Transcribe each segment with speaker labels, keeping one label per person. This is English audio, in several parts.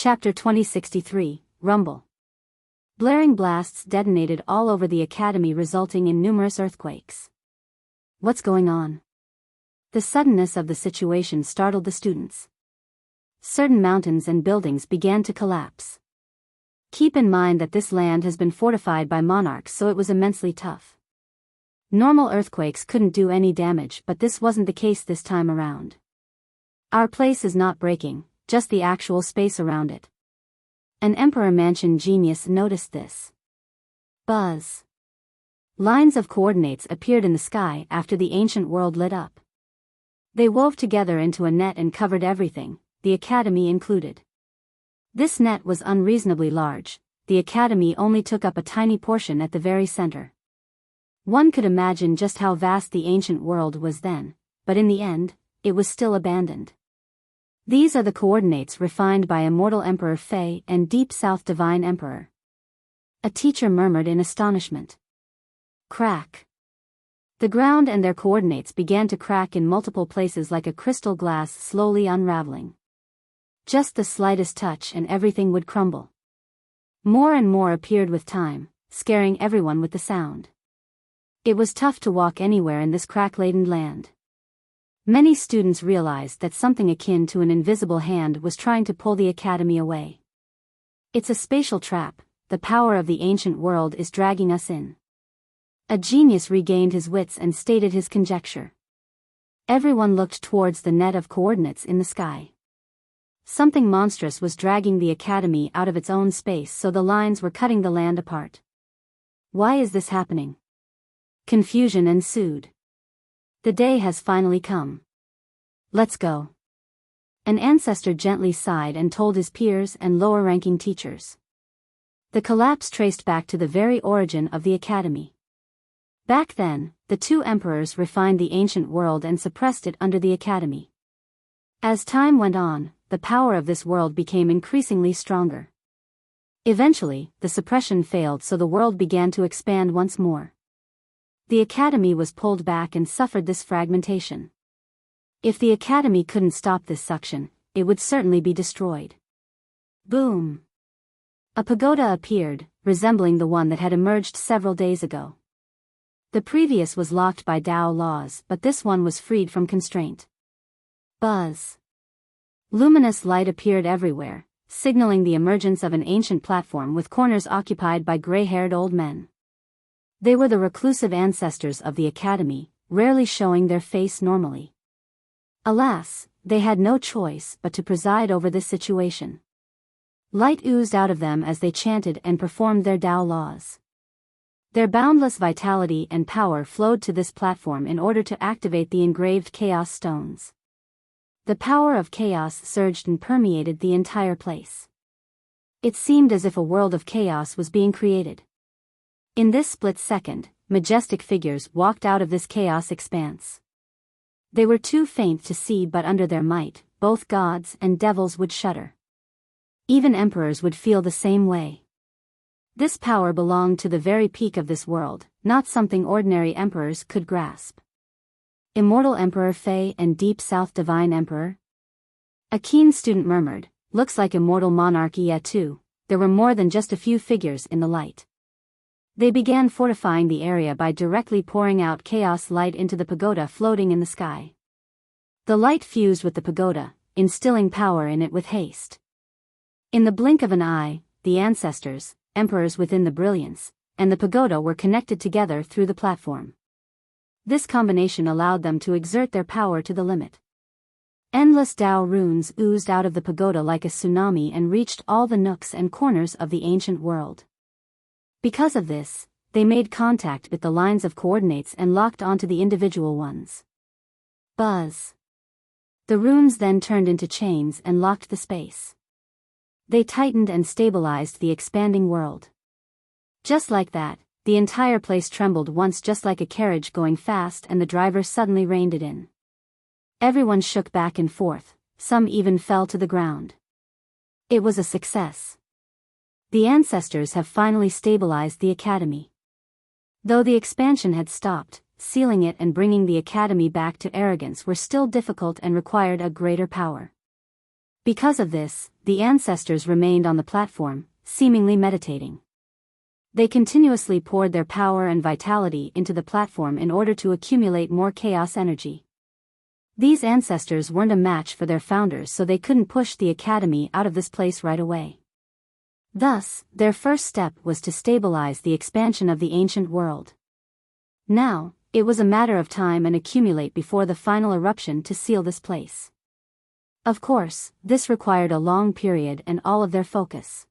Speaker 1: Chapter 2063, Rumble. Blaring blasts detonated all over the academy, resulting in numerous earthquakes. What's going on? The suddenness of the situation startled the students. Certain mountains and buildings began to collapse. Keep in mind that this land has been fortified by monarchs, so it was immensely tough. Normal earthquakes couldn't do any damage, but this wasn't the case this time around. Our place is not breaking, just the actual space around it. An Emperor Mansion genius noticed this. Buzz. Lines of coordinates appeared in the sky after the ancient world lit up. They wove together into a net and covered everything, the academy included. This net was unreasonably large. The academy only took up a tiny portion at the very center. One could imagine just how vast the ancient world was then, but in the end, it was still abandoned. These are the coordinates refined by Immortal Emperor Fei and Deep South Divine Emperor. A teacher murmured in astonishment. Crack. The ground and their coordinates began to crack in multiple places like a crystal glass slowly unraveling. Just the slightest touch and everything would crumble. More and more appeared with time, scaring everyone with the sound. It was tough to walk anywhere in this crack-laden land. Many students realized that something akin to an invisible hand was trying to pull the academy away. It's a spatial trap. The power of the ancient world is dragging us in. A genius regained his wits and stated his conjecture. Everyone looked towards the net of coordinates in the sky. Something monstrous was dragging the academy out of its own space, so the lines were cutting the land apart. Why is this happening? Confusion ensued. The day has finally come. Let's go. An ancestor gently sighed and told his peers and lower-ranking teachers. The collapse traced back to the very origin of the academy. Back then, the two emperors refined the ancient world and suppressed it under the academy. As time went on, the power of this world became increasingly stronger. Eventually, the suppression failed, so the world began to expand once more. The academy was pulled back and suffered this fragmentation. If the academy couldn't stop this suction, it would certainly be destroyed. Boom! A pagoda appeared, resembling the one that had emerged several days ago. The previous was locked by Dao laws, but this one was freed from constraint. Buzz. Luminous light appeared everywhere, signaling the emergence of an ancient platform with corners occupied by gray-haired old men. They were the reclusive ancestors of the academy, rarely showing their face normally. Alas, they had no choice but to preside over this situation. Light oozed out of them as they chanted and performed their Dao laws. Their boundless vitality and power flowed to this platform in order to activate the engraved chaos stones. The power of chaos surged and permeated the entire place. It seemed as if a world of chaos was being created. In this split second, majestic figures walked out of this chaos expanse. They were too faint to see, but under their might, both gods and devils would shudder. Even emperors would feel the same way. This power belonged to the very peak of this world, not something ordinary emperors could grasp. Immortal Emperor Fei and Deep South Divine Emperor? A keen student murmured, looks like immortal monarchy too. There were more than just a few figures in the light. They began fortifying the area by directly pouring out chaos light into the pagoda floating in the sky. The light fused with the pagoda, instilling power in it with haste. In the blink of an eye, the ancestors, emperors within the brilliance, and the pagoda were connected together through the platform. This combination allowed them to exert their power to the limit. Endless Dao runes oozed out of the pagoda like a tsunami and reached all the nooks and corners of the ancient world. Because of this, they made contact with the lines of coordinates and locked onto the individual ones. Buzz. The runes then turned into chains and locked the space. They tightened and stabilized the expanding world. Just like that, the entire place trembled once, just like a carriage going fast and the driver suddenly reined it in. Everyone shook back and forth, some even fell to the ground. It was a success. The ancestors have finally stabilized the academy. Though the expansion had stopped, sealing it and bringing the academy back to arrogance were still difficult and required a greater power. Because of this, the ancestors remained on the platform, seemingly meditating. They continuously poured their power and vitality into the platform in order to accumulate more chaos energy. These ancestors weren't a match for their founders, so they couldn't push the academy out of this place right away. Thus, their first step was to stabilize the expansion of the ancient world. Now, it was a matter of time and accumulate before the final eruption to seal this place. Of course, this required a long period and all of their focus.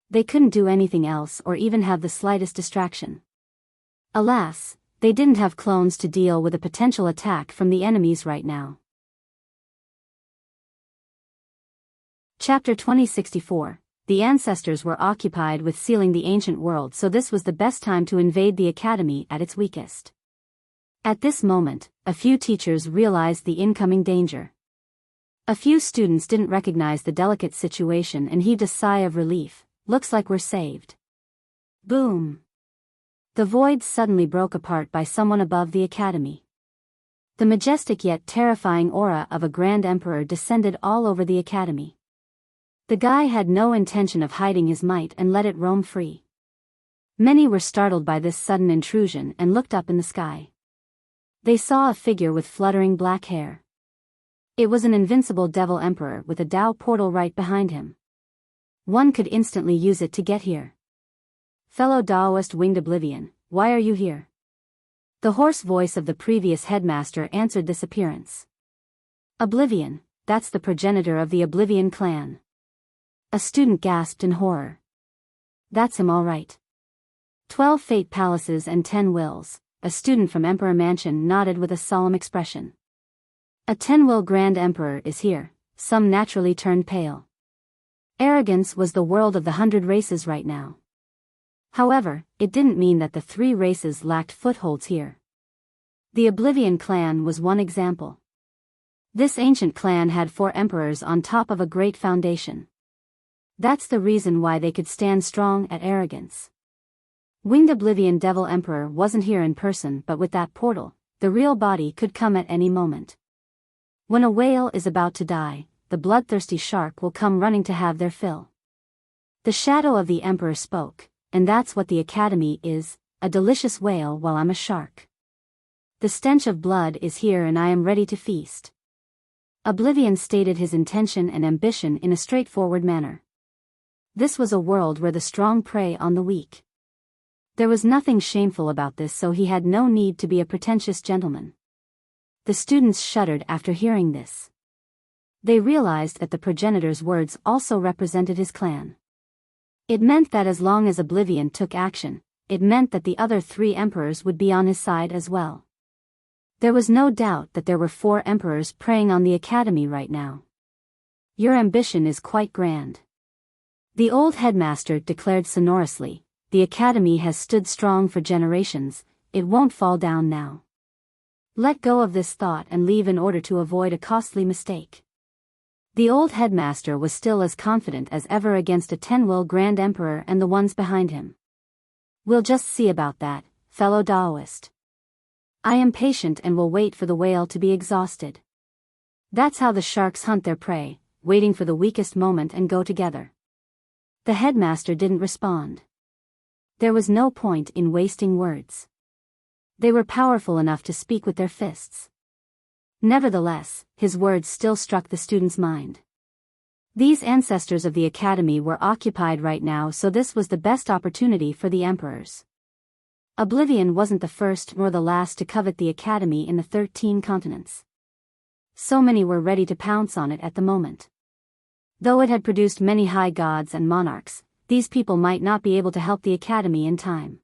Speaker 1: They couldn't do anything else or even have the slightest distraction. Alas, they didn't have clones to deal with a potential attack from the enemies right now. Chapter 2064. The ancestors were occupied with sealing the ancient world, so this was the best time to invade the academy at its weakest. At this moment, a few teachers realized the incoming danger. A few students didn't recognize the delicate situation and heaved a sigh of relief. Looks like we're saved. Boom! The void suddenly broke apart by someone above the academy. The majestic yet terrifying aura of a grand emperor descended all over the academy. The guy had no intention of hiding his might and let it roam free. Many were startled by this sudden intrusion and looked up in the sky. They saw a figure with fluttering black hair. It was an invincible devil emperor with a Dao portal right behind him. One could instantly use it to get here. Fellow Daoist Winged Oblivion, why are you here? The hoarse voice of the previous headmaster answered this appearance. Oblivion, that's the progenitor of the Oblivion clan. A student gasped in horror. That's him all right. 12 fate palaces and 10 wills, a student from Emperor Mansion nodded with a solemn expression. A 10-will Grand Emperor is here, some naturally turned pale. Arrogance was the world of the 100 races right now. However, it didn't mean that the 3 races lacked footholds here. The Oblivion clan was one example. This ancient clan had 4 emperors on top of a great foundation. That's the reason why they could stand strong at arrogance. Winged Oblivion Devil Emperor wasn't here in person, but with that portal, the real body could come at any moment. When a whale is about to die, the bloodthirsty shark will come running to have their fill. The shadow of the emperor spoke, and that's what the academy is, a delicious whale while I'm a shark. The stench of blood is here and I am ready to feast. Oblivion stated his intention and ambition in a straightforward manner. This was a world where the strong prey on the weak. There was nothing shameful about this, so he had no need to be a pretentious gentleman. The students shuddered after hearing this. They realized that the progenitor's words also represented his clan. It meant that as long as Oblivion took action, it meant that the other 3 emperors would be on his side as well. There was no doubt that there were 4 emperors preying on the academy right now. Your ambition is quite grand. The old headmaster declared sonorously, the academy has stood strong for generations, it won't fall down now. Let go of this thought and leave in order to avoid a costly mistake. The old headmaster was still as confident as ever against a 10-will Grand Emperor and the ones behind him. We'll just see about that, fellow Daoist. I am patient and will wait for the whale to be exhausted. That's how the sharks hunt their prey, waiting for the weakest moment and go together. The headmaster didn't respond. There was no point in wasting words. They were powerful enough to speak with their fists. Nevertheless, his words still struck the student's mind. These ancestors of the academy were occupied right now, so this was the best opportunity for the emperors. Oblivion wasn't the first nor the last to covet the academy in the 13 continents. So many were ready to pounce on it at the moment. Though it had produced many high gods and monarchs, these people might not be able to help the academy in time.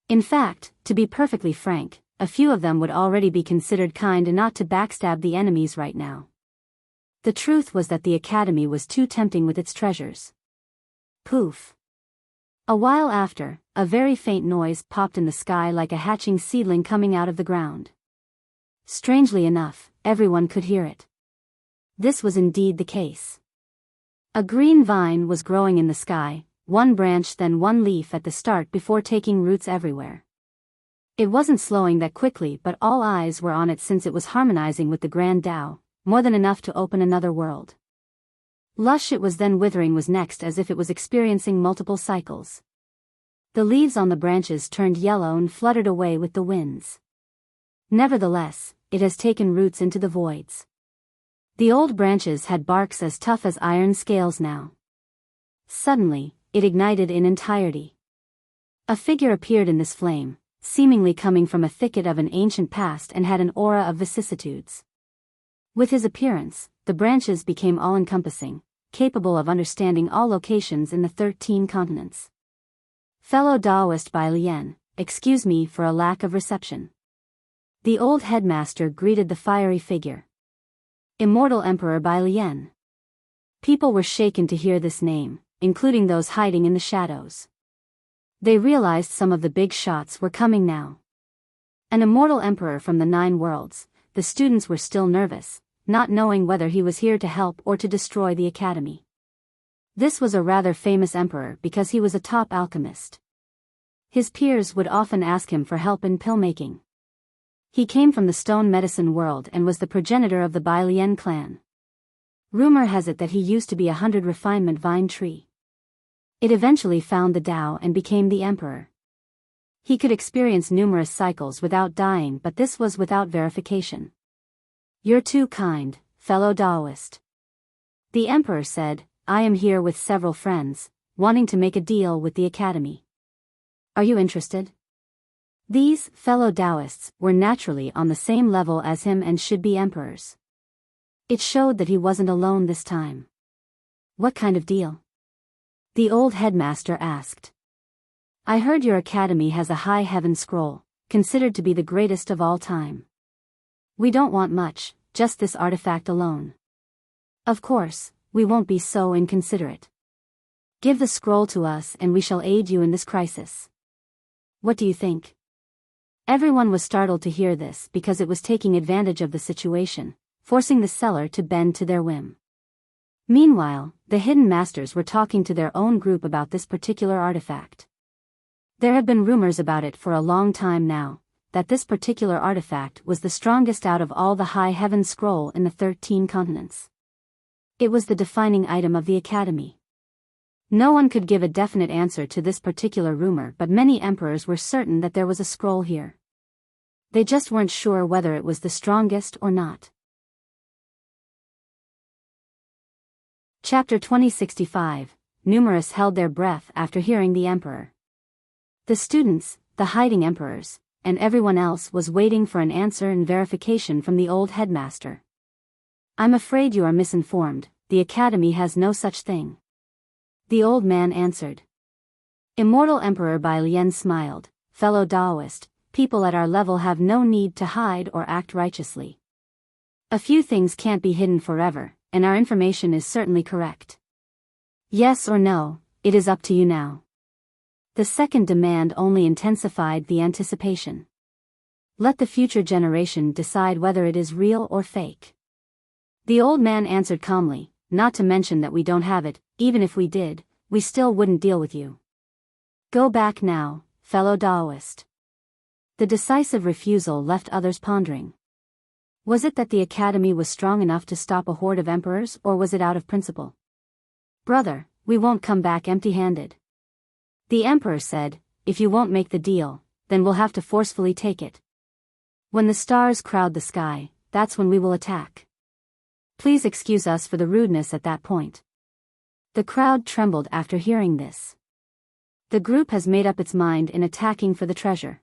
Speaker 1: In fact, to be perfectly frank, a few of them would already be considered kind and not to backstab the enemies right now. The truth was that the academy was too tempting with its treasures. Poof. A while after, a very faint noise popped in the sky like a hatching seedling coming out of the ground. Strangely enough, everyone could hear it. This was indeed the case. A green vine was growing in the sky, one branch then one leaf at the start before taking roots everywhere. It wasn't slowing that quickly, but all eyes were on it since it was harmonizing with the Grand Tao, more than enough to open another world. Lush it was, then withering was next, as if it was experiencing multiple cycles. The leaves on the branches turned yellow and fluttered away with the winds. Nevertheless, it has taken roots into the voids. The old branches had barks as tough as iron scales now. Suddenly, it ignited in entirety. A figure appeared in this flame, seemingly coming from a thicket of an ancient past, and had an aura of vicissitudes. With his appearance, the branches became all-encompassing, capable of understanding all locations in the 13 continents. Fellow Taoist Bai Lian, excuse me for a lack of reception. The old headmaster greeted the fiery figure. Immortal Emperor Bai Lian. People were shaken to hear this name, including those hiding in the shadows. They realized some of the big shots were coming now. An immortal emperor from the 9 worlds, the students were still nervous, not knowing whether he was here to help or to destroy the academy. This was a rather famous emperor because he was a top alchemist. His peers would often ask him for help in pill-making. He came from the stone medicine world and was the progenitor of the Bai Lian clan. Rumor has it that he used to be a 100 refinement vine tree. It eventually found the Tao and became the emperor. He could experience numerous cycles without dying, but this was without verification. You're too kind, fellow Taoist. The emperor said, I am here with several friends, wanting to make a deal with the academy. Are you interested? These fellow Taoists were naturally on the same level as him and should be emperors. It showed that he wasn't alone this time. What kind of deal? The old headmaster asked. I heard your academy has a high heaven scroll, considered to be the greatest of all time. We don't want much, just this artifact alone. Of course, we won't be so inconsiderate. Give the scroll to us and we shall aid you in this crisis. What do you think? Everyone was startled to hear this because it was taking advantage of the situation, forcing the seller to bend to their whim. Meanwhile, the hidden masters were talking to their own group about this particular artifact. There have been rumors about it for a long time now, that this particular artifact was the strongest out of all the High Heaven Scroll in the 13 continents. It was the defining item of the academy. No one could give a definite answer to this particular rumor, but many emperors were certain that there was a scroll here. They just weren't sure whether it was the strongest or not. Chapter 2065. Numerous held their breath after hearing the emperor. The students, the hiding emperors, and everyone else was waiting for an answer and verification from the old headmaster. I'm afraid you are misinformed, the academy has no such thing. The old man answered. Immortal Emperor Bai Lian smiled, fellow Taoist, people at our level have no need to hide or act righteously. A few things can't be hidden forever, and our information is certainly correct. Yes or no, it is up to you now. The second demand only intensified the anticipation. Let the future generation decide whether it is real or fake. The old man answered calmly, not to mention that we don't have it, even if we did, we still wouldn't deal with you. Go back now, fellow Taoist. The decisive refusal left others pondering. Was it that the academy was strong enough to stop a horde of emperors, or was it out of principle? Brother, we won't come back empty-handed. The emperor said, if you won't make the deal, then we'll have to forcefully take it. When the stars crowd the sky, that's when we will attack. Please excuse us for the rudeness at that point. The crowd trembled after hearing this. The group has made up its mind in attacking for the treasure.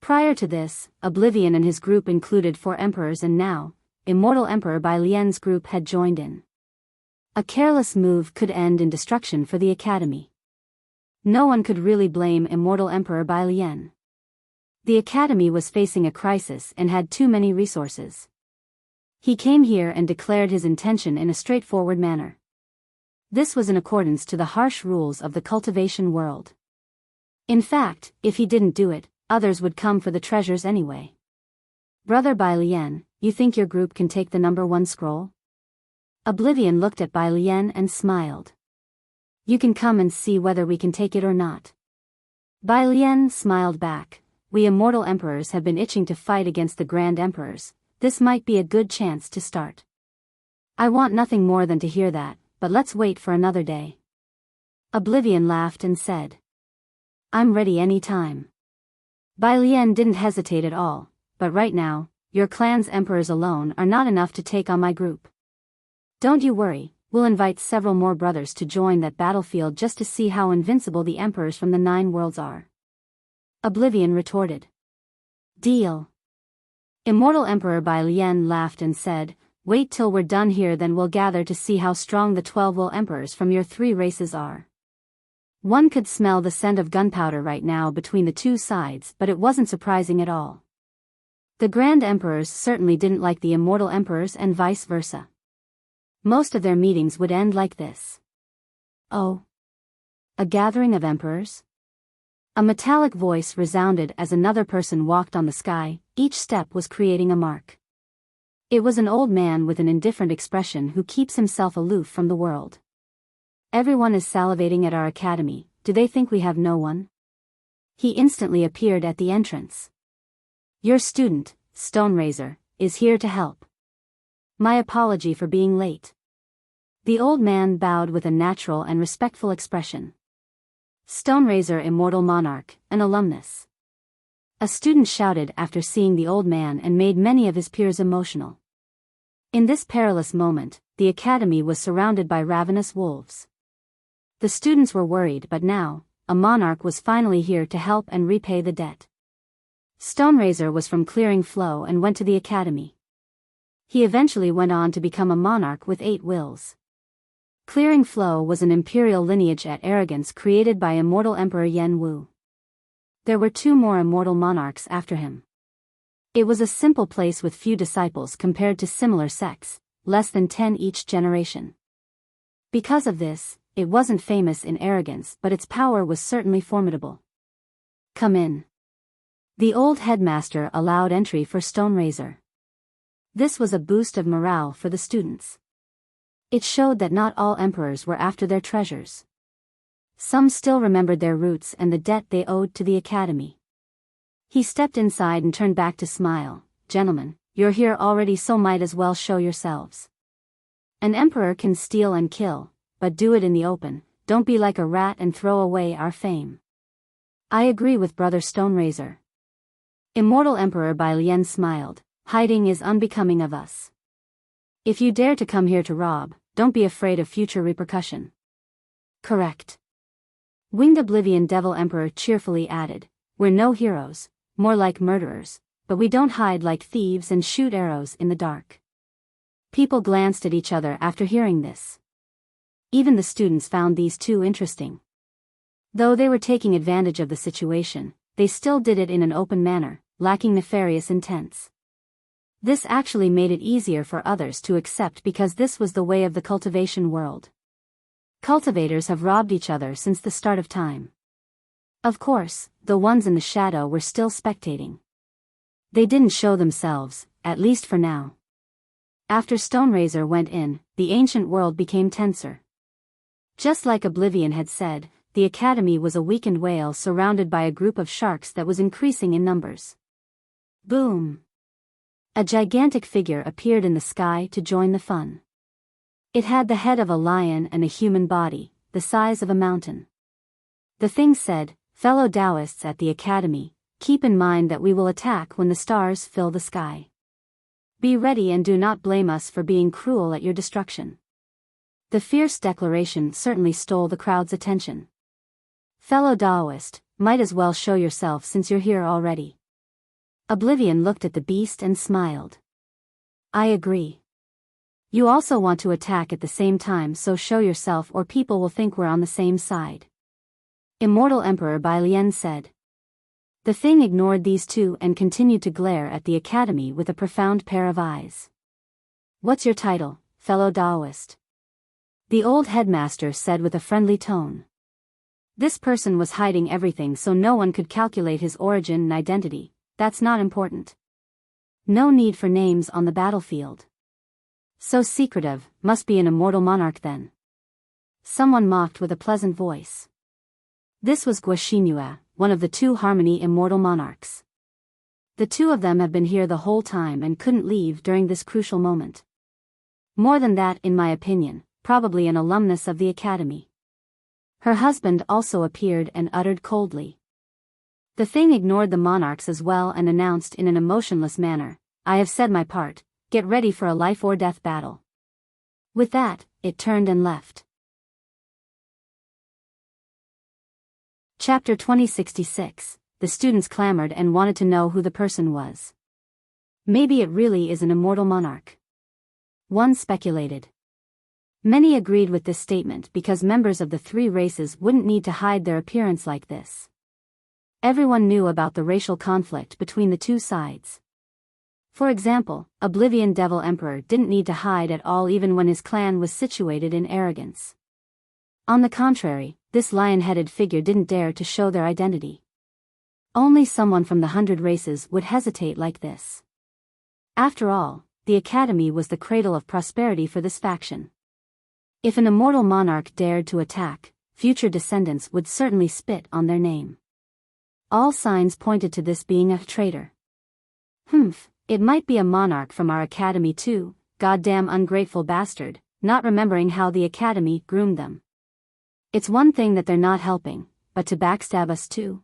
Speaker 1: Prior to this, Oblivion and his group included 4 emperors, and now, Immortal Emperor Bai Lian's group had joined in. A careless move could end in destruction for the academy. No one could really blame Immortal Emperor Bai Lian. The academy was facing a crisis and had too many resources. He came here and declared his intention in a straightforward manner. This was in accordance to the harsh rules of the cultivation world. In fact, if he didn't do it, others would come for the treasures anyway. Brother Bai Lian, you think your group can take the number 1 scroll? Oblivion looked at Bai Lian and smiled. You can come and see whether we can take it or not. Bai Lian smiled back. We immortal emperors have been itching to fight against the grand emperors. This might be a good chance to start. I want nothing more than to hear that, but let's wait for another day. Oblivion laughed and said. I'm ready any time. Bai Lian didn't hesitate at all, but right now, your clan's emperors alone are not enough to take on my group. Don't you worry, we'll invite several more brothers to join that battlefield just to see how invincible the emperors from the 9 worlds are. Oblivion retorted. Deal. Immortal Emperor Bai Lian laughed and said, wait till we're done here, then we'll gather to see how strong the 12 will emperors from your 3 races are. One could smell the scent of gunpowder right now between the 2 sides, but it wasn't surprising at all. The Grand Emperors certainly didn't like the Immortal Emperors and vice versa. Most of their meetings would end like this. Oh. A gathering of emperors? A metallic voice resounded as another person walked on the sky, each step was creating a mark. It was an old man with an indifferent expression who keeps himself aloof from the world. Everyone is salivating at our academy, do they think we have no one? He instantly appeared at the entrance. Your student, Stoneraiser, is here to help. My apology for being late. The old man bowed with a natural and respectful expression. Stoneraiser, Immortal Monarch, an alumnus. A student shouted after seeing the old man and made many of his peers emotional. In this perilous moment, the academy was surrounded by ravenous wolves. The students were worried, but now, a monarch was finally here to help and repay the debt. Stoneraiser was from Clearing Flow and went to the academy. He eventually went on to become a monarch with 8 wills. Clearing Flow was an imperial lineage at arrogance created by Immortal Emperor Yen Wu. There were 2 more immortal monarchs after him. It was a simple place with few disciples compared to similar sects, less than 10 each generation. Because of this, it wasn't famous in arrogance, but its power was certainly formidable. Come in. The old headmaster allowed entry for Stoneraiser. This was a boost of morale for the students. It showed that not all emperors were after their treasures. Some still remembered their roots and the debt they owed to the academy. He stepped inside and turned back to smile. Gentlemen, you're here already, so might as well show yourselves. An emperor can steal and kill, but do it in the open. Don't be like a rat and throw away our fame. I agree with Brother Stoneraiser. Immortal Emperor Bai Lian smiled. Hiding is unbecoming of us. If you dare to come here to rob, don't be afraid of future repercussion. Correct. Winged Oblivion Devil Emperor cheerfully added, we're no heroes, more like murderers, but we don't hide like thieves and shoot arrows in the dark. People glanced at each other after hearing this. Even the students found these 2 interesting. Though they were taking advantage of the situation, they still did it in an open manner, lacking nefarious intents. This actually made it easier for others to accept because this was the way of the cultivation world. Cultivators have robbed each other since the start of time. Of course, the ones in the shadow were still spectating. They didn't show themselves, at least for now. After Stoneraiser went in, the ancient world became tenser. Just like Oblivion had said, the academy was a weakened whale surrounded by a group of sharks that was increasing in numbers. Boom! A gigantic figure appeared in the sky to join the fun. It had the head of a lion and a human body, the size of a mountain. The thing said, fellow Taoists at the academy, keep in mind that we will attack when the stars fill the sky. Be ready and do not blame us for being cruel at your destruction. The fierce declaration certainly stole the crowd's attention. Fellow Taoist, might as well show yourself since you're here already. Oblivion looked at the beast and smiled. I agree. You also want to attack at the same time, so show yourself or people will think we're on the same side. Immortal Emperor Bai Lian said. The thing ignored these 2 and continued to glare at the academy with a profound pair of eyes. What's your title, fellow Taoist? The old headmaster said with a friendly tone. This person was hiding everything so no one could calculate his origin and identity. That's not important. No need for names on the battlefield. So secretive, must be an immortal monarch then. Someone mocked with a pleasant voice. This was Guaxinhua, one of the 2 Harmony immortal monarchs. The 2 of them have been here the whole time and couldn't leave during this crucial moment. More than that, in my opinion, probably an alumnus of the academy. Her husband also appeared and uttered coldly. The thing ignored the monarchs as well and announced in an emotionless manner, "I have said my part, get ready for a life-or-death battle." With that, it turned and left. Chapter 2066. The students clamored and wanted to know who the person was. Maybe it really is an immortal monarch. One speculated. Many agreed with this statement because members of the three races wouldn't need to hide their appearance like this. Everyone knew about the racial conflict between the two sides. For example, Oblivion Devil Emperor didn't need to hide at all even when his clan was situated in arrogance. On the contrary, this lion-headed figure didn't dare to show their identity. Only someone from the 100 races would hesitate like this. After all, the academy was the cradle of prosperity for this faction. If an immortal monarch dared to attack, future descendants would certainly spit on their name. All signs pointed to this being a traitor. It might be a monarch from our academy too, goddamn ungrateful bastard, not remembering how the academy groomed them. It's one thing that they're not helping, but to backstab us too?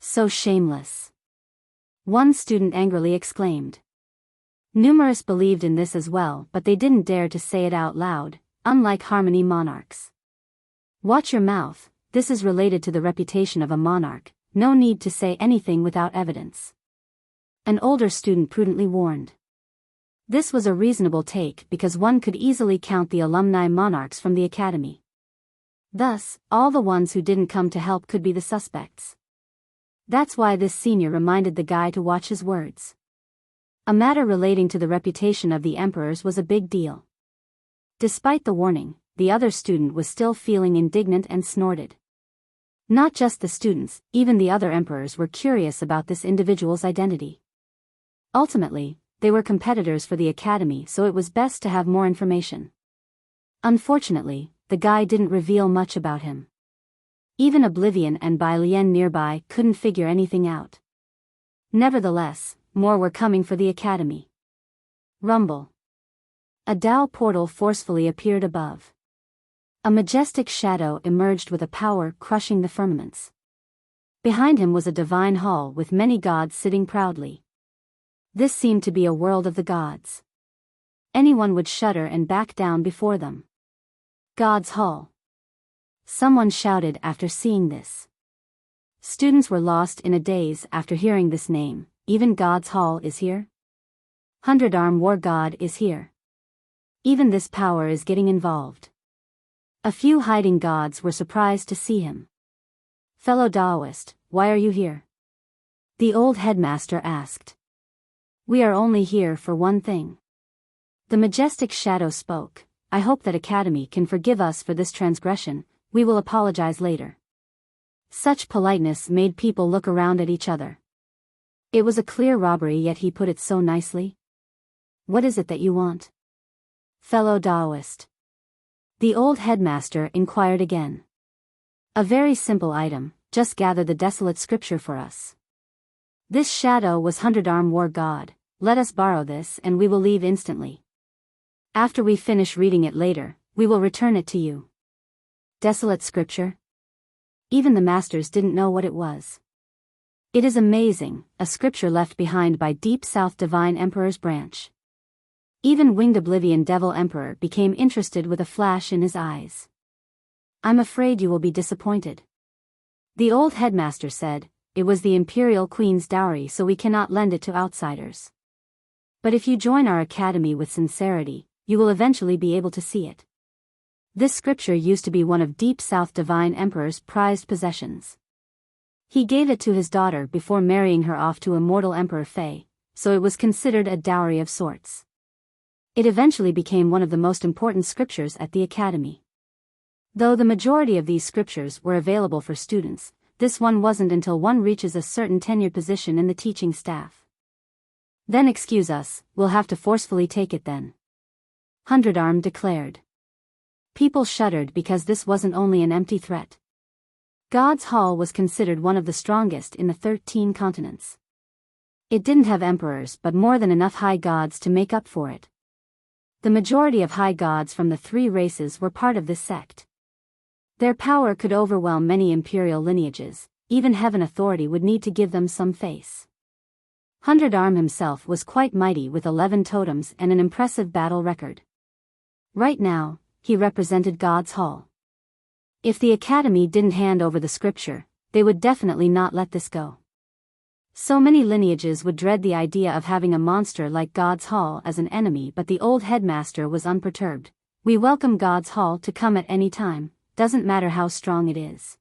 Speaker 1: So shameless. One student angrily exclaimed. Numerous believed in this as well, but they didn't dare to say it out loud, unlike Harmony monarchs. Watch your mouth, this is related to the reputation of a monarch, no need to say anything without evidence. An older student prudently warned. This was a reasonable take because one could easily count the alumni monarchs from the academy. Thus, all the ones who didn't come to help could be the suspects. That's why this senior reminded the guy to watch his words. A matter relating to the reputation of the emperors was a big deal. Despite the warning, the other student was still feeling indignant and snorted. Not just the students, even the other emperors were curious about this individual's identity. Ultimately, they were competitors for the academy, so it was best to have more information. Unfortunately, the guy didn't reveal much about him. Even Oblivion and Bai Lian nearby couldn't figure anything out. Nevertheless, more were coming for the academy. Rumble. A Dao portal forcefully appeared above. A majestic shadow emerged with a power crushing the firmaments. Behind him was a divine hall with many gods sitting proudly. This seemed to be a world of the gods. Anyone would shudder and back down before them. God's Hall. Someone shouted after seeing this. Students were lost in a daze after hearing this name. Even God's Hall is here? 100-arm war god is here. Even this power is getting involved. A few hiding gods were surprised to see him. Fellow Daoist, why are you here? The old headmaster asked. We are only here for one thing. The majestic shadow spoke. I hope that Academy can forgive us for this transgression, we will apologize later. Such politeness made people look around at each other. It was a clear robbery, yet he put it so nicely. What is it that you want? Fellow Daoist. The old headmaster inquired again. A very simple item, just gather the desolate scripture for us. This shadow was 100-arm war god, let us borrow this and we will leave instantly. After we finish reading it later, we will return it to you. Desolate scripture? Even the masters didn't know what it was. It is amazing, a scripture left behind by Deep South Divine Emperor's branch. Even Winged Oblivion Devil Emperor became interested with a flash in his eyes. I'm afraid you will be disappointed. The old headmaster said, it was the Imperial Queen's dowry, so we cannot lend it to outsiders. But if you join our academy with sincerity, you will eventually be able to see it. This scripture used to be one of Deep South Divine Emperor's prized possessions. He gave it to his daughter before marrying her off to immortal Emperor Fei, so it was considered a dowry of sorts. It eventually became one of the most important scriptures at the academy. Though the majority of these scriptures were available for students, this one wasn't until one reaches a certain tenured position in the teaching staff. Then excuse us, we'll have to forcefully take it then. 100-arm declared. People shuddered because this wasn't only an empty threat. God's Hall was considered one of the strongest in the 13 continents. It didn't have emperors but more than enough high gods to make up for it. The majority of high gods from the three races were part of this sect. Their power could overwhelm many imperial lineages, even Heaven Authority would need to give them some face. 100 Arm himself was quite mighty with 11 totems and an impressive battle record. Right now, he represented God's Hall. If the Academy didn't hand over the scripture, they would definitely not let this go. So many lineages would dread the idea of having a monster like God's Hall as an enemy, but the old headmaster was unperturbed. We welcome God's Hall to come at any time, doesn't matter how strong it is.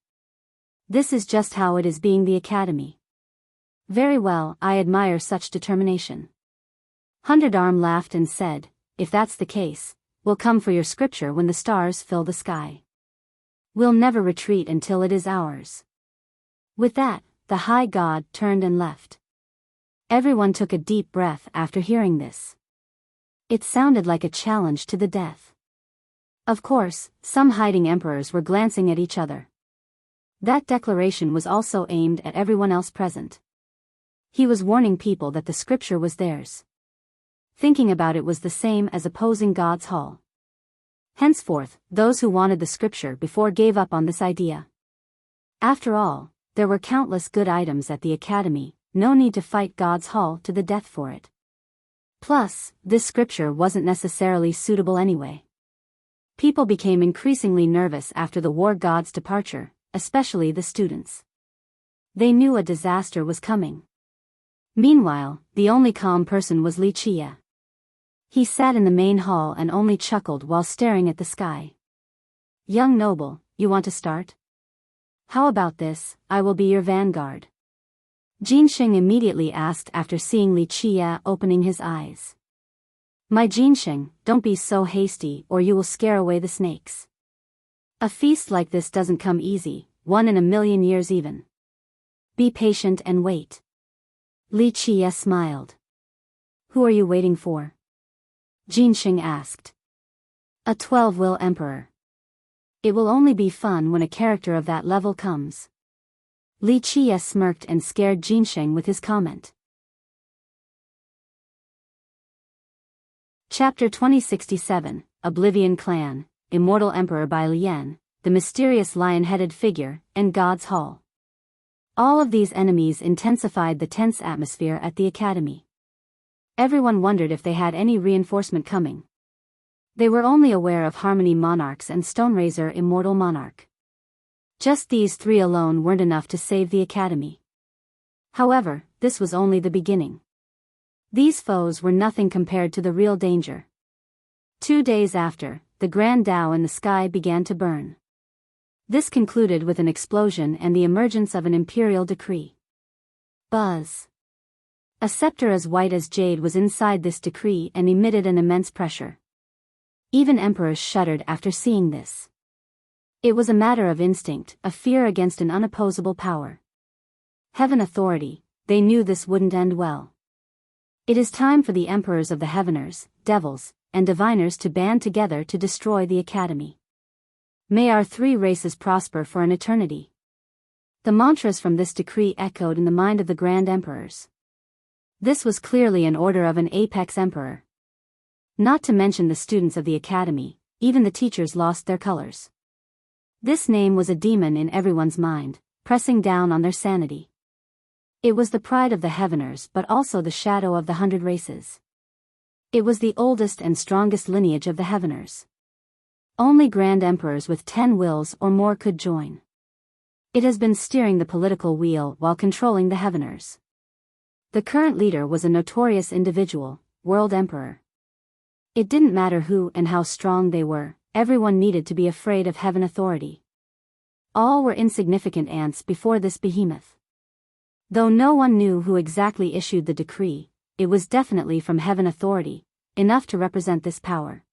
Speaker 1: This is just how it is being the Academy. Very well, I admire such determination. 100 Arm laughed and said, if that's the case, we'll come for your scripture when the stars fill the sky. We'll never retreat until it is ours. With that, the high god turned and left. Everyone took a deep breath after hearing this. It sounded like a challenge to the death. Of course, some hiding emperors were glancing at each other. That declaration was also aimed at everyone else present. He was warning people that the scripture was theirs. Thinking about it was the same as opposing God's Hall. Henceforth, those who wanted the scripture before gave up on this idea. After all, there were countless good items at the Academy, no need to fight God's Hall to the death for it. Plus, this scripture wasn't necessarily suitable anyway. People became increasingly nervous after the war god's departure, especially the students. They knew a disaster was coming. Meanwhile, the only calm person was Wuxia. He sat in the main hall and only chuckled while staring at the sky. Young noble, you want to start? How about this, I will be your vanguard. Jinsheng immediately asked after seeing Wuxia opening his eyes. My Jinsheng, don't be so hasty or you will scare away the snakes. A feast like this doesn't come easy, one in a million years even. Be patient and wait. Wuxia smiled. Who are you waiting for? Jinsheng asked. A 12-will emperor. It will only be fun when a character of that level comes. Wuxia smirked and scared Jinsheng with his comment. Chapter 2067, Oblivion Clan, Immortal Emperor by Lien, the mysterious lion-headed figure, and God's Hall. All of these enemies intensified the tense atmosphere at the Academy. Everyone wondered if they had any reinforcement coming. They were only aware of Harmony Monarchs and Stoneraiser Immortal Monarch. Just these three alone weren't enough to save the Academy. However, this was only the beginning. These foes were nothing compared to the real danger. 2 days after, the Grand Tao in the sky began to burn. This concluded with an explosion and the emergence of an imperial decree. Buzz. A scepter as white as jade was inside this decree and emitted an immense pressure. Even emperors shuddered after seeing this. It was a matter of instinct, a fear against an unopposable power. Heaven Authority, they knew this wouldn't end well. It is time for the emperors of the Heaveners, Devils, and Diviners to band together to destroy the Academy. May our three races prosper for an eternity. The mantras from this decree echoed in the mind of the Grand Emperors. This was clearly an order of an apex emperor. Not to mention the students of the Academy, even the teachers lost their colors. This name was a demon in everyone's mind, pressing down on their sanity. It was the pride of the Heaveners but also the shadow of the 100 races. It was the oldest and strongest lineage of the Heaveners. Only Grand Emperors with 10 wills or more could join. It has been steering the political wheel while controlling the Heaveners. The current leader was a notorious individual, World Emperor. It didn't matter who and how strong they were, everyone needed to be afraid of Heaven Authority. All were insignificant ants before this behemoth. Though no one knew who exactly issued the decree, it was definitely from Heaven Authority, enough to represent this power.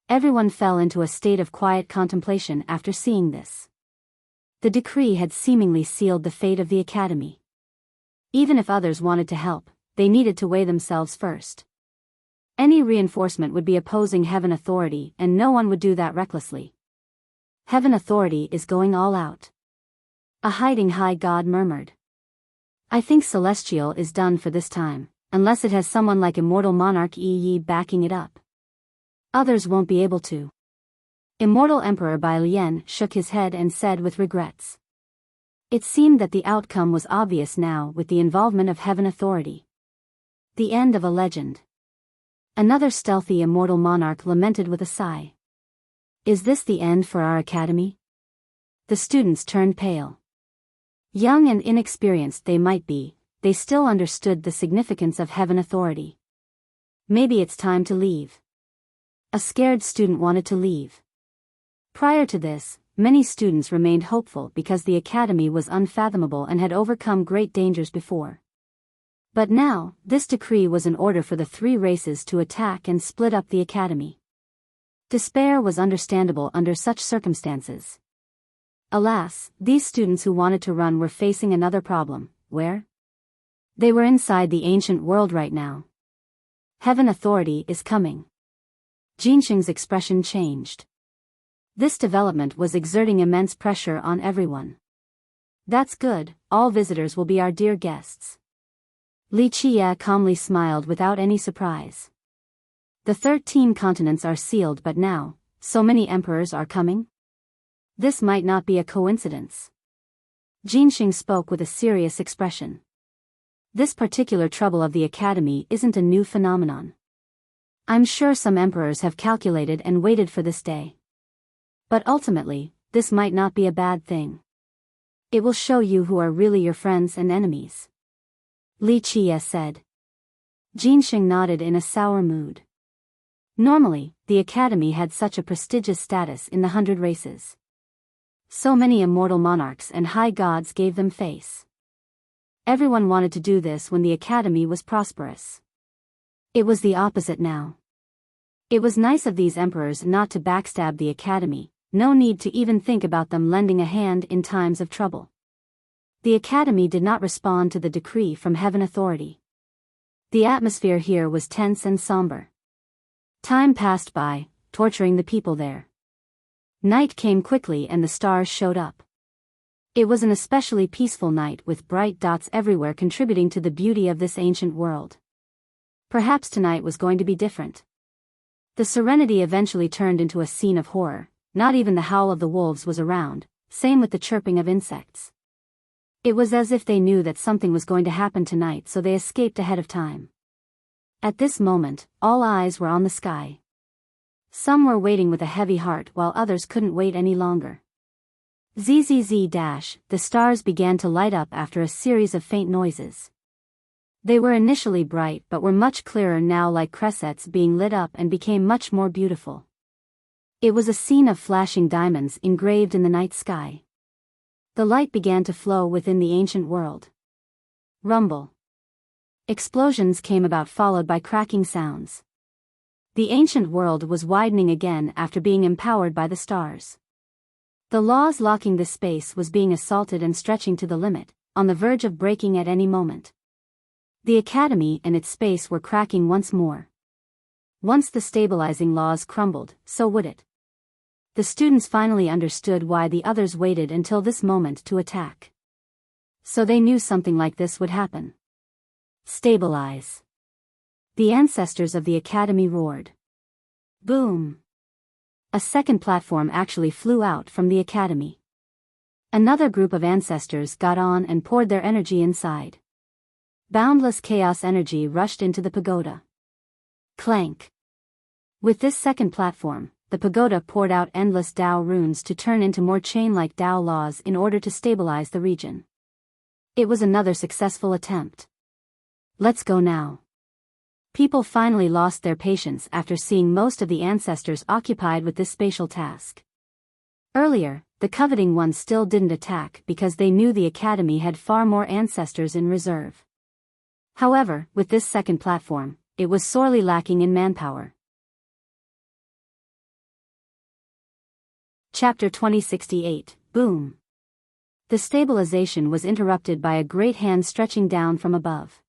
Speaker 1: Everyone fell into a state of quiet contemplation after seeing this. The decree had seemingly sealed the fate of the Academy. Even if others wanted to help, they needed to weigh themselves first. Any reinforcement would be opposing Heaven Authority and no one would do that recklessly. Heaven Authority is going all out. A hiding high god murmured. I think Celestial is done for this time, unless it has someone like Immortal Monarch EE backing it up. Others won't be able to. Immortal Emperor Biyao shook his head and said with regrets. It seemed that the outcome was obvious now with the involvement of Heaven Authority. The end of a legend. Another stealthy immortal monarch lamented with a sigh. Is this the end for our academy? The students turned pale. Young and inexperienced they might be, they still understood the significance of Heaven Authority. Maybe it's time to leave. A scared student wanted to leave. Prior to this, many students remained hopeful because the academy was unfathomable and had overcome great dangers before. But now, this decree was an order for the three races to attack and split up the academy. Despair was understandable under such circumstances. Alas, these students who wanted to run were facing another problem. Where? They were inside the ancient world right now. Heaven Authority is coming. Jinxing's expression changed. This development was exerting immense pressure on everyone. That's good, all visitors will be our dear guests. Li Qie calmly smiled without any surprise. The 13 continents are sealed, but now, so many emperors are coming? This might not be a coincidence. Jinxing spoke with a serious expression. This particular trouble of the academy isn't a new phenomenon. I'm sure some emperors have calculated and waited for this day. But ultimately, this might not be a bad thing. It will show you who are really your friends and enemies. Li Qie said. Jinxing nodded in a sour mood. Normally, the academy had such a prestigious status in the 100 races. So many immortal monarchs and high gods gave them face. Everyone wanted to do this when the academy was prosperous. It was the opposite now. It was nice of these emperors not to backstab the academy, no need to even think about them lending a hand in times of trouble. The academy did not respond to the decree from Heaven Authority. The atmosphere here was tense and somber. Time passed by, torturing the people there. Night came quickly and the stars showed up. It was an especially peaceful night with bright dots everywhere contributing to the beauty of this ancient world. Perhaps tonight was going to be different. The serenity eventually turned into a scene of horror. Not even the howl of the wolves was around, same with the chirping of insects. It was as if they knew that something was going to happen tonight, so they escaped ahead of time. At this moment, all eyes were on the sky. Some were waiting with a heavy heart while others couldn't wait any longer. Zzz, the stars began to light up after a series of faint noises. They were initially bright but were much clearer now, like cressets being lit up, and became much more beautiful. It was a scene of flashing diamonds engraved in the night sky. The light began to flow within the ancient world. Rumble. Explosions came about, followed by cracking sounds. The ancient world was widening again after being empowered by the stars. The laws locking this space was being assaulted and stretching to the limit, on the verge of breaking at any moment. The academy and its space were cracking once more. Once the stabilizing laws crumbled, so would it. The students finally understood why the others waited until this moment to attack. So they knew something like this would happen. Stabilize. The ancestors of the academy roared. Boom. A second platform actually flew out from the academy. Another group of ancestors got on and poured their energy inside. Boundless chaos energy rushed into the pagoda. Clank. With this second platform, the pagoda poured out endless Tao runes to turn into more chain-like Tao laws in order to stabilize the region. It was another successful attempt. Let's go now. People finally lost their patience after seeing most of the ancestors occupied with this spatial task. Earlier, the coveting ones still didn't attack because they knew the academy had far more ancestors in reserve. However, with this second platform, it was sorely lacking in manpower. Chapter 2068, Boom. The stabilization was interrupted by a great hand stretching down from above.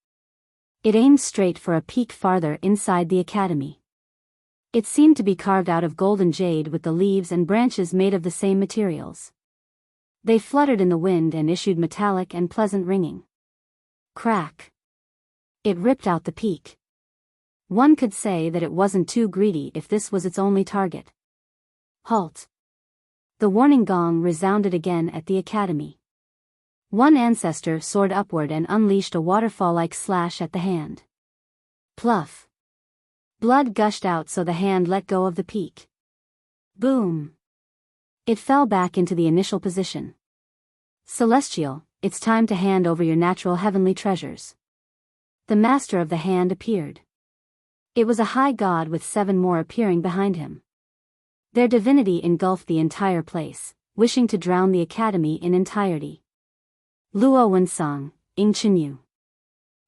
Speaker 1: It aimed straight for a peak farther inside the academy. It seemed to be carved out of golden jade with the leaves and branches made of the same materials. They fluttered in the wind and issued metallic and pleasant ringing. Crack. It ripped out the peak. One could say that it wasn't too greedy if this was its only target. Halt! The warning gong resounded again at the academy. One ancestor soared upward and unleashed a waterfall-like slash at the hand. Pluff! Blood gushed out so the hand let go of the peak. Boom! It fell back into the initial position. Celestial, it's time to hand over your natural heavenly treasures. The master of the hand appeared. It was a high god with 7 more appearing behind him. Their divinity engulfed the entire place, wishing to drown the academy in entirety. Luo Wensong, Ing Chenyu.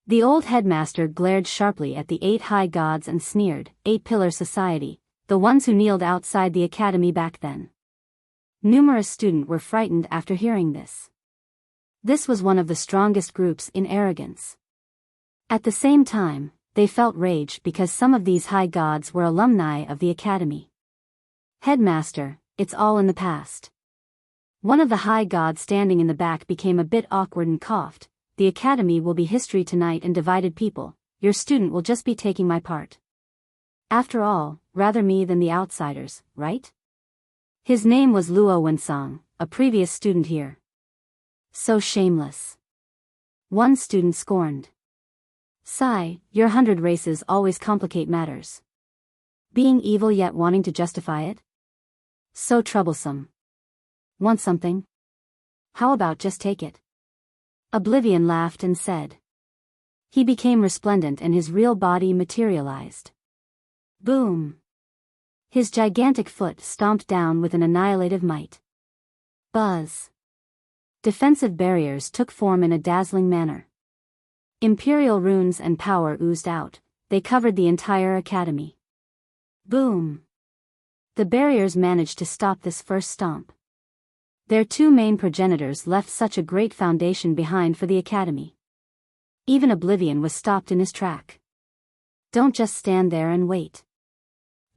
Speaker 1: The old headmaster glared sharply at the 8 high gods and sneered, 8-pillar society, the ones who kneeled outside the academy back then. Numerous students were frightened after hearing this. This was one of the strongest groups in arrogance. At the same time, they felt rage because some of these high gods were alumni of the academy. Headmaster, it's all in the past. One of the high gods standing in the back became a bit awkward and coughed. The academy will be history tonight and divided people, your student will just be taking my part. After all, rather me than the outsiders, right? His name was Luo Wensong, a previous student here. So shameless. One student scorned. Sigh, your 100 races always complicate matters. Being evil yet wanting to justify it? So troublesome. Want something? How about just take it? Oblivion laughed and said. He became resplendent and his real body materialized. Boom! His gigantic foot stomped down with an annihilative might. Buzz! Defensive barriers took form in a dazzling manner. Imperial runes and power oozed out, they covered the entire academy. Boom! The barriers managed to stop this first stomp. Their 2 main progenitors left such a great foundation behind for the academy. Even Oblivion was stopped in his track. Don't just stand there and wait.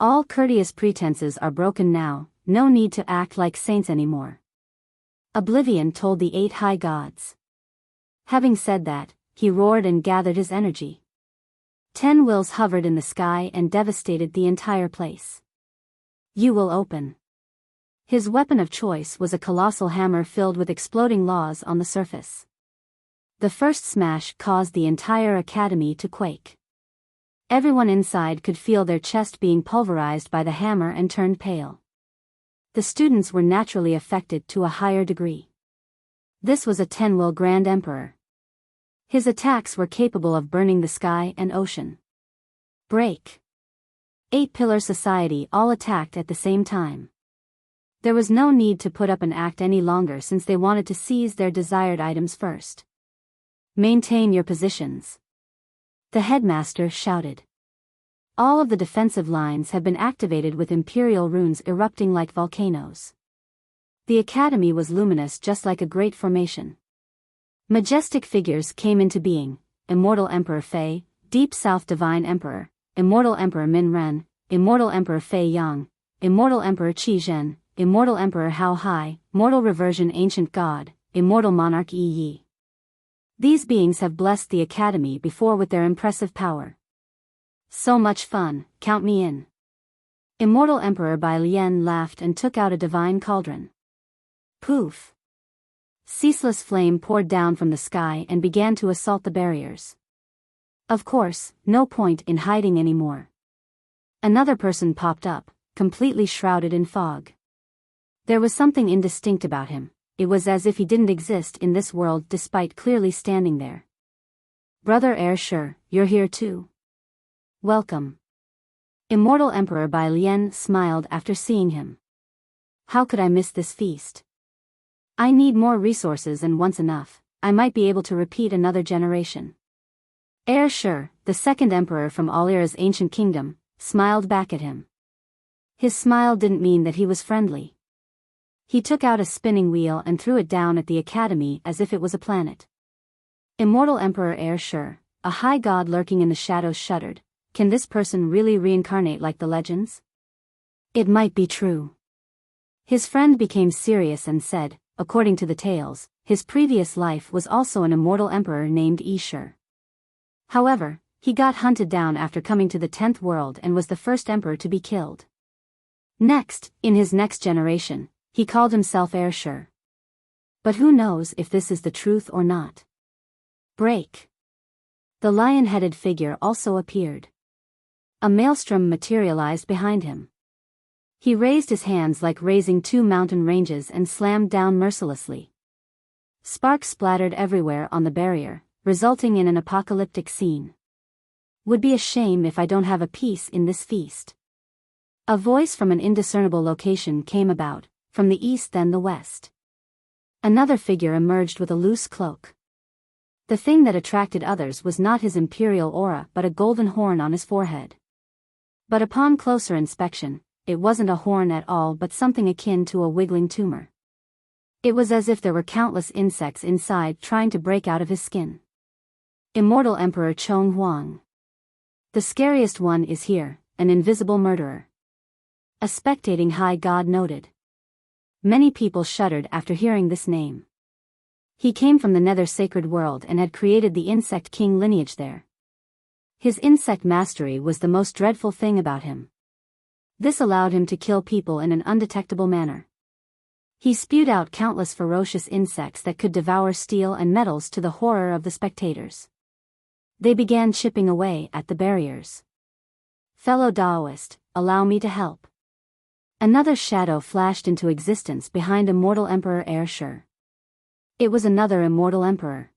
Speaker 1: All courteous pretenses are broken now, no need to act like saints anymore. Oblivion told the 8 high gods. Having said that, he roared and gathered his energy. 10 wills hovered in the sky and devastated the entire place. You will open. His weapon of choice was a colossal hammer filled with exploding laws on the surface. The first smash caused the entire academy to quake. Everyone inside could feel their chest being pulverized by the hammer and turned pale. The students were naturally affected to a higher degree. This was a 10-will Grand Emperor. His attacks were capable of burning the sky and ocean. Break! 8-pillar society all attacked at the same time. There was no need to put up an act any longer since they wanted to seize their desired items first. Maintain your positions. The headmaster shouted. All of the defensive lines have been activated with imperial runes erupting like volcanoes. The academy was luminous just like a great formation. Majestic figures came into being: Immortal Emperor Fei, Deep South Divine Emperor, Immortal Emperor Min Ren, Immortal Emperor Fei Yang, Immortal Emperor Qi Zhen, Immortal Emperor Hao Hai, Mortal Reversion Ancient God, Immortal Monarch Yi Yi. These beings have blessed the academy before with their impressive power. So much fun, count me in. Immortal Emperor Bai Lian laughed and took out a divine cauldron. Poof! Ceaseless flame poured down from the sky and began to assault the barriers. Of course, no point in hiding anymore. Another person popped up, completely shrouded in fog. There was something indistinct about him. It was as if he didn't exist in this world despite clearly standing there. Brother Air Sure, you're here too. Welcome. Immortal Emperor Bai Lian smiled after seeing him. How could I miss this feast? I need more resources, and once enough, I might be able to repeat another generation. Air Sure, the second emperor from Alira's ancient kingdom, smiled back at him. His smile didn't mean that he was friendly. He took out a spinning wheel and threw it down at the academy as if it was a planet. Immortal Emperor Air Sure, a high god lurking in the shadows, shuddered. Can this person really reincarnate like the legends? It might be true. His friend became serious and said, according to the tales, his previous life was also an immortal emperor named Yi Shi. However, He got hunted down after coming to the 10th world and was the first emperor to be killed. Next, in his next generation, he called himself Heir Sure. But who knows if this is the truth or not. Break. The lion-headed figure also appeared. A maelstrom materialized behind him. He raised his hands like raising two mountain ranges and slammed down mercilessly. Sparks splattered everywhere on the barrier, resulting in an apocalyptic scene. Would be a shame if I don't have a piece in this feast. A voice from an indiscernible location came about, from the east then the west. Another figure emerged with a loose cloak. The thing that attracted others was not his imperial aura but a golden horn on his forehead. But upon closer inspection, it wasn't a horn at all but something akin to a wiggling tumor. It was as if there were countless insects inside trying to break out of his skin. Immortal Emperor Chong Huang. The scariest one is here, an invisible murderer. A spectating high god noted. Many people shuddered after hearing this name. He came from the nether sacred world and had created the insect king lineage there. His insect mastery was the most dreadful thing about him. This allowed him to kill people in an undetectable manner. He spewed out countless ferocious insects that could devour steel and metals to the horror of the spectators. They began chipping away at the barriers. Fellow Daoist, allow me to help. Another shadow flashed into existence behind Immortal Emperor Heir Sure. It was another Immortal Emperor.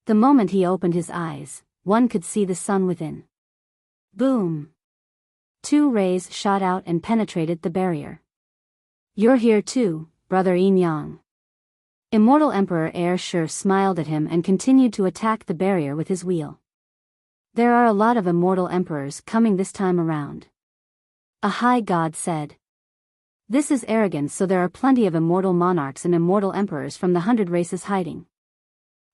Speaker 1: The moment he opened his eyes, one could see the sun within. Boom! Two rays shot out and penetrated the barrier. You're here too, brother Yin Yang. Immortal Emperor Heir Sure smiled at him and continued to attack the barrier with his wheel. There are a lot of immortal emperors coming this time around. A high god said. This is arrogance, so there are plenty of immortal monarchs and immortal emperors from the 100 races hiding.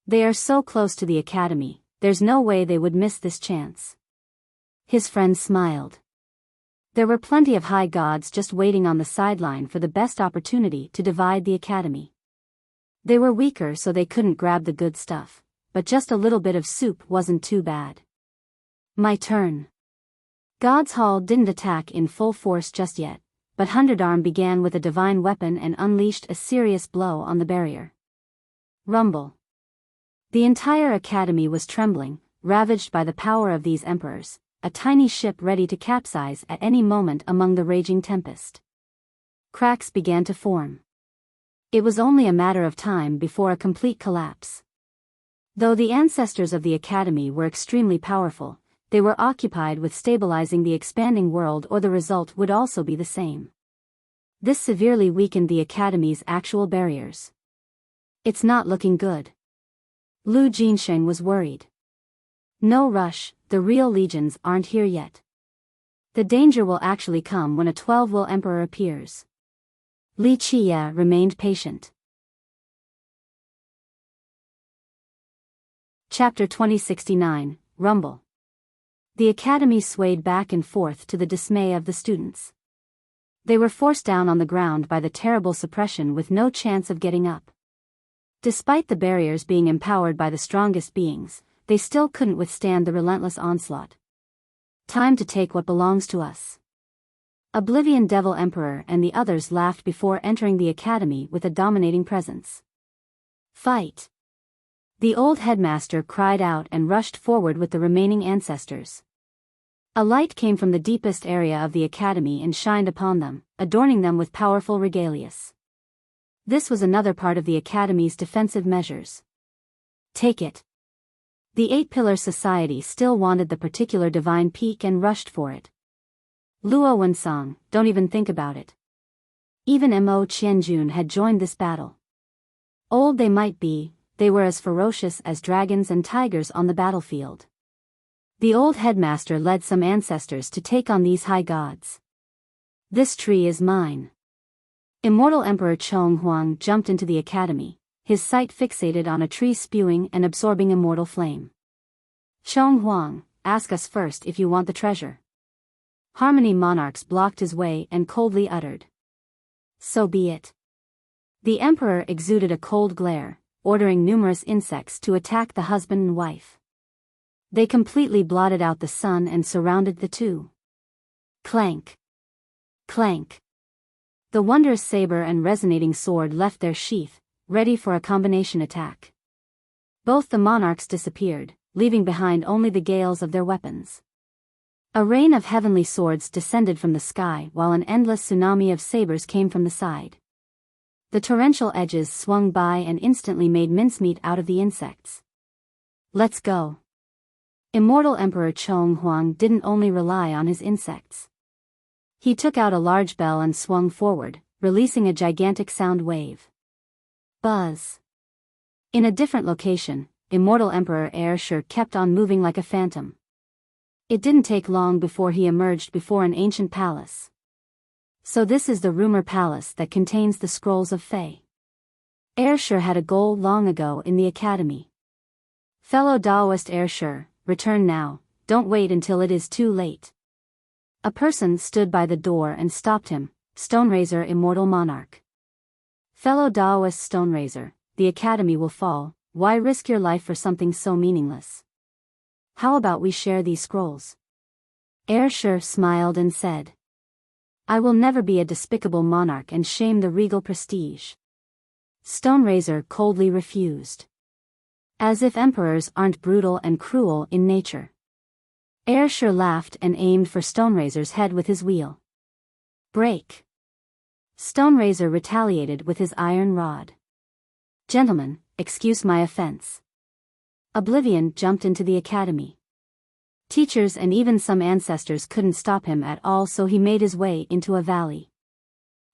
Speaker 1: They are so close to the academy, there's no way they would miss this chance. His friend smiled. There were plenty of high gods just waiting on the sideline for the best opportunity to divide the academy. They were weaker so they couldn't grab the good stuff, but just a little bit of soup wasn't too bad. My turn. God's Hall didn't attack in full force just yet, but Hundred Arm began with a divine weapon and unleashed a serious blow on the barrier. Rumble. The entire academy was trembling, ravaged by the power of these emperors, a tiny ship ready to capsize at any moment among the raging tempest. Cracks began to form. It was only a matter of time before a complete collapse. Though the ancestors of the academy were extremely powerful, they were occupied with stabilizing the expanding world, or the result would also be the same. This severely weakened the academy's actual barriers. It's not looking good. Lu Jinsheng was worried. No rush, the real legions aren't here yet. The danger will actually come when a 12-will emperor appears. Li Qia remained patient. Chapter 2069, Rumble. The academy swayed back and forth to the dismay of the students. They were forced down on the ground by the terrible suppression with no chance of getting up. Despite the barriers being empowered by the strongest beings, they still couldn't withstand the relentless onslaught. Time to take what belongs to us. Oblivion Devil Emperor and the others laughed before entering the academy with a dominating presence. Fight! The old headmaster cried out and rushed forward with the remaining ancestors. A light came from the deepest area of the academy and shined upon them, adorning them with powerful regalias. This was another part of the academy's defensive measures. Take it. The Eight-Pillar Society still wanted the particular divine peak and rushed for it. Luo Wensong, don't even think about it. Even Mo Qianjun had joined this battle. Old they might be, they were as ferocious as dragons and tigers on the battlefield. The old headmaster led some ancestors to take on these high gods. This tree is mine. Immortal Emperor Chong Huang jumped into the academy, his sight fixated on a tree spewing and absorbing immortal flame. Chong Huang, ask us first if you want the treasure. Harmony Monarchs blocked his way and coldly uttered. So be it. The emperor exuded a cold glare, ordering numerous insects to attack the husband and wife. They completely blotted out the sun and surrounded the two. Clank. Clank. The wondrous saber and resonating sword left their sheath, ready for a combination attack. Both the monarchs disappeared, leaving behind only the gales of their weapons. A rain of heavenly swords descended from the sky while an endless tsunami of sabers came from the side. The torrential edges swung by and instantly made mincemeat out of the insects. Let's go. Immortal Emperor Chong Huang didn't only rely on his insects. He took out a large bell and swung forward, releasing a gigantic sound wave. Buzz. In a different location, Immortal Emperor Air kept on moving like a phantom. It didn't take long before he emerged before an ancient palace. So this is the rumor palace that contains the scrolls of Fei. Air had a goal long ago in the academy. Fellow Daoist Air, return now, don't wait until it is too late. A person stood by the door and stopped him, Stoneraiser Immortal Monarch. Fellow Daoist Stoneraiser, the academy will fall, why risk your life for something so meaningless? How about we share these scrolls? Air smiled and said. I will never be a despicable monarch and shame the regal prestige. Stoneraiser coldly refused. As if emperors aren't brutal and cruel in nature. Air laughed and aimed for Stoneraiser's head with his wheel. Break. Stoneraiser retaliated with his iron rod. Gentlemen, excuse my offense. Oblivion jumped into the academy. Teachers and even some ancestors couldn't stop him at all, so he made his way into a valley.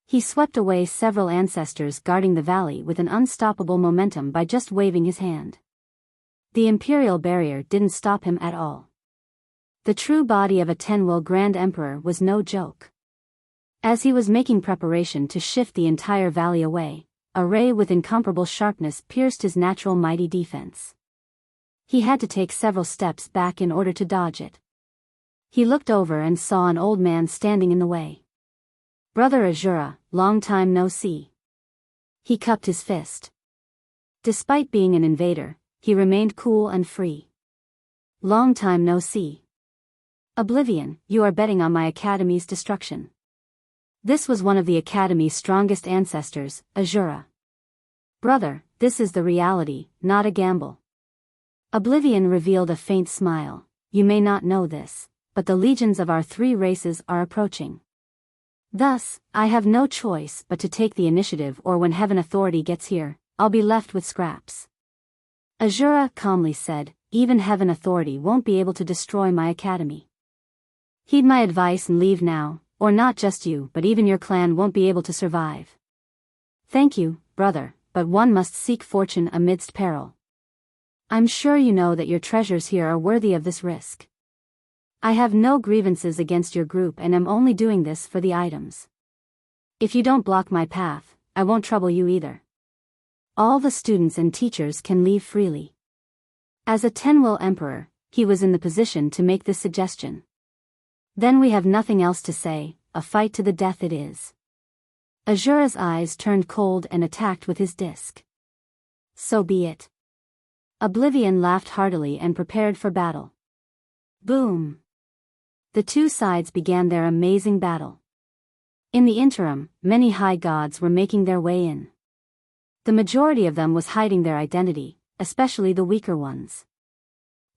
Speaker 1: He swept away several ancestors guarding the valley with an unstoppable momentum by just waving his hand. The imperial barrier didn't stop him at all. The true body of a Tenwil Grand Emperor was no joke. As he was making preparation to shift the entire valley away, a ray with incomparable sharpness pierced his natural mighty defense. He had to take several steps back in order to dodge it. He looked over and saw an old man standing in the way. Brother Azura, long time no see. He cupped his fist. Despite being an invader, he remained cool and free. Long time no see. Oblivion, you are betting on my academy's destruction. This was one of the academy's strongest ancestors, Azura. Brother, this is the reality, not a gamble. Oblivion revealed a faint smile. You may not know this, but the legions of our three races are approaching. Thus, I have no choice but to take the initiative, or when Heaven Authority gets here, I'll be left with scraps. Azura calmly said, even Heaven Authority won't be able to destroy my academy. Heed my advice and leave now, or not just you but even your clan won't be able to survive. Thank you, brother, but one must seek fortune amidst peril. I'm sure you know that your treasures here are worthy of this risk. I have no grievances against your group and am only doing this for the items. If you don't block my path, I won't trouble you either. All the students and teachers can leave freely. As a Tenwil Emperor, he was in the position to make this suggestion. Then we have nothing else to say, a fight to the death it is. Azura's eyes turned cold and attacked with his disc. So be it. Oblivion laughed heartily and prepared for battle. Boom! The two sides began their amazing battle. In the interim, many high gods were making their way in. The majority of them was hiding their identity, especially the weaker ones.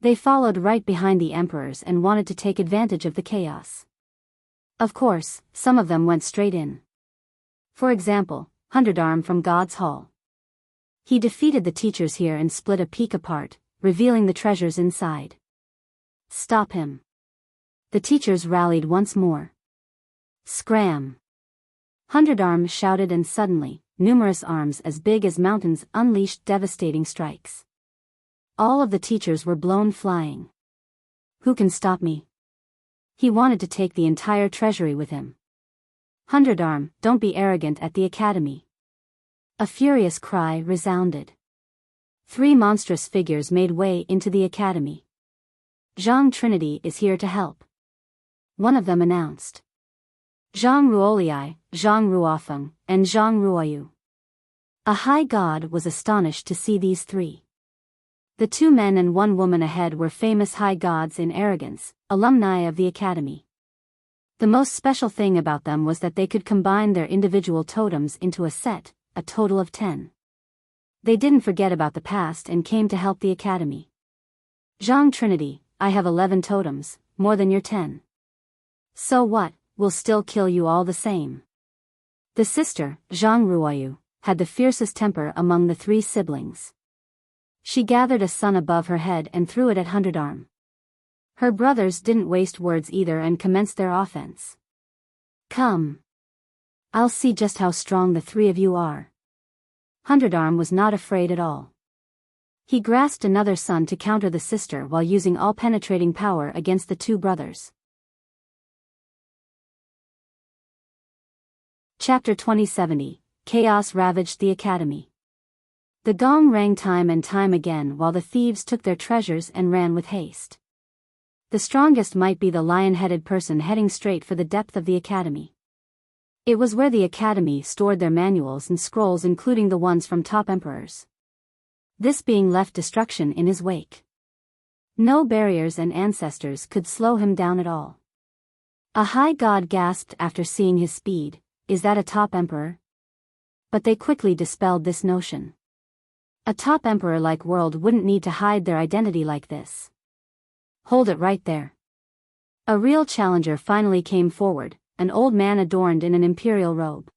Speaker 1: They followed right behind the emperors and wanted to take advantage of the chaos. Of course, some of them went straight in. For example, Hunderdarm from God's Hall. He defeated the teachers here and split a peak apart, revealing the treasures inside. Stop him. The teachers rallied once more. Scram! Hunderdarm shouted, and suddenly, numerous arms as big as mountains unleashed devastating strikes. All of the teachers were blown flying. Who can stop me? He wanted to take the entire treasury with him. Hunderdarm, don't be arrogant at the academy. A furious cry resounded. 3 monstrous figures made way into the academy. Zhang Trinity is here to help. One of them announced. Zhang Ruoliai, Zhang Ruofeng, and Zhang Ruoyu. A high god was astonished to see these 3. The 2 men and 1 woman ahead were famous high gods in arrogance, alumni of the academy. The most special thing about them was that they could combine their individual totems into a set, a total of 10. They didn't forget about the past and came to help the academy. Zhang Trinity, I have 11 totems, more than your 10. So what, we'll still kill you all the same. The sister, Zhang Ruoyu, had the fiercest temper among the 3 siblings. She gathered a sun above her head and threw it at 100 Arm. Her brothers didn't waste words either and commenced their offense. Come. I'll see just how strong the 3 of you are. 100 Arm was not afraid at all. He grasped another sun to counter the sister while using all-penetrating power against the 2 brothers. Chapter 2070, Chaos ravaged the academy. The gong rang time and time again while the thieves took their treasures and ran with haste. The strongest might be the lion-headed person heading straight for the depth of the academy. It was where the academy stored their manuals and scrolls, including the ones from top emperors. This being left destruction in his wake. No barriers and ancestors could slow him down at all. A high god gasped after seeing his speed, "Is that a top emperor?" But they quickly dispelled this notion. A top emperor-like world wouldn't need to hide their identity like this. Hold it right there. A real challenger finally came forward, an old man adorned in an imperial robe.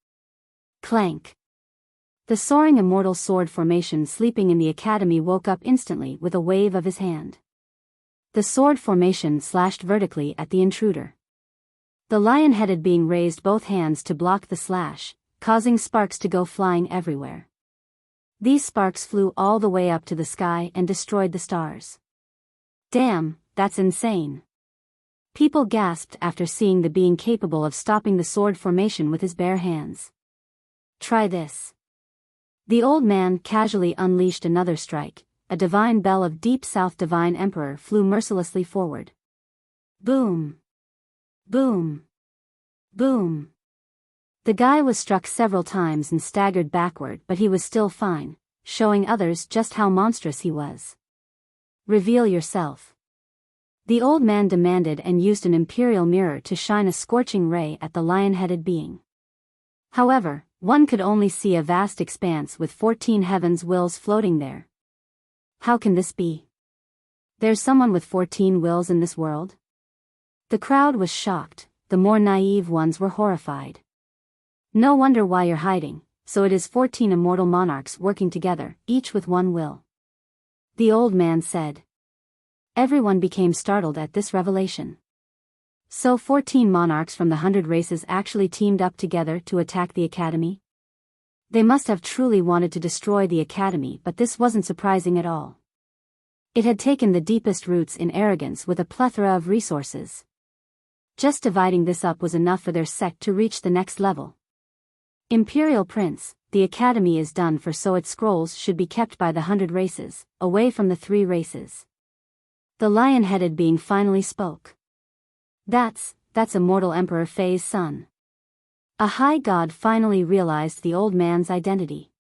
Speaker 1: Clank. The soaring immortal sword formation sleeping in the academy woke up instantly with a wave of his hand. The sword formation slashed vertically at the intruder. The lion-headed being raised both hands to block the slash, causing sparks to go flying everywhere. These sparks flew all the way up to the sky and destroyed the stars. Damn, that's insane. People gasped after seeing the being capable of stopping the sword formation with his bare hands. Try this. The old man casually unleashed another strike. A divine bell of Deep South Divine Emperor flew mercilessly forward. Boom. Boom. Boom. The guy was struck several times and staggered backward, but he was still fine, showing others just how monstrous he was. Reveal yourself. The old man demanded and used an imperial mirror to shine a scorching ray at the lion-headed being. However, one could only see a vast expanse with 14 heavens' wills floating there. How can this be? There's someone with 14 wills in this world? The crowd was shocked, the more naive ones were horrified. No wonder why you're hiding, so it is 14 immortal monarchs working together, each with 1 will. The old man said. Everyone became startled at this revelation. So 14 monarchs from the 100 races actually teamed up together to attack the academy? They must have truly wanted to destroy the academy, but this wasn't surprising at all. It had taken the deepest roots in arrogance with a plethora of resources. Just dividing this up was enough for their sect to reach the next level. Imperial Prince, the academy is done for, so its scrolls should be kept by the 100 races, away from the 3 races. The lion-headed being finally spoke. That's immortal Emperor Fei's son. A high god finally realized the old man's identity.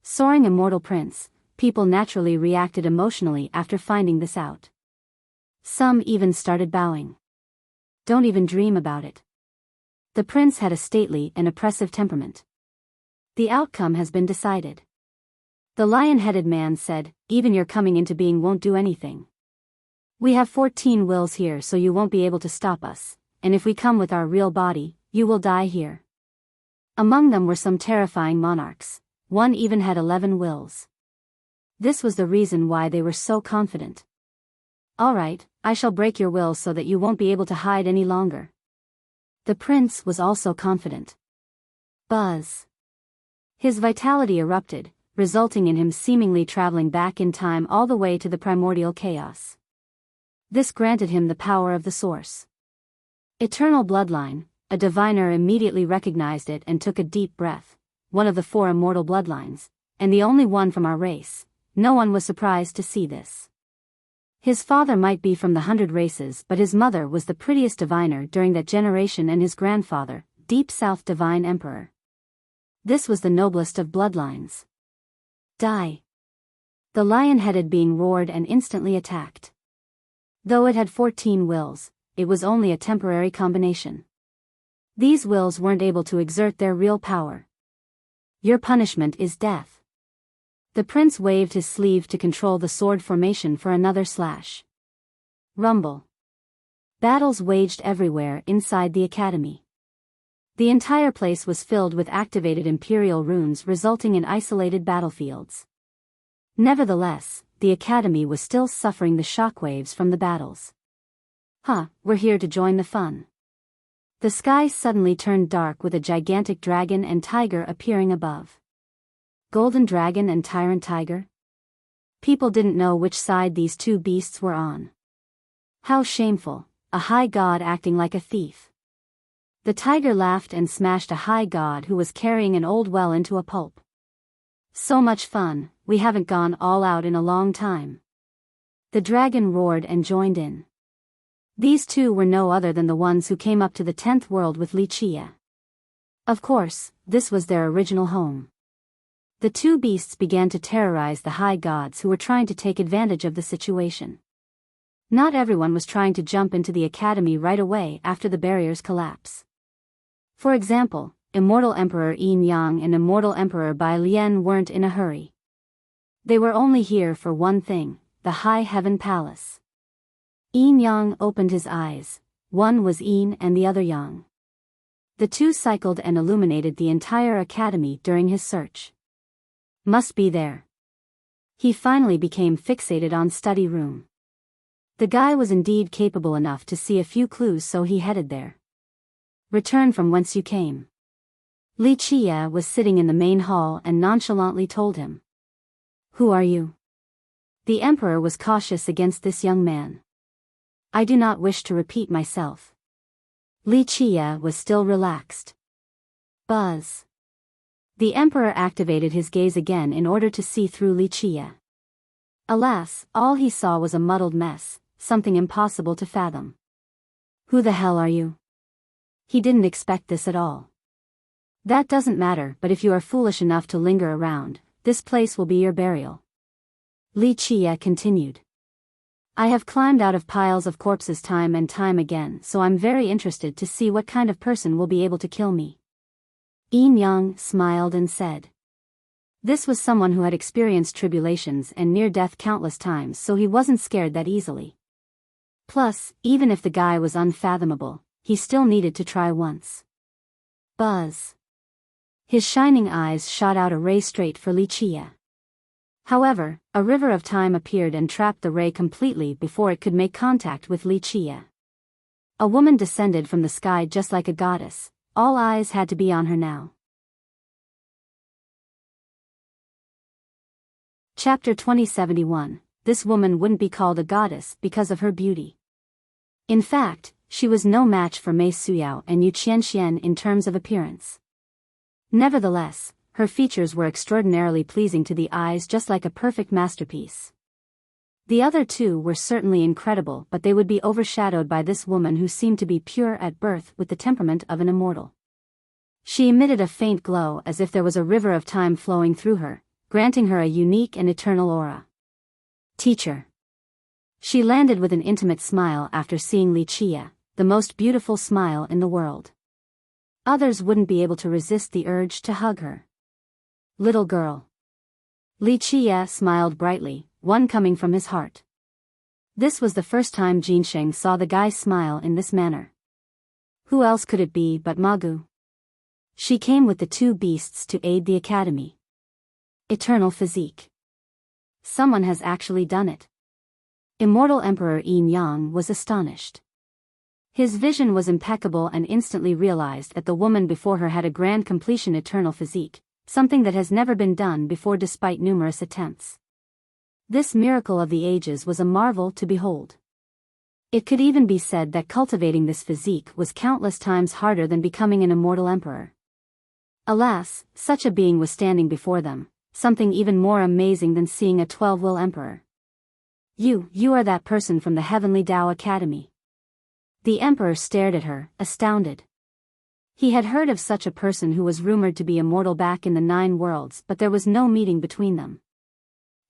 Speaker 1: Soaring immortal prince, people naturally reacted emotionally after finding this out. Some even started bowing. Don't even dream about it. The prince had a stately and oppressive temperament. The outcome has been decided. The lion-headed man said, even your coming into being won't do anything. We have 14 wills here, so you won't be able to stop us, and if we come with our real body, you will die here. Among them were some terrifying monarchs. One even had 11 wills. This was the reason why they were so confident. Alright, I shall break your will so that you won't be able to hide any longer. The prince was also confident. Buzz. His vitality erupted, resulting in him seemingly traveling back in time all the way to the primordial chaos. This granted him the power of the source. Eternal bloodline, a diviner immediately recognized it and took a deep breath. One of the 4 immortal bloodlines, and the only one from our race. No one was surprised to see this. His father might be from the 100 races, but his mother was the prettiest diviner during that generation, and his grandfather, Deep South Divine Emperor. This was the noblest of bloodlines. Die. The lion-headed being roared and instantly attacked. Though it had 14 wills, it was only a temporary combination. These wills weren't able to exert their real power. Your punishment is death. The prince waved his sleeve to control the sword formation for another slash. Rumble. Battles waged everywhere inside the academy. The entire place was filled with activated imperial runes, resulting in isolated battlefields. Nevertheless, the academy was still suffering the shockwaves from the battles. We're here to join the fun. The sky suddenly turned dark with a gigantic dragon and tiger appearing above. Golden dragon and tyrant tiger? People didn't know which side these two beasts were on. How shameful, a high god acting like a thief. The tiger laughed and smashed a high god who was carrying an old well into a pulp. So much fun, we haven't gone all out in a long time. The dragon roared and joined in. These two were no other than the ones who came up to the 10th world with Wuxia. Of course, this was their original home. The two beasts began to terrorize the high gods who were trying to take advantage of the situation. Not everyone was trying to jump into the academy right away after the barrier's collapse. For example, Immortal Emperor Yin Yang and Immortal Emperor Bai Lian weren't in a hurry. They were only here for one thing, the High Heaven Palace. Yin Yang opened his eyes, one was Yin and the other Yang. The two cycled and illuminated the entire academy during his search. Must be there. He finally became fixated on study room. The guy was indeed capable enough to see a few clues, so he headed there. Return from whence you came. Wuxia was sitting in the main hall and nonchalantly told him. Who are you? The emperor was cautious against this young man. I do not wish to repeat myself. Wuxia was still relaxed. Buzz. The emperor activated his gaze again in order to see through Wuxia. Alas, all he saw was a muddled mess, something impossible to fathom. Who the hell are you? He didn't expect this at all. That doesn't matter, but if you are foolish enough to linger around, this place will be your burial. Wuxia continued. I have climbed out of piles of corpses time and time again, so I'm very interested to see what kind of person will be able to kill me. Yin Yang smiled and said. This was someone who had experienced tribulations and near death countless times, so he wasn't scared that easily. Plus, even if the guy was unfathomable, he still needed to try once. Buzz. His shining eyes shot out a ray straight for Wuxia. However, a river of time appeared and trapped the ray completely before it could make contact with Wuxia. A woman descended from the sky just like a goddess. All eyes had to be on her now. Chapter 2071. This woman wouldn't be called a goddess because of her beauty. In fact, she was no match for Mei Suyao and Yu Qianxian in terms of appearance. Nevertheless, her features were extraordinarily pleasing to the eyes, just like a perfect masterpiece. The other two were certainly incredible, but they would be overshadowed by this woman who seemed to be pure at birth with the temperament of an immortal. She emitted a faint glow as if there was a river of time flowing through her, granting her a unique and eternal aura. Teacher. She landed with an intimate smile after seeing Wuxia, the most beautiful smile in the world. Others wouldn't be able to resist the urge to hug her. Little girl. Wuxia smiled brightly, one coming from his heart. This was the first time Jinsheng saw the guy smile in this manner. Who else could it be but Magu? She came with the two beasts to aid the academy. Eternal physique. Someone has actually done it. Immortal Emperor Yin Yang was astonished. His vision was impeccable and instantly realized that the woman before her had a grand completion eternal physique, something that has never been done before despite numerous attempts. This miracle of the ages was a marvel to behold. It could even be said that cultivating this physique was countless times harder than becoming an immortal emperor. Alas, such a being was standing before them, something even more amazing than seeing a 12-will emperor. You are that person from the Heavenly Tao Academy. The emperor stared at her, astounded. He had heard of such a person who was rumored to be immortal back in the 9 worlds, but there was no meeting between them.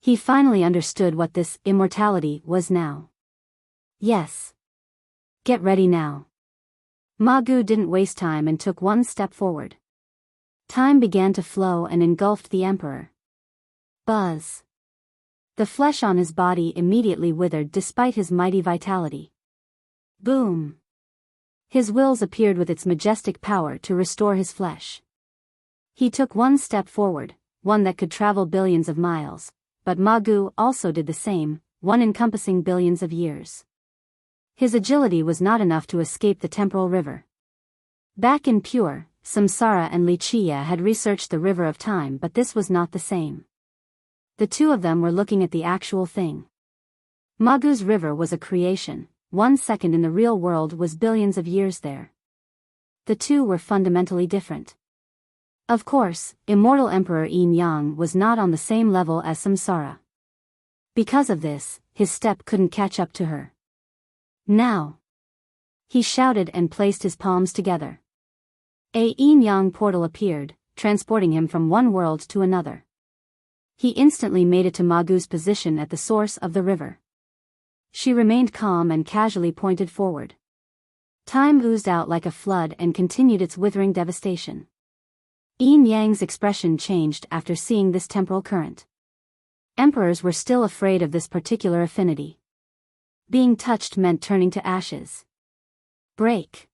Speaker 1: He finally understood what this immortality was now. Yes. Get ready now. Ma Gu didn't waste time and took one step forward. Time began to flow and engulfed the emperor. Buzz. The flesh on his body immediately withered despite his mighty vitality. Boom. His wills appeared with its majestic power to restore his flesh. He took one step forward, one that could travel billions of miles, but Ma Gu also did the same, one encompassing billions of years. His agility was not enough to escape the temporal river. Back in pure Samsara and Wuxia had researched the river of time, but this was not the same. The two of them were looking at the actual thing. Ma Gu's river was a creation, 1 second in the real world was billions of years there. The two were fundamentally different. Of course, immortal Emperor Yin Yang was not on the same level as Samsara. Because of this, his step couldn't catch up to her. Now! He shouted and placed his palms together. A yin-yang portal appeared, transporting him from one world to another. He instantly made it to Ma Gu's position at the source of the river. She remained calm and casually pointed forward. Time oozed out like a flood and continued its withering devastation. Yin-yang's expression changed after seeing this temporal current. Emperors were still afraid of this particular affinity. Being touched meant turning to ashes. Break.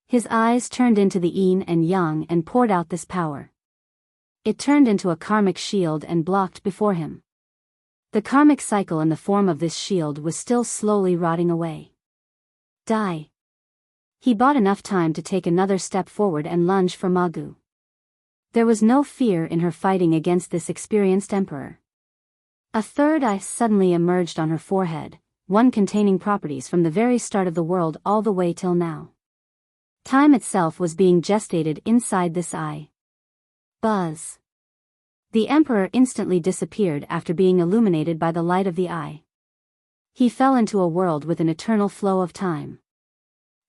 Speaker 1: His eyes turned into the yin and yang and poured out this power. It turned into a karmic shield and blocked before him. The karmic cycle in the form of this shield was still slowly rotting away. Die. He bought enough time to take another step forward and lunge for Ma Gu. There was no fear in her fighting against this experienced emperor. A third eye suddenly emerged on her forehead, one containing properties from the very start of the world all the way till now. Time itself was being gestated inside this eye. Buzz. The emperor instantly disappeared after being illuminated by the light of the eye. He fell into a world with an eternal flow of time.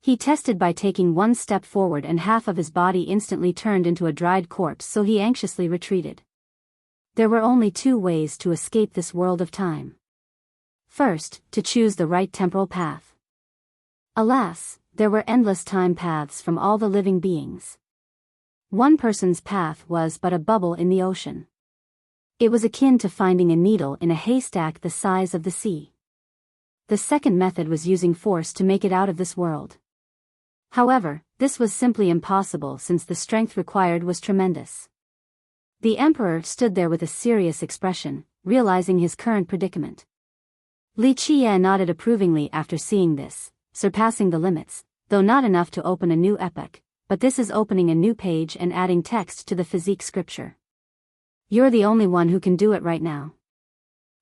Speaker 1: He tested by taking one step forward and half of his body instantly turned into a dried corpse, so he anxiously retreated. There were only two ways to escape this world of time. First, to choose the right temporal path. Alas, there were endless time paths from all the living beings. One person's path was but a bubble in the ocean. It was akin to finding a needle in a haystack the size of the sea. The second method was using force to make it out of this world. However, this was simply impossible since the strength required was tremendous. The emperor stood there with a serious expression, realizing his current predicament. Li Qie nodded approvingly after seeing this, surpassing the limits, though not enough to open a new epoch, but this is opening a new page and adding text to the physique scripture. You're the only one who can do it right now.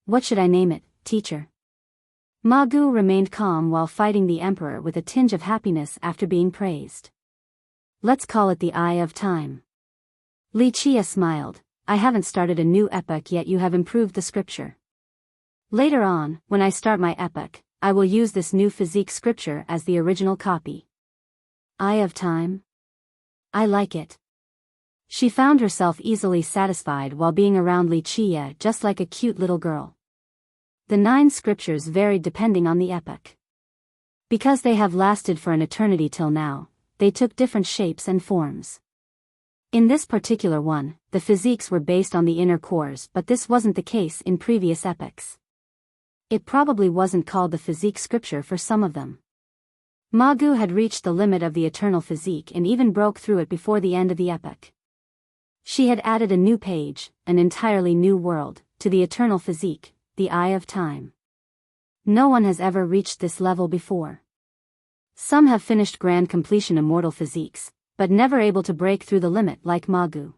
Speaker 1: What should I name it, teacher? Ma Gu remained calm while fighting the emperor with a tinge of happiness after being praised. Let's call it the Eye of Time. Li Qie smiled. I haven't started a new epoch yet, you have improved the scripture. Later on, when I start my epoch, I will use this new physique scripture as the original copy. Eye of Time? I like it. She found herself easily satisfied while being around Li Qie, just like a cute little girl. The 9 scriptures varied depending on the epoch. Because they have lasted for an eternity till now, they took different shapes and forms. In this particular one, the physiques were based on the inner cores, but this wasn't the case in previous epochs. It probably wasn't called the physique scripture for some of them. Ma Gu had reached the limit of the eternal physique and even broke through it before the end of the epoch. She had added a new page, an entirely new world, to the eternal physique, the Eye of Time. No one has ever reached this level before. Some have finished grand completion immortal physiques, but never able to break through the limit like Ma Gu.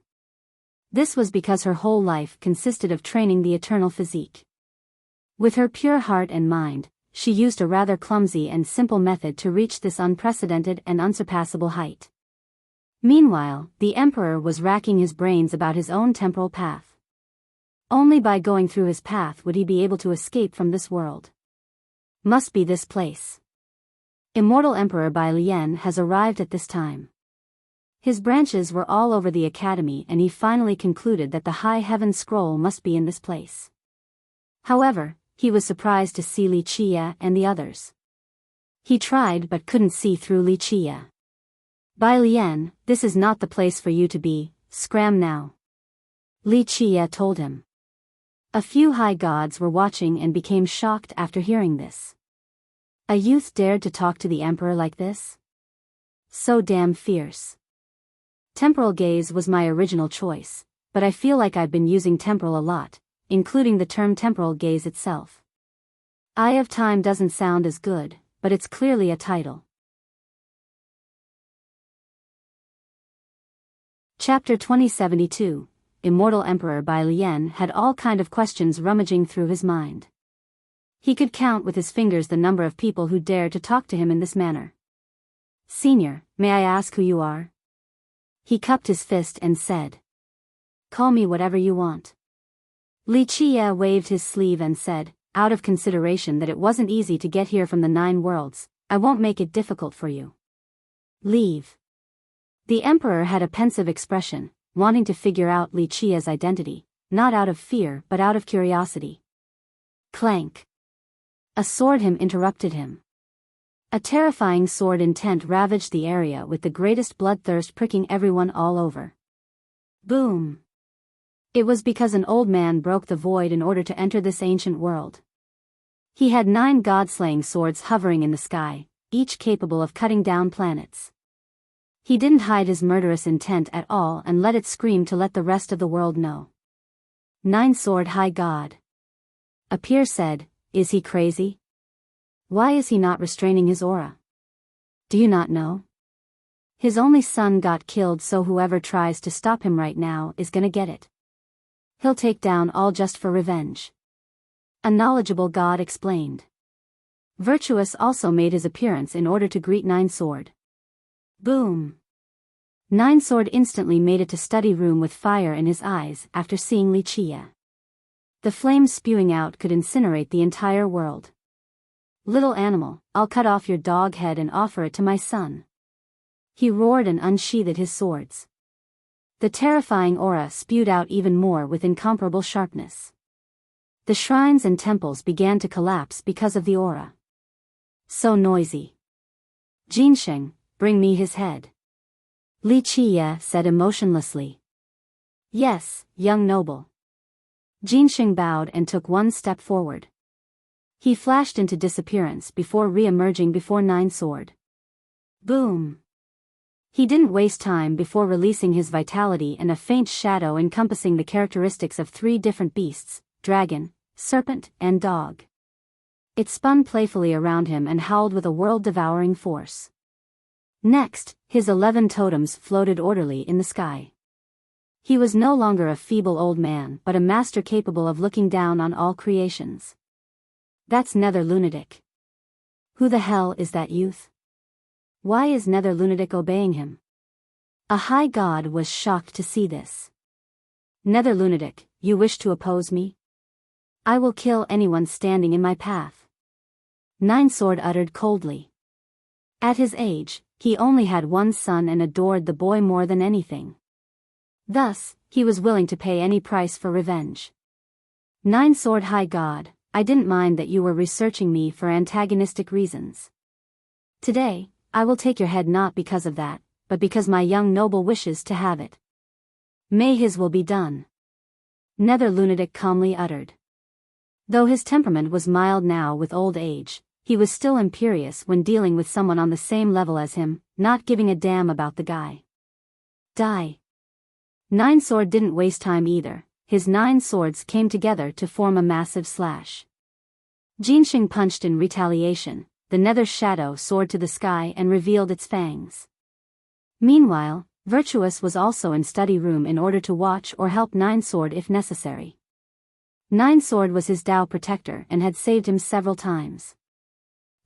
Speaker 1: This was because her whole life consisted of training the eternal physique. With her pure heart and mind, she used a rather clumsy and simple method to reach this unprecedented and unsurpassable height. Meanwhile, the emperor was racking his brains about his own temporal path. Only by going through his path would he be able to escape from this world. Must be this place. Immortal Emperor Bai Lian has arrived at this time. His branches were all over the academy and he finally concluded that the High Heaven Scroll must be in this place. However, he was surprised to see Li Qie and the others. He tried but couldn't see through Li Qie. Bai Lian, this is not the place for you to be, scram now. Li Qie told him. A few high gods were watching and became shocked after hearing this. A youth dared to talk to the emperor like this? So damn fierce. Temporal gaze was my original choice, but I feel like I've been using temporal a lot, including the term temporal gaze itself. Eye of Time doesn't sound as good, but it's clearly a title. Chapter 2072, Immortal Emperor Bai Lian had all kind of questions rummaging through his mind. He could count with his fingers the number of people who dared to talk to him in this manner. Senior, may I ask who you are? He cupped his fist and said. Call me whatever you want. Li Qie waved his sleeve and said, out of consideration that it wasn't easy to get here from the 9 worlds, I won't make it difficult for you. Leave. The emperor had a pensive expression, wanting to figure out Li Qie's identity, not out of fear but out of curiosity. Clank. A sword hymn interrupted him. A terrifying sword intent ravaged the area with the greatest bloodthirst pricking everyone all over. Boom. It was because an old man broke the void in order to enter this ancient world. He had 9 god-slaying swords hovering in the sky, each capable of cutting down planets. He didn't hide his murderous intent at all and let it scream to let the rest of the world know. 9-sword high god. A peer said, is he crazy? Why is he not restraining his aura? Do you not know? His only son got killed, so whoever tries to stop him right now is gonna get it. He'll take down all just for revenge. A knowledgeable god explained. Virtuous also made his appearance in order to greet 9-sword. Boom. 9-sword instantly made it to study room with fire in his eyes after seeing Li Qie. The flames spewing out could incinerate the entire world. Little animal, I'll cut off your dog head and offer it to my son. He roared and unsheathed his swords. The terrifying aura spewed out even more with incomparable sharpness. The shrines and temples began to collapse because of the aura. So noisy. Jinsheng, bring me his head. Li Qie said emotionlessly. Yes, young noble. Jinsheng bowed and took one step forward. He flashed into disappearance before re-emerging before 9-sword. Boom. He didn't waste time before releasing his vitality and a faint shadow encompassing the characteristics of 3 different beasts, dragon, serpent, and dog. It spun playfully around him and howled with a world-devouring force. Next, his 11 totems floated orderly in the sky. He was no longer a feeble old man but a master capable of looking down on all creations. That's Nether Lunatic. Who the hell is that youth? Why is Nether Lunatic obeying him? A high god was shocked to see this. Nether Lunatic, you wish to oppose me? I will kill anyone standing in my path. 9-sword uttered coldly. At his age, he only had one son and adored the boy more than anything. Thus, he was willing to pay any price for revenge. 9-sword high god, I didn't mind that you were researching me for antagonistic reasons. Today, I will take your head not because of that, but because my young noble wishes to have it. May his will be done. Nether Lunatic calmly uttered. Though his temperament was mild now with old age, he was still imperious when dealing with someone on the same level as him, not giving a damn about the guy. Die. 9-sword didn't waste time either. His 9 swords came together to form a massive slash. Jinsheng punched in retaliation. The nether shadow soared to the sky and revealed its fangs. Meanwhile, Virtuous was also in study room in order to watch or help 9-sword if necessary. 9-sword was his Dao protector and had saved him several times.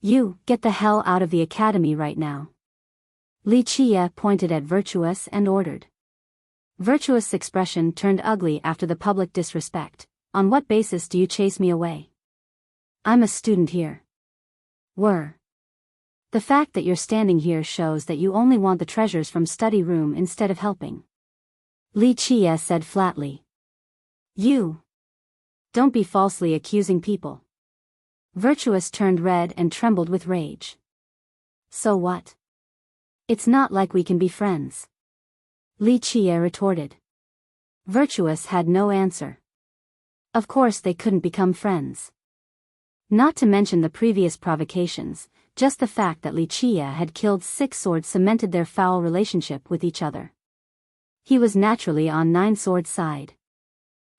Speaker 1: You, get the hell out of the academy right now. Li Qie pointed at Virtuous and ordered. Virtuous' expression turned ugly after the public disrespect. On what basis do you chase me away? I'm a student here. The fact that you're standing here shows that you only want the treasures from study room instead of helping. Li Qie said flatly. You. Don't be falsely accusing people. Virtuous turned red and trembled with rage. So what? It's not like we can be friends. Wuxia retorted. Virtuous had no answer. Of course they couldn't become friends. Not to mention the previous provocations, just the fact that Wuxia had killed 6 swords cemented their foul relationship with each other. He was naturally on 9 Swords' side.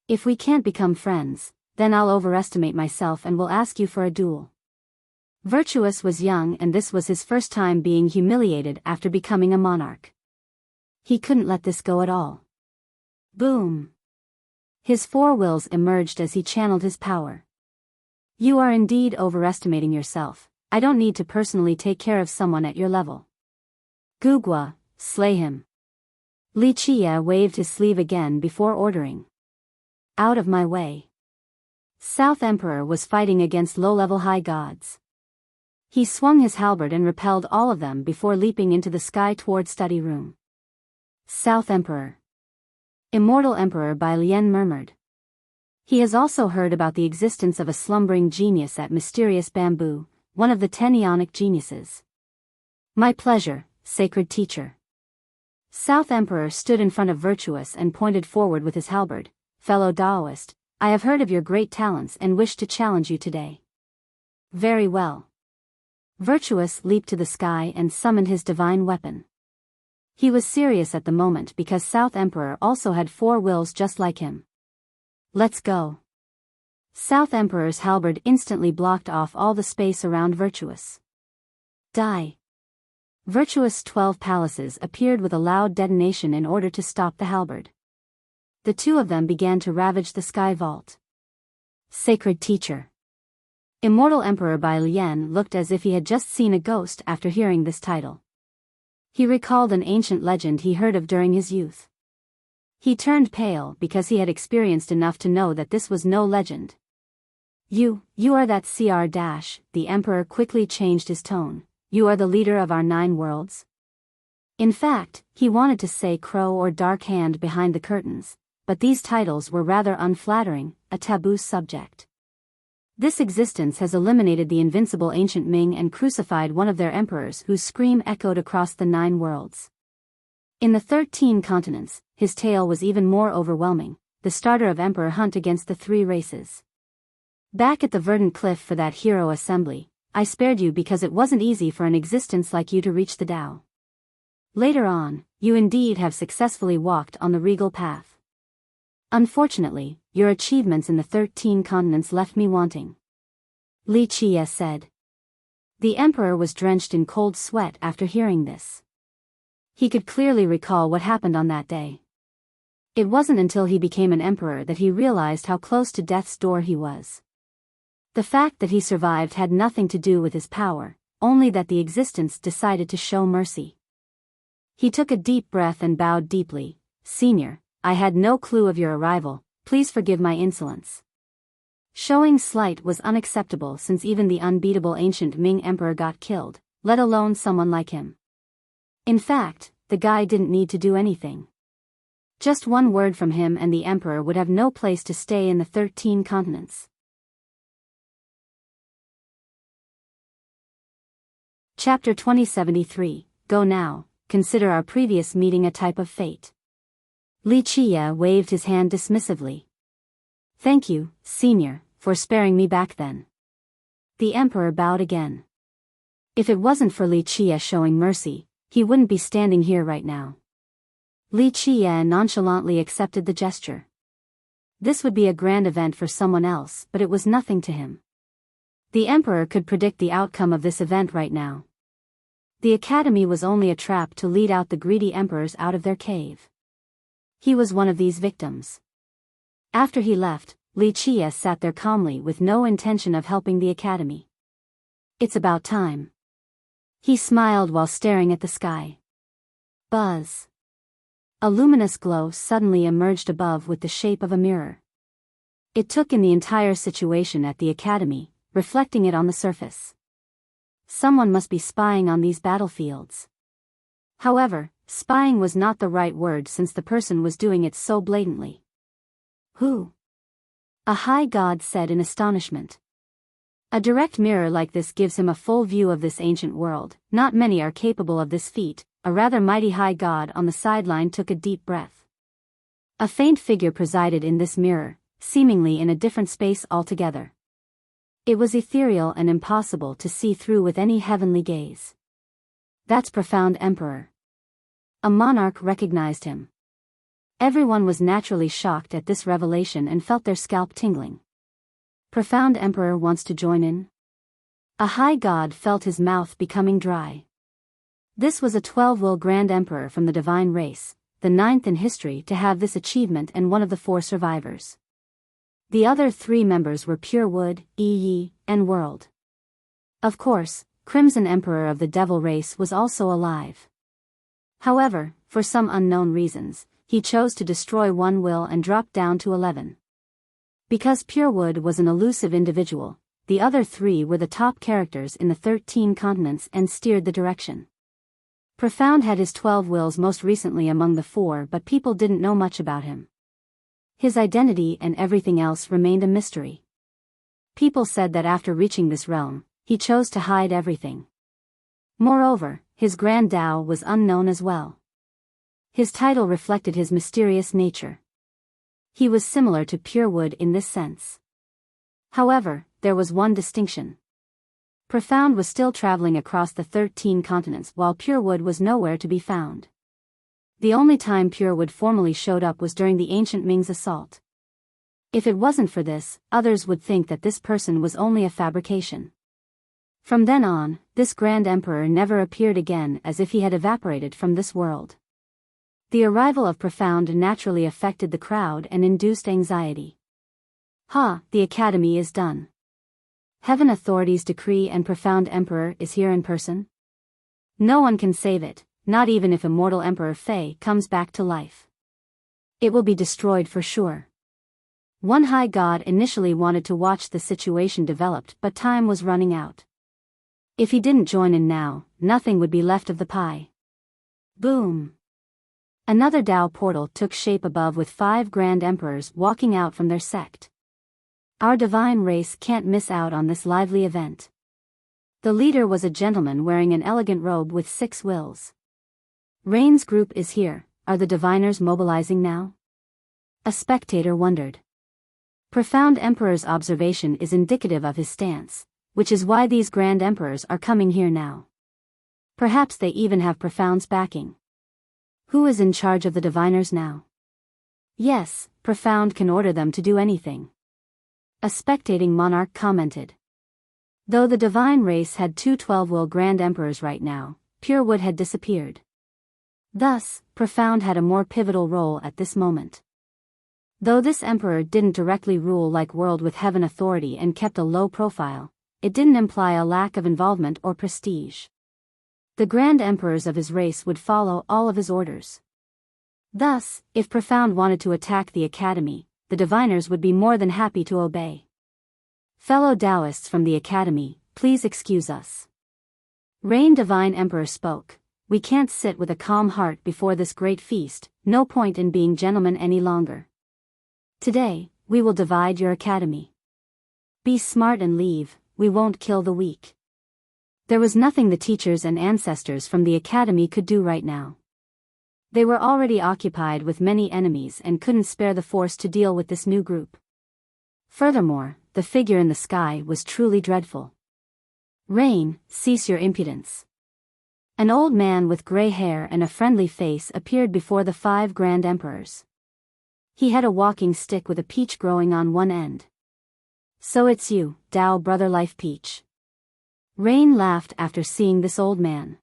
Speaker 1: If we can't become friends, then I'll overestimate myself and will ask you for a duel. Virtuous was young and this was his first time being humiliated after becoming a monarch. He couldn't let this go at all. Boom! His 4 wills emerged as he channeled his power. You are indeed overestimating yourself. I don't need to personally take care of someone at your level. Gugwa, slay him. Wuxia waved his sleeve again before ordering. Out of my way. South Emperor was fighting against low-level high gods. He swung his halberd and repelled all of them before leaping into the sky toward study room. South Emperor. Immortal Emperor Bai Lian murmured. He has also heard about the existence of a slumbering genius at Mysterious Bamboo, one of the 10 Ionic geniuses. My pleasure, sacred teacher. South Emperor stood in front of Virtuous and pointed forward with his halberd. Fellow Daoist, I have heard of your great talents and wish to challenge you today. Very well. Virtuous leaped to the sky and summoned his divine weapon. He was serious at the moment because South Emperor also had 4 wills just like him. Let's go. South Emperor's halberd instantly blocked off all the space around Virtuous. Die. Virtuous' 12 palaces appeared with a loud detonation in order to stop the halberd. The 2 of them began to ravage the sky vault. Sacred teacher. Immortal Emperor Bai Lian looked as if he had just seen a ghost after hearing this title. He recalled an ancient legend he heard of during his youth. He turned pale because he had experienced enough to know that this was no legend. You are that Cr-. The Emperor quickly changed his tone. You are the leader of our 9 worlds? In fact, he wanted to say crow or dark hand behind the curtains, but these titles were rather unflattering, a taboo subject. This existence has eliminated the invincible ancient Ming and crucified one of their emperors whose scream echoed across the 9 worlds. In the 13 continents, his tale was even more overwhelming, the starter of Emperor Hunt against the 3 races. Back at the verdant cliff for that hero assembly, I spared you because it wasn't easy for an existence like you to reach the Tao. Later on, you indeed have successfully walked on the regal path. Unfortunately, your achievements in the 13 continents left me wanting. Wuxia said. The Emperor was drenched in cold sweat after hearing this. He could clearly recall what happened on that day. It wasn't until he became an emperor that he realized how close to death's door he was. The fact that he survived had nothing to do with his power, only that the existence decided to show mercy. He took a deep breath and bowed deeply. Senior, I had no clue of your arrival, please forgive my insolence. Showing slight was unacceptable since even the unbeatable ancient Ming Emperor got killed, let alone someone like him. In fact, the guy didn't need to do anything. Just one word from him and the Emperor would have no place to stay in the 13 continents. Chapter 2073, Go Now, consider our previous meeting a type of fate. Wuxia waved his hand dismissively. Thank you, Senior, for sparing me back then. The Emperor bowed again. If it wasn't for Wuxia showing mercy, he wouldn't be standing here right now. Wuxia nonchalantly accepted the gesture. This would be a grand event for someone else, but it was nothing to him. The Emperor could predict the outcome of this event right now. The Academy was only a trap to lead out the greedy emperors out of their cave. He was one of these victims. After he left, Wuxia sat there calmly with no intention of helping the Academy. It's about time. He smiled while staring at the sky. Buzz. A luminous glow suddenly emerged above with the shape of a mirror. It took in the entire situation at the Academy, reflecting it on the surface. Someone must be spying on these battlefields. However, spying was not the right word since the person was doing it so blatantly. Who? A high god said in astonishment. A direct mirror like this gives him a full view of this ancient world. Not many are capable of this feat. A rather mighty high god on the sideline took a deep breath. A faint figure presided in this mirror, seemingly in a different space altogether. It was ethereal and impossible to see through with any heavenly gaze. That's Profound Emperor. A monarch recognized him. Everyone was naturally shocked at this revelation and felt their scalp tingling. Profound Emperor wants to join in? A high god felt his mouth becoming dry. This was a 12-will Grand Emperor from the divine race, the 9th in history to have this achievement and one of the 4 survivors. The other 3 members were Pure Wood, Yi, and World. Of course, Crimson Emperor of the Devil race was also alive. However, for some unknown reasons, he chose to destroy 1 will and drop down to 11. Because Pure Wood was an elusive individual, the other 3 were the top characters in the 13 continents and steered the direction. Profound had his 12 wills most recently among the 4, but people didn't know much about him. His identity and everything else remained a mystery. People said that after reaching this realm, he chose to hide everything. Moreover, his Grand Tao was unknown as well. His title reflected his mysterious nature. He was similar to Pure Wood in this sense. However, there was one distinction. Profound was still traveling across the 13 continents while Pure Wood was nowhere to be found. The only time Pure Wood formally showed up was during the ancient Ming's assault. If it wasn't for this, others would think that this person was only a fabrication. From then on, this Grand Emperor never appeared again, as if he had evaporated from this world. The arrival of Profound naturally affected the crowd and induced anxiety. The academy is done. Heaven authorities decree and Profound Emperor is here in person? No one can save it, not even if immortal Emperor Fei comes back to life. It will be destroyed for sure. One high god initially wanted to watch the situation develop, but time was running out. If he didn't join in now, nothing would be left of the pie. Boom! Another Tao portal took shape above with 5 Grand Emperors walking out from their sect. Our divine race can't miss out on this lively event. The leader was a gentleman wearing an elegant robe with 6 wills. Rain's group is here. Are the diviners mobilizing now? A spectator wondered. Profound Emperor's observation is indicative of his stance, which is why these Grand Emperors are coming here now. Perhaps they even have Profound's backing. Who is in charge of the diviners now? Yes, Profound can order them to do anything. A spectating monarch commented. Though the divine race had 2 12-will Grand Emperors right now, Pure Wood had disappeared. Thus, Profound had a more pivotal role at this moment. Though this emperor didn't directly rule like World with heaven authority and kept a low profile, it didn't imply a lack of involvement or prestige. The Grand Emperors of his race would follow all of his orders. Thus, if Profound wanted to attack the academy, the diviners would be more than happy to obey. Fellow Taoists from the academy, please excuse us. Rain Divine Emperor spoke. We can't sit with a calm heart before this great feast, no point in being gentlemen any longer. Today, we will divide your academy. Be smart and leave, we won't kill the weak. There was nothing the teachers and ancestors from the academy could do right now. They were already occupied with many enemies and couldn't spare the force to deal with this new group. Furthermore, the figure in the sky was truly dreadful. Rain, cease your impudence. An old man with gray hair and a friendly face appeared before the 5 Grand Emperors. He had a walking stick with a peach growing on one end. So it's you, Tao Brother Life Peach. Rain laughed after seeing this old man.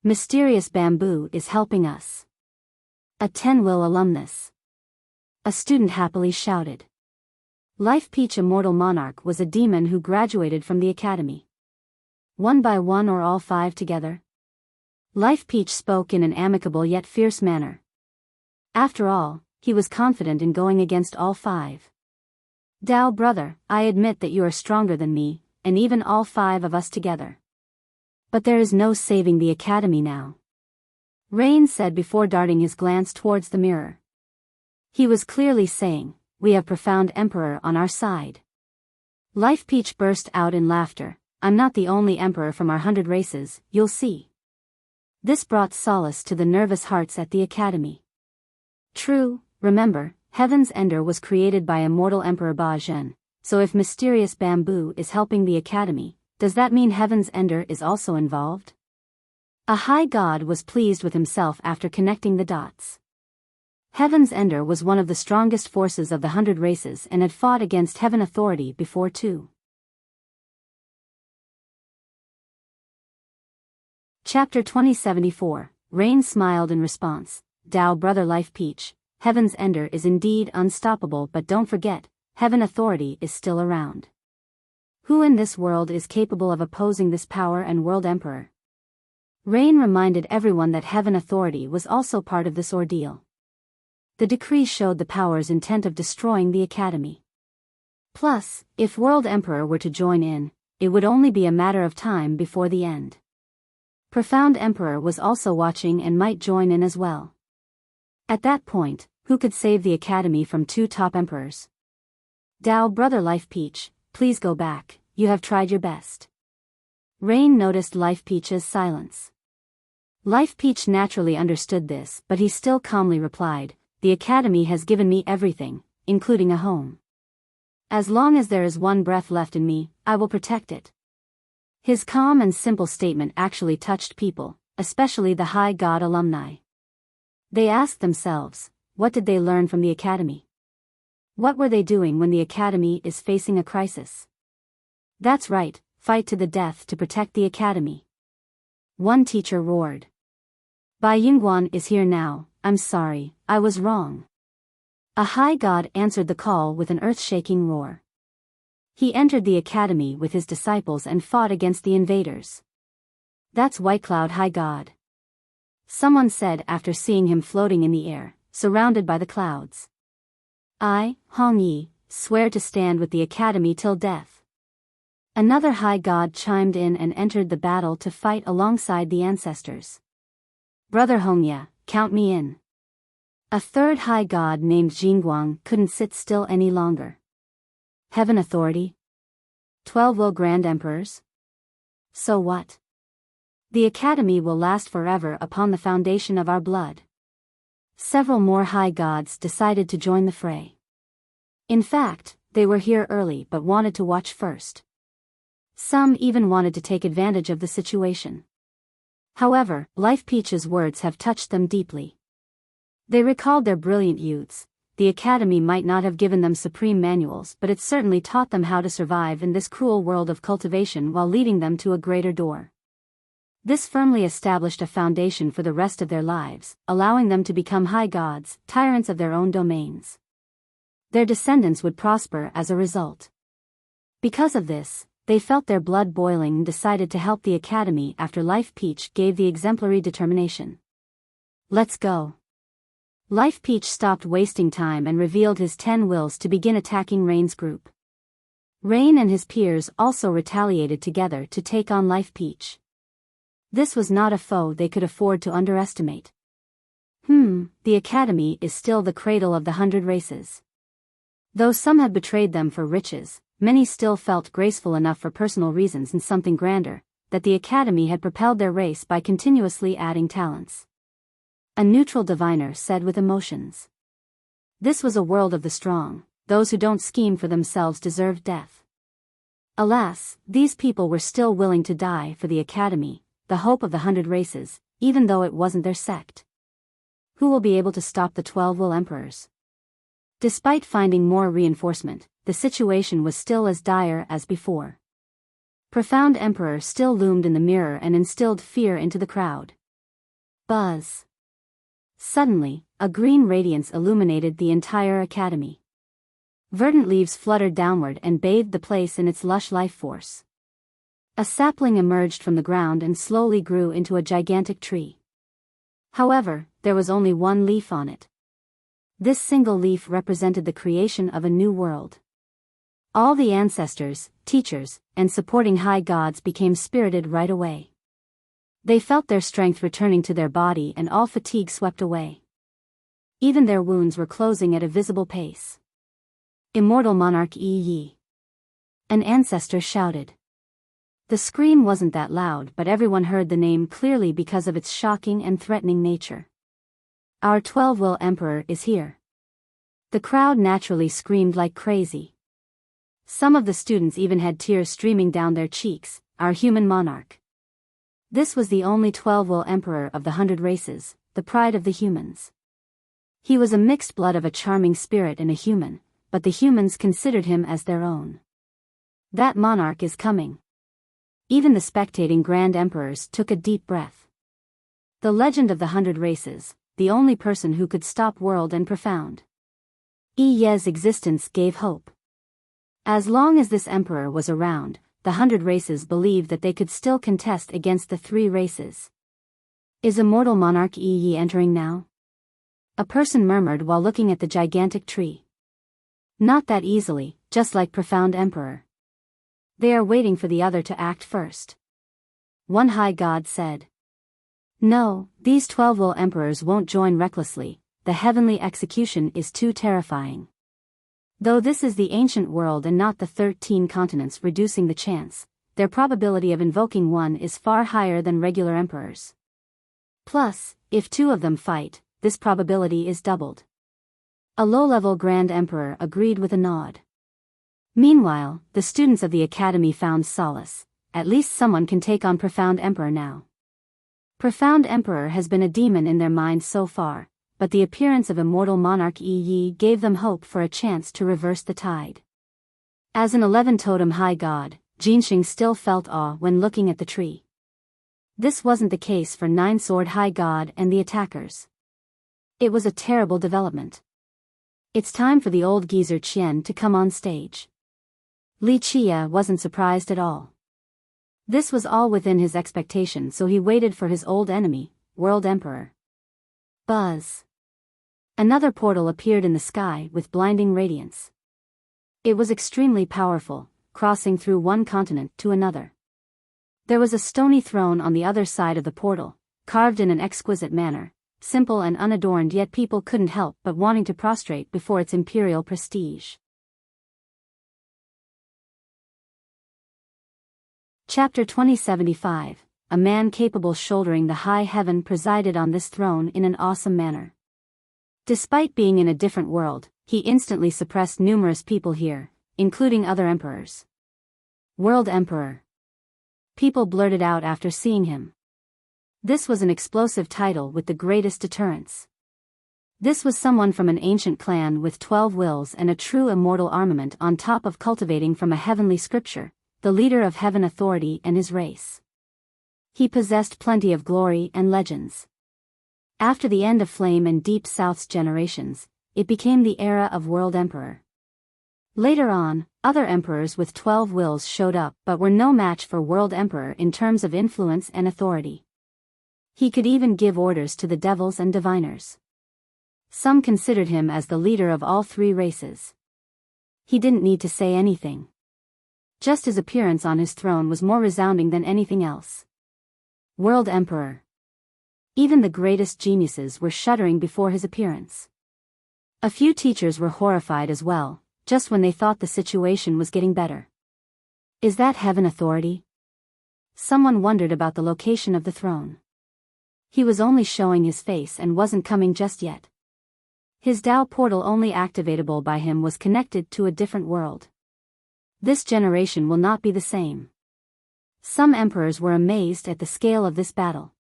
Speaker 1: Mysterious Bamboo is helping us. A 10-will alumnus. A student happily shouted. Life Peach Immortal Monarch was a demon who graduated from the academy. One by one or all 5 together? Life Peach spoke in an amicable yet fierce manner. After all, he was confident in going against all 5. Tao brother, I admit that you are stronger than me, and even all 5 of us together. But there is no saving the academy now. Rain said before darting his glance towards the mirror. He was clearly saying, we have Profound Emperor on our side. Life Peach burst out in laughter. I'm not the only emperor from our 100 races, you'll see. This brought solace to the nervous hearts at the academy. True, remember, Heaven's Ender was created by immortal Emperor Ba Zhen, so if mysterious bamboo is helping the academy, does that mean Heaven's Ender is also involved? A high god was pleased with himself after connecting the dots. Heaven's Ender was one of the strongest forces of the 100 races and had fought against Heaven Authority before too. Chapter 2074. Rain smiled in response. Dao brother Life Peach, Heaven's Ender is indeed unstoppable, but don't forget, Heaven Authority is still around. Who in this world is capable of opposing this power and world emperor? Rain reminded everyone that Heaven Authority was also part of this ordeal. The decree showed the power's intent of destroying the academy. Plus, if World Emperor were to join in, it would only be a matter of time before the end. Profound Emperor was also watching and might join in as well. At that point, who could save the academy from two top emperors? Dao brother Life Peach, please go back, you have tried your best. Rain noticed Life Peach's silence. Life Peach naturally understood this, but he still calmly replied, the academy has given me everything, including a home. As long as there is one breath left in me, I will protect it. His calm and simple statement actually touched people, especially the High God alumni. They asked themselves, what did they learn from the academy? What were they doing when the academy is facing a crisis? That's right, fight to the death to protect the academy. One teacher roared. Bai Yingguan is here now, I'm sorry, I was wrong. A high god answered the call with an earth-shaking roar. He entered the academy with his disciples and fought against the invaders. That's White Cloud High God. Someone said after seeing him floating in the air, surrounded by the clouds. I, Hong Yi, swear to stand with the academy till death. Another high god chimed in and entered the battle to fight alongside the ancestors. Brother Hongya, count me in. A third high god named Jingguang couldn't sit still any longer. Heaven Authority? 12 will Grand Emperors? So what? The academy will last forever upon the foundation of our blood. Several more high gods decided to join the fray. In fact, they were here early but wanted to watch first. Some even wanted to take advantage of the situation. However, Life Peach's words have touched them deeply. They recalled their brilliant youths. The academy might not have given them supreme manuals, but it certainly taught them how to survive in this cruel world of cultivation while leading them to a greater door. This firmly established a foundation for the rest of their lives, allowing them to become high gods, tyrants of their own domains. Their descendants would prosper as a result. Because of this, they felt their blood boiling and decided to help the academy after Life Peach gave the exemplary determination. Let's go. Life Peach stopped wasting time and revealed his 10 wills to begin attacking Rain's group. Rain and his peers also retaliated together to take on Life Peach. This was not a foe they could afford to underestimate. The academy is still the cradle of the 100 races. Though some had betrayed them for riches, many still felt graceful enough for personal reasons and something grander, that the academy had propelled their race by continuously adding talents. A neutral diviner said with emotions. This was a world of the strong, those who don't scheme for themselves deserved death. Alas, these people were still willing to die for the academy, the hope of the 100 races, even though it wasn't their sect. Who will be able to stop the 12 will emperors? Despite finding more reinforcement, the situation was still as dire as before. Profound Emperor still loomed in the mirror and instilled fear into the crowd. Buzz. Suddenly, a green radiance illuminated the entire academy. Verdant leaves fluttered downward and bathed the place in its lush life force. A sapling emerged from the ground and slowly grew into a gigantic tree. However, there was only one leaf on it. This single leaf represented the creation of a new world. All the ancestors, teachers, and supporting high gods became spirited right away. They felt their strength returning to their body and all fatigue swept away. Even their wounds were closing at a visible pace. Immortal Monarch Yi. An ancestor shouted. The scream wasn't that loud, but everyone heard the name clearly because of its shocking and threatening nature. Our 12-will emperor is here. The crowd naturally screamed like crazy. Some of the students even had tears streaming down their cheeks. Our human monarch. This was the only 12-will emperor of the 100 races, the pride of the humans. He was a mixed blood of a charming spirit and a human, but the humans considered him as their own. That monarch is coming. Even the spectating grand emperors took a deep breath. The legend of the 100 races, the only person who could stop world and profound. Ye's existence gave hope. As long as this emperor was around, the 100 races believed that they could still contest against the 3 races. Is immortal monarch Yi entering now? A person murmured while looking at the gigantic tree. Not that easily, just like profound emperor. They are waiting for the other to act first. One high god said. No, these 12-will emperors won't join recklessly, the heavenly execution is too terrifying. Though this is the ancient world and not the 13 continents reducing the chance, their probability of invoking one is far higher than regular emperors. Plus, if 2 of them fight, this probability is doubled. A low-level Grand Emperor agreed with a nod. Meanwhile, the students of the academy found solace. At least someone can take on Profound Emperor now. Profound Emperor has been a demon in their minds so far, but the appearance of immortal monarch Yi gave them hope for a chance to reverse the tide. As an 11-totem high god, Jinxing still felt awe when looking at the tree. This wasn't the case for 9-sword high god and the attackers. It was a terrible development. It's time for the old geezer Qian to come on stage. Li Qia wasn't surprised at all. This was all within his expectation, so he waited for his old enemy, World Emperor. Buzz. Another portal appeared in the sky with blinding radiance. It was extremely powerful, crossing through one continent to another. There was a stony throne on the other side of the portal, carved in an exquisite manner, simple and unadorned, yet people couldn't help but wanting to prostrate before its imperial prestige. Chapter 2075. A man capable shouldering the high heaven presided on this throne in an awesome manner. Despite being in a different world, he instantly suppressed numerous people here, including other emperors. World Emperor. People blurted out after seeing him. This was an explosive title with the greatest deterrence. This was someone from an ancient clan with 12 wills and a true immortal armament on top of cultivating from a heavenly scripture, the leader of heaven authority and his race. He possessed plenty of glory and legends. After the end of Flame and Deep South's generations, it became the era of World Emperor. Later on, other emperors with 12 wills showed up but were no match for World Emperor in terms of influence and authority. He could even give orders to the devils and diviners. Some considered him as the leader of all 3 races. He didn't need to say anything. Just his appearance on his throne was more resounding than anything else. World Emperor. Even the greatest geniuses were shuddering before his appearance. A few teachers were horrified as well, just when they thought the situation was getting better. Is that heaven authority? Someone wondered about the location of the throne. He was only showing his face and wasn't coming just yet. His Dao portal only activatable by him was connected to a different world. This generation will not be the same. Some emperors were amazed at the scale of this battle.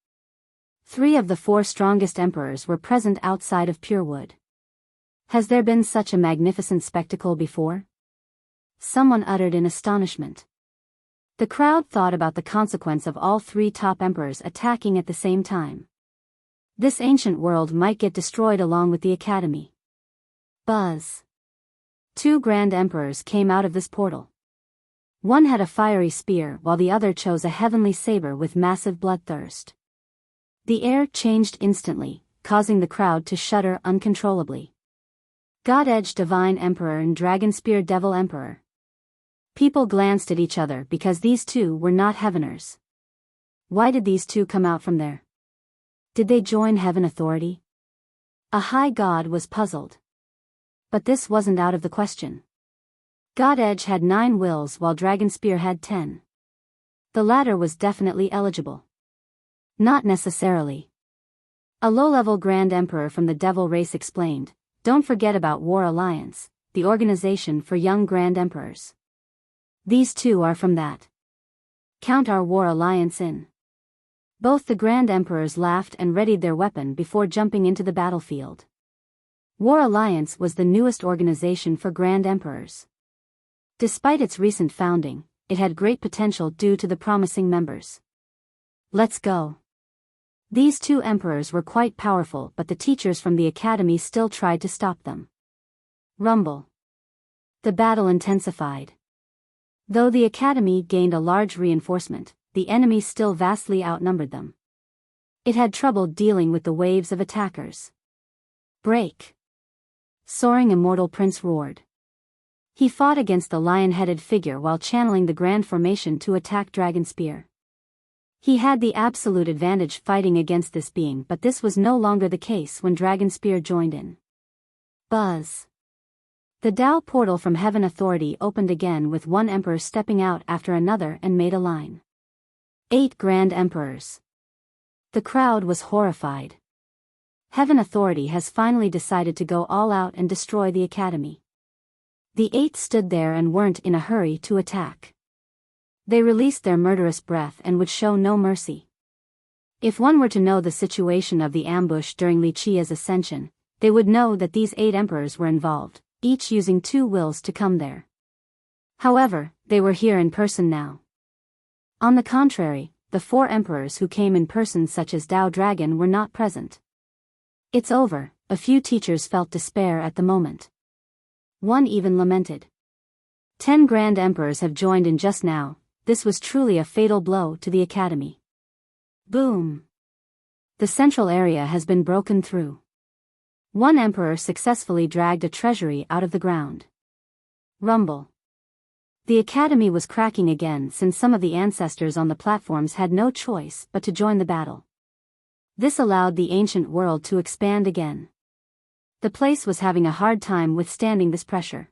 Speaker 1: 3 of the 4 strongest emperors were present outside of Purewood. Has there been such a magnificent spectacle before? Someone uttered in astonishment. The crowd thought about the consequence of all 3 top emperors attacking at the same time. This ancient world might get destroyed along with the academy. Buzz. 2 grand emperors came out of this portal. One had a fiery spear while the other chose a heavenly saber with massive bloodthirst. The air changed instantly, causing the crowd to shudder uncontrollably. God-Edge Divine Emperor and Dragon Spear Devil Emperor. People glanced at each other because these 2 were not heaveners. Why did these 2 come out from there? Did they join heaven authority? A high god was puzzled. But this wasn't out of the question. God Edge had 9 wills while Dragon Spear had 10. The latter was definitely eligible. Not necessarily. A low-level Grand Emperor from the Devil race explained, "Don't forget about War Alliance, the organization for young Grand Emperors. These two are from that. Count our War Alliance in." Both the Grand Emperors laughed and readied their weapon before jumping into the battlefield. War Alliance was the newest organization for Grand Emperors. Despite its recent founding, it had great potential due to the promising members. Let's go. These 2 emperors were quite powerful, but the teachers from the academy still tried to stop them. Rumble. The battle intensified. Though the academy gained a large reinforcement, the enemy still vastly outnumbered them. It had trouble dealing with the waves of attackers. Break. Soaring Immortal Prince roared. He fought against the lion-headed figure while channeling the Grand Formation to attack Dragon Spear. He had the absolute advantage fighting against this being, but this was no longer the case when Dragon Spear joined in. Buzz. The Tao portal from Heaven Authority opened again with one emperor stepping out after another and made a line. 8 Grand Emperors. The crowd was horrified. Heaven Authority has finally decided to go all out and destroy the academy. The 8 stood there and weren't in a hurry to attack. They released their murderous breath and would show no mercy. If one were to know the situation of the ambush during Li Qia's ascension, they would know that these 8 emperors were involved, each using 2 wills to come there. However, they were here in person now. On the contrary, the 4 emperors who came in person such as Tao Dragon were not present. It's over, a few teachers felt despair at the moment. One even lamented. 10 Grand Emperors have joined in just now. This was truly a fatal blow to the academy. Boom. The central area has been broken through. One emperor successfully dragged a treasury out of the ground. Rumble. The academy was cracking again since some of the ancestors on the platforms had no choice but to join the battle. This allowed the ancient world to expand again. The place was having a hard time withstanding this pressure.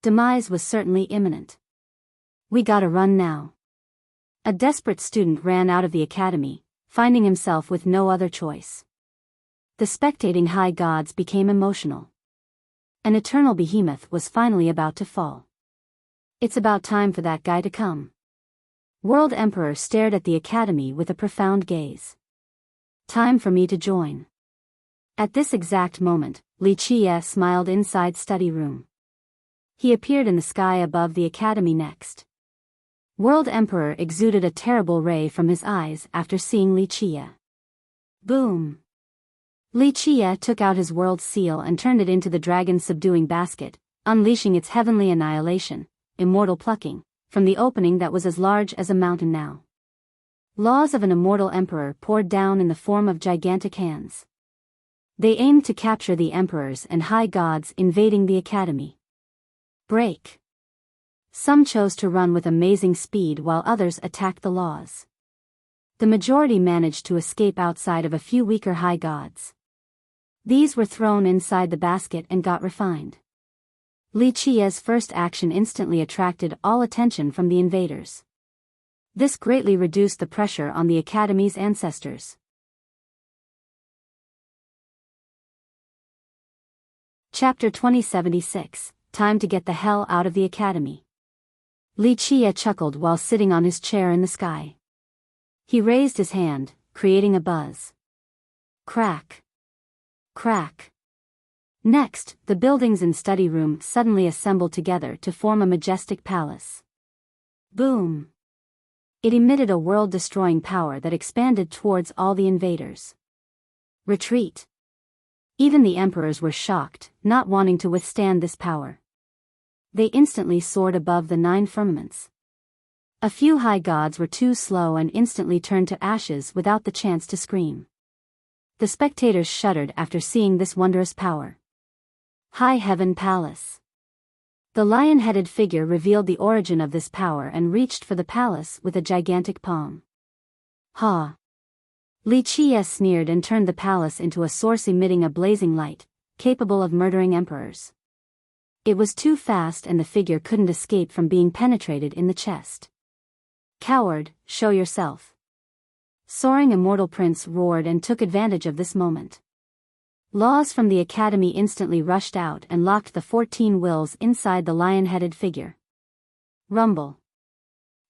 Speaker 1: Demise was certainly imminent. We gotta run now. A desperate student ran out of the academy, finding himself with no other choice. The spectating high gods became emotional. An eternal behemoth was finally about to fall. It's about time for that guy to come. World Emperor stared at the academy with a profound gaze. Time for me to join. At this exact moment, Li Qie smiled inside study room. He appeared in the sky above the academy next. World Emperor exuded a terrible ray from his eyes after seeing Li Qie. Boom! Li Qie took out his world seal and turned it into the dragon's subduing basket, unleashing its heavenly annihilation, immortal plucking, from the opening that was as large as a mountain now. Laws of an immortal emperor poured down in the form of gigantic hands. They aimed to capture the emperors and high gods invading the academy. Break. Some chose to run with amazing speed while others attacked the laws. The majority managed to escape outside of a few weaker high gods. These were thrown inside the basket and got refined. Li Qie's first action instantly attracted all attention from the invaders. This greatly reduced the pressure on the academy's ancestors. Chapter 2076, Time to get the hell out of the academy. Li Qie chuckled while sitting on his chair in the sky. He raised his hand, creating a buzz. Crack. Crack. Next, the buildings in study room suddenly assembled together to form a majestic palace. Boom. It emitted a world-destroying power that expanded towards all the invaders. Retreat. Even the emperors were shocked, not wanting to withstand this power. They instantly soared above the 9 firmaments. A few high gods were too slow and instantly turned to ashes without the chance to scream. The spectators shuddered after seeing this wondrous power. High Heaven Palace. The lion-headed figure revealed the origin of this power and reached for the palace with a gigantic palm. Ha! Li Qie sneered and turned the palace into a source emitting a blazing light, capable of murdering emperors. It was too fast and the figure couldn't escape from being penetrated in the chest. "Coward, show yourself." Soaring Immortal Prince roared and took advantage of this moment. Laws from the academy instantly rushed out and locked the 14 wills inside the lion-headed figure. Rumble.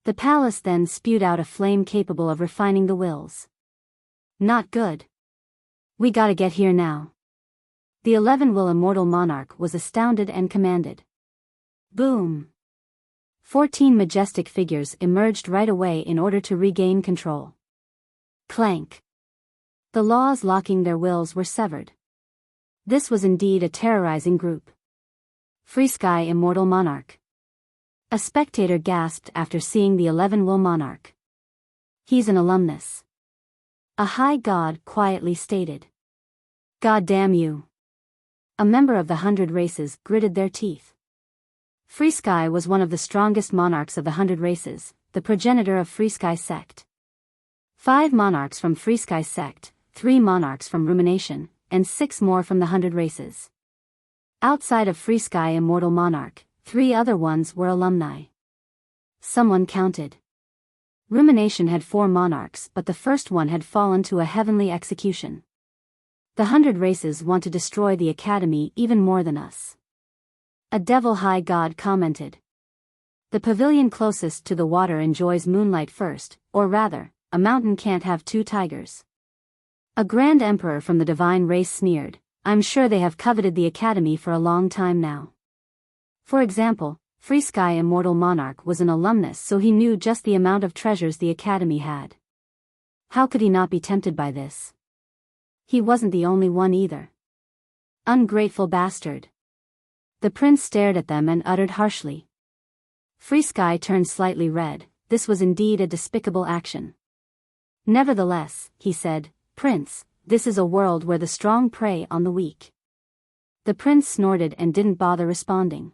Speaker 1: The palace then spewed out a flame capable of refining the wills. Not good. We gotta get here now. The 11-will immortal monarch was astounded and commanded. Boom. 14 majestic figures emerged right away in order to regain control. Clank. The laws locking their wills were severed. This was indeed a terrorizing group. Free Sky Immortal Monarch. A spectator gasped after seeing the 11-will monarch. He's an alumnus. A high god quietly stated. God damn you. A member of the 100 races gritted their teeth. Free Sky was one of the strongest monarchs of the 100 races, the progenitor of Free Sky sect. 5 monarchs from Free Sky sect, 3 monarchs from Rumination, and 6 more from the 100 races. Outside of Free Sky Immortal Monarch, 3 other ones were alumni. Someone counted. Rumination had 4 monarchs, but the first one had fallen to a heavenly execution. The 100 races want to destroy the academy even more than us. A devil high god commented. The pavilion closest to the water enjoys moonlight first, or rather, a mountain can't have 2 tigers. A grand emperor from the divine race sneered, I'm sure they have coveted the academy for a long time now. For example, Free Sky Immortal Monarch was an alumnus, so he knew just the amount of treasures the academy had. How could he not be tempted by this? He wasn't the only one either. Ungrateful bastard. The prince stared at them and uttered harshly. Free Sky turned slightly red. This was indeed a despicable action. Nevertheless, he said, Prince, this is a world where the strong prey on the weak. The prince snorted and didn't bother responding.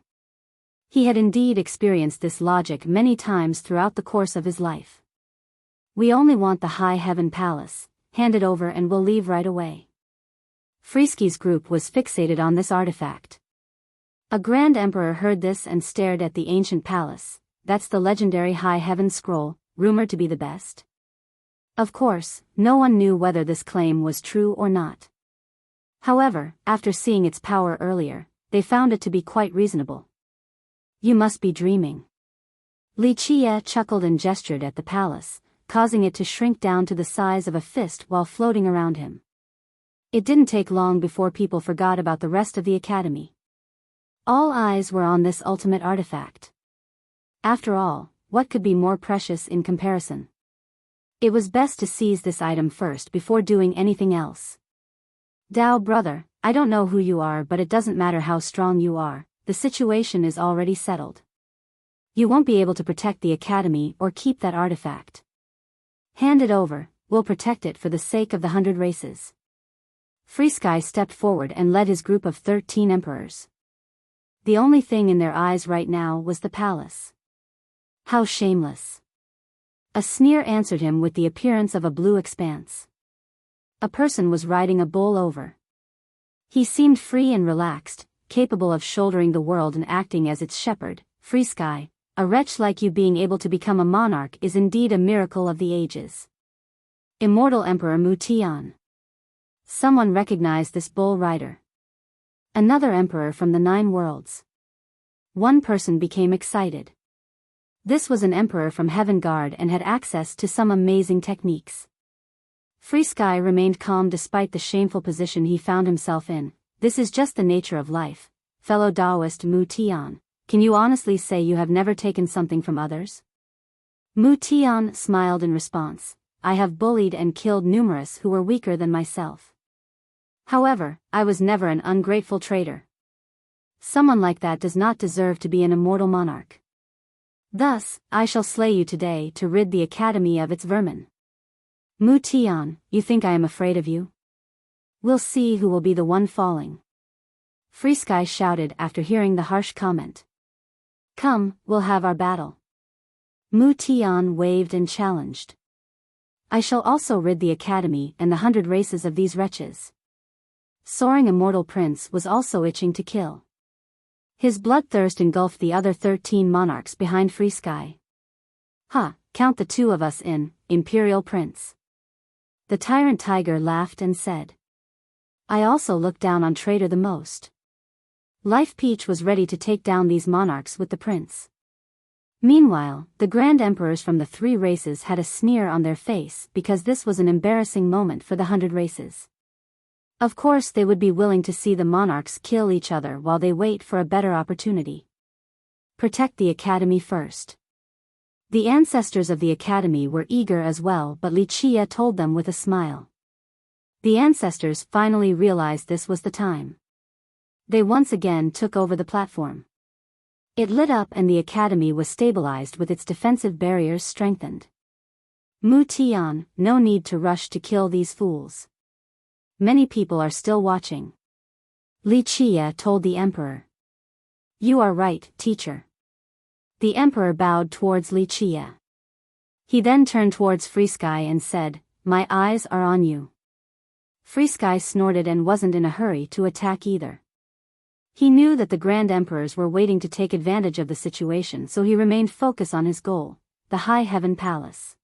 Speaker 1: He had indeed experienced this logic many times throughout the course of his life. We only want the High Heaven Palace, hand it over and we'll leave right away. Freesky's group was fixated on this artifact. A Grand Emperor heard this and stared at the ancient palace. That's the legendary High Heaven Scroll, rumored to be the best. Of course, no one knew whether this claim was true or not. However, after seeing its power earlier, they found it to be quite reasonable. You must be dreaming. Li Chia chuckled and gestured at the palace, causing it to shrink down to the size of a fist while floating around him. It didn't take long before people forgot about the rest of the academy. All eyes were on this ultimate artifact. After all, what could be more precious in comparison? It was best to seize this item first before doing anything else. Dao brother, I don't know who you are, but it doesn't matter how strong you are, the situation is already settled. You won't be able to protect the academy or keep that artifact. Hand it over, we'll protect it for the sake of the 100 races. Free Sky stepped forward and led his group of 13 emperors. The only thing in their eyes right now was the palace. How shameless. A sneer answered him with the appearance of a blue expanse. A person was riding a bull over. He seemed free and relaxed, capable of shouldering the world and acting as its shepherd. Free Sky, a wretch like you being able to become a monarch is indeed a miracle of the ages. Immortal Emperor Mu Tian. Someone recognized this bull rider. Another emperor from the 9 worlds. One person became excited. This was an emperor from Heaven Guard and had access to some amazing techniques. Free Sky remained calm despite the shameful position he found himself in. This is just the nature of life. Fellow Taoist Mu Tian, can you honestly say you have never taken something from others? Mu Tian smiled in response. I have bullied and killed numerous who were weaker than myself. However, I was never an ungrateful traitor. Someone like that does not deserve to be an immortal monarch. Thus, I shall slay you today to rid the academy of its vermin. Mu Tian, you think I am afraid of you? We'll see who will be the one falling. Free Sky shouted after hearing the harsh comment. Come, we'll have our battle. Mu Tian waved and challenged. I shall also rid the academy and the 100 races of these wretches. Soaring Immortal Prince was also itching to kill. His bloodthirst engulfed the other 13 monarchs behind Free Sky. "Ha, count the two of us in, Imperial Prince." The tyrant tiger laughed and said. "I also look down on traitor the most." Life Peach was ready to take down these monarchs with the prince. Meanwhile, the Grand Emperors from the 3 races had a sneer on their face because this was an embarrassing moment for the 100 races. Of course they would be willing to see the monarchs kill each other while they wait for a better opportunity. Protect the academy first. The ancestors of the academy were eager as well, but Wuxia told them with a smile. The ancestors finally realized this was the time. They once again took over the platform. It lit up and the academy was stabilized with its defensive barriers strengthened. Mu Tian, no need to rush to kill these fools. Many people are still watching. Wuxia told the emperor. You are right, teacher. The emperor bowed towards Wuxia. He then turned towards Free Sky and said, My eyes are on you. Free Sky snorted and wasn't in a hurry to attack either. He knew that the Grand Emperors were waiting to take advantage of the situation, so he remained focused on his goal, the High Heaven Palace.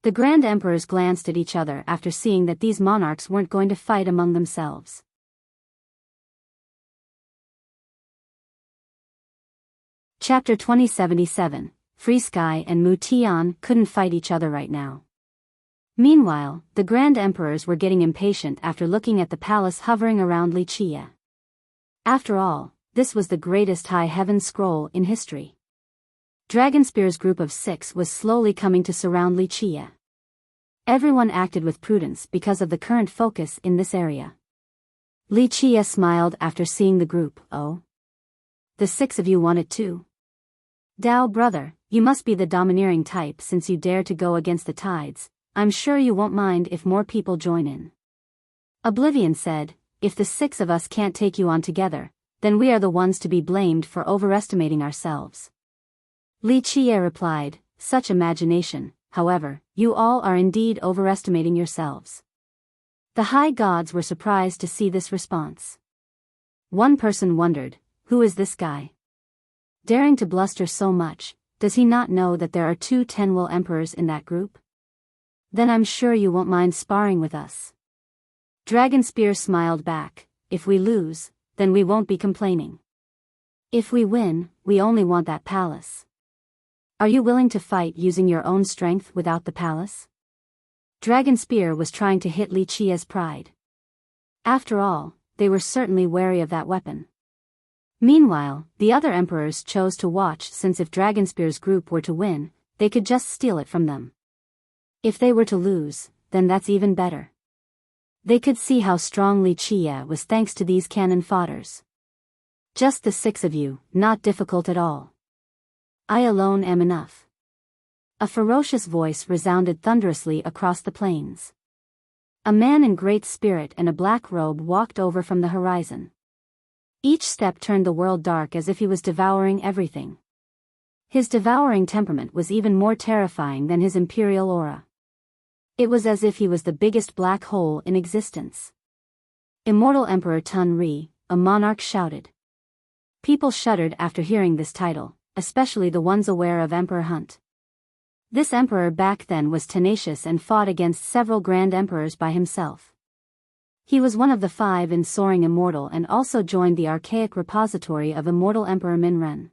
Speaker 1: The Grand Emperors glanced at each other after seeing that these monarchs weren't going to fight among themselves. Chapter 2077, Free Sky and Mu Tian couldn't fight each other right now. Meanwhile, the Grand Emperors were getting impatient after looking at the palace hovering around Wuxia. After all, this was the greatest High Heaven scroll in history. Dragonspear's group of 6 was slowly coming to surround Wuxia. Everyone acted with prudence because of the current focus in this area. Wuxia smiled after seeing the group. Oh? The 6 of you want it too? Dao brother, you must be the domineering type since you dare to go against the tides. I'm sure you won't mind if more people join in. Oblivion said, if the 6 of us can't take you on together, then we are the ones to be blamed for overestimating ourselves. Wuxia replied, such imagination, however, you all are indeed overestimating yourselves. The high gods were surprised to see this response. One person wondered, who is this guy? Daring to bluster so much, does he not know that there are 2 Tenwell emperors in that group? Then I'm sure you won't mind sparring with us. Dragonspear smiled back, if we lose, then we won't be complaining. If we win, we only want that palace. Are you willing to fight using your own strength without the palace? Dragonspear was trying to hit Wuxia's pride. After all, they were certainly wary of that weapon. Meanwhile, the other emperors chose to watch since if Dragonspear's group were to win, they could just steal it from them. If they were to lose, then that's even better. They could see how strong Wuxia was thanks to these cannon fodders. Just the 6 of you, not difficult at all. I alone am enough. A ferocious voice resounded thunderously across the plains. A man in great spirit and a black robe walked over from the horizon. Each step turned the world dark as if he was devouring everything. His devouring temperament was even more terrifying than his imperial aura. It was as if he was the biggest black hole in existence. Immortal Emperor Tun Ri, a monarch shouted. People shuddered after hearing this title, especially the ones aware of Emperor Hunt. This emperor back then was tenacious and fought against several grand emperors by himself. He was one of the 5 in Soaring Immortal and also joined the archaic repository of Immortal Emperor Minren.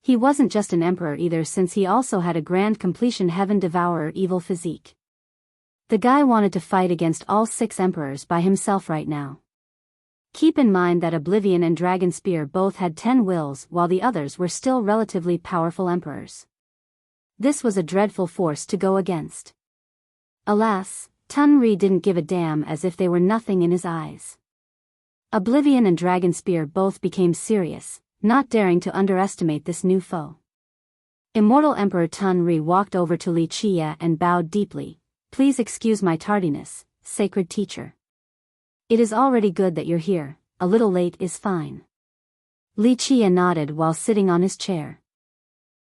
Speaker 1: He wasn't just an emperor either since he also had a grand completion Heaven Devourer evil physique. The guy wanted to fight against all 6 emperors by himself right now. Keep in mind that Oblivion and Dragonspear both had 10 wills while the others were still relatively powerful emperors. This was a dreadful force to go against. Alas, Tun Ri didn't give a damn as if they were nothing in his eyes. Oblivion and Dragonspear both became serious, not daring to underestimate this new foe. Immortal Emperor Tun Ri walked over to Wuxia and bowed deeply. Please excuse my tardiness, sacred teacher. It is already good that you're here, a little late is fine. Wuxia nodded while sitting on his chair.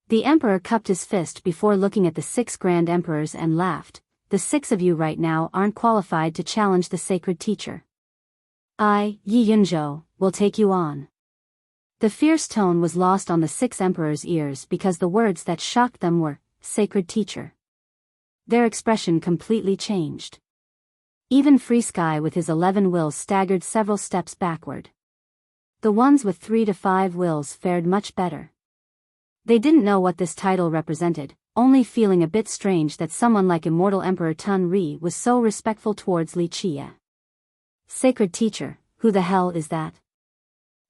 Speaker 1: The emperor cupped his fist before looking at the 6 grand emperors and laughed. The 6 of you right now aren't qualified to challenge the sacred teacher. I, Yi Yunzhou, will take you on. The fierce tone was lost on the 6 emperors' ears because the words that shocked them were, "Sacred teacher." Their expression completely changed. Even Free Sky with his 11 wills staggered several steps backward. The ones with 3 to 5 wills fared much better. They didn't know what this title represented, only feeling a bit strange that someone like Immortal Emperor Tun Ri was so respectful towards Li Chia. Sacred teacher, who the hell is that?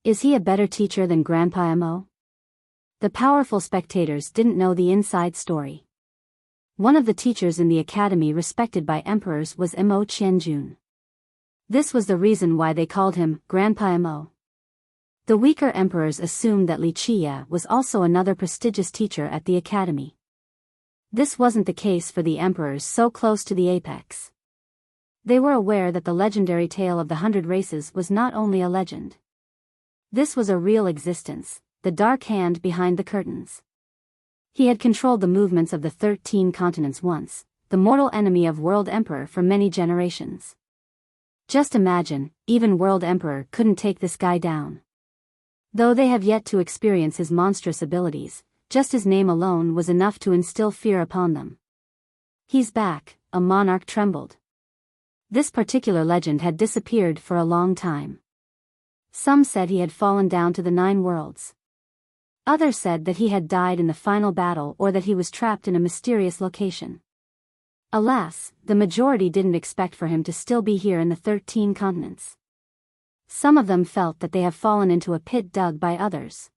Speaker 1: Is he a better teacher than Grandpa Mo? The powerful spectators didn't know the inside story. One of the teachers in the academy respected by emperors was Mo Qianjun. This was the reason why they called him Grandpa Mo. The weaker emperors assumed that Li Chia was also another prestigious teacher at the academy. This wasn't the case for the emperors so close to the apex. They were aware that the legendary tale of the 100 races was not only a legend. This was a real existence, the dark hand behind the curtains. He had controlled the movements of the 13 continents once, the mortal enemy of World Emperor for many generations. Just imagine, even World Emperor couldn't take this guy down. Though they have yet to experience his monstrous abilities, just his name alone was enough to instill fear upon them. He's back, a monarch trembled. This particular legend had disappeared for a long time. Some said he had fallen down to the 9 worlds. Others said that he had died in the final battle or that he was trapped in a mysterious location. Alas, the majority didn't expect for him to still be here in the 13 continents. Some of them felt that they have fallen into a pit dug by others.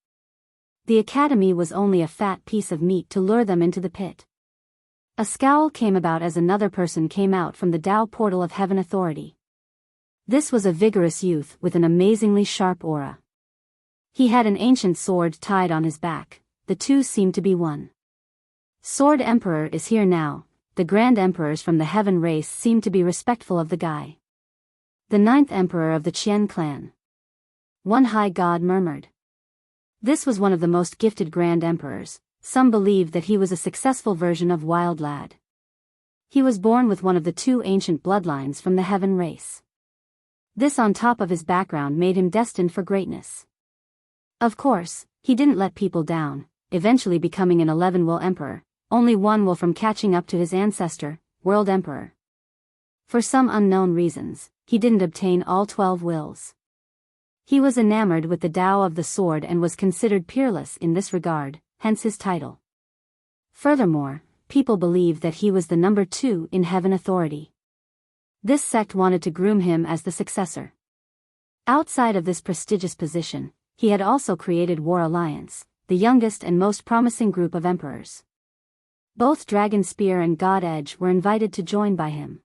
Speaker 1: The academy was only a fat piece of meat to lure them into the pit. A scowl came about as another person came out from the Tao portal of Heaven Authority. This was a vigorous youth with an amazingly sharp aura. He had an ancient sword tied on his back, the two seemed to be one. Sword Emperor is here now, the Grand Emperors from the Heaven race seemed to be respectful of the guy. The 9th Emperor of the Qian clan. One high god murmured. This was one of the most gifted Grand Emperors, some believed that he was a successful version of Wild Lad. He was born with one of the 2 ancient bloodlines from the Heaven race. This on top of his background made him destined for greatness. Of course, he didn't let people down, eventually becoming an 11-will emperor, only 1 will from catching up to his ancestor, World Emperor. For some unknown reasons, he didn't obtain all 12 wills. He was enamored with the Tao of the sword and was considered peerless in this regard, hence his title. Furthermore, people believed that he was the number 2 in Heaven Authority. This sect wanted to groom him as the successor. Outside of this prestigious position, he had also created War Alliance, the youngest and most promising group of emperors. Both Dragon Spear and God Edge were invited to join by him.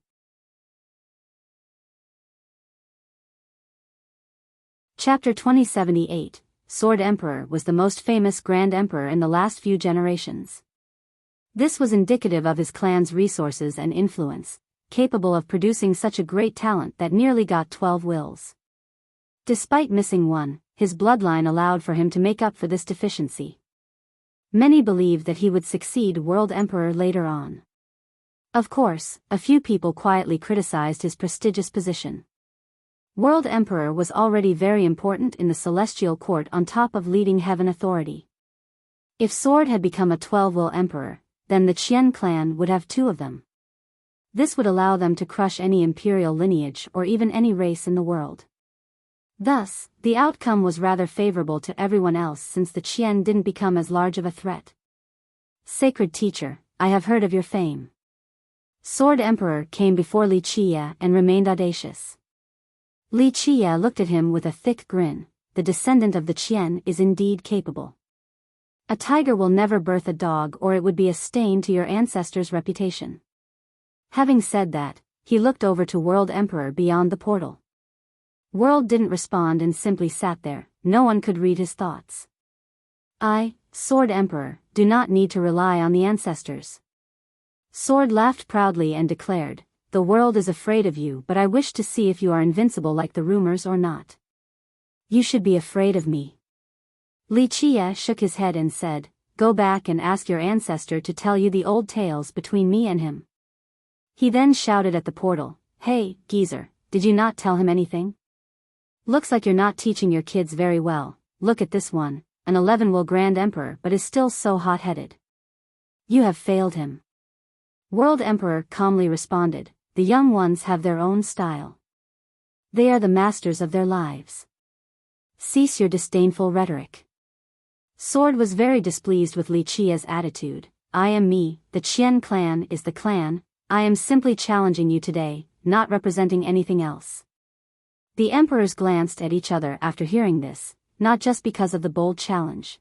Speaker 1: Chapter 2078, Sword Emperor was the most famous Grand Emperor in the last few generations. This was indicative of his clan's resources and influence, capable of producing such a great talent that nearly got 12 wills. Despite missing 1, his bloodline allowed for him to make up for this deficiency. Many believed that he would succeed World Emperor later on. Of course, a few people quietly criticized his prestigious position. World Emperor was already very important in the Celestial Court on top of leading Heaven Authority. If Sword had become a 12-will emperor, then the Qian clan would have 2 of them. This would allow them to crush any imperial lineage or even any race in the world. Thus, the outcome was rather favorable to everyone else since the Qian didn't become as large of a threat. Sacred teacher, I have heard of your fame. Sword Emperor came before Li Chia and remained audacious. Li Chia looked at him with a thick grin. The descendant of the Qian is indeed capable. A tiger will never birth a dog, or it would be a stain to your ancestors' reputation. Having said that, he looked over to World Emperor beyond the portal. World didn't respond and simply sat there, no one could read his thoughts. I, Sword Emperor, do not need to rely on the ancestors. Sword laughed proudly and declared, the world is afraid of you, but I wish to see if you are invincible like the rumors or not. You should be afraid of me. Li Chia shook his head and said, go back and ask your ancestor to tell you the old tales between me and him. He then shouted at the portal, hey, geezer, did you not tell him anything? Looks like you're not teaching your kids very well, look at this one, an 11-will Grand Emperor but is still so hot-headed. You have failed him. World Emperor calmly responded, the young ones have their own style. They are the masters of their lives. Cease your disdainful rhetoric. Sword was very displeased with Li Qia's attitude. I am me, the Qian clan is the clan, I am simply challenging you today, not representing anything else. The emperors glanced at each other after hearing this, not just because of the bold challenge.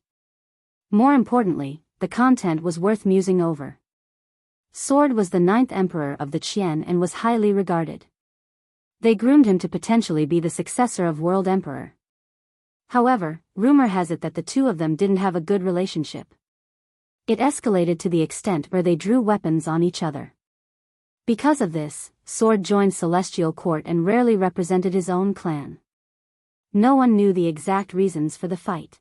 Speaker 1: More importantly, the content was worth musing over. Sword was the 9th emperor of the Qian and was highly regarded. They groomed him to potentially be the successor of World Emperor. However, rumor has it that the two of them didn't have a good relationship. It escalated to the extent where they drew weapons on each other. Because of this, Sword joined Celestial Court and rarely represented his own clan. No one knew the exact reasons for the fight.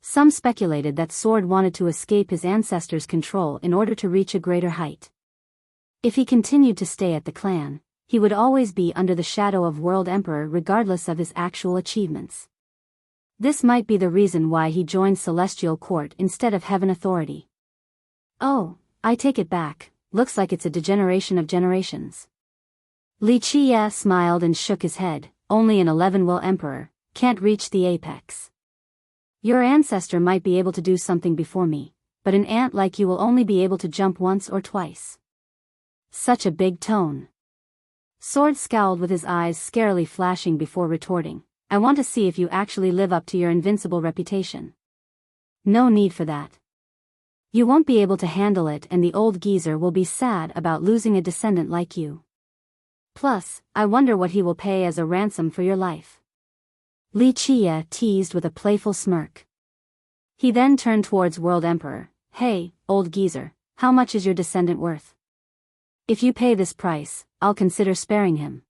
Speaker 1: Some speculated that Sword wanted to escape his ancestors' control in order to reach a greater height. If he continued to stay at the clan, he would always be under the shadow of World Emperor regardless of his actual achievements. This might be the reason why he joined Celestial Court instead of Heaven Authority. Oh, I take it back, looks like it's a degeneration of generations. Li Qia smiled and shook his head, only an 11-will emperor, can't reach the apex. Your ancestor might be able to do something before me, but an ant like you will only be able to jump once or twice. Such a big tone. Sword scowled with his eyes scarily flashing before retorting, I want to see if you actually live up to your invincible reputation. No need for that. You won't be able to handle it and the old geezer will be sad about losing a descendant like you. Plus, I wonder what he will pay as a ransom for your life. Li Qia teased with a playful smirk. He then turned towards World Emperor, hey, old geezer, how much is your descendant worth? If you pay this price, I'll consider sparing him.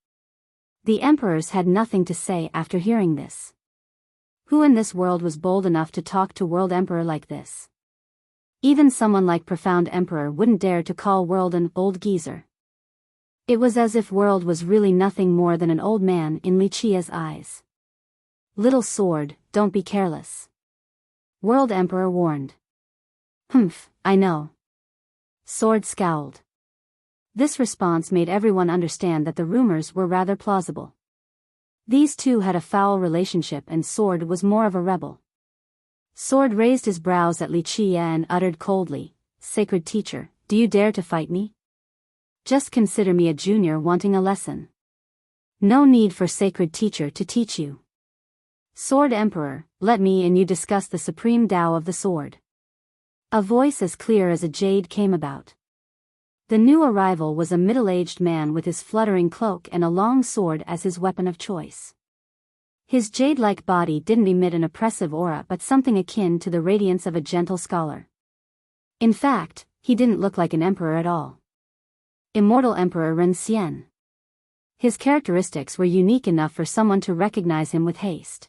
Speaker 1: The emperors had nothing to say after hearing this. Who in this world was bold enough to talk to World Emperor like this? Even someone like Profound Emperor wouldn't dare to call World an old geezer. It was as if World was really nothing more than an old man in Li Qia's eyes. Little Sword, don't be careless. World Emperor warned. Humph, I know. Sword scowled. This response made everyone understand that the rumors were rather plausible. These two had a foul relationship and Sword was more of a rebel. Sword raised his brows at Li Qia and uttered coldly, Sacred Teacher, do you dare to fight me? Just consider me a junior wanting a lesson. No need for Sacred Teacher to teach you. Sword Emperor, let me and you discuss the supreme Tao of the sword. A voice as clear as a jade came about. The new arrival was a middle-aged man with his fluttering cloak and a long sword as his weapon of choice. His jade-like body didn't emit an oppressive aura but something akin to the radiance of a gentle scholar. In fact, he didn't look like an emperor at all. Immortal Emperor Ren Xian. His characteristics were unique enough for someone to recognize him with haste.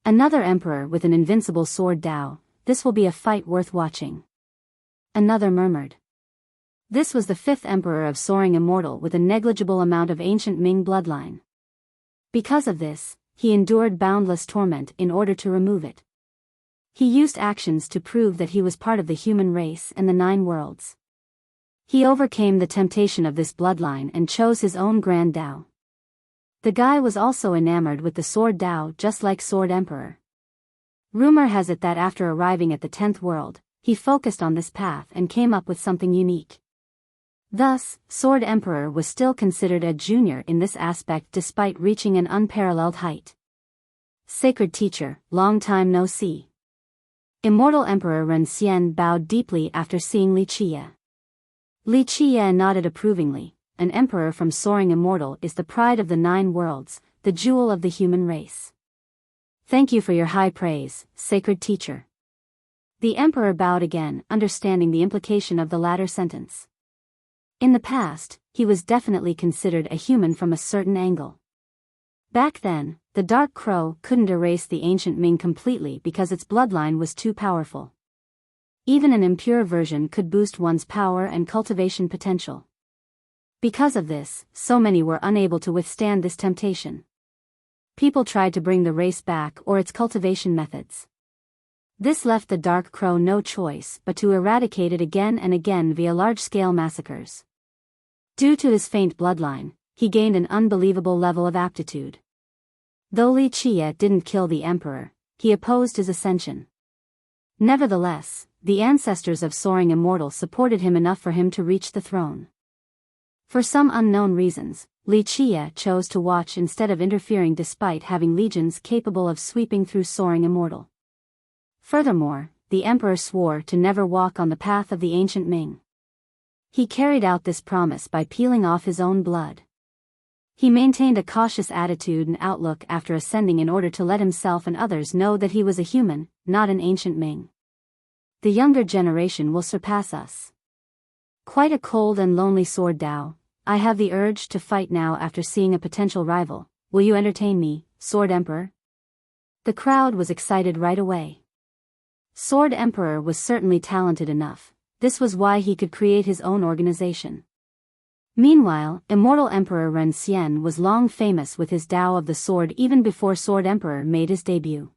Speaker 1: Another emperor with an invincible sword Tao, this will be a fight worth watching. Another murmured. This was the 5th emperor of Soaring Immortal with a negligible amount of ancient Ming bloodline. Because of this, he endured boundless torment in order to remove it. He used actions to prove that he was part of the human race and the 9 worlds. He overcame the temptation of this bloodline and chose his own grand Tao. The guy was also enamored with the sword Tao just like Sword Emperor. Rumor has it that after arriving at the 10th world, he focused on this path and came up with something unique. Thus, Sword Emperor was still considered a junior in this aspect despite reaching an unparalleled height. Sacred Teacher, long time no see. Immortal Emperor Ren Xian bowed deeply after seeing Li Qia. Li Qia nodded approvingly. An emperor from Soaring Immortal is the pride of the 9 worlds, the jewel of the human race. Thank you for your high praise, Sacred Teacher. The emperor bowed again, understanding the implication of the latter sentence. In the past, he was definitely considered a human from a certain angle. Back then, the Dark Crow couldn't erase the ancient Ming completely because its bloodline was too powerful. Even an impure version could boost one's power and cultivation potential. Because of this, so many were unable to withstand this temptation. People tried to bring the race back or its cultivation methods. This left the Dark Crow no choice but to eradicate it again and again via large-scale massacres. Due to his faint bloodline, he gained an unbelievable level of aptitude. Though Li Qie didn't kill the emperor, he opposed his ascension. Nevertheless, the ancestors of Soaring Immortal supported him enough for him to reach the throne. For some unknown reasons, Li Qie chose to watch instead of interfering despite having legions capable of sweeping through Soaring Immortal. Furthermore, the emperor swore to never walk on the path of the ancient Ming. He carried out this promise by peeling off his own blood. He maintained a cautious attitude and outlook after ascending in order to let himself and others know that he was a human, not an ancient Ming. The younger generation will surpass us. Quite a cold and lonely sword, Dao. I have the urge to fight now after seeing a potential rival. Will you entertain me, Sword Emperor? The crowd was excited right away. Sword Emperor was certainly talented enough. This was why he could create his own organization. Meanwhile, Immortal Emperor Ren Xian was long famous with his Tao of the Sword even before Sword Emperor made his debut.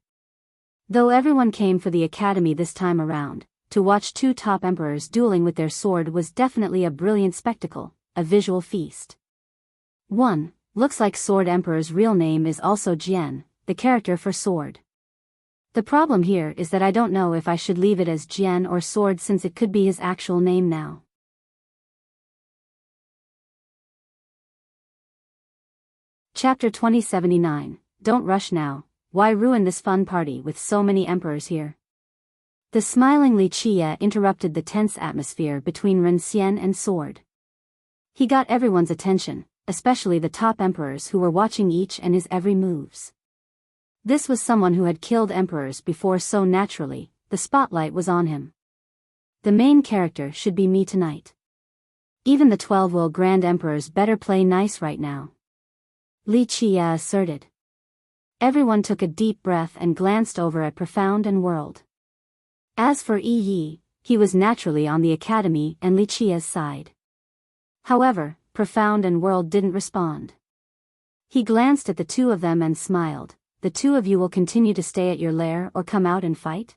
Speaker 1: Though everyone came for the academy this time around, to watch two top emperors dueling with their sword was definitely a brilliant spectacle, a visual feast. 1. Looks like Sword Emperor's real name is also Jian, the character for sword. The problem here is that I don't know if I should leave it as Jian or Sword since it could be his actual name now. Chapter 2079. Don't rush now. Why ruin this fun party with so many emperors here? The smiling Li Qie interrupted the tense atmosphere between Ren Xian and Sword. He got everyone's attention, especially the top emperors who were watching each and his every moves. This was someone who had killed emperors before, so naturally, the spotlight was on him. The main character should be me tonight. Even the 12 Will Grand Emperors better play nice right now, Li Qie asserted. Everyone took a deep breath and glanced over at Profound and World. As for Yi Yi, he was naturally on the academy and Li Qie's side. However, Profound and World didn't respond. He glanced at the two of them and smiled. The two of you will continue to stay at your lair or come out and fight?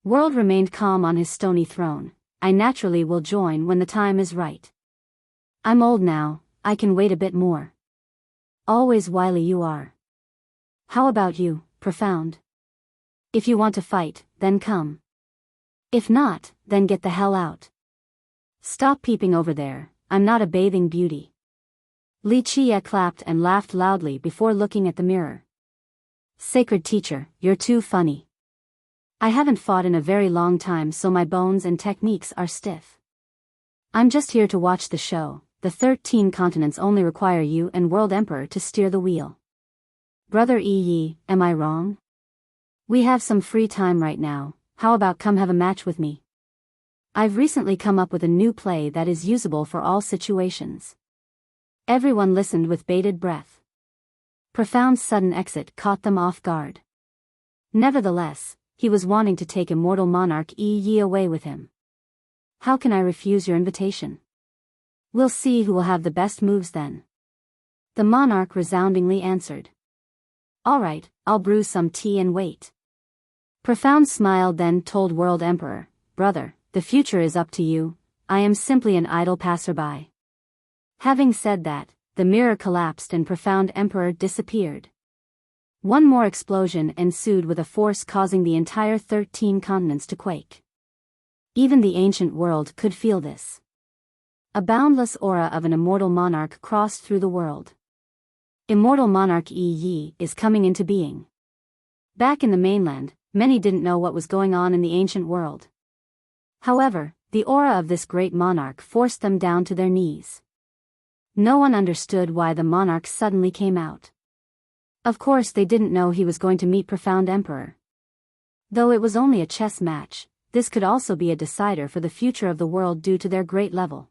Speaker 1: World remained calm on his stony throne. I naturally will join when the time is right. I'm old now, I can wait a bit more. Always wily you are. How about you, Profound? If you want to fight, then come. If not, then get the hell out. Stop peeping over there, I'm not a bathing beauty. Li Qie clapped and laughed loudly before looking at the mirror. Sacred teacher, you're too funny. I haven't fought in a very long time, so my bones and techniques are stiff. I'm just here to watch the show. The 13 continents only require you and World Emperor to steer the wheel. Brother Yi Yi, am I wrong? We have some free time right now, how about come have a match with me? I've recently come up with a new play that is usable for all situations. Everyone listened with bated breath. Profound's sudden exit caught them off guard. Nevertheless, he was wanting to take Immortal Monarch Yi Yi away with him. How can I refuse your invitation? We'll see who will have the best moves then. The monarch resoundingly answered. Alright, I'll brew some tea and wait. Profound smiled, then told World Emperor, brother, the future is up to you, I am simply an idle passerby. Having said that, the mirror collapsed and Profound Emperor disappeared. One more explosion ensued with a force causing the entire 13 continents to quake. Even the ancient world could feel this. A boundless aura of an immortal monarch crossed through the world. Immortal Monarch Yi Yi is coming into being. Back in the mainland, many didn't know what was going on in the ancient world. However, the aura of this great monarch forced them down to their knees. No one understood why the monarch suddenly came out. Of course they didn't know he was going to meet Profound Emperor. Though it was only a chess match, this could also be a decider for the future of the world due to their great level.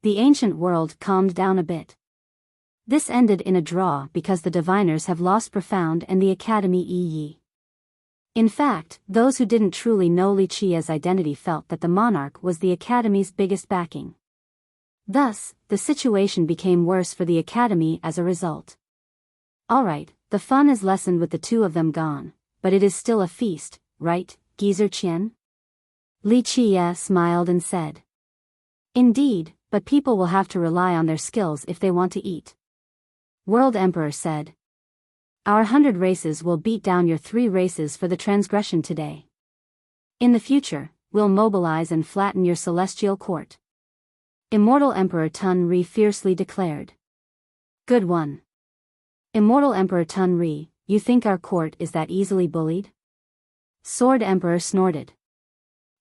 Speaker 1: The ancient world calmed down a bit. This ended in a draw because the diviners have lost Profound and the Academy Yi Yi. In fact, those who didn't truly know Li Qie's identity felt that the monarch was the Academy's biggest backing. Thus, the situation became worse for the Academy as a result. Alright, The fun is lessened with the two of them gone, but it is still a feast, right, Geezer Qian? Li Qie smiled and said. Indeed, but people will have to rely on their skills if they want to eat. World Emperor said. Our 100 races will beat down your 3 races for the transgression today. In the future, we'll mobilize and flatten your celestial court. Immortal Emperor Tun Ri fiercely declared. Good one. Immortal Emperor Tun Ri, you think our court is that easily bullied? Sword Emperor snorted.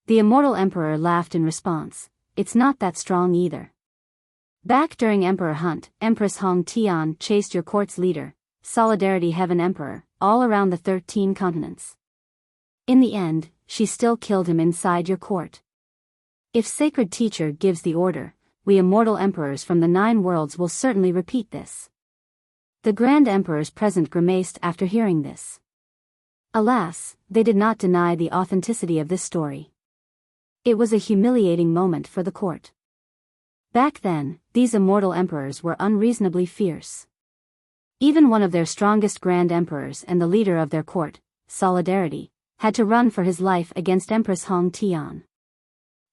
Speaker 1: The Immortal Emperor laughed in response. It's not that strong either. Back during Emperor Hunt, Empress Hong Tian chased your court's leader, Solidarity Heaven Emperor, all around the 13 continents. In the end, she still killed him inside your court. If Sacred Teacher gives the order, we immortal emperors from the 9 worlds will certainly repeat this. The Grand Emperors present grimaced after hearing this. Alas, they did not deny the authenticity of this story. It was a humiliating moment for the court. Back then, these immortal emperors were unreasonably fierce. Even one of their strongest Grand Emperors and the leader of their court, Solidarity, had to run for his life against Empress Hong Tian.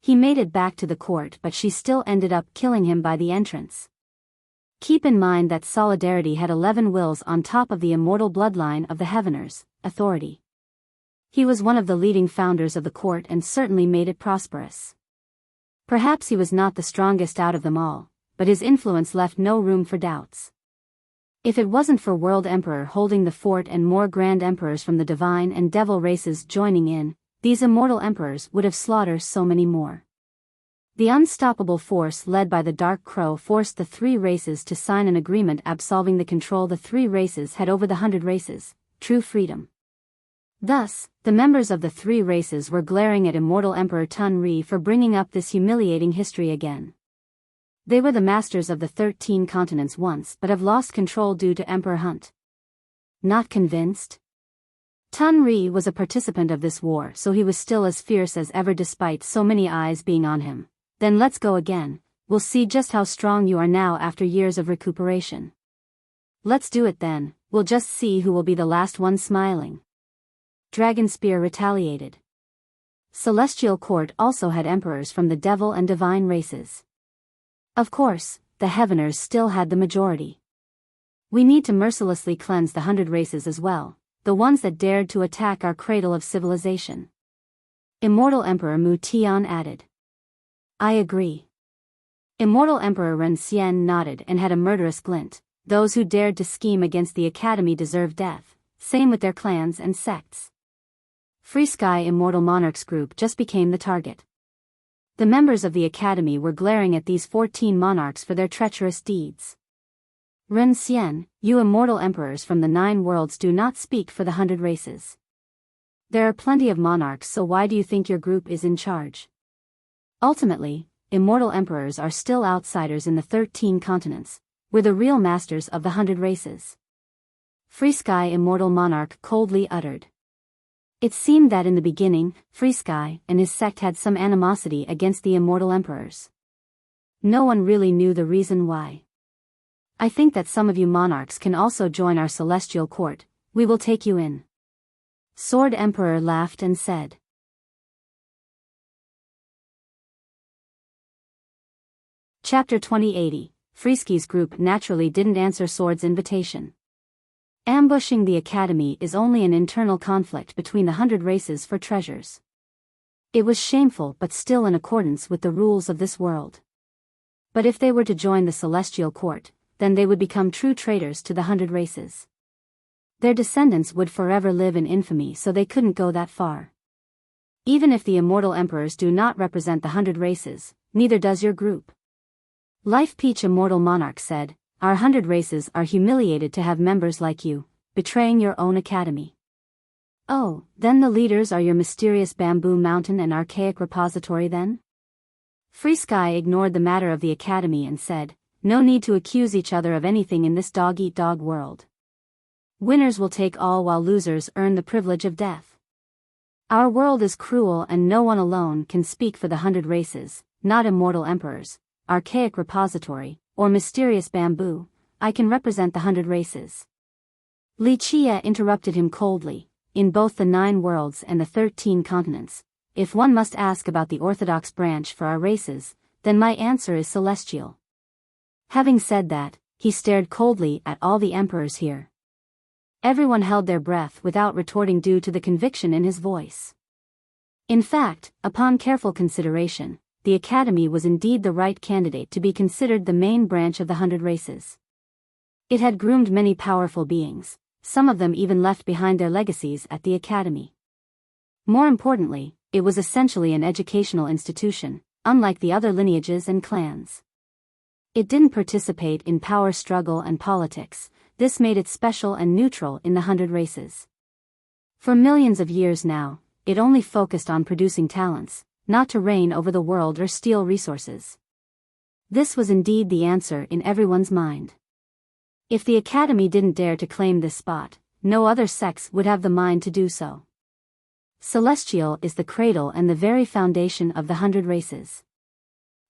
Speaker 1: He made it back to the court, but she still ended up killing him by the entrance. Keep in mind that Solidarity had 11 wills on top of the immortal bloodline of the Heaveners, authority. He was one of the leading founders of the court and certainly made it prosperous. Perhaps he was not the strongest out of them all, but his influence left no room for doubts. If it wasn't for World Emperor holding the fort and more Grand Emperors from the Divine and Devil races joining in, these immortal emperors would have slaughtered so many more. The unstoppable force led by the Dark Crow forced the 3 races to sign an agreement absolving the control the 3 races had over the 100 races, true freedom. Thus, the members of the 3 races were glaring at Immortal Emperor Tun Ri for bringing up this humiliating history again. They were the masters of the 13 continents once but have lost control due to Emperor Hunt. Not convinced? Tun Ri was a participant of this war, so he was still as fierce as ever despite so many eyes being on him. Then let's go again, we'll see just how strong you are now after years of recuperation. Let's do it then, we'll just see who will be the last one smiling. Dragon Spear retaliated. Celestial Court also had emperors from the Devil and Divine races. Of course, the Heaveners still had the majority. We need to mercilessly cleanse the 100 races as well, the ones that dared to attack our cradle of civilization. Immortal Emperor Mu Tian added. I agree. Immortal Emperor Ren Xian nodded and had a murderous glint. Those who dared to scheme against the Academy deserve death, same with their clans and sects. Free Sky Immortal Monarchs group just became the target. The members of the Academy were glaring at these 14 monarchs for their treacherous deeds. Ren Xian, you immortal emperors from the 9 worlds do not speak for the 100 races. There are plenty of monarchs, so why do you think your group is in charge? Ultimately, immortal emperors are still outsiders in the 13 continents. We're the real masters of the 100 races. Free Sky Immortal Monarch coldly uttered. It seemed that in the beginning, Free Sky and his sect had some animosity against the immortal emperors. No one really knew the reason why. I think that some of you monarchs can also join our celestial court. We will take you in. Sword Emperor laughed and said. Chapter 2080. Freesky's group naturally didn't answer Sword's invitation. Ambushing the Academy is only an internal conflict between the 100 races for treasures. It was shameful but still in accordance with the rules of this world. But if they were to join the Celestial Court, then they would become true traitors to the 100 races. Their descendants would forever live in infamy, so they couldn't go that far. Even if the immortal emperors do not represent the 100 races, neither does your group. Life Peach Immortal Monarch said, our 100 races are humiliated to have members like you, betraying your own academy. Oh, then the leaders are your mysterious Bamboo Mountain and Archaic Repository then? Free Sky ignored the matter of the academy and said, no need to accuse each other of anything in this dog-eat-dog world. Winners will take all while losers earn the privilege of death. Our world is cruel and no one alone can speak for the 100 races, not immortal emperors, Archaic Repository, or Mysterious Bamboo. I can represent the 100 races. Li Qie interrupted him coldly. In both the 9 worlds and the 13 continents, if one must ask about the orthodox branch for our races, then my answer is celestial. Having said that, he stared coldly at all the emperors here. Everyone held their breath without retorting due to the conviction in his voice. In fact, upon careful consideration, the Academy was indeed the right candidate to be considered the main branch of the 100 races. It had groomed many powerful beings, some of them even left behind their legacies at the Academy. More importantly, it was essentially an educational institution, unlike the other lineages and clans. It didn't participate in power struggle and politics. This made it special and neutral in the 100 races. For millions of years now, it only focused on producing talents, not to reign over the world or steal resources. This was indeed the answer in everyone's mind. If the Academy didn't dare to claim this spot, no other sects would have the mind to do so. Celestial is the cradle and the very foundation of the 100 races.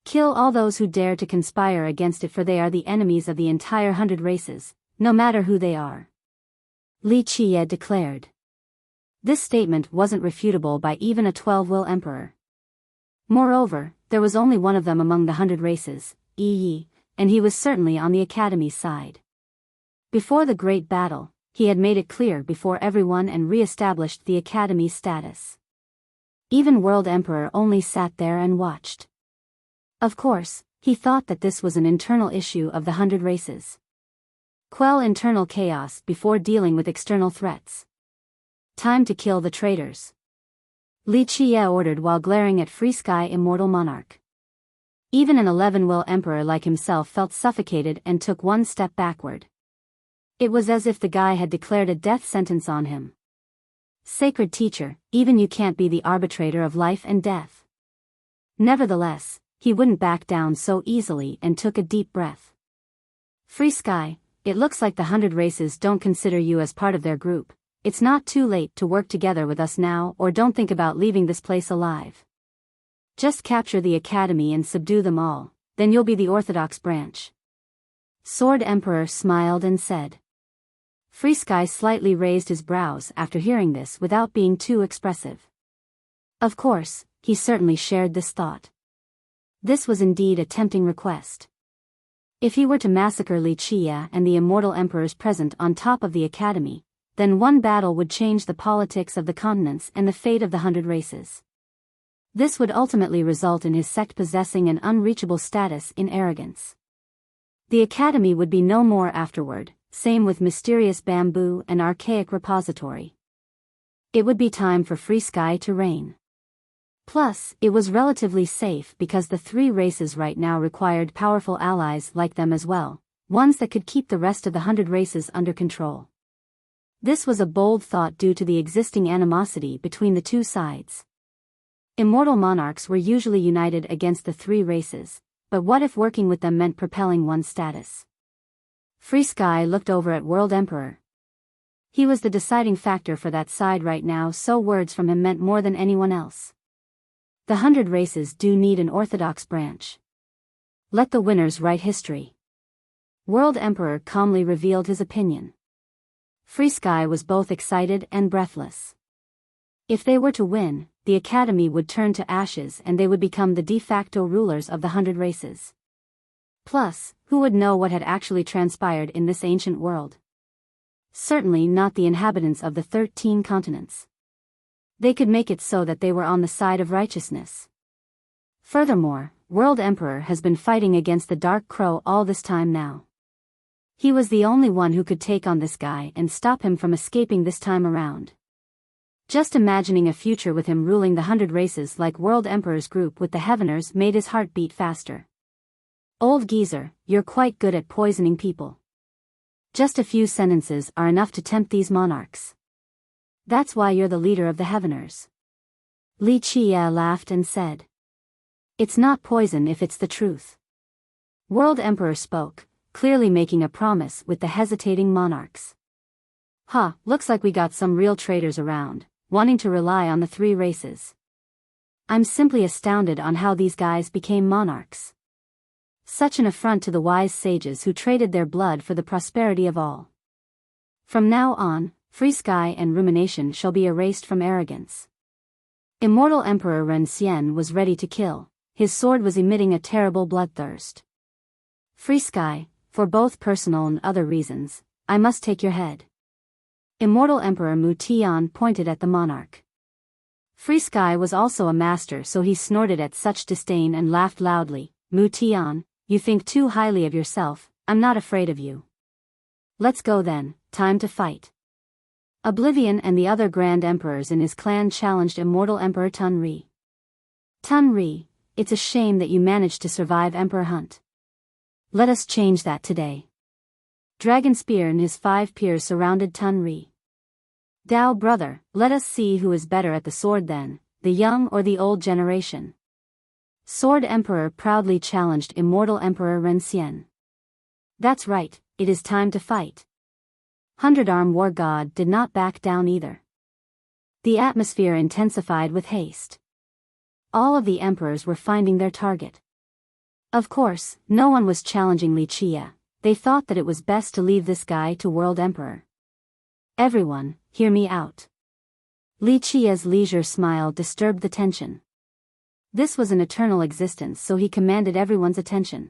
Speaker 1: Kill all those who dare to conspire against it, for they are the enemies of the entire 100 races, no matter who they are. Li Qie declared. This statement wasn't refutable by even a 12-will emperor. Moreover, there was only one of them among the 100 races, Yi, and he was certainly on the Academy's side. Before the Great Battle, he had made it clear before everyone and re-established the Academy's status. Even World Emperor only sat there and watched. Of course, he thought that this was an internal issue of the 100 races. Quell internal chaos before dealing with external threats. Time to kill the traitors. Li Qie ordered while glaring at Free Sky Immortal Monarch. Even an 11-will emperor like himself felt suffocated and took one step backward. It was as if the guy had declared a death sentence on him. Sacred teacher, even you can't be the arbitrator of life and death. Nevertheless, he wouldn't back down so easily and took a deep breath. Free Sky, it looks like the 100 races don't consider you as part of their group. It's not too late to work together with us now, or don't think about leaving this place alive. Just capture the Academy and subdue them all, then you'll be the Orthodox branch. Sword Emperor smiled and said. Free Sky slightly raised his brows after hearing this without being too expressive. Of course, he certainly shared this thought. This was indeed a tempting request. If he were to massacre Li Qie and the immortal emperors present on top of the Academy, then one battle would change the politics of the continents and the fate of the 100 races. This would ultimately result in his sect possessing an unreachable status in arrogance. The Academy would be no more afterward, same with mysterious bamboo and archaic repository. It would be time for Free Sky to reign. Plus, it was relatively safe because the 3 races right now required powerful allies like them as well, ones that could keep the rest of the 100 races under control. This was a bold thought due to the existing animosity between the 2 sides. Immortal monarchs were usually united against the 3 races, but what if working with them meant propelling one's status? Free Sky looked over at World Emperor. He was the deciding factor for that side right now, so words from him meant more than anyone else. The 100 races do need an orthodox branch. Let the winners write history. World Emperor calmly revealed his opinion. Free Sky was both excited and breathless. If they were to win, the Academy would turn to ashes and they would become the de facto rulers of the 100 races. Plus, who would know what had actually transpired in this ancient world? Certainly not the inhabitants of the 13 continents. They could make it so that they were on the side of righteousness. Furthermore, World Emperor has been fighting against the Dark Crow all this time now. He was the only one who could take on this guy and stop him from escaping this time around. Just imagining a future with him ruling the 100 races like World Emperor's group with the Heaveners made his heart beat faster. Old geezer, you're quite good at poisoning people. Just a few sentences are enough to tempt these monarchs. That's why you're the leader of the Heaveners. Li Qie laughed and said. It's not poison if it's the truth. World Emperor spoke, clearly making a promise with the hesitating monarchs. Looks like we got some real traitors around, wanting to rely on the 3 races. I'm simply astounded on how these guys became monarchs. Such an affront to the wise sages who traded their blood for the prosperity of all. From now on, free sky and rumination shall be erased from arrogance. Immortal Emperor Ren Xian was ready to kill. His sword was emitting a terrible bloodthirst. Free sky, for both personal and other reasons, I must take your head. Immortal Emperor Mu Tian pointed at the monarch. Free sky was also a master, so he snorted at such disdain and laughed loudly. Mu Tian, you think too highly of yourself. I'm not afraid of you. Let's go then, time to fight. Oblivion and the other grand emperors in his clan challenged Immortal Emperor Tun Ri. Tun Ri, it's a shame that you managed to survive Emperor Hunt. Let us change that today. Dragon Spear and his 5 peers surrounded Tun Ri. Dao brother, let us see who is better at the sword then, the young or the old generation. Sword Emperor proudly challenged Immortal Emperor Ren Xian. That's right, it is time to fight. 100-Arm War God did not back down either. The atmosphere intensified with haste. All of the emperors were finding their target. Of course, no one was challenging Li Chia. They thought that it was best to leave this guy to World Emperor. Everyone, hear me out. Li Chia's leisure smile disturbed the tension. This was an eternal existence, so he commanded everyone's attention.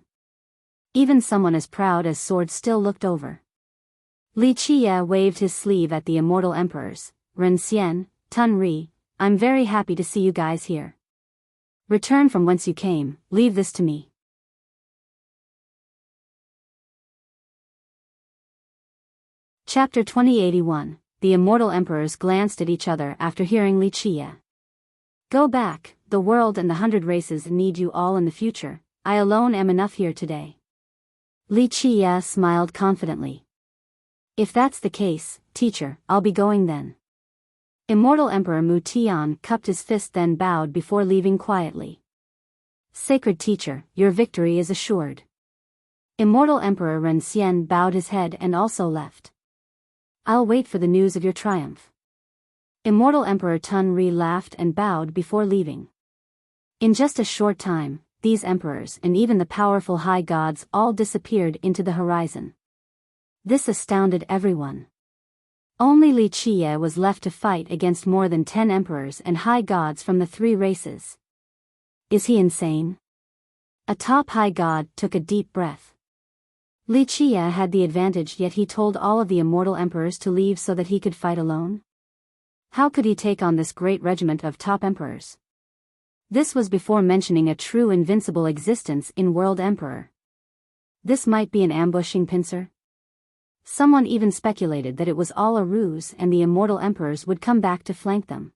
Speaker 1: Even someone as proud as Sword still looked over. Li Chia waved his sleeve at the immortal emperors. Ren Xian, Tun Ri, I'm very happy to see you guys here. Return from whence you came, leave this to me. Chapter 2081. The immortal emperors glanced at each other after hearing Li Chia. Go back, the world and the 100 races need you all in the future. I alone am enough here today. Li Chia smiled confidently. If that's the case, teacher, I'll be going then. Immortal Emperor Mu Tian cupped his fist, then bowed before leaving quietly. Sacred teacher, your victory is assured. Immortal Emperor Ren Xian bowed his head and also left. I'll wait for the news of your triumph. Immortal Emperor Tun Ri laughed and bowed before leaving. In just a short time, these emperors and even the powerful high gods all disappeared into the horizon. This astounded everyone. Only Li Chia was left to fight against more than 10 emperors and high gods from the 3 races. Is he insane? A top high god took a deep breath. Li Chia had the advantage, yet he told all of the immortal emperors to leave so that he could fight alone. How could he take on this great regiment of top emperors? This was before mentioning a true invincible existence in World Emperor. This might be an ambushing pincer. Someone even speculated that it was all a ruse and the immortal emperors would come back to flank them.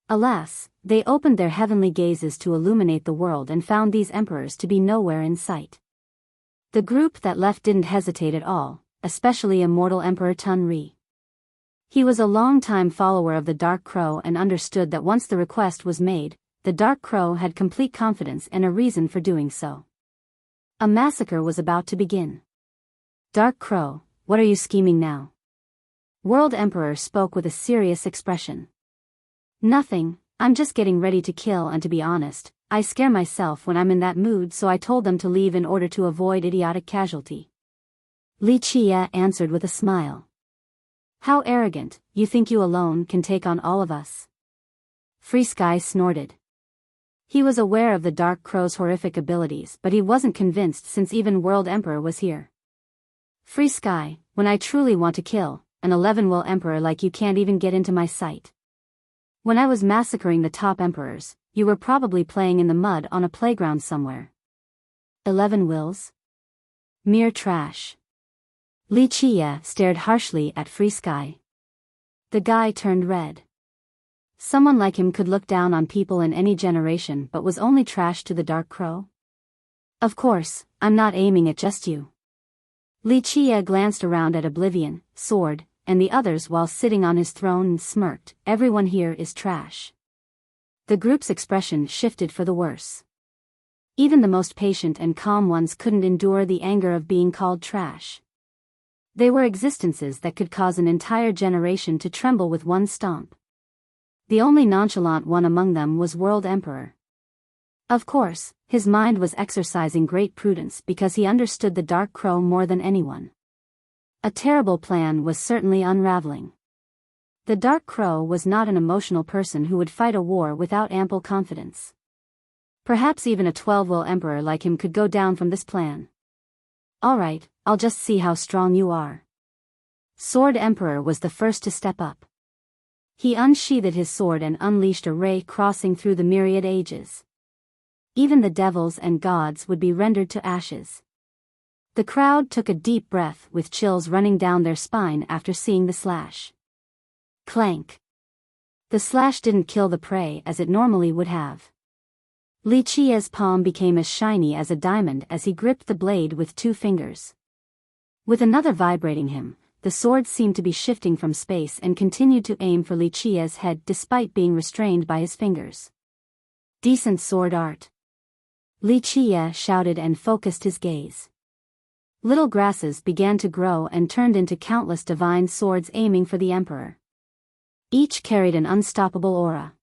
Speaker 1: Alas, they opened their heavenly gazes to illuminate the world and found these emperors to be nowhere in sight. The group that left didn't hesitate at all, especially Immortal Emperor Tun Ri. He was a long-time follower of the Dark Crow and understood that once the request was made, the Dark Crow had complete confidence and a reason for doing so. A massacre was about to begin. Dark Crow, what are you scheming now? World Emperor spoke with a serious expression. Nothing, I'm just getting ready to kill, and to be honest, I scare myself when I'm in that mood, so I told them to leave in order to avoid idiotic casualty. Li Chia answered with a smile. How arrogant, you think you alone can take on all of us? Free Sky snorted. He was aware of the Dark Crow's horrific abilities, but he wasn't convinced since even World Emperor was here. Free Sky, when I truly want to kill, an 11-will emperor like you can't even get into my sight. When I was massacring the top emperors, you were probably playing in the mud on a playground somewhere. 11 wills? Mere trash. Li Chia stared harshly at Free Sky. The guy turned red. Someone like him could look down on people in any generation but was only trash to the Dark Crow? Of course, I'm not aiming at just you. Li Chia glanced around at Oblivion, Sword, and the others while sitting on his throne and smirked. Everyone here is trash. The group's expression shifted for the worse. Even the most patient and calm ones couldn't endure the anger of being called trash. They were existences that could cause an entire generation to tremble with one stomp. The only nonchalant one among them was World Emperor. Of course, his mind was exercising great prudence because he understood the Dark Crow more than anyone. A terrible plan was certainly unraveling. The Dark Crow was not an emotional person who would fight a war without ample confidence. Perhaps even a 12-will emperor like him could go down from this plan. All right, I'll just see how strong you are. Sword Emperor was the first to step up. He unsheathed his sword and unleashed a ray crossing through the myriad ages. Even the devils and gods would be rendered to ashes. The crowd took a deep breath with chills running down their spine after seeing the slash. Clank. The slash didn't kill the prey as it normally would have. Li Qi's palm became as shiny as a diamond as he gripped the blade with 2 fingers. With another vibrating him, the sword seemed to be shifting from space and continued to aim for Li Qi's head despite being restrained by his fingers. Decent sword art. Li Qie shouted and focused his gaze. Little grasses began to grow and turned into countless divine swords aiming for the emperor. Each carried an unstoppable aura.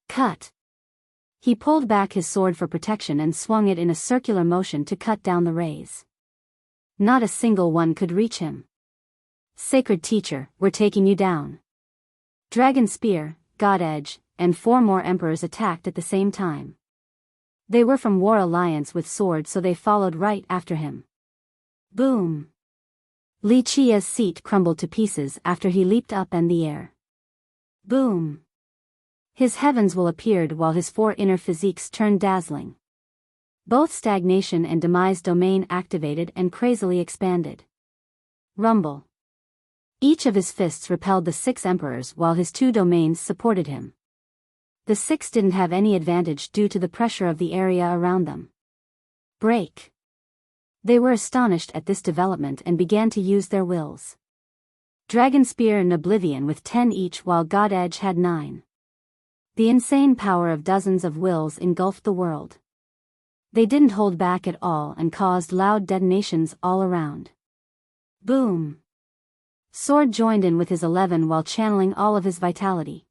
Speaker 1: Cut. He pulled back his sword for protection and swung it in a circular motion to cut down the rays. Not a single one could reach him. Sacred Teacher, we're taking you down. Dragon Spear, God Edge, and 4 more emperors attacked at the same time. They were from War Alliance with swords, so they followed right after him. Boom! Li Qi's seat crumbled to pieces after he leaped up in the air. Boom! His heavens will appeared while his 4 inner physiques turned dazzling. Both stagnation and demise domain activated and crazily expanded. Rumble. Each of his fists repelled the 6 emperors while his 2 domains supported him. The 6 didn't have any advantage due to the pressure of the area around them. Break. They were astonished at this development and began to use their wills. Dragon Spear and Oblivion with 10 each while God Edge had 9. The insane power of dozens of wills engulfed the world. They didn't hold back at all and caused loud detonations all around. Boom! Sword joined in with his 11 while channeling all of his vitality.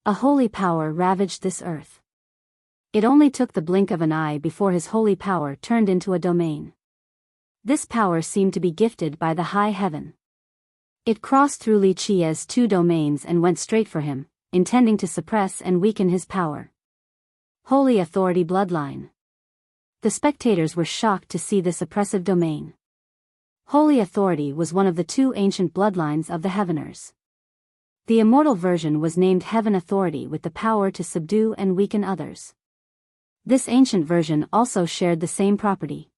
Speaker 1: A holy power ravaged this earth. It only took the blink of an eye before his holy power turned into a domain. This power seemed to be gifted by the high heaven. It crossed through Li Qi's 2 domains and went straight for him, intending to suppress and weaken his power. Holy Authority Bloodline. The spectators were shocked to see this oppressive domain. Holy Authority was one of the 2 ancient bloodlines of the Heaveners. The immortal version was named Heaven Authority with the power to subdue and weaken others. This ancient version also shared the same property.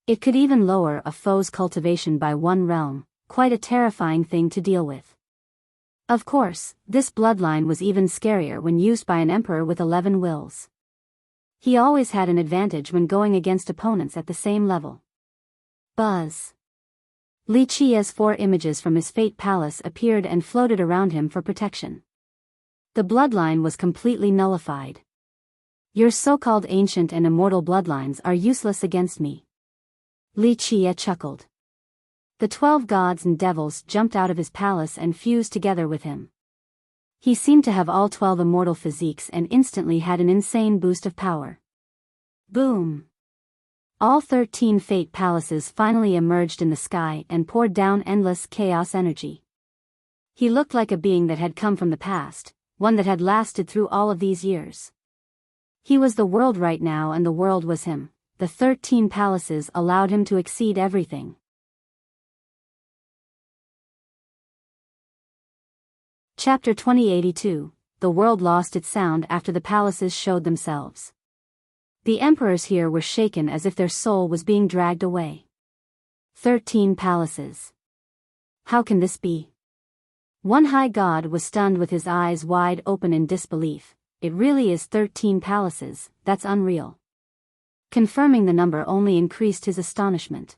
Speaker 1: It could even lower a foe's cultivation by 1 realm, quite a terrifying thing to deal with. Of course, this bloodline was even scarier when used by an emperor with 11 wills. He always had an advantage when going against opponents at the same level. Buzz. Li Qi's 4 images from his Fate Palace appeared and floated around him for protection. The bloodline was completely nullified. Your so-called ancient and immortal bloodlines are useless against me. Li Qie chuckled. The 12 gods and devils jumped out of his palace and fused together with him. He seemed to have all 12 immortal physiques and instantly had an insane boost of power. Boom! All 13 Fate Palaces finally emerged in the sky and poured down endless chaos energy. He looked like a being that had come from the past, one that had lasted through all of these years. He was the world right now and the world was him. The 13 palaces allowed him to exceed everything. Chapter 2082, The world lost its sound after the palaces showed themselves. The emperors here were shaken as if their soul was being dragged away. 13 palaces. How can this be? One high god was stunned with his eyes wide open in disbelief. It really is 13 palaces, that's unreal. Confirming the number only increased his astonishment.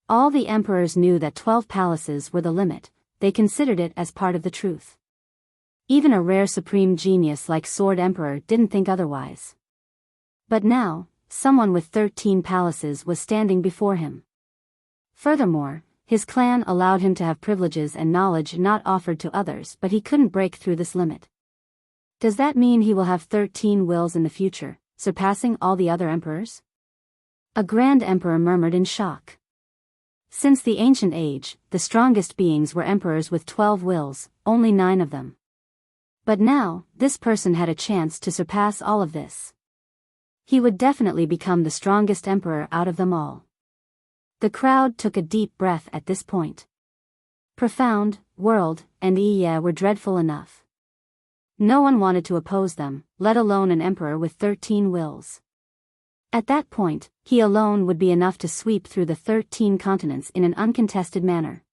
Speaker 1: All the emperors knew that 12 palaces were the limit, they considered it as part of the truth. Even a rare supreme genius like Sword Emperor didn't think otherwise. But now, someone with 13 palaces was standing before him. Furthermore, his clan allowed him to have privileges and knowledge not offered to others, but he couldn't break through this limit. Does that mean he will have 13 wills in the future, surpassing all the other emperors? A grand emperor murmured in shock. Since the ancient age, the strongest beings were emperors with 12 wills, only 9 of them. But now, this person had a chance to surpass all of this. He would definitely become the strongest emperor out of them all. The crowd took a deep breath at this point. Profound, World, and Iya were dreadful enough. No one wanted to oppose them, let alone an emperor with 13 wills. At that point, he alone would be enough to sweep through the 13 continents in an uncontested manner.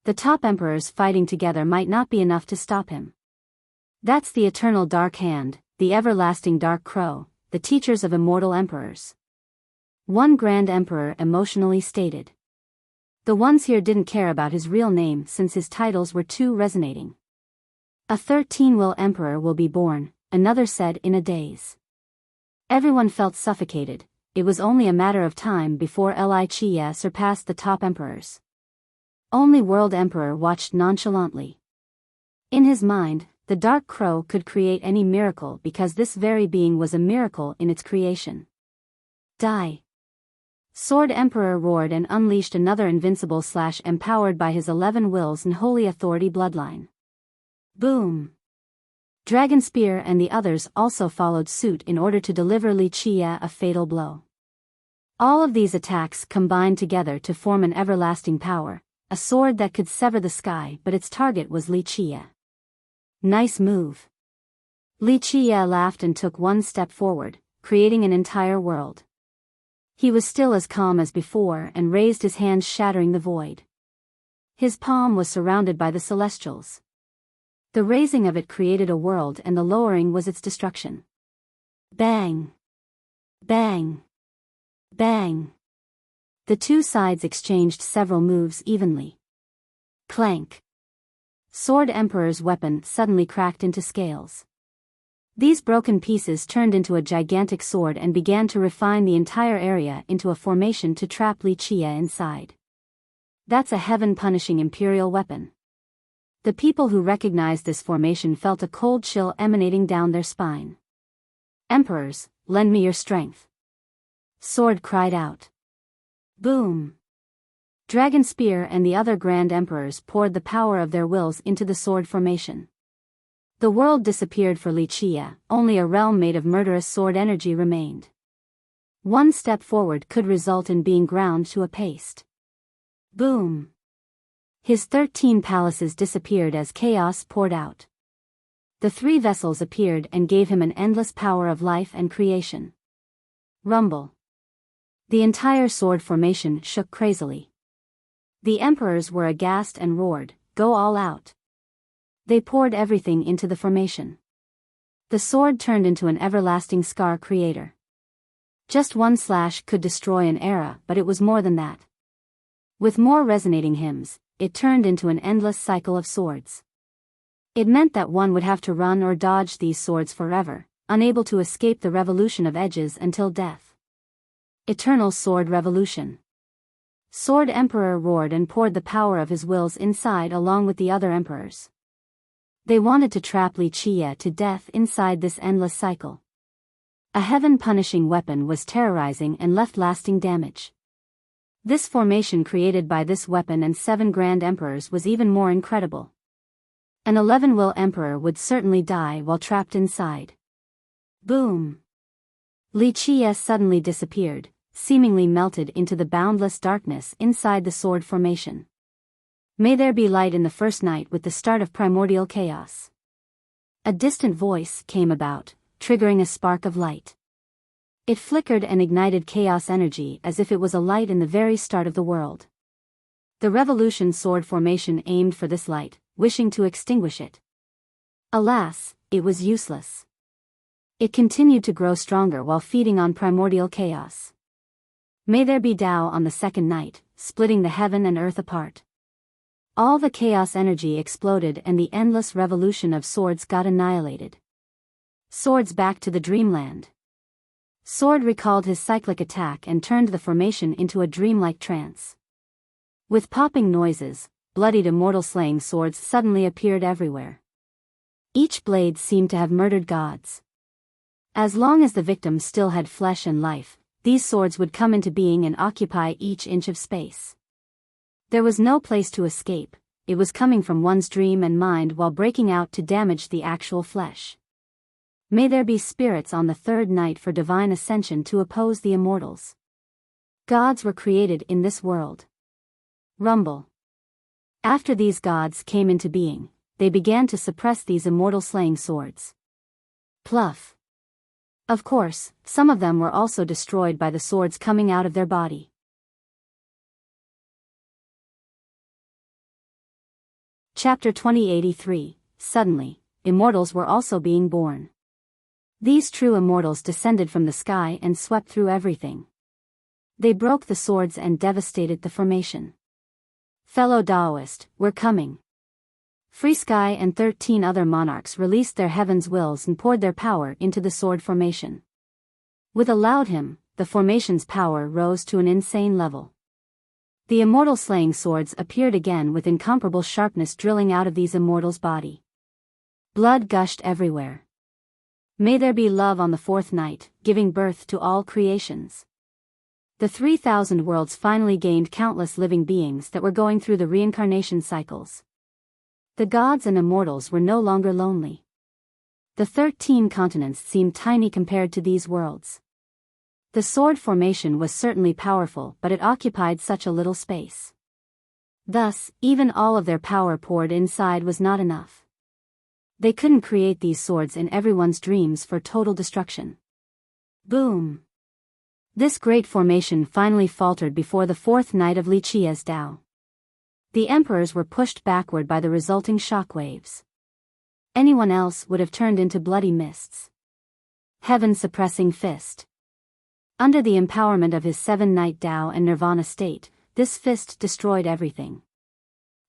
Speaker 1: The top emperors fighting together might not be enough to stop him. That's the eternal Dark Hand, the everlasting Dark Crow, the teachers of immortal emperors. One Grand Emperor emotionally stated. The ones here didn't care about his real name since his titles were too resonating. A 13-will emperor will be born, another said in a daze. Everyone felt suffocated. It was only a matter of time before Li Chia surpassed the top emperors. Only World Emperor watched nonchalantly. In his mind, the Dark Crow could create any miracle because this very being was a miracle in its creation. Die! Sword Emperor roared and unleashed another invincible slash empowered by his 11 wills and holy authority bloodline. Boom! Dragon Spear and the others also followed suit in order to deliver Li Chia a fatal blow. All of these attacks combined together to form an everlasting power, a sword that could sever the sky, but its target was Li Chia. Nice move. Li Chia laughed and took one step forward, creating an entire world. He was still as calm as before and raised his hand, shattering the void. His palm was surrounded by the celestials. The raising of it created a world and the lowering was its destruction. Bang! Bang! Bang! The two sides exchanged several moves evenly. Clank! Sword Emperor's weapon suddenly cracked into scales. These broken pieces turned into a gigantic sword and began to refine the entire area into a formation to trap Li Chia inside. That's a heaven-punishing imperial weapon. The people who recognized this formation felt a cold chill emanating down their spine. Emperors, lend me your strength. Sword cried out. Boom! Dragon Spear and the other Grand Emperors poured the power of their wills into the sword formation. The world disappeared for Li Chia, only a realm made of murderous sword energy remained. One step forward could result in being ground to a paste. Boom! His 13 palaces disappeared as chaos poured out. The 3 vessels appeared and gave him an endless power of life and creation. Rumble. The entire sword formation shook crazily. The emperors were aghast and roared, "Go all out." They poured everything into the formation. The sword turned into an everlasting scar creator. Just one slash could destroy an era, but it was more than that. With more resonating hymns, it turned into an endless cycle of swords. It meant that one would have to run or dodge these swords forever, unable to escape the revolution of edges until death. Eternal Sword Revolution. Sword Emperor roared and poured the power of his wills inside along with the other emperors. They wanted to trap Li Chia to death inside this endless cycle. A heaven-punishing weapon was terrorizing and left lasting damage. This formation created by this weapon and 7 Grand Emperors was even more incredible. An 11-will Emperor would certainly die while trapped inside. Boom! Li Chia suddenly disappeared, seemingly melted into the boundless darkness inside the sword formation. May there be light in the first night with the start of primordial chaos. A distant voice came about, triggering a spark of light. It flickered and ignited chaos energy as if it was a light in the very start of the world. The Revolution sword formation aimed for this light, wishing to extinguish it. Alas, it was useless. It continued to grow stronger while feeding on primordial chaos. May there be Tao on the second night, splitting the heaven and earth apart. All the chaos energy exploded and the endless revolution of swords got annihilated. Swords back to the dreamland. Sword recalled his cyclic attack and turned the formation into a dreamlike trance. With popping noises, bloodied immortal slaying swords suddenly appeared everywhere. Each blade seemed to have murdered gods. As long as the victim still had flesh and life, these swords would come into being and occupy each inch of space. There was no place to escape, it was coming from one's dream and mind while breaking out to damage the actual flesh. May there be spirits on the third night for divine ascension to oppose the immortals. Gods were created in this world. Rumble. After these gods came into being, they began to suppress these immortal slaying swords. Pluff. Of course, some of them were also destroyed by the swords coming out of their body. Chapter 2083. Suddenly, immortals were also being born. These true immortals descended from the sky and swept through everything. They broke the swords and devastated the formation. Fellow Taoist, we're coming. Free Sky and 13 other monarchs released their heaven's wills and poured their power into the sword formation. With a loud hymn, the formation's power rose to an insane level. The immortal slaying swords appeared again with incomparable sharpness drilling out of these immortals' body. Blood gushed everywhere. May there be love on the fourth night, giving birth to all creations. The 3,000 worlds finally gained countless living beings that were going through the reincarnation cycles. The gods and immortals were no longer lonely. The 13 continents seemed tiny compared to these worlds. The sword formation was certainly powerful, but it occupied such a little space. Thus, even all of their power poured inside was not enough. They couldn't create these swords in everyone's dreams for total destruction. Boom! This great formation finally faltered before the fourth night of Li Qia's Tao. The emperors were pushed backward by the resulting shockwaves. Anyone else would have turned into bloody mists. Heaven-suppressing fist. Under the empowerment of his seven-night Tao and Nirvana state, this fist destroyed everything.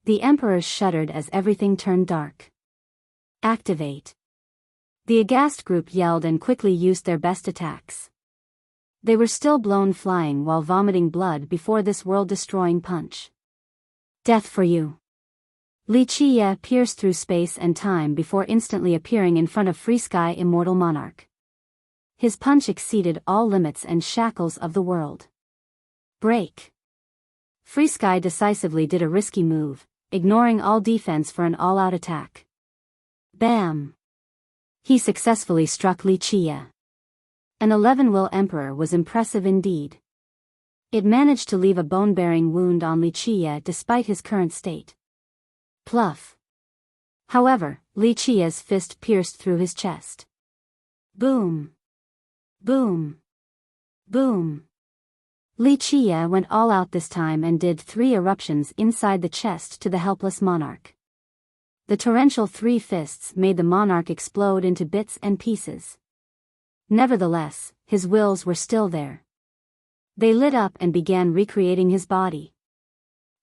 Speaker 1: The emperors shuddered as everything turned dark. Activate. The aghast group yelled and quickly used their best attacks. They were still blown flying while vomiting blood before this world-destroying punch. Death for you. Li Qia pierced through space and time before instantly appearing in front of Free Sky Immortal Monarch. His punch exceeded all limits and shackles of the world. Break. Free Sky decisively did a risky move, ignoring all defense for an all-out attack. Bam! He successfully struck Li Qia. An 11-will emperor was impressive indeed. It managed to leave a bone-bearing wound on Li Qia despite his current state. Pluff. However, Li Qia's fist pierced through his chest. Boom! Boom! Boom! Li Qia went all out this time and did 3 eruptions inside the chest to the helpless monarch. The torrential 3 fists made the monarch explode into bits and pieces. Nevertheless, his wills were still there. They lit up and began recreating his body.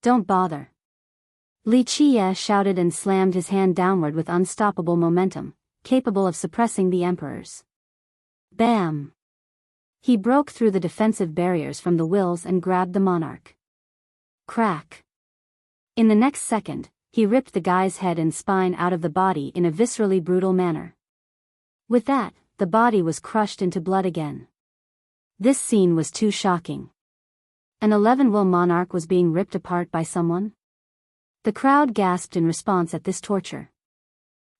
Speaker 1: Don't bother. Li Qia shouted and slammed his hand downward with unstoppable momentum, capable of suppressing the emperors. Bam! He broke through the defensive barriers from the wills and grabbed the monarch. Crack! In the next second, he ripped the guy's head and spine out of the body in a viscerally brutal manner. With that, the body was crushed into blood again. This scene was too shocking. An 11-will monarch was being ripped apart by someone? The crowd gasped in response at this torture.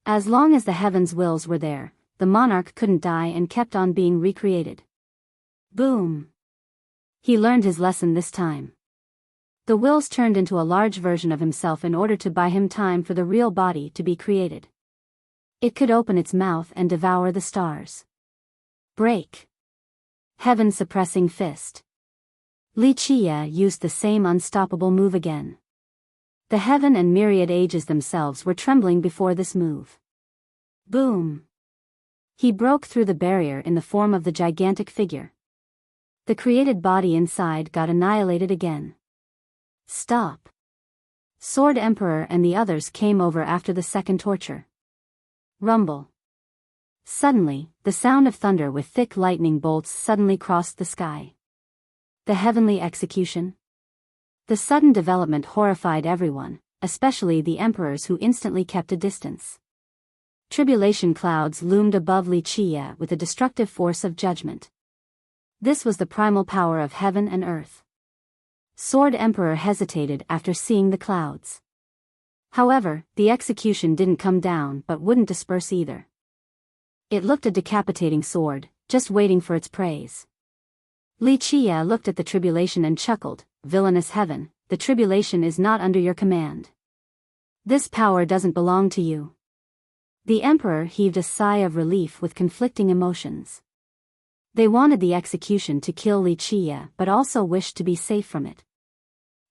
Speaker 1: As long as the heavens' wills were there, the monarch couldn't die and kept on being recreated. Boom! He learned his lesson this time. The wills turned into a large version of himself in order to buy him time for the real body to be created. It could open its mouth and devour the stars. Break. Heaven-suppressing fist. Li Qia used the same unstoppable move again. The heaven and myriad ages themselves were trembling before this move. Boom. He broke through the barrier in the form of the gigantic figure. The created body inside got annihilated again. Stop. Sword Emperor and the others came over after the second torture. Rumble. Suddenly, the sound of thunder with thick lightning bolts suddenly crossed the sky. The heavenly execution? The sudden development horrified everyone, especially the emperors who instantly kept a distance. Tribulation clouds loomed above Li Qia with a destructive force of judgment. This was the primal power of heaven and earth. Sword Emperor hesitated after seeing the clouds. However, the execution didn't come down but wouldn't disperse either. It looked a decapitating sword, just waiting for its praise. Li Qia looked at the tribulation and chuckled, "Villainous heaven, the tribulation is not under your command. This power doesn't belong to you." The emperor heaved a sigh of relief with conflicting emotions. They wanted the execution to kill Li Qia but also wished to be safe from it.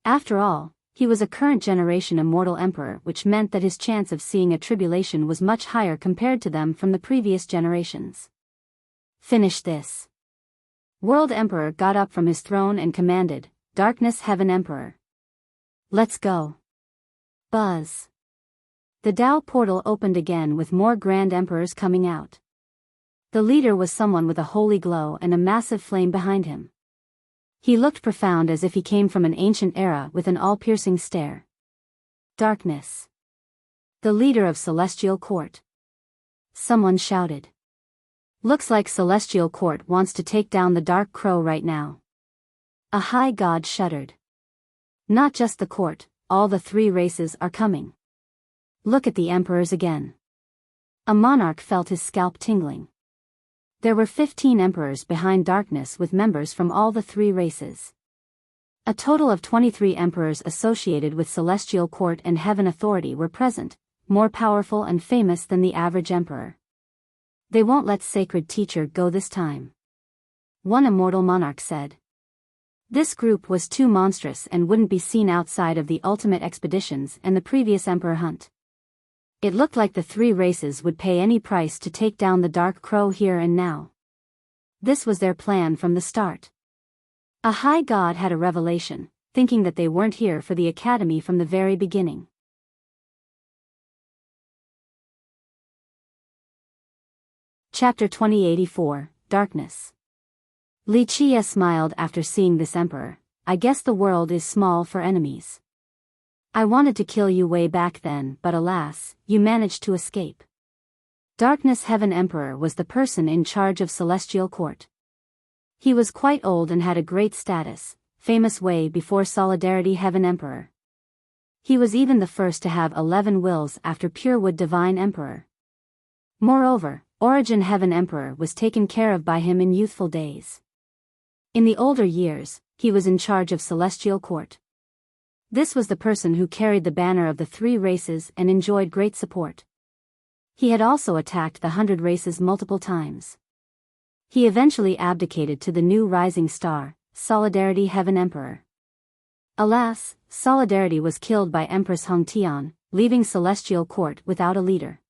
Speaker 1: After all, he was a current generation immortal emperor, which meant that his chance of seeing a tribulation was much higher compared to them from the previous generations. "Finish this." World Emperor got up from his throne and commanded, "Darkness Heaven Emperor. Let's go." Buzz. The Dao portal opened again with more Grand Emperors coming out. The leader was someone with a holy glow and a massive flame behind him. He looked profound as if he came from an ancient era with an all-piercing stare. "Darkness. The leader of Celestial Court." Someone shouted. "Looks like Celestial Court wants to take down the Dark Crow right now." A high god shuddered. "Not just the court, all the three races are coming. Look at the emperors again." A monarch felt his scalp tingling. There were 15 emperors behind Darkness with members from all the three races. A total of 23 emperors associated with Celestial Court and Heaven Authority were present, more powerful and famous than the average emperor. "They won't let Sacred Teacher go this time," one immortal monarch said. This group was too monstrous and wouldn't be seen outside of the ultimate expeditions and the previous emperor hunt. It looked like the three races would pay any price to take down the Dark Crow here and now. This was their plan from the start. A high god had a revelation, thinking that they weren't here for the academy from the very beginning. Chapter 2084, Darkness. Li Qia smiled after seeing this emperor. "I guess the world is small for enemies. I wanted to kill you way back then, but alas, you managed to escape." Darkness Heaven Emperor was the person in charge of Celestial Court. He was quite old and had a great status, famous way before Solidarity Heaven Emperor. He was even the first to have 11 wills after Purewood Divine Emperor. Moreover, Origin Heaven Emperor was taken care of by him in youthful days. In the older years, he was in charge of Celestial Court. This was the person who carried the banner of the three races and enjoyed great support. He had also attacked the 100 races multiple times. He eventually abdicated to the new rising star, Solidarity Heaven Emperor. Alas, Solidarity was killed by Empress Hongtian, leaving Celestial Court without a leader.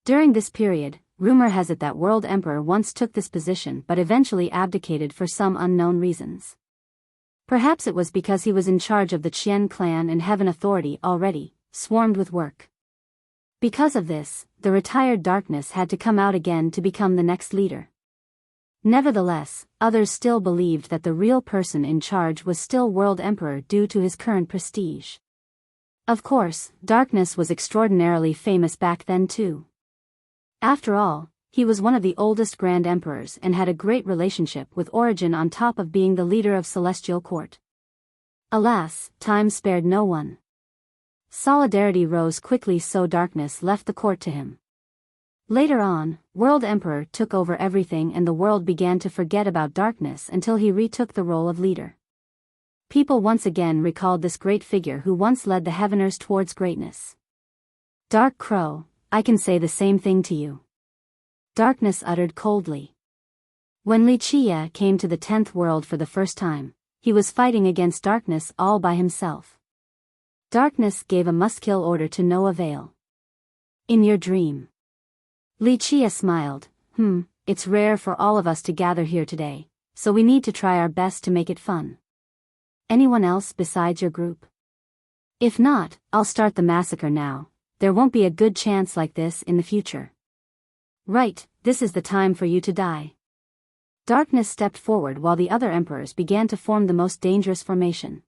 Speaker 1: During this period, rumor has it that World Emperor once took this position but eventually abdicated for some unknown reasons. Perhaps it was because he was in charge of the Qian clan and Heaven Authority already, swarmed with work. Because of this, the retired Darkness had to come out again to become the next leader. Nevertheless, others still believed that the real person in charge was still World Emperor due to his current prestige. Of course, Darkness was extraordinarily famous back then too. After all, he was one of the oldest Grand Emperors and had a great relationship with Origin on top of being the leader of Celestial Court. Alas, time spared no one. Solidarity rose quickly, so Darkness left the court to him. Later on, World Emperor took over everything and the world began to forget about Darkness until he retook the role of leader. People once again recalled this great figure who once led the Heaveners towards greatness. "Dark Crow, I can say the same thing to you," Darkness uttered coldly. When Li Qia came to the 10th world for the first time, he was fighting against Darkness all by himself. Darkness gave a must-kill order to no avail. "In your dream." Li Qia smiled. It's rare for all of us to gather here today, so we need to try our best to make it fun. Anyone else besides your group? If not, I'll start the massacre now. There won't be a good chance like this in the future." "Right, this is the time for you to die." Darkness stepped forward while the other emperors began to form the most dangerous formation.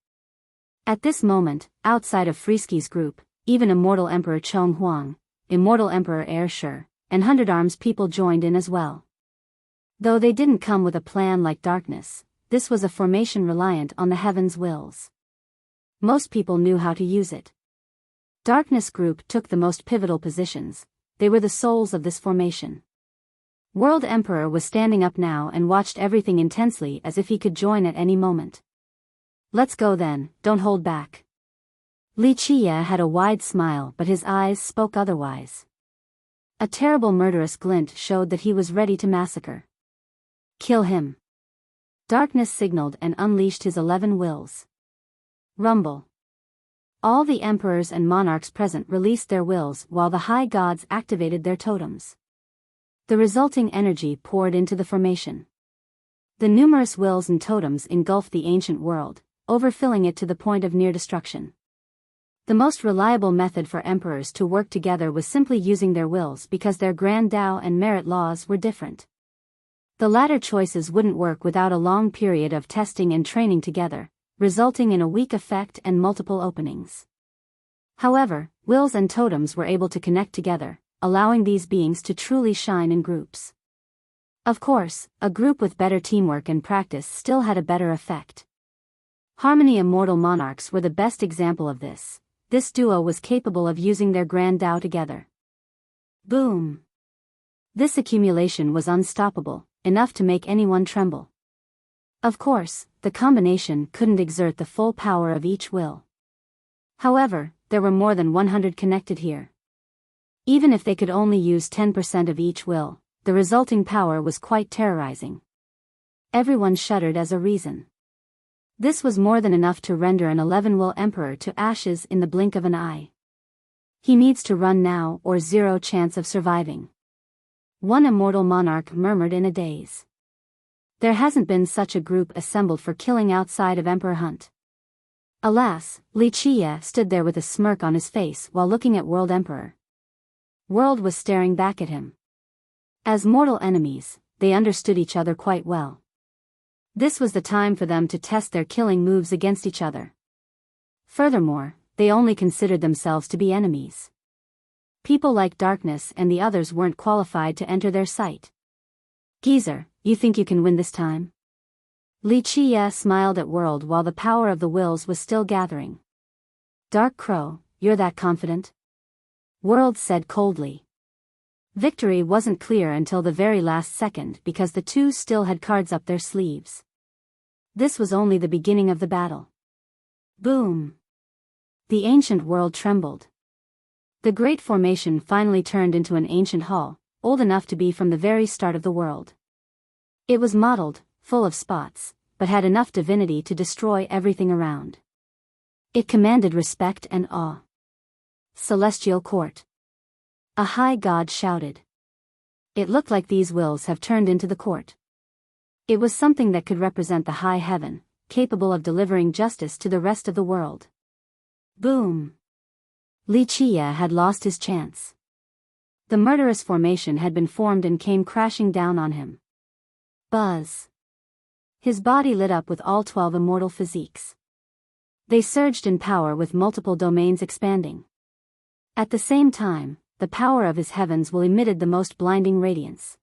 Speaker 1: At this moment, outside of Freeski's group, even Immortal Emperor Chong Huang, Immortal Emperor Air Shi, and 100 Arms people joined in as well. Though they didn't come with a plan like Darkness, this was a formation reliant on the heaven's wills. Most people knew how to use it. Darkness Group took the most pivotal positions. They were the souls of this formation. World Emperor was standing up now and watched everything intensely as if he could join at any moment. Let's go then, don't hold back. Li Qie had a wide smile, but his eyes spoke otherwise. A terrible murderous glint showed that he was ready to massacre. Kill him. Darkness signaled and unleashed his 11 wills. Rumble. All the emperors and monarchs present released their wills while the high gods activated their totems. The resulting energy poured into the formation. The numerous wills and totems engulfed the ancient world, overfilling it to the point of near destruction. The most reliable method for emperors to work together was simply using their wills because their grand Tao and merit laws were different. The latter choices wouldn't work without a long period of testing and training together, resulting in a weak effect and multiple openings. However, wills and totems were able to connect together, allowing these beings to truly shine in groups. Of course, a group with better teamwork and practice still had a better effect. Harmony Immortal Monarchs were the best example of this. This duo was capable of using their grand Tao together. Boom! This accumulation was unstoppable, enough to make anyone tremble. Of course, the combination couldn't exert the full power of each will. However, there were more than 100 connected here. Even if they could only use 10% of each will, the resulting power was quite terrorizing. Everyone shuddered as a reason. This was more than enough to render an 11-will emperor to ashes in the blink of an eye. He needs to run now or zero chance of surviving. One immortal monarch murmured in a daze. There hasn't been such a group assembled for killing outside of Emperor Hunt. Alas, Li Qie stood there with a smirk on his face while looking at World Emperor. World was staring back at him. As mortal enemies, they understood each other quite well. This was the time for them to test their killing moves against each other. Furthermore, they only considered themselves to be enemies. People like Darkness and the others weren't qualified to enter their sight. Geezer, you think you can win this time? Li Qie smiled at World while the power of the wills was still gathering. Dark Crow, you're that confident? World said coldly. Victory wasn't clear until the very last second because the two still had cards up their sleeves. This was only the beginning of the battle. Boom! The ancient world trembled. The great formation finally turned into an ancient hall, old enough to be from the very start of the world. It was mottled, full of spots, but had enough divinity to destroy everything around. It commanded respect and awe. Celestial Court. A high god shouted. It looked like these wills have turned into the court. It was something that could represent the high heaven, capable of delivering justice to the rest of the world. Boom! Li Qie had lost his chance. The murderous formation had been formed and came crashing down on him. Buzz! His body lit up with all 12 immortal physiques. They surged in power with multiple domains expanding. At the same time, the power of his heavens will emitted the most blinding radiance.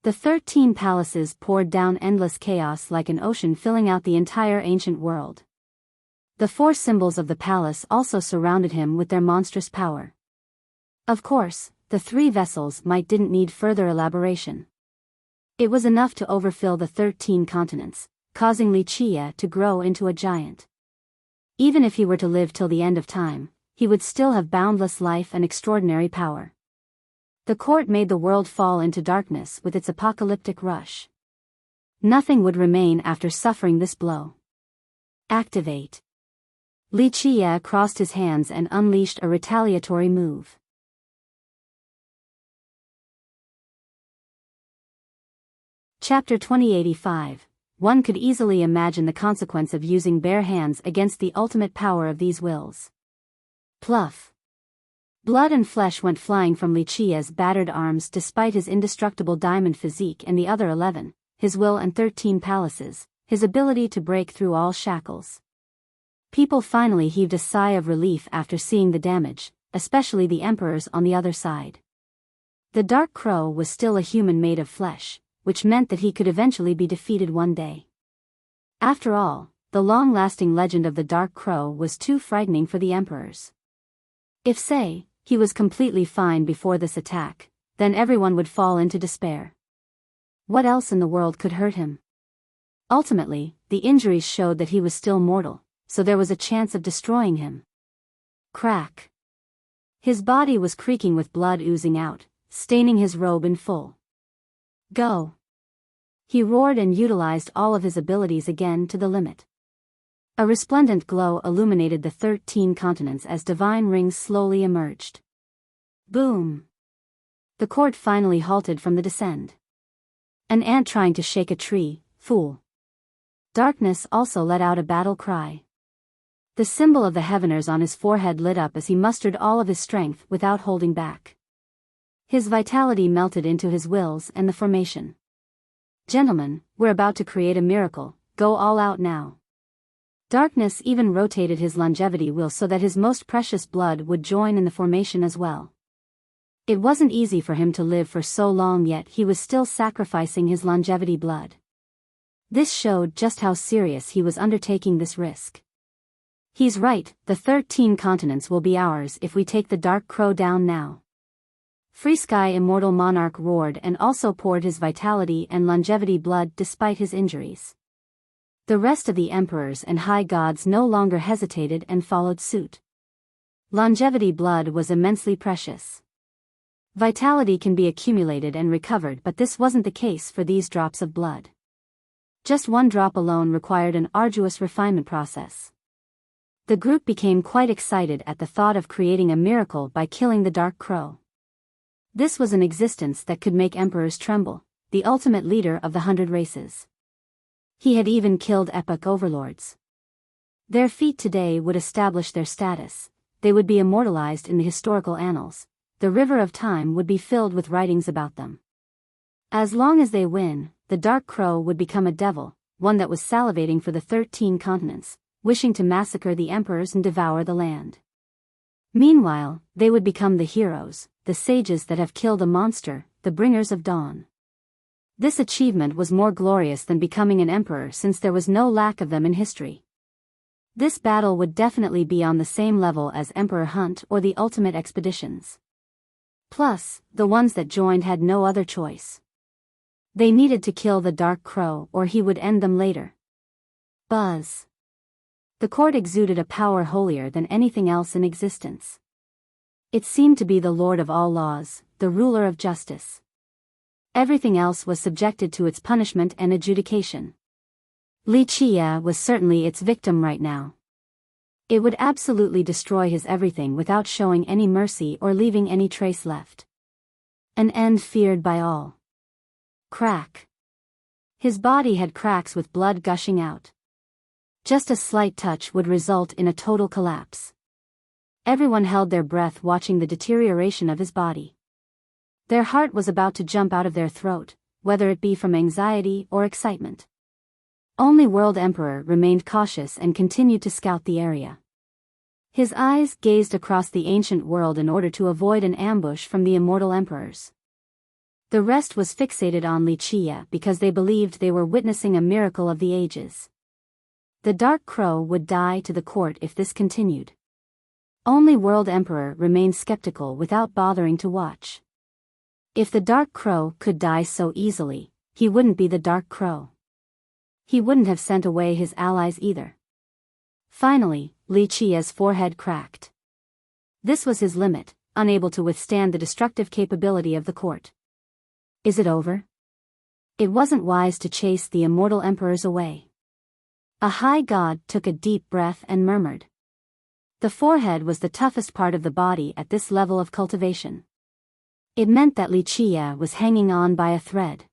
Speaker 1: The 13 palaces poured down endless chaos like an ocean filling out the entire ancient world. The 4 symbols of the palace also surrounded him with their monstrous power. Of course, the 3 vessels didn't need further elaboration. It was enough to overfill the 13 continents, causing Li Qie to grow into a giant. Even if he were to live till the end of time, he would still have boundless life and extraordinary power. The court made the world fall into darkness with its apocalyptic rush. Nothing would remain after suffering this blow. Activate. Li Qie crossed his hands and unleashed a retaliatory move. Chapter 2085. One could easily imagine the consequence of using bare hands against the ultimate power of these wills. Pluff. Blood and flesh went flying from Li Qie's battered arms despite his indestructible diamond physique and the other 11, his will and 13 palaces, his ability to break through all shackles. People finally heaved a sigh of relief after seeing the damage, especially the emperors on the other side. The Dark Crow was still a human made of flesh, which meant that he could eventually be defeated one day. After all, the long-lasting legend of the Dark Crow was too frightening for the emperors. If, say, he was completely fine before this attack, then everyone would fall into despair. What else in the world could hurt him? Ultimately, the injuries showed that he was still mortal, so there was a chance of destroying him. Crack. His body was creaking with blood oozing out, staining his robe in full. Go! He roared and utilized all of his abilities again to the limit. A resplendent glow illuminated the 13 continents as divine rings slowly emerged. Boom! The court finally halted from the descent. An ant trying to shake a tree, fool. Darkness also let out a battle cry. The symbol of the Heaveners on his forehead lit up as he mustered all of his strength without holding back. His vitality melted into his wills and the formation. Gentlemen, we're about to create a miracle, go all out now. Darkness even rotated his longevity wheel so that his most precious blood would join in the formation as well. It wasn't easy for him to live for so long, yet he was still sacrificing his longevity blood. This showed just how serious he was undertaking this risk. He's right, the 13 continents will be ours if we take the Dark Crow down now. Free Sky Immortal Monarch roared and also poured his vitality and longevity blood despite his injuries. The rest of the emperors and high gods no longer hesitated and followed suit. Longevity blood was immensely precious. Vitality can be accumulated and recovered, but this wasn't the case for these drops of blood. Just one drop alone required an arduous refinement process. The group became quite excited at the thought of creating a miracle by killing the Dark Crow. This was an existence that could make emperors tremble, the ultimate leader of the 100 races. He had even killed epic overlords. Their feat today would establish their status, they would be immortalized in the historical annals, the river of time would be filled with writings about them. As long as they win, the Dark Crow would become a devil, one that was salivating for the 13 continents, wishing to massacre the emperors and devour the land. Meanwhile, they would become the heroes, the sages that have killed a monster, the bringers of dawn. This achievement was more glorious than becoming an emperor, since there was no lack of them in history. This battle would definitely be on the same level as Emperor Hunt or the Ultimate Expeditions. Plus, the ones that joined had no other choice. They needed to kill the Dark Crow or he would end them later. Buzz. The court exuded a power holier than anything else in existence. It seemed to be the Lord of all laws, the ruler of justice. Everything else was subjected to its punishment and adjudication. Li Qia was certainly its victim right now. It would absolutely destroy his everything without showing any mercy or leaving any trace left. An end feared by all. Crack. His body had cracks with blood gushing out. Just a slight touch would result in a total collapse. Everyone held their breath watching the deterioration of his body. Their heart was about to jump out of their throat, whether it be from anxiety or excitement. Only World Emperor remained cautious and continued to scout the area. His eyes gazed across the ancient world in order to avoid an ambush from the immortal emperors. The rest was fixated on Li Qia because they believed they were witnessing a miracle of the ages. The Dark Crow would die to the court if this continued. Only World Emperor remained skeptical without bothering to watch. If the Dark Crow could die so easily, he wouldn't be the Dark Crow. He wouldn't have sent away his allies either. Finally, Li Qia's forehead cracked. This was his limit, unable to withstand the destructive capability of the court. Is it over? It wasn't wise to chase the immortal emperors away. A high god took a deep breath and murmured. The forehead was the toughest part of the body at this level of cultivation. It meant that Li Qia was hanging on by a thread.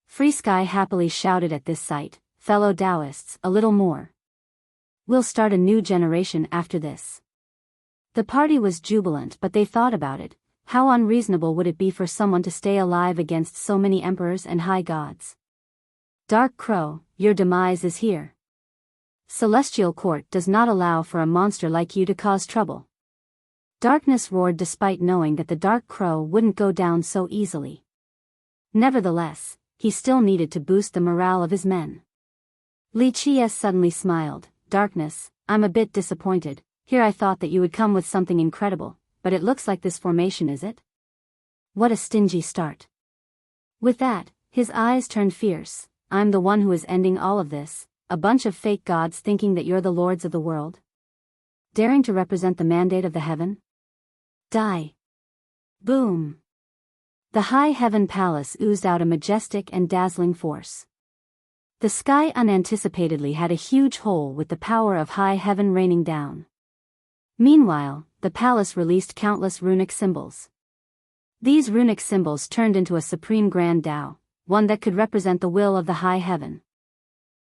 Speaker 1: Free Sky happily shouted at this sight, fellow Taoists, a little more. We'll start a new generation after this. The party was jubilant, but they thought about it. How unreasonable would it be for someone to stay alive against so many emperors and high gods? Dark Crow, your demise is here. Celestial Court does not allow for a monster like you to cause trouble. Darkness roared despite knowing that the Dark Crow wouldn't go down so easily. Nevertheless, he still needed to boost the morale of his men. Li Qie suddenly smiled. Darkness, I'm a bit disappointed. Here I thought that you would come with something incredible, but it looks like this formation, is it? What a stingy start. With that, his eyes turned fierce. I'm the one who is ending all of this, a bunch of fake gods thinking that you're the lords of the world. Daring to represent the mandate of the heaven? Die. Boom. The high heaven palace oozed out a majestic and dazzling force. The sky unanticipatedly had a huge hole with the power of high heaven raining down. Meanwhile, the palace released countless runic symbols. These runic symbols turned into a supreme grand Tao, one that could represent the will of the high heaven.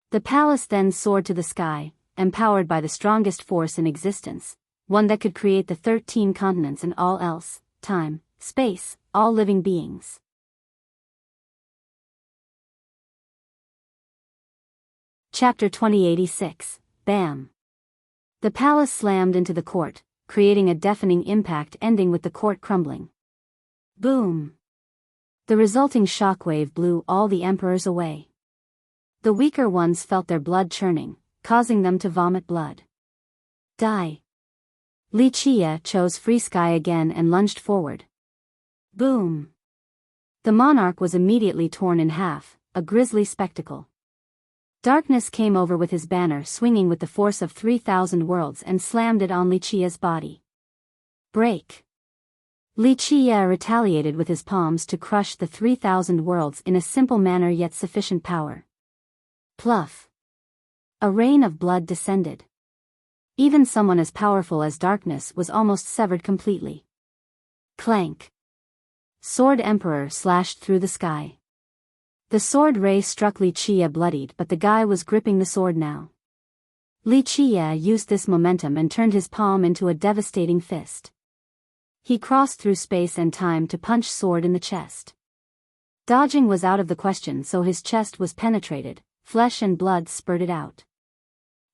Speaker 1: The palace then soared to the sky, empowered by the strongest force in existence, one that could create the 13 continents and all else, time, space, all living beings. Chapter 2086, Bam! The palace slammed into the court, creating a deafening impact ending with the court crumbling. Boom! The resulting shockwave blew all the emperors away. The weaker ones felt their blood churning, causing them to vomit blood. Die! Li Qie chose Free Sky again and lunged forward. Boom! The monarch was immediately torn in half, a grisly spectacle. Darkness came over with his banner swinging with the force of 3,000 worlds and slammed it on Li Qie's body. Break! Li Qie retaliated with his palms to crush the 3,000 worlds in a simple manner yet sufficient power. Pluff! A rain of blood descended. Even someone as powerful as Darkness was almost severed completely. Clank! Sword Emperor slashed through the sky. The sword ray struck Li Qie bloodied, but the guy was gripping the sword now. Li Qie used this momentum and turned his palm into a devastating fist. He crossed through space and time to punch sword in the chest. Dodging was out of the question, so his chest was penetrated, flesh and blood spurted out.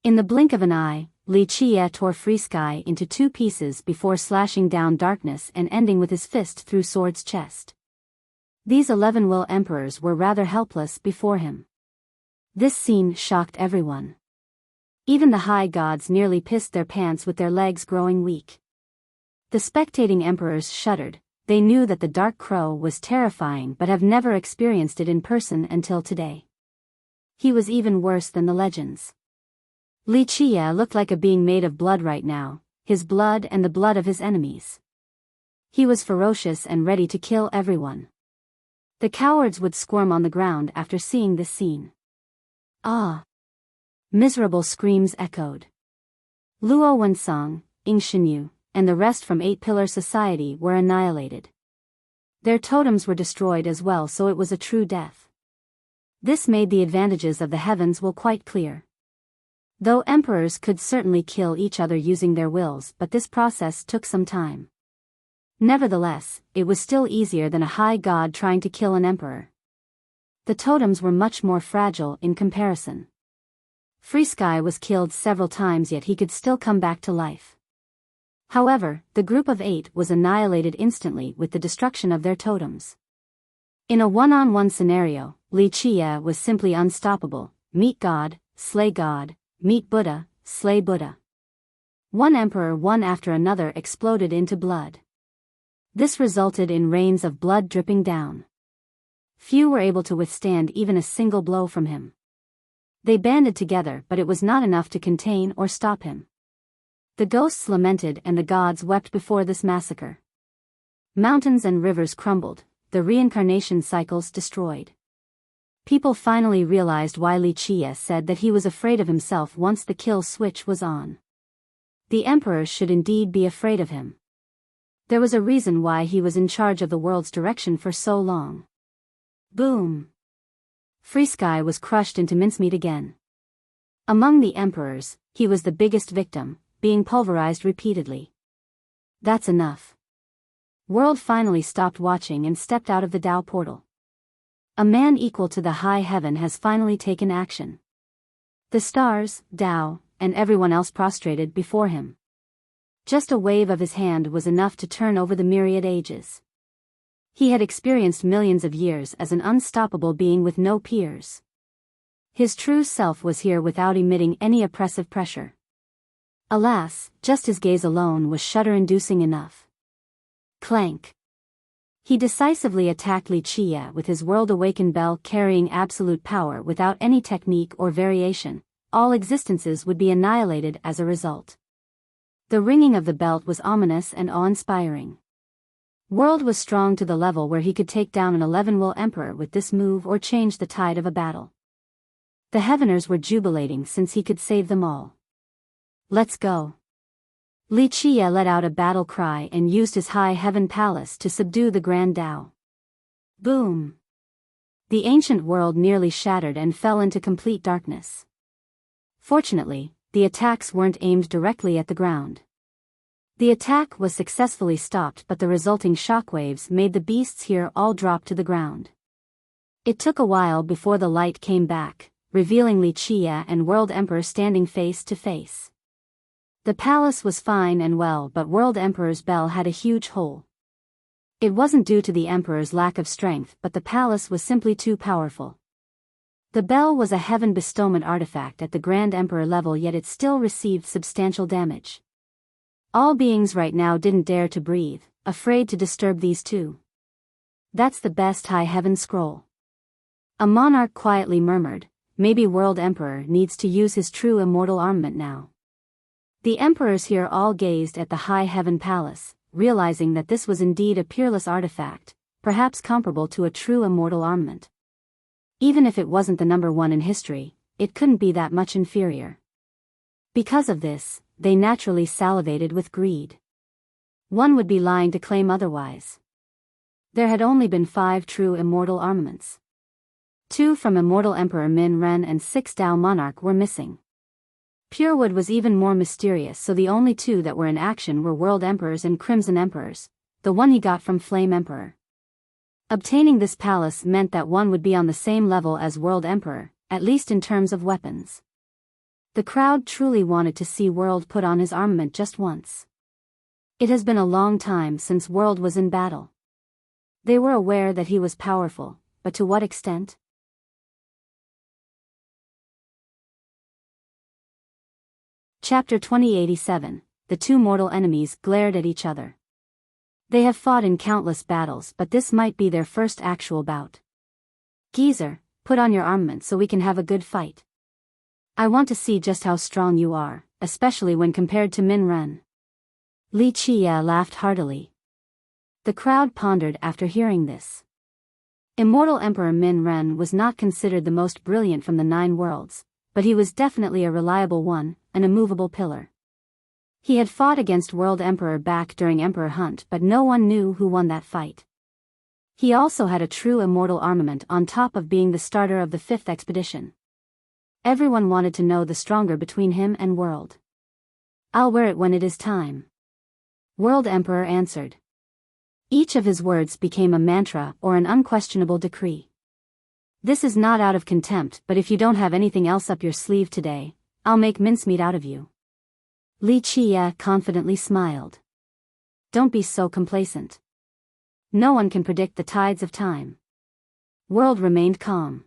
Speaker 1: In the blink of an eye, Li Qie tore Free Sky into 2 pieces before slashing down Darkness and ending with his fist through sword's chest. These 11 will emperors were rather helpless before him. This scene shocked everyone. Even the high gods nearly pissed their pants with their legs growing weak. The spectating emperors shuddered. They knew that the Dark Crow was terrifying but have never experienced it in person until today. He was even worse than the legends. Li Qie looked like a being made of blood right now, his blood and the blood of his enemies. He was ferocious and ready to kill everyone. The cowards would squirm on the ground after seeing this scene. Ah! Miserable screams echoed. Luo Wensong, Ing Shinyu, and the rest from 8 Pillar Society were annihilated. Their totems were destroyed as well, so it was a true death. This made the advantages of the heavens will quite clear. Though emperors could certainly kill each other using their wills, but this process took some time. Nevertheless, it was still easier than a high god trying to kill an emperor. The totems were much more fragile in comparison. Free Sky was killed several times, yet he could still come back to life. However, the group of 8 was annihilated instantly with the destruction of their totems. In a one-on-one scenario, Li Qie was simply unstoppable. Meet God, slay God, meet Buddha, slay Buddha. One emperor one after another exploded into blood. This resulted in rains of blood dripping down. Few were able to withstand even a single blow from him. They banded together, but it was not enough to contain or stop him. The ghosts lamented and the gods wept before this massacre. Mountains and rivers crumbled, the reincarnation cycles destroyed. People finally realized why Li Qie said that he was afraid of himself once the kill switch was on. The emperors should indeed be afraid of him. There was a reason why he was in charge of the world's direction for so long. Boom! Free Sky was crushed into mincemeat again. Among the emperors, he was the biggest victim, being pulverized repeatedly. That's enough. World finally stopped watching and stepped out of the Tao portal. A man equal to the high heaven has finally taken action. The stars, Tao, and everyone else prostrated before him. Just a wave of his hand was enough to turn over the myriad ages. He had experienced millions of years as an unstoppable being with no peers. His true self was here without emitting any oppressive pressure. Alas, just his gaze alone was shudder-inducing enough. Clank. He decisively attacked Li Qia with his world-awakened bell carrying absolute power without any technique or variation. All existences would be annihilated as a result. The ringing of the belt was ominous and awe-inspiring. World was strong to the level where he could take down an 11-will emperor with this move or change the tide of a battle. The Heaveners were jubilating since he could save them all. Let's go. Li Qia let out a battle cry and used his high heaven palace to subdue the Grand Tao. Boom! The ancient world nearly shattered and fell into complete darkness. Fortunately, the attacks weren't aimed directly at the ground. The attack was successfully stopped, but the resulting shockwaves made the beasts here all drop to the ground. It took a while before the light came back, revealing Li Qia and World Emperor standing face to face. The palace was fine and well, but World Emperor's bell had a huge hole. It wasn't due to the Emperor's lack of strength, but the palace was simply too powerful. The bell was a heaven bestowment artifact at the Grand Emperor level, yet it still received substantial damage. All beings right now didn't dare to breathe, afraid to disturb these two. That's the best high heaven scroll. A monarch quietly murmured, maybe World Emperor needs to use his true immortal armament now. The emperors here all gazed at the high heaven palace, realizing that this was indeed a peerless artifact, perhaps comparable to a true immortal armament. Even if it wasn't the number one in history, it couldn't be that much inferior. Because of this, they naturally salivated with greed. One would be lying to claim otherwise. There had only been 5 true immortal armaments. 2 from Immortal Emperor Min Ren and 6 Tao Monarch were missing. Purewood was even more mysterious, so the only 2 that were in action were World Emperors and Crimson Emperors, the one he got from Flame Emperor. Obtaining this palace meant that one would be on the same level as World Emperor, at least in terms of weapons. The crowd truly wanted to see World put on his armament just once. It has been a long time since World was in battle. They were aware that he was powerful, but to what extent? Chapter 2087, The two mortal enemies glared at each other. They have fought in countless battles, but this might be their first actual bout. Geezer, put on your armament so we can have a good fight. I want to see just how strong you are, especially when compared to Min Ren. Li Qia laughed heartily. The crowd pondered after hearing this. Immortal Emperor Min Ren was not considered the most brilliant from the 9 worlds, but he was definitely a reliable one, an immovable pillar. He had fought against World Emperor back during Emperor Hunt, but no one knew who won that fight. He also had a true immortal armament on top of being the starter of the 5th expedition. Everyone wanted to know the stronger between him and World. I'll wear it when it is time. World Emperor answered. Each of his words became a mantra or an unquestionable decree. This is not out of contempt, but if you don't have anything else up your sleeve today, I'll make mincemeat out of you. Li Qia confidently smiled. Don't be so complacent. No one can predict the tides of time. World remained calm.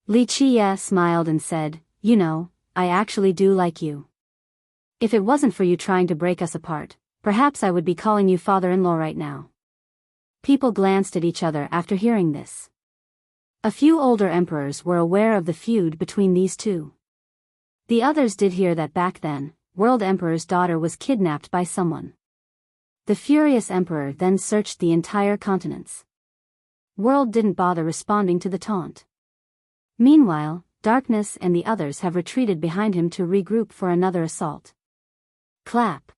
Speaker 1: Li Qia smiled and said, you know, I actually do like you. If it wasn't for you trying to break us apart, perhaps I would be calling you father-in-law right now. People glanced at each other after hearing this. A few older emperors were aware of the feud between these two. The others did hear that back then, World Emperor's daughter was kidnapped by someone. The furious emperor then searched the entire continents. World didn't bother responding to the taunt. Meanwhile, Darkness and the others have retreated behind him to regroup for another assault. Clap.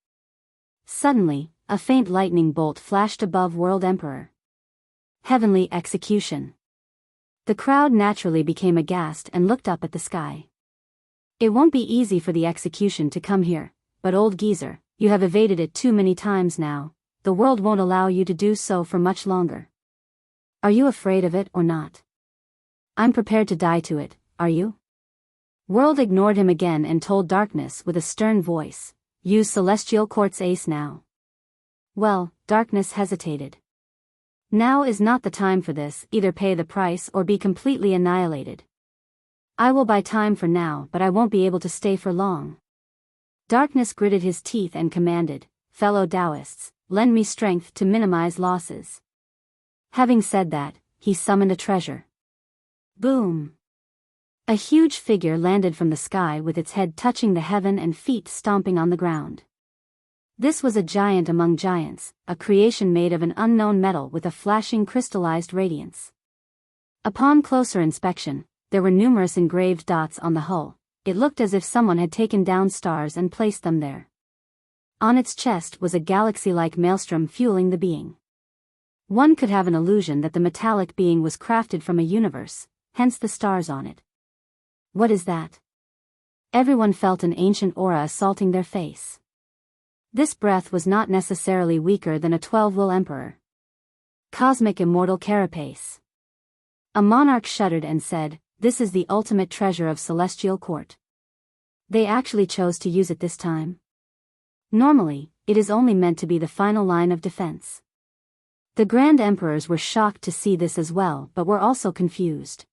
Speaker 1: Suddenly, a faint lightning bolt flashed above World Emperor. Heavenly execution. The crowd naturally became aghast and looked up at the sky. It won't be easy for the execution to come here, but old geezer, you have evaded it too many times now. The world won't allow you to do so for much longer. Are you afraid of it or not? I'm prepared to die to it, are you? World ignored him again and told Darkness with a stern voice, use Celestial Quartz Ace now. Well, Darkness hesitated. Now is not the time for this, either pay the price or be completely annihilated. I will buy time for now, but I won't be able to stay for long. Darkness gritted his teeth and commanded, fellow Taoists, lend me strength to minimize losses. Having said that, he summoned a treasure. Boom! A huge figure landed from the sky with its head touching the heaven and feet stomping on the ground. This was a giant among giants, a creation made of an unknown metal with a flashing crystallized radiance. Upon closer inspection, there were numerous engraved dots on the hull. It looked as if someone had taken down stars and placed them there. On its chest was a galaxy-like maelstrom fueling the being. One could have an illusion that the metallic being was crafted from a universe, hence the stars on it. What is that? Everyone felt an ancient aura assaulting their face. This breath was not necessarily weaker than a 12-will emperor. Cosmic immortal carapace. A monarch shuddered and said, "This is the ultimate treasure of Celestial Court." They actually chose to use it this time. Normally, it is only meant to be the final line of defense. The Grand Emperors were shocked to see this as well, but were also confused.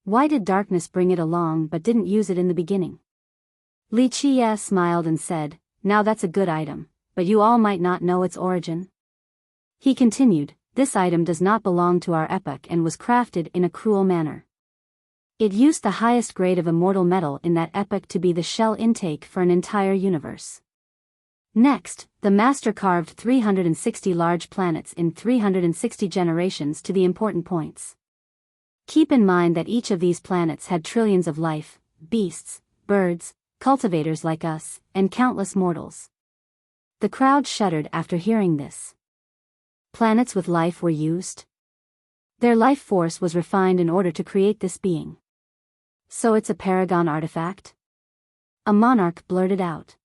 Speaker 1: Why did Darkness bring it along but didn't use it in the beginning? Li Qie smiled and said, "Now that's a good item, but you all might not know its origin." He continued, "This item does not belong to our epoch and was crafted in a cruel manner. It used the highest grade of immortal metal in that epoch to be the shell intake for an entire universe. Next, the master carved 360 large planets in 360 generations to the important points. Keep in mind that each of these planets had trillions of life, beasts, birds, cultivators like us, and countless mortals." The crowd shuddered after hearing this. Planets with life were used? Their life force was refined in order to create this being. So it's a paragon artifact? A monarch blurted out.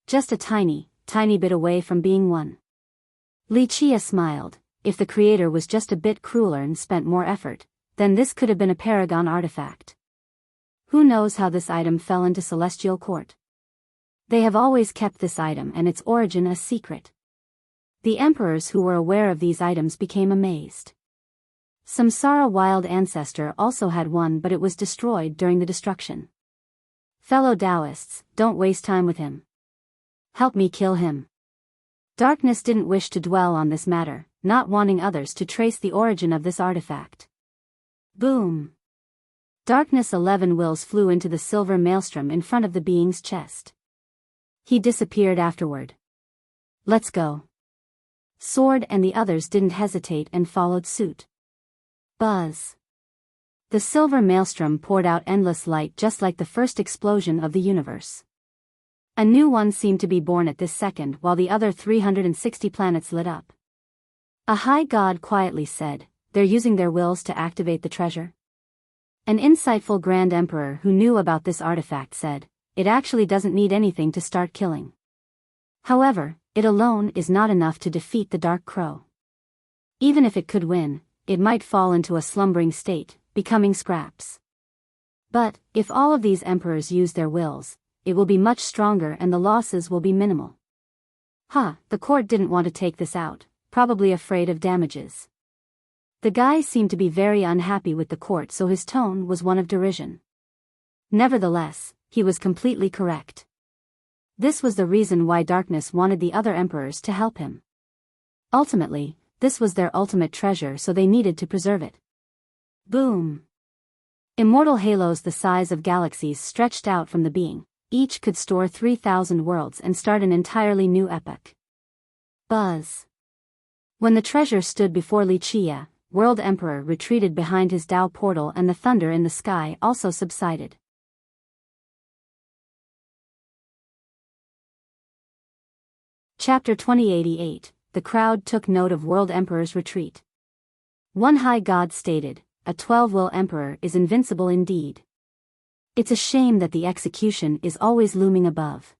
Speaker 1: Just a tiny, tiny bit away from being one. Li Qie smiled. If the creator was just a bit crueler and spent more effort, then this could have been a paragon artifact. Who knows how this item fell into Celestial Court? They have always kept this item and its origin a secret. The emperors who were aware of these items became amazed. Samsara wild ancestor also had one, but it was destroyed during the destruction. Fellow Taoists, don't waste time with him. Help me kill him. Darkness didn't wish to dwell on this matter, not wanting others to trace the origin of this artifact. Boom! Darkness 11 wills flew into the silver maelstrom in front of the being's chest. He disappeared afterward. Let's go. Sword and the others didn't hesitate and followed suit. Buzz. The silver maelstrom poured out endless light just like the first explosion of the universe. A new one seemed to be born at this second while the other 360 planets lit up. A high god quietly said, "They're using their wills to activate the treasure?" An insightful Grand Emperor who knew about this artifact said, "It actually doesn't need anything to start killing. However, it alone is not enough to defeat the Dark Crow. Even if it could win, it might fall into a slumbering state, becoming scraps. But, if all of these emperors use their wills, it will be much stronger and the losses will be minimal." The court didn't want to take this out, probably afraid of damages. The guy seemed to be very unhappy with the court, so his tone was one of derision. Nevertheless, he was completely correct. This was the reason why Darkness wanted the other emperors to help him. Ultimately, this was their ultimate treasure, so they needed to preserve it. Boom! Immortal halos the size of galaxies stretched out from the being. Each could store 3,000 worlds and start an entirely new epoch. Buzz! When the treasure stood before Li Qie, World Emperor retreated behind his Tao portal and the thunder in the sky also subsided. Chapter 2088. The crowd took note of World Emperor's retreat. One high god stated, "A 12-will emperor is invincible indeed. It's a shame that the execution is always looming above."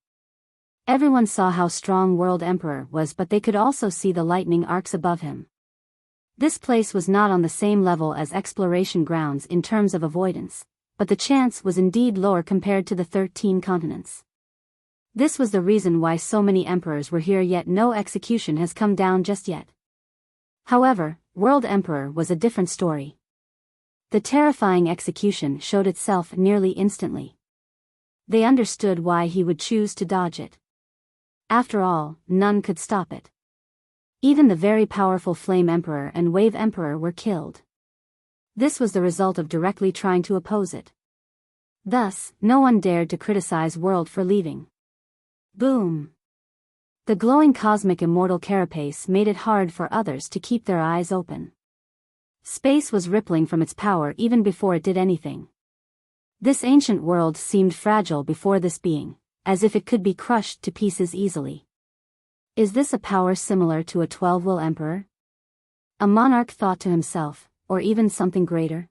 Speaker 1: Everyone saw how strong World Emperor was, but they could also see the lightning arcs above him. This place was not on the same level as exploration grounds in terms of avoidance, but the chance was indeed lower compared to the 13 continents. This was the reason why so many emperors were here, yet no execution has come down just yet. However, World Emperor was a different story. The terrifying execution showed itself nearly instantly. They understood why he would choose to dodge it. After all, none could stop it. Even the very powerful Flame Emperor and Wave Emperor were killed. This was the result of directly trying to oppose it. Thus, no one dared to criticize World for leaving. Boom! The glowing cosmic immortal carapace made it hard for others to keep their eyes open. Space was rippling from its power even before it did anything. This ancient world seemed fragile before this being, as if it could be crushed to pieces easily. Is this a power similar to a 12-will emperor? A monarch thought to himself, or even something greater?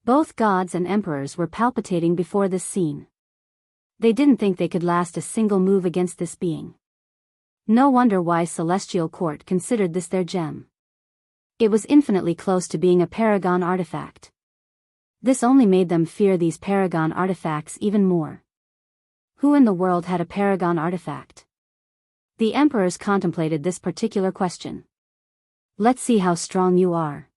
Speaker 1: Both gods and emperors were palpitating before this scene. They didn't think they could last a single move against this being. No wonder why Celestial Court considered this their gem. It was infinitely close to being a paragon artifact. This only made them fear these paragon artifacts even more. Who in the world had a paragon artifact? The emperors contemplated this particular question. Let's see how strong you are.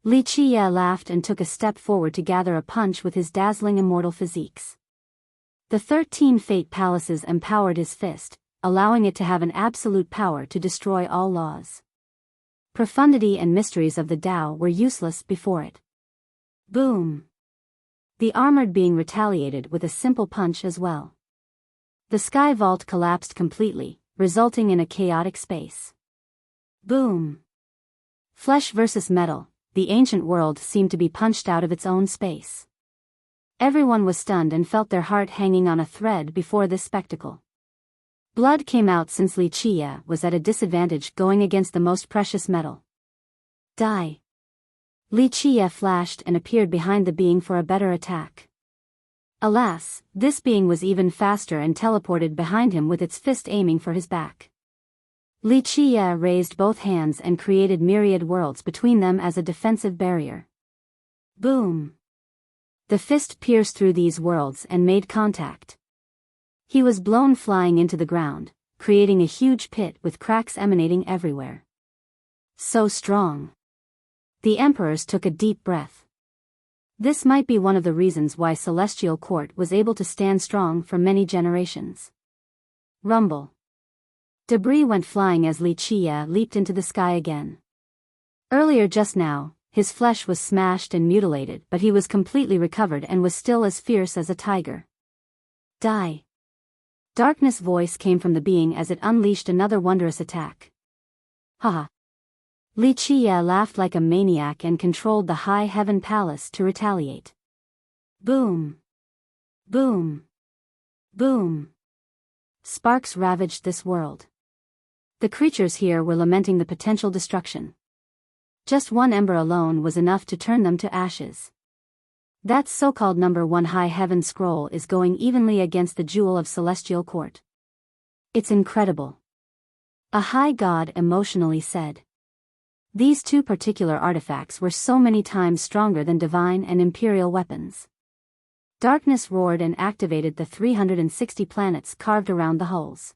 Speaker 1: Li Qiye laughed and took a step forward to gather a punch with his dazzling immortal physiques. The 13 Fate Palaces empowered his fist, allowing it to have an absolute power to destroy all laws. Profundity and mysteries of the Tao were useless before it. Boom! The armored being retaliated with a simple punch as well. The sky vault collapsed completely, resulting in a chaotic space. Boom! Flesh versus metal, the ancient world seemed to be punched out of its own space. Everyone was stunned and felt their heart hanging on a thread before this spectacle. Blood came out since Li Qiye was at a disadvantage going against the most precious metal. Die! Li Qiye flashed and appeared behind the being for a better attack. Alas, this being was even faster and teleported behind him with its fist aiming for his back. Li Qiye raised both hands and created myriad worlds between them as a defensive barrier. Boom! The fist pierced through these worlds and made contact. He was blown flying into the ground, creating a huge pit with cracks emanating everywhere. So strong. The emperors took a deep breath. This might be one of the reasons why Celestial Court was able to stand strong for many generations. Rumble. Debris went flying as Li Qiye leaped into the sky again. Earlier just now, his flesh was smashed and mutilated, but he was completely recovered and was still as fierce as a tiger. Die! Darkness voice came from the being as it unleashed another wondrous attack. Haha! Li Qiye laughed like a maniac and controlled the High Heaven Palace to retaliate. Boom! Boom! Boom! Sparks ravaged this world. The creatures here were lamenting the potential destruction. Just one ember alone was enough to turn them to ashes. That so-called number 1 High Heaven scroll is going evenly against the jewel of Celestial Court. It's incredible. A high god emotionally said. These two particular artifacts were so many times stronger than divine and imperial weapons. Darkness roared and activated the 360 planets carved around the hulls.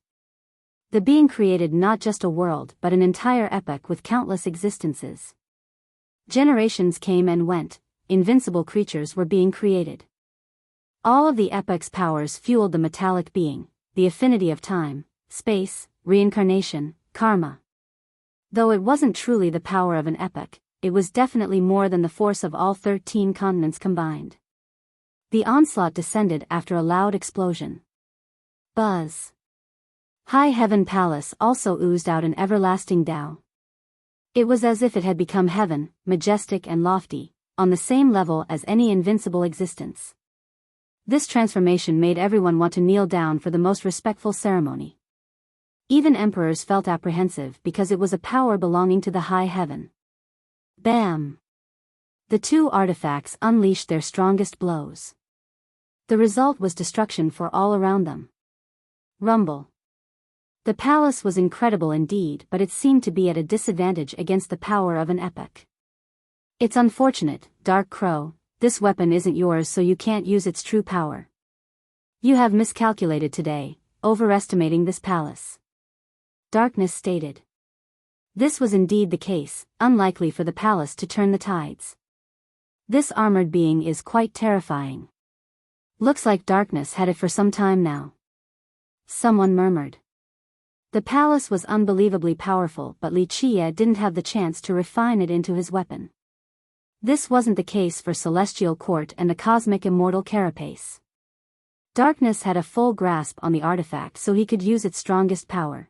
Speaker 1: The being created not just a world but an entire epoch with countless existences. Generations came and went. Invincible creatures were being created. All of the epoch's powers fueled the metallic being, the affinity of time, space, reincarnation, karma. Though it wasn't truly the power of an epoch, it was definitely more than the force of all 13 continents combined. The onslaught descended after a loud explosion. Buzz. High Heaven Palace also oozed out an everlasting Tao. It was as if it had become heaven, majestic and lofty, on the same level as any invincible existence. This transformation made everyone want to kneel down for the most respectful ceremony. Even emperors felt apprehensive because it was a power belonging to the high heaven. Bam! The two artifacts unleashed their strongest blows. The result was destruction for all around them. Rumble. The palace was incredible indeed, but it seemed to be at a disadvantage against the power of an epoch. It's unfortunate, Dark Crow, this weapon isn't yours so you can't use its true power. You have miscalculated today, overestimating this palace. Darkness stated. This was indeed the case, unlikely for the palace to turn the tides. This armored being is quite terrifying. Looks like darkness had it for some time now. Someone murmured. The palace was unbelievably powerful, but Li Qie didn't have the chance to refine it into his weapon. This wasn't the case for Celestial Court and the Cosmic Immortal Carapace. Darkness had a full grasp on the artifact so he could use its strongest power.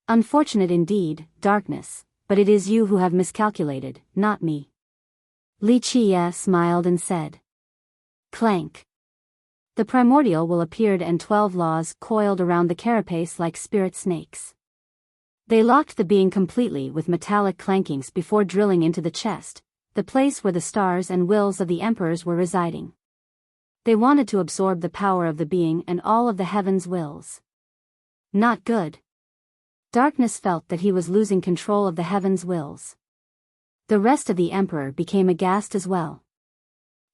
Speaker 1: Unfortunate indeed, Darkness, but it is you who have miscalculated, not me. Li Qie smiled and said. Clank. The primordial will appeared and 12 laws coiled around the carapace like spirit snakes. They locked the being completely with metallic clankings before drilling into the chest, the place where the stars and wills of the emperors were residing. They wanted to absorb the power of the being and all of the heavens' wills. Not good. Darkness felt that he was losing control of the heavens' wills. The rest of the emperor became aghast as well.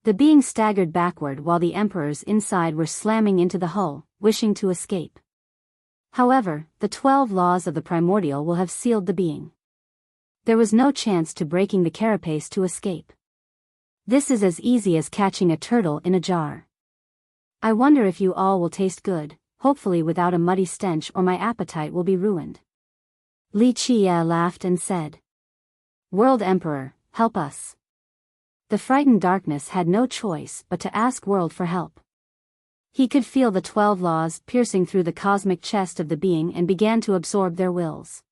Speaker 1: The being staggered backward while the emperors inside were slamming into the hull, wishing to escape. However, the 12 laws of the primordial will have sealed the being. There was no chance to breaking the carapace to escape. This is as easy as catching a turtle in a jar. I wonder if you all will taste good, hopefully without a muddy stench, or my appetite will be ruined. Li Qie laughed and said. World Emperor, help us. The frightened Darkness had no choice but to ask World for help. He could feel the 12 laws piercing through the cosmic chest of the being and began to absorb their wills.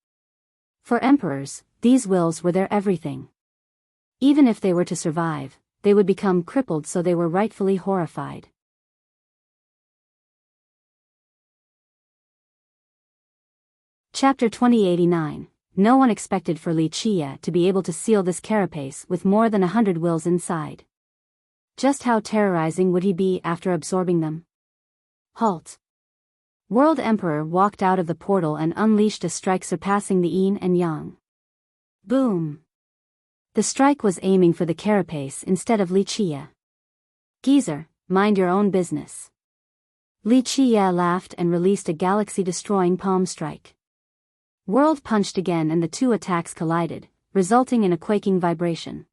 Speaker 1: For emperors, these wills were their everything. Even if they were to survive, they would become crippled, so they were rightfully horrified. Chapter 2089. No one expected for Li Qie to be able to seal this carapace with more than 100 wills inside. Just how terrorizing would he be after absorbing them? Halt. World Emperor walked out of the portal and unleashed a strike surpassing the yin and yang. Boom. The strike was aiming for the carapace instead of Li Qie. Geezer, mind your own business. Li Qie laughed and released a galaxy-destroying palm strike. World punched again and the two attacks collided, resulting in a quaking vibration.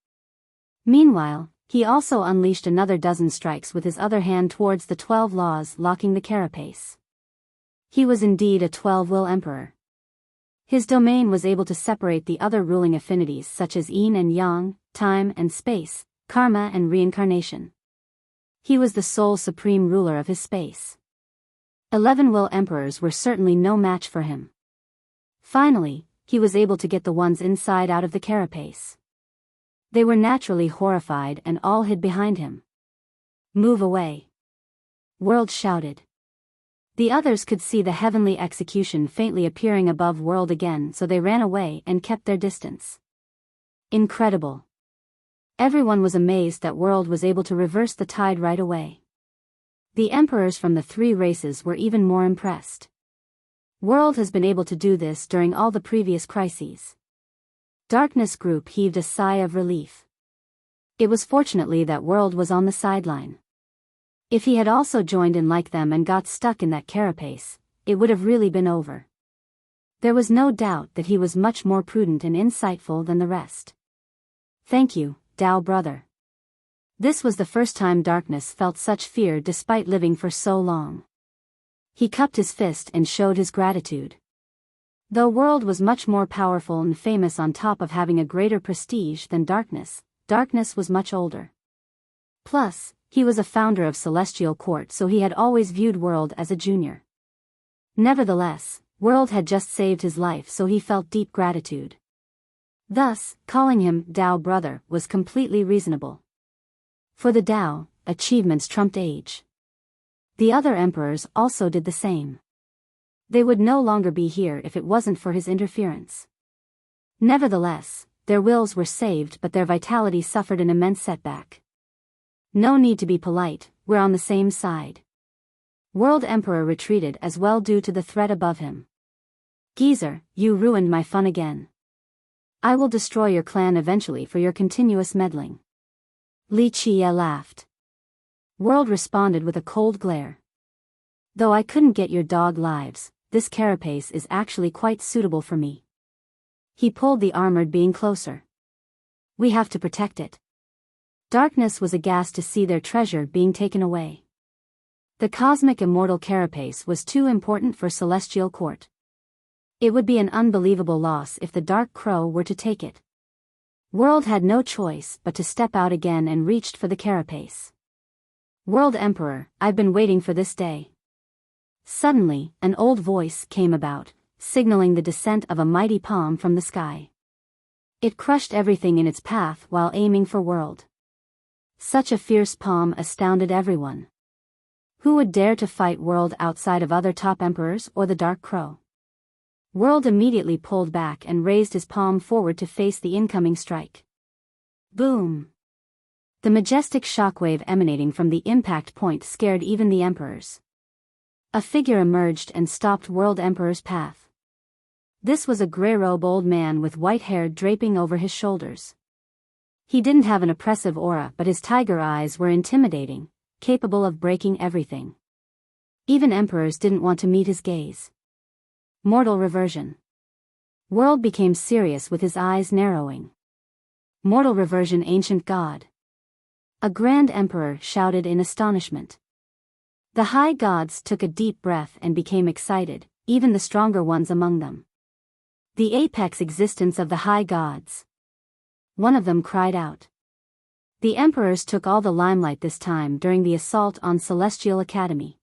Speaker 1: Meanwhile, he also unleashed another dozen strikes with his other hand towards the 12 laws locking the carapace. He was indeed a 12-will emperor. His domain was able to separate the other ruling affinities such as yin and yang, time and space, karma and reincarnation. He was the sole supreme ruler of his space. 11-will emperors were certainly no match for him. Finally, he was able to get the ones inside out of the carapace. They were naturally horrified and all hid behind him. Move away. World shouted. The others could see the heavenly execution faintly appearing above World again, so they ran away and kept their distance. Incredible. Everyone was amazed that World was able to reverse the tide right away. The emperors from the 3 races were even more impressed. World has been able to do this during all the previous crises. Darkness Group heaved a sigh of relief. It was fortunately that World was on the sideline. If he had also joined in like them and got stuck in that carapace, it would have really been over. There was no doubt that he was much more prudent and insightful than the rest. Thank you, Dao brother. This was the first time Darkness felt such fear despite living for so long. He cupped his fist and showed his gratitude. Though World was much more powerful and famous on top of having a greater prestige than Darkness, Darkness was much older. Plus, he was a founder of Celestial Court, so he had always viewed World as a junior. Nevertheless, World had just saved his life, so he felt deep gratitude. Thus, calling him Dao brother was completely reasonable. For the Dao, achievements trumped age. The other emperors also did the same. They would no longer be here if it wasn't for his interference. Nevertheless, their wills were saved, but their vitality suffered an immense setback. No need to be polite, we're on the same side. World Emperor retreated as well due to the threat above him. Geezer, you ruined my fun again. I will destroy your clan eventually for your continuous meddling. Li Qie laughed. World responded with a cold glare. Though I couldn't get your dog lives, this carapace is actually quite suitable for me. He pulled the armored being closer. We have to protect it. Darkness was aghast to see their treasure being taken away. The cosmic immortal carapace was too important for celestial court. It would be an unbelievable loss if the Dark Crow were to take it. World had no choice but to step out again and reached for the carapace. World Emperor, I've been waiting for this day. Suddenly, an old voice came about, signaling the descent of a mighty palm from the sky. It crushed everything in its path while aiming for World. Such a fierce palm astounded everyone. Who would dare to fight World outside of other top emperors or the Dark Crow? World immediately pulled back and raised his palm forward to face the incoming strike. Boom! The majestic shockwave emanating from the impact point scared even the emperors. A figure emerged and stopped World Emperor's path. This was a grey-robed old man with white hair draping over his shoulders. He didn't have an oppressive aura, but his tiger eyes were intimidating, capable of breaking everything. Even emperors didn't want to meet his gaze. Mortal reversion. World became serious with his eyes narrowing. Mortal reversion, ancient god. A grand emperor shouted in astonishment. The high gods took a deep breath and became excited, even the stronger ones among them. The apex existence of the high gods. One of them cried out. The emperors took all the limelight this time during the assault on Celestial Academy.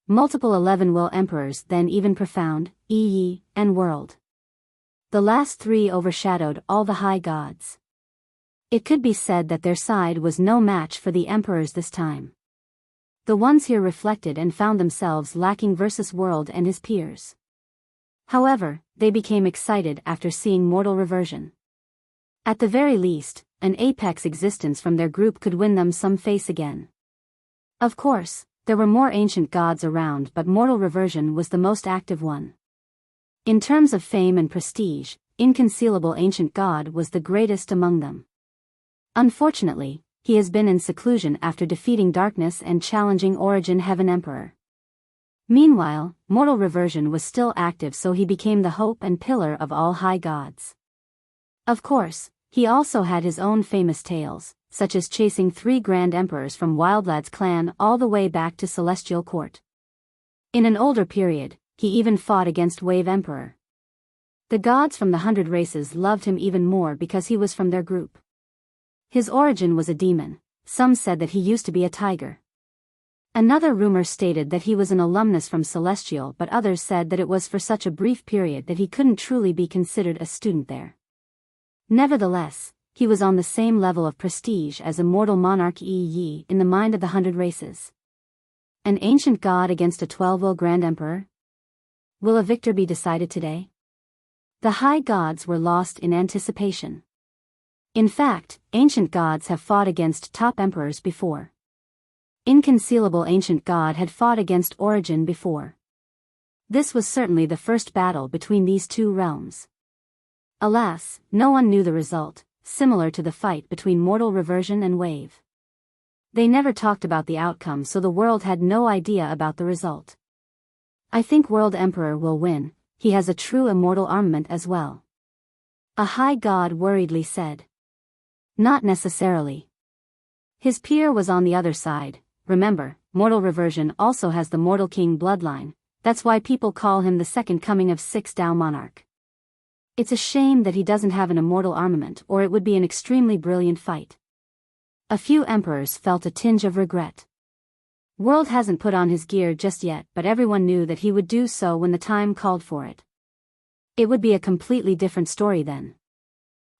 Speaker 1: Multiple 11 will emperors, then even Profound, Yi, and World. The last three overshadowed all the high gods. It could be said that their side was no match for the emperors this time. The ones here reflected and found themselves lacking versus World and his peers. However, they became excited after seeing mortal reversion. At the very least, an apex existence from their group could win them some face again. Of course, there were more ancient gods around, but mortal reversion was the most active one. In terms of fame and prestige, inconcealable ancient god was the greatest among them. Unfortunately, he has been in seclusion after defeating darkness and challenging Origin Heaven Emperor. Meanwhile, mortal reversion was still active, so he became the hope and pillar of all high gods. Of course, he also had his own famous tales, such as chasing 3 grand emperors from Wildlad's clan all the way back to Celestial Court. In an older period, he even fought against Wave Emperor. The gods from the 100 races loved him even more because he was from their group. His origin was a demon. Some said that he used to be a tiger. Another rumor stated that he was an alumnus from Celestial, but others said that it was for such a brief period that he couldn't truly be considered a student there. Nevertheless, he was on the same level of prestige as immortal monarch Yi in the mind of the 100 races. An ancient god against a 12-will grand emperor? Will a victor be decided today? The high gods were lost in anticipation. In fact, ancient gods have fought against top emperors before. Inconcealable ancient god had fought against Origin before. This was certainly the first battle between these two realms. Alas, no one knew the result, similar to the fight between mortal reversion and Wave. They never talked about the outcome, so the world had no idea about the result. I think World Emperor will win. He has a true immortal armament as well. A high god worriedly said. Not necessarily. His peer was on the other side. Remember, mortal reversion also has the Mortal King bloodline. That's why people call him the second coming of 6 Dao monarch. It's a shame that he doesn't have an immortal armament, or it would be an extremely brilliant fight. A few emperors felt a tinge of regret. World hasn't put on his gear just yet, but everyone knew that he would do so when the time called for it. It would be a completely different story then.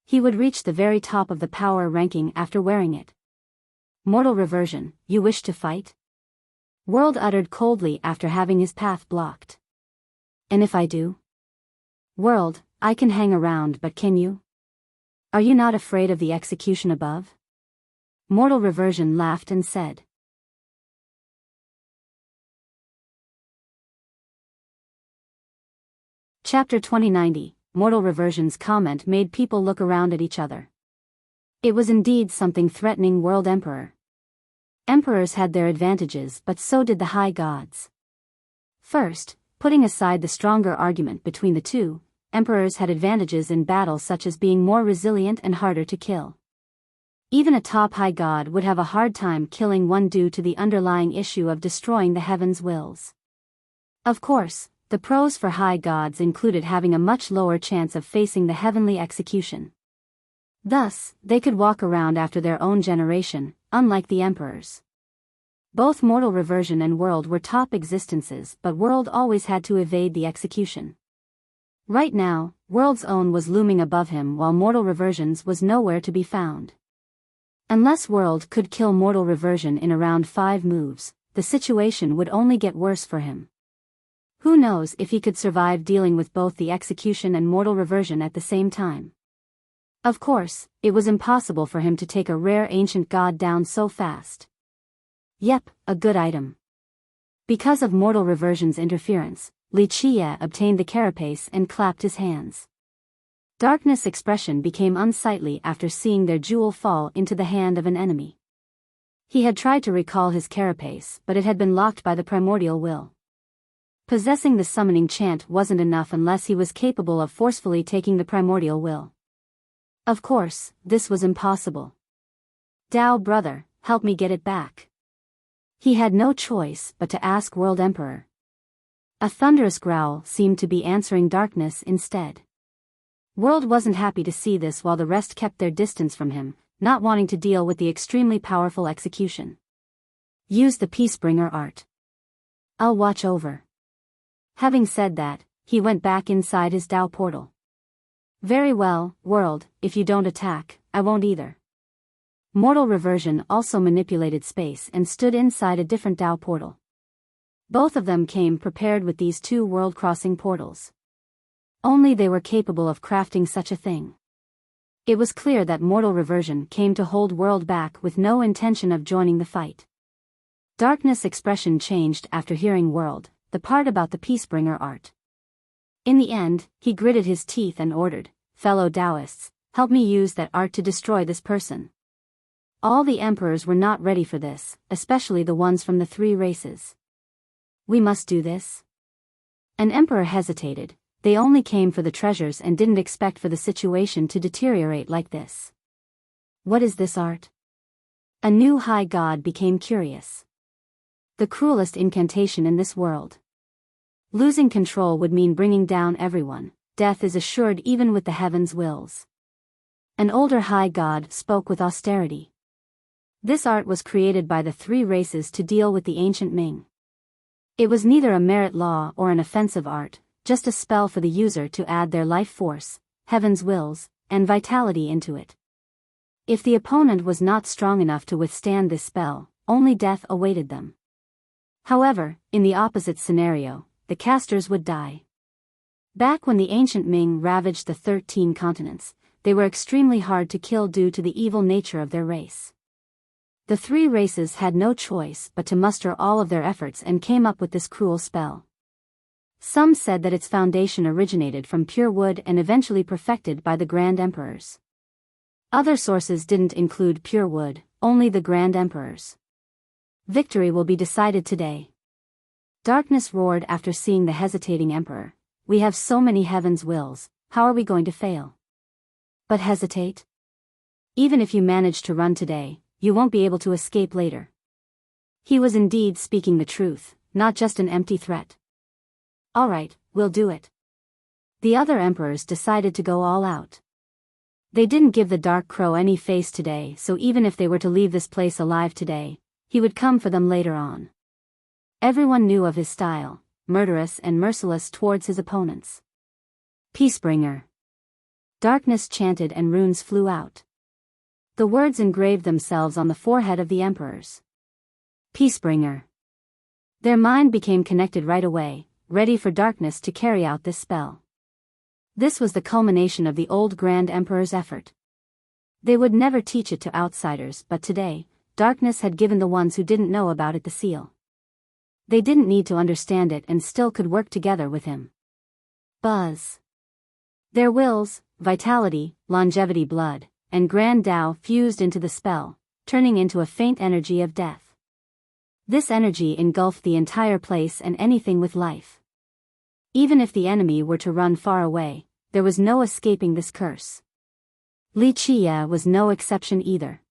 Speaker 1: He would reach the very top of the power ranking after wearing it. Mortal reversion, you wish to fight? World uttered coldly after having his path blocked. And if I do? World, I can hang around, but can you? Are you not afraid of the execution above? Mortal reversion laughed and said. Chapter 2090. Mortal reversion's comment made people look around at each other. It was indeed something threatening World Emperor. Emperors had their advantages, but so did the high gods. First, putting aside the stronger argument between the two, emperors had advantages in battle, such as being more resilient and harder to kill. Even a top high god would have a hard time killing one due to the underlying issue of destroying the heavens' wills. Of course, the pros for high gods included having a much lower chance of facing the heavenly execution. Thus, they could walk around after their own generation, unlike the emperors. Both mortal reversion and world were top existences, but world always had to evade the execution. Right now, world's own was looming above him while mortal reversion's was nowhere to be found. Unless world could kill mortal reversion in around 5 moves, the situation would only get worse for him. Who knows if he could survive dealing with both the execution and mortal reversion at the same time. Of course, it was impossible for him to take a rare ancient god down so fast. Yep, a good item. Because of mortal reversion's interference, Wuxia obtained the carapace and clapped his hands. Darkness' expression became unsightly after seeing their jewel fall into the hand of an enemy. He had tried to recall his carapace, but it had been locked by the primordial will. Possessing the summoning chant wasn't enough unless he was capable of forcefully taking the primordial will. Of course, this was impossible. Dao brother, help me get it back. He had no choice but to ask World Emperor. A thunderous growl seemed to be answering Darkness instead. World wasn't happy to see this while the rest kept their distance from him, not wanting to deal with the extremely powerful execution. Use the Peacebringer art. I'll watch over. Having said that, he went back inside his Dao portal. Very well, World, if you don't attack, I won't either. Mortal Reversion also manipulated space and stood inside a different Dao portal. Both of them came prepared with these 2 world-crossing portals. Only they were capable of crafting such a thing. It was clear that Mortal Reversion came to hold World back with no intention of joining the fight. Darkness' expression changed after hearing World, the part about the Peacebringer art. In the end, he gritted his teeth and ordered, fellow Taoists, help me use that art to destroy this person. All the emperors were not ready for this, especially the ones from the 3 races. We must do this? An emperor hesitated. They only came for the treasures and didn't expect for the situation to deteriorate like this. What is this art? A new high god became curious. The cruelest incantation in this world. Losing control would mean bringing down everyone. Death is assured even with the heavens' wills. An older high god spoke with austerity. This art was created by the 3 races to deal with the ancient Ming. It was neither a merit law or an offensive art, just a spell for the user to add their life force, heaven's wills, and vitality into it. If the opponent was not strong enough to withstand this spell, only death awaited them. However, in the opposite scenario, the casters would die. Back when the ancient Ming ravaged the 13 continents, they were extremely hard to kill due to the evil nature of their race. The 3 races had no choice but to muster all of their efforts and came up with this cruel spell. Some said that its foundation originated from pure wood and eventually perfected by the Grand Emperors. Other sources didn't include pure wood, only the Grand Emperors. Victory will be decided today. Darkness roared after seeing the hesitating emperor. We have so many heaven's wills, how are we going to fail? But hesitate? Even if you manage to run today, you won't be able to escape later. He was indeed speaking the truth, not just an empty threat. Alright, we'll do it. The other emperors decided to go all out. They didn't give the Dark Crow any face today, so even if they were to leave this place alive today, he would come for them later on. Everyone knew of his style, murderous and merciless towards his opponents. Peacebringer. Darkness chanted and runes flew out. The words engraved themselves on the forehead of the emperors. Peacebringer. Their mind became connected right away, ready for Darkness to carry out this spell. This was the culmination of the old Grand Emperor's effort. They would never teach it to outsiders, but today, Darkness had given the ones who didn't know about it the seal. They didn't need to understand it and still could work together with him. Buzz. Their wills, vitality, longevity, blood, and Grand Tao fused into the spell, turning into a faint energy of death. This energy engulfed the entire place and anything with life. Even if the enemy were to run far away, there was no escaping this curse. Wuxia was no exception either.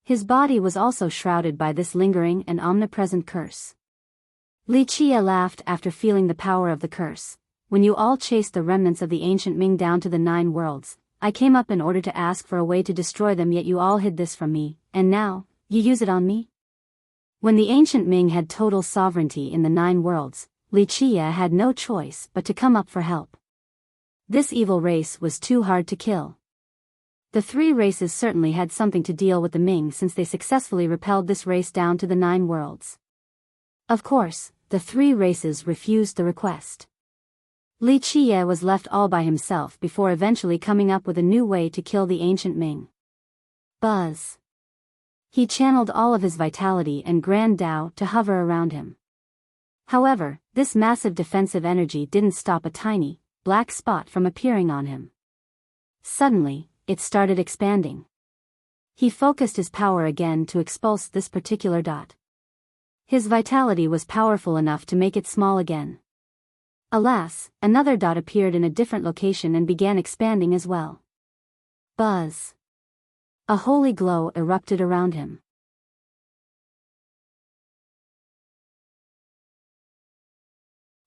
Speaker 1: His body was also shrouded by this lingering and omnipresent curse. Li Qie laughed after feeling the power of the curse. When you all chased the remnants of the ancient Ming down to the 9 worlds, I came up in order to ask for a way to destroy them, yet you all hid this from me, and now, you use it on me? When the ancient Ming had total sovereignty in the 9 worlds, Li Qie had no choice but to come up for help. This evil race was too hard to kill. The 3 races certainly had something to deal with the Ming since they successfully repelled this race down to the 9 worlds. Of course, the 3 races refused the request. Li Qie was left all by himself before eventually coming up with a new way to kill the ancient Ming. Buzz. He channeled all of his vitality and Grand Dao to hover around him. However, this massive defensive energy didn't stop a tiny, black spot from appearing on him. Suddenly, it started expanding. He focused his power again to expulse this particular dot. His vitality was powerful enough to make it small again. Alas, another dot appeared in a different location and began expanding as well. Buzz. A holy glow erupted around him.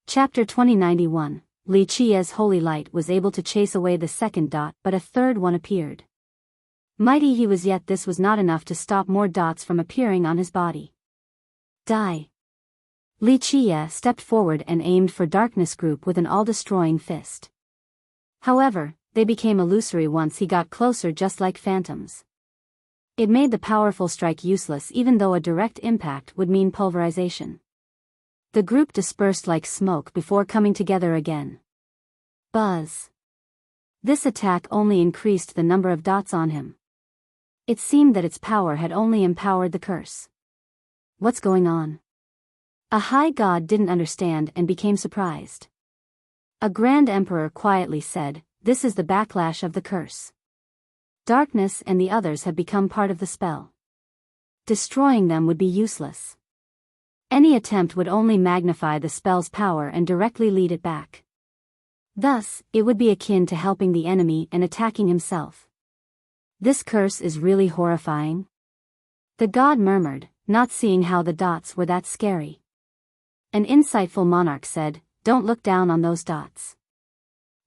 Speaker 1: Chapter 2091. Li Qie's holy light was able to chase away the second dot, but a third one appeared. Mighty he was, yet this was not enough to stop more dots from appearing on his body. Die. Li Qie stepped forward and aimed for Darkness Group with an all-destroying fist. However, they became illusory once he got closer, just like phantoms. It made the powerful strike useless, even though a direct impact would mean pulverization. The group dispersed like smoke before coming together again. Buzz. This attack only increased the number of dots on him. It seemed that its power had only empowered the curse. What's going on? A high god didn't understand and became surprised. A grand emperor quietly said, "This is the backlash of the curse. Darkness and the others have become part of the spell. Destroying them would be useless. Any attempt would only magnify the spell's power and directly lead it back. Thus, it would be akin to helping the enemy and attacking himself. This curse is really horrifying." The god murmured, not seeing how the dots were that scary. An insightful monarch said, "Don't look down on those dots.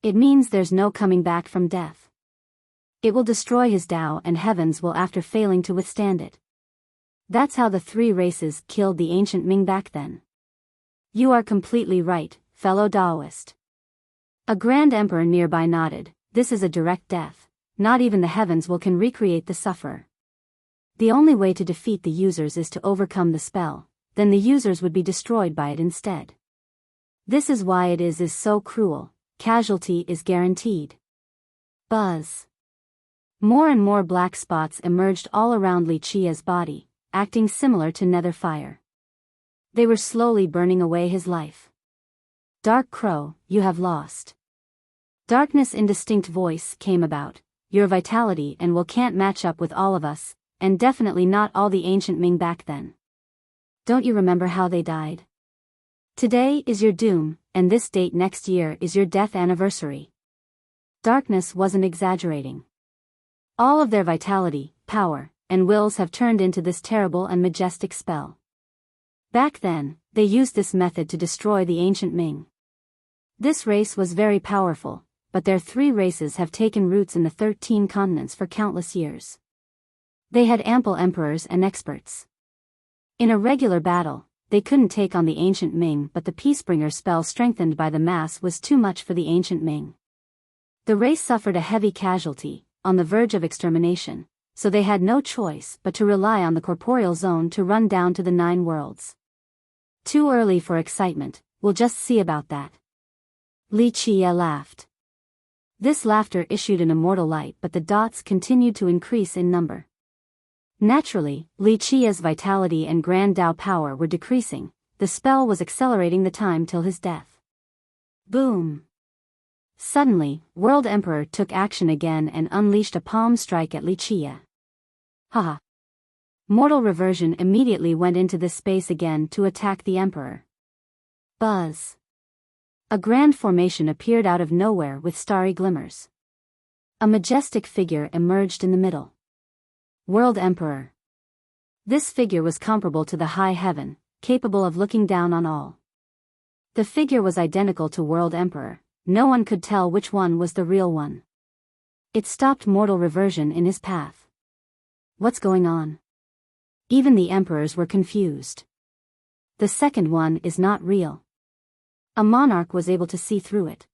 Speaker 1: It means there's no coming back from death. It will destroy his Tao and heavens will after failing to withstand it. That's how the 3 races killed the ancient Ming back then." "You are completely right, fellow Taoist." A grand emperor nearby nodded, "This is a direct death. Not even the heavens can recreate the sufferer. The only way to defeat the users is to overcome the spell, then the users would be destroyed by it instead. This is why it is so cruel. Casualty is guaranteed." Buzz. More and more black spots emerged all around Li Qie's body, acting similar to nether fire. They were slowly burning away his life. "Dark Crow, you have lost." Darkness' indistinct voice came about. "Your vitality and will can't match up with all of us, and definitely not all the ancient Ming back then. Don't you remember how they died? Today is your doom, and this date next year is your death anniversary." Darkness wasn't exaggerating. All of their vitality, power, and wills have turned into this terrible and majestic spell. Back then, they used this method to destroy the ancient Ming. This race was very powerful, but their 3 races have taken roots in the 13 continents for countless years. They had ample emperors and experts. In a regular battle, they couldn't take on the ancient Ming, but the Peacebringer spell strengthened by the mass was too much for the ancient Ming. The race suffered a heavy casualty, on the verge of extermination, so they had no choice but to rely on the corporeal zone to run down to the 9 worlds. Too early for excitement, we'll just see about that. Li Qie laughed. This laughter issued an immortal light, but the dots continued to increase in number. Naturally, Li Qie's vitality and Grand Dao power were decreasing. The spell was accelerating the time till his death. Boom! Suddenly, World Emperor took action again and unleashed a palm strike at Li Qie. Haha! Mortal Reversion immediately went into this space again to attack the Emperor. Buzz! A grand formation appeared out of nowhere with starry glimmers. A majestic figure emerged in the middle. World Emperor. This figure was comparable to the high heaven, capable of looking down on all. The figure was identical to World Emperor, no one could tell which one was the real one. It stopped mortal reversion in his path. What's going on? Even the emperors were confused. The second one is not real. A monarch was able to see through it.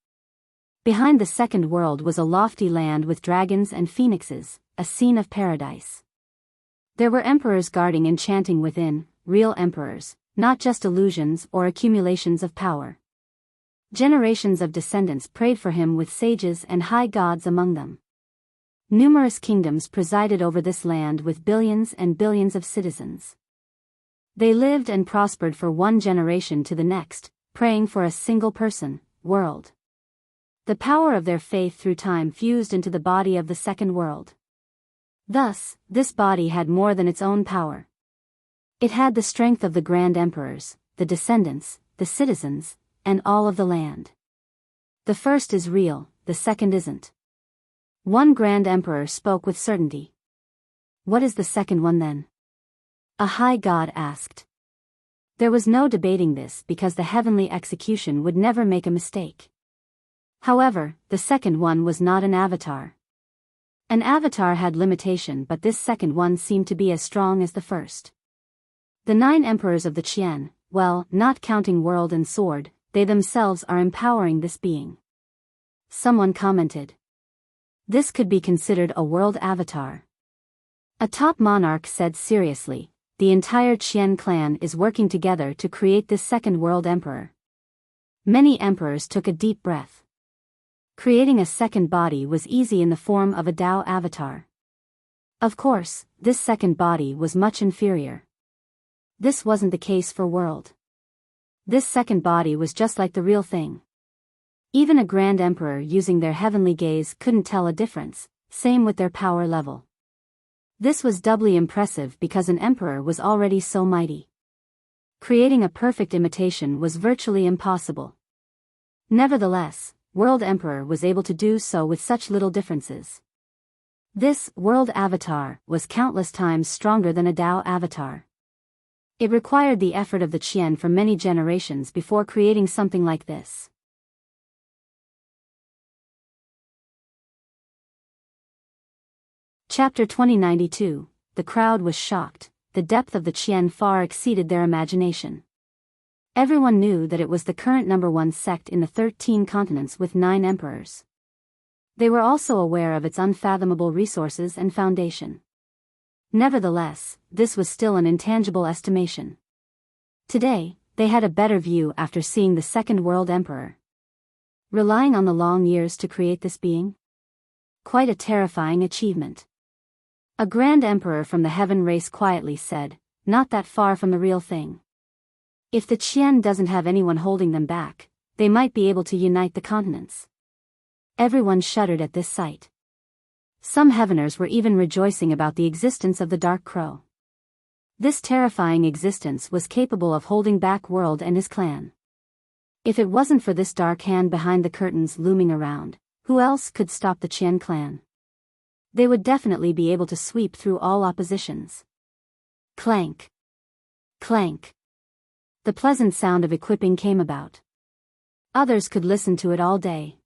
Speaker 1: Behind the second world was a lofty land with dragons and phoenixes, a scene of paradise. There were emperors guarding and chanting within, real emperors, not just illusions or accumulations of power. Generations of descendants prayed for him with sages and high gods among them. Numerous kingdoms presided over this land with billions and billions of citizens. They lived and prospered for one generation to the next, praying for a single person, world. The power of their faith through time fused into the body of the second world. Thus, this body had more than its own power. It had the strength of the grand emperors, the descendants, the citizens, and all of the land. The first is real, the second isn't. One grand emperor spoke with certainty. What is the second one then? A high god asked. There was no debating this because the heavenly execution would never make a mistake. However, the second one was not an avatar. An avatar had limitation, but this second one seemed to be as strong as the first. The 9 emperors of the Qian, well, not counting world and sword, they themselves are empowering this being. Someone commented. This could be considered a world avatar. A top monarch said seriously, the entire Qian clan is working together to create this second world emperor. Many emperors took a deep breath. Creating a second body was easy in the form of a Tao avatar. Of course, this second body was much inferior. This wasn't the case for world. This second body was just like the real thing. Even a grand emperor using their heavenly gaze couldn't tell a difference, same with their power level. This was doubly impressive because an emperor was already so mighty. Creating a perfect imitation was virtually impossible. Nevertheless, World Emperor was able to do so with such little differences. This world avatar was countless times stronger than a Tao avatar. It required the effort of the Qian for many generations before creating something like this. Chapter 2092. The crowd was shocked. The depth of the Qian far exceeded their imagination. Everyone knew that it was the current number 1 sect in the 13 continents with 9 emperors. They were also aware of its unfathomable resources and foundation. Nevertheless, this was still an intangible estimation. Today, they had a better view after seeing the second world emperor. Relying on the long years to create this being? Quite a terrifying achievement. A grand emperor from the heaven race quietly said, not that far from the real thing. If the Qian doesn't have anyone holding them back, they might be able to unite the continents. Everyone shuddered at this sight. Some heaveners were even rejoicing about the existence of the Dark Crow. This terrifying existence was capable of holding back World and his clan. If it wasn't for this dark hand behind the curtains looming around, who else could stop the Qian clan? They would definitely be able to sweep through all oppositions. Clank. Clank. The pleasant sound of equipping came about. Others could listen to it all day.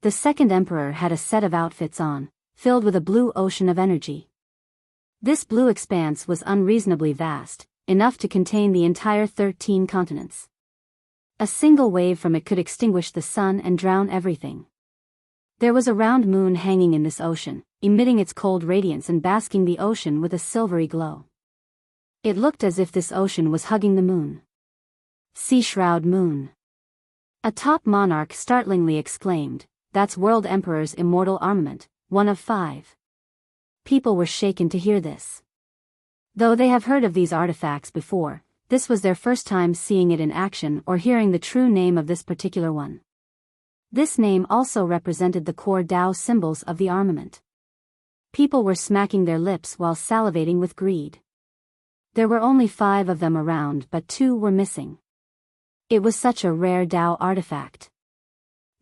Speaker 1: The second emperor had a set of outfits on, filled with a blue ocean of energy. This blue expanse was unreasonably vast, enough to contain the entire 13 continents. A single wave from it could extinguish the sun and drown everything. There was a round moon hanging in this ocean, emitting its cold radiance and basking the ocean with a silvery glow. It looked as if this ocean was hugging the moon. Sea Shroud Moon. A top monarch startlingly exclaimed, that's World Emperor's immortal armament, one of 5. People were shaken to hear this. Though they have heard of these artifacts before, this was their first time seeing it in action or hearing the true name of this particular one. This name also represented the core Tao symbols of the armament. People were smacking their lips while salivating with greed. There were only 5 of them around, but 2 were missing. It was such a rare Tao artifact.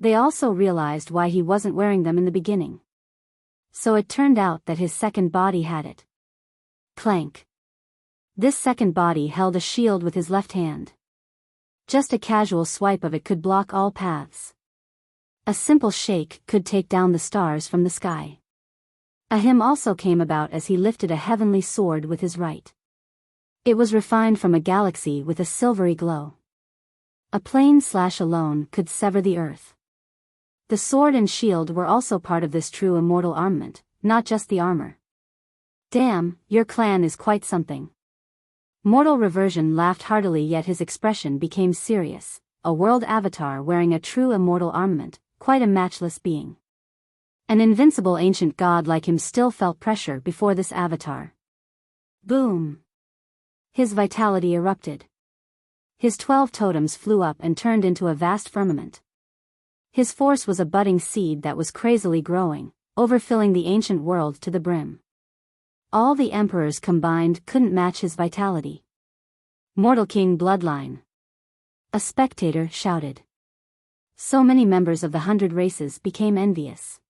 Speaker 1: They also realized why he wasn't wearing them in the beginning. So it turned out that his second body had it. Clank. This second body held a shield with his left hand. Just a casual swipe of it could block all paths. A simple shake could take down the stars from the sky. A hymn also came about as he lifted a heavenly sword with his right. It was refined from a galaxy with a silvery glow. A plain slash alone could sever the earth. The sword and shield were also part of this true immortal armament, not just the armor. Damn, your clan is quite something. Mortal Reversion laughed heartily, yet his expression became serious. A world avatar wearing a true immortal armament, quite a matchless being. An invincible ancient god like him still felt pressure before this avatar. Boom! His vitality erupted. His 12 totems flew up and turned into a vast firmament. His force was a budding seed that was crazily growing, overfilling the ancient world to the brim. All the emperors combined couldn't match his vitality. Mortal King bloodline. A spectator shouted. So many members of the 100 races became envious.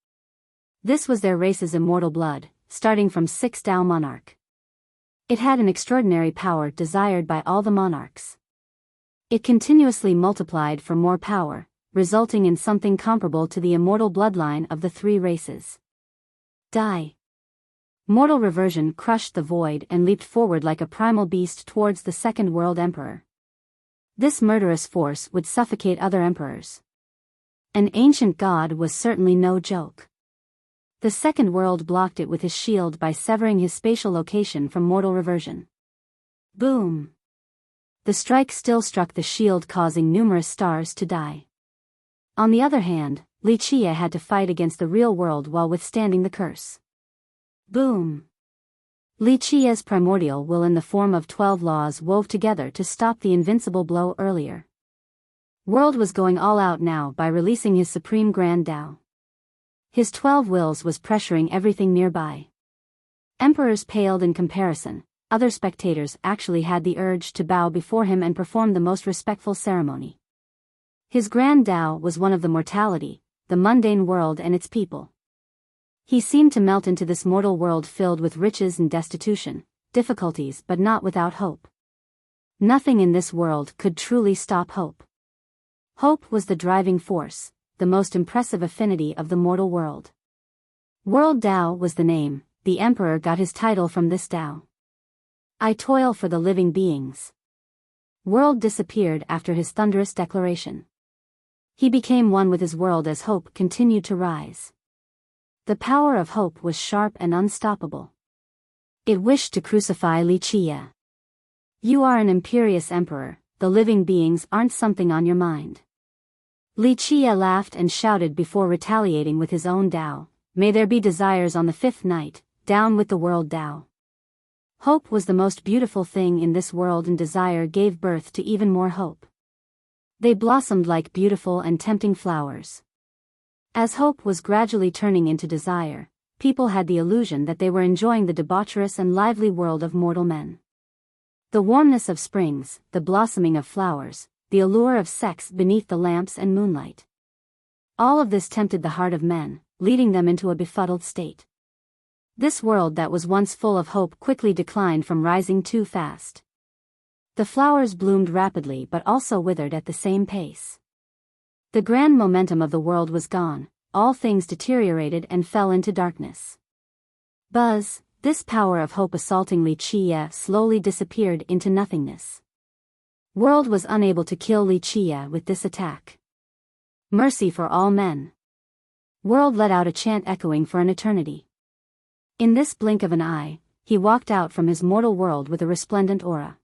Speaker 1: This was their race's immortal blood, starting from 6 Dao monarch. It had an extraordinary power desired by all the monarchs. It continuously multiplied for more power, resulting in something comparable to the immortal bloodline of the 3 races. Die. Mortal Reversion crushed the void and leaped forward like a primal beast towards the second world emperor. This murderous force would suffocate other emperors. An ancient god was certainly no joke. The second world blocked it with his shield by severing his spatial location from Mortal Reversion. Boom! The strike still struck the shield, causing numerous stars to die. On the other hand, Wuxia had to fight against the real world while withstanding the curse. Boom! Wuxia's primordial will in the form of 12 laws wove together to stop the invincible blow earlier. World was going all out now by releasing his supreme grand Tao. His 12 wills was pressuring everything nearby. Emperors paled in comparison. Other spectators actually had the urge to bow before him and perform the most respectful ceremony. His grand Tao was one of the mortality, the mundane world and its people. He seemed to melt into this mortal world filled with riches and destitution, difficulties but not without hope. Nothing in this world could truly stop hope. Hope was the driving force, the most impressive affinity of the mortal world. World Tao was the name. The emperor got his title from this Tao. I toil for the living beings. World disappeared after his thunderous declaration. He became one with his world as hope continued to rise. The power of hope was sharp and unstoppable. It wished to crucify Wuxia. You are an imperious emperor, the living beings aren't something on your mind. Wuxia laughed and shouted before retaliating with his own Tao. May there be desires on the 5th night, down with the world Tao. Hope was the most beautiful thing in this world and desire gave birth to even more hope. They blossomed like beautiful and tempting flowers. As hope was gradually turning into desire, people had the illusion that they were enjoying the debaucherous and lively world of mortal men. The warmness of springs, the blossoming of flowers, the allure of sex beneath the lamps and moonlight. All of this tempted the heart of men, leading them into a befuddled state. This world that was once full of hope quickly declined from rising too fast. The flowers bloomed rapidly but also withered at the same pace. The grand momentum of the world was gone, all things deteriorated and fell into darkness. Buzz, this power of hope assaulting Wuxia slowly disappeared into nothingness. World was unable to kill Wuxia with this attack. Mercy for all men. World let out a chant echoing for an eternity. In this blink of an eye, he walked out from his mortal world with a resplendent aura.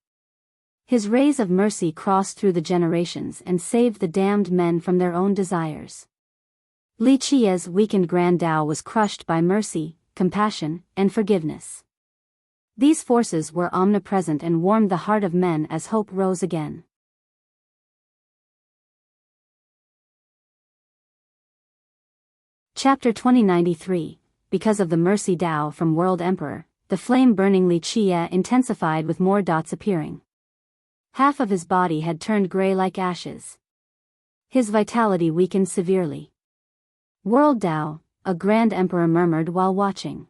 Speaker 1: His rays of mercy crossed through the generations and saved the damned men from their own desires. Wuxia's weakened grand Tao was crushed by mercy, compassion, and forgiveness. These forces were omnipresent and warmed the heart of men as hope rose again. Chapter 2093. Because of the mercy Tao from World Emperor, the flame-burning Wuxia intensified with more dots appearing. Half of his body had turned gray like ashes. His vitality weakened severely. World Tao, a grand emperor murmured while watching.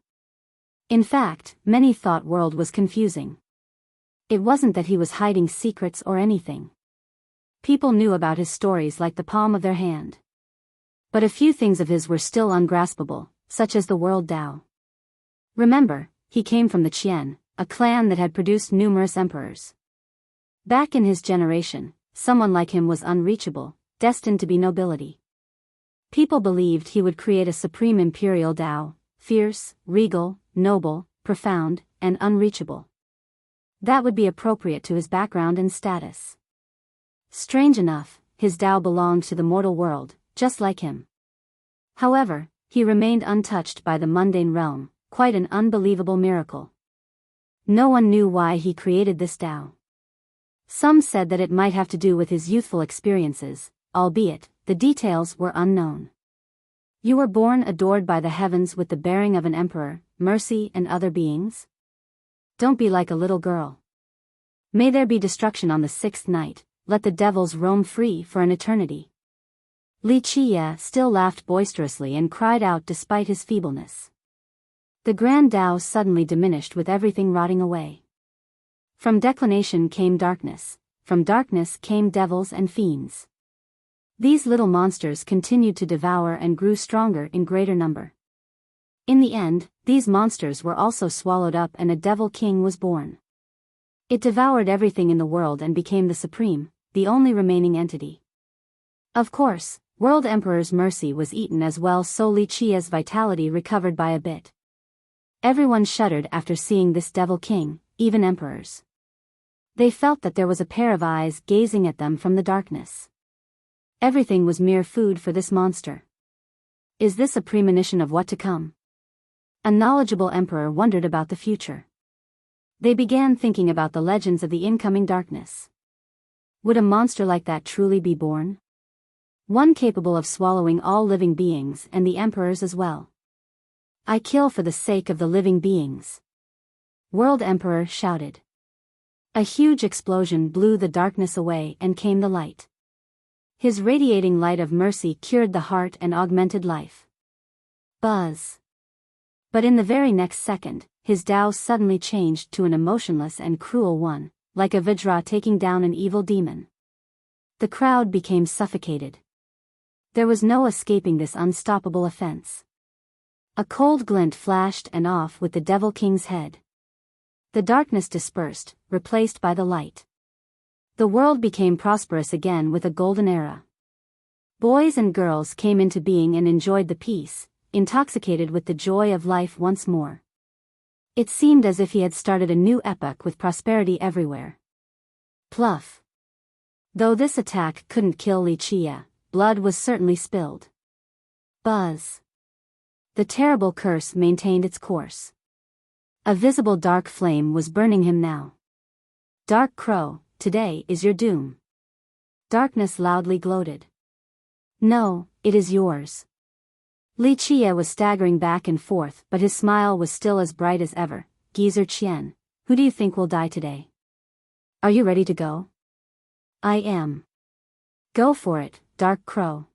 Speaker 1: In fact, many thought World was confusing. It wasn't that he was hiding secrets or anything. People knew about his stories like the palm of their hand. But a few things of his were still ungraspable, such as the world Tao. Remember, he came from the Qian, a clan that had produced numerous emperors. Back in his generation, someone like him was unreachable, destined to be nobility. People believed he would create a supreme imperial Tao, fierce, regal, noble, profound, and unreachable. That would be appropriate to his background and status. Strange enough, his Tao belonged to the mortal world, just like him. However, he remained untouched by the mundane realm, quite an unbelievable miracle. No one knew why he created this Tao. Some said that it might have to do with his youthful experiences, albeit, the details were unknown. You were born adored by the heavens with the bearing of an emperor, mercy and other beings? Don't be like a little girl. May there be destruction on the sixth night, let the devils roam free for an eternity. Li Qiye still laughed boisterously and cried out despite his feebleness. The grand Tao suddenly diminished with everything rotting away. From declination came darkness, from darkness came devils and fiends. These little monsters continued to devour and grew stronger in greater number. In the end, these monsters were also swallowed up and a devil king was born. It devoured everything in the world and became the supreme, the only remaining entity. Of course, World Emperor's mercy was eaten as well, so Li Qiye's vitality recovered by a bit. Everyone shuddered after seeing this devil king, even emperors. They felt that there was a pair of eyes gazing at them from the darkness. Everything was mere food for this monster. Is this a premonition of what to come? A knowledgeable emperor wondered about the future. They began thinking about the legends of the incoming darkness. Would a monster like that truly be born? One capable of swallowing all living beings and the emperors as well. I kill for the sake of the living beings. World Emperor shouted. A huge explosion blew the darkness away and came the light. His radiating light of mercy cured the heart and augmented life. Buzz. But in the very next second, his Tao suddenly changed to an emotionless and cruel one, like a Vajra taking down an evil demon. The crowd became suffocated. There was no escaping this unstoppable offense. A cold glint flashed and off with the Devil King's head. The darkness dispersed, replaced by the light. The world became prosperous again with a golden era. Boys and girls came into being and enjoyed the peace, intoxicated with the joy of life once more. It seemed as if he had started a new epoch with prosperity everywhere. Pluff. Though this attack couldn't kill Li Qiye, blood was certainly spilled. Buzz. The terrible curse maintained its course. A visible dark flame was burning him now. Dark Crow, today is your doom. Darkness loudly gloated. No, it is yours. Li Qiye was staggering back and forth, but his smile was still as bright as ever. Geezer Qian, who do you think will die today? Are you ready to go? I am. Go for it, Dark Crow.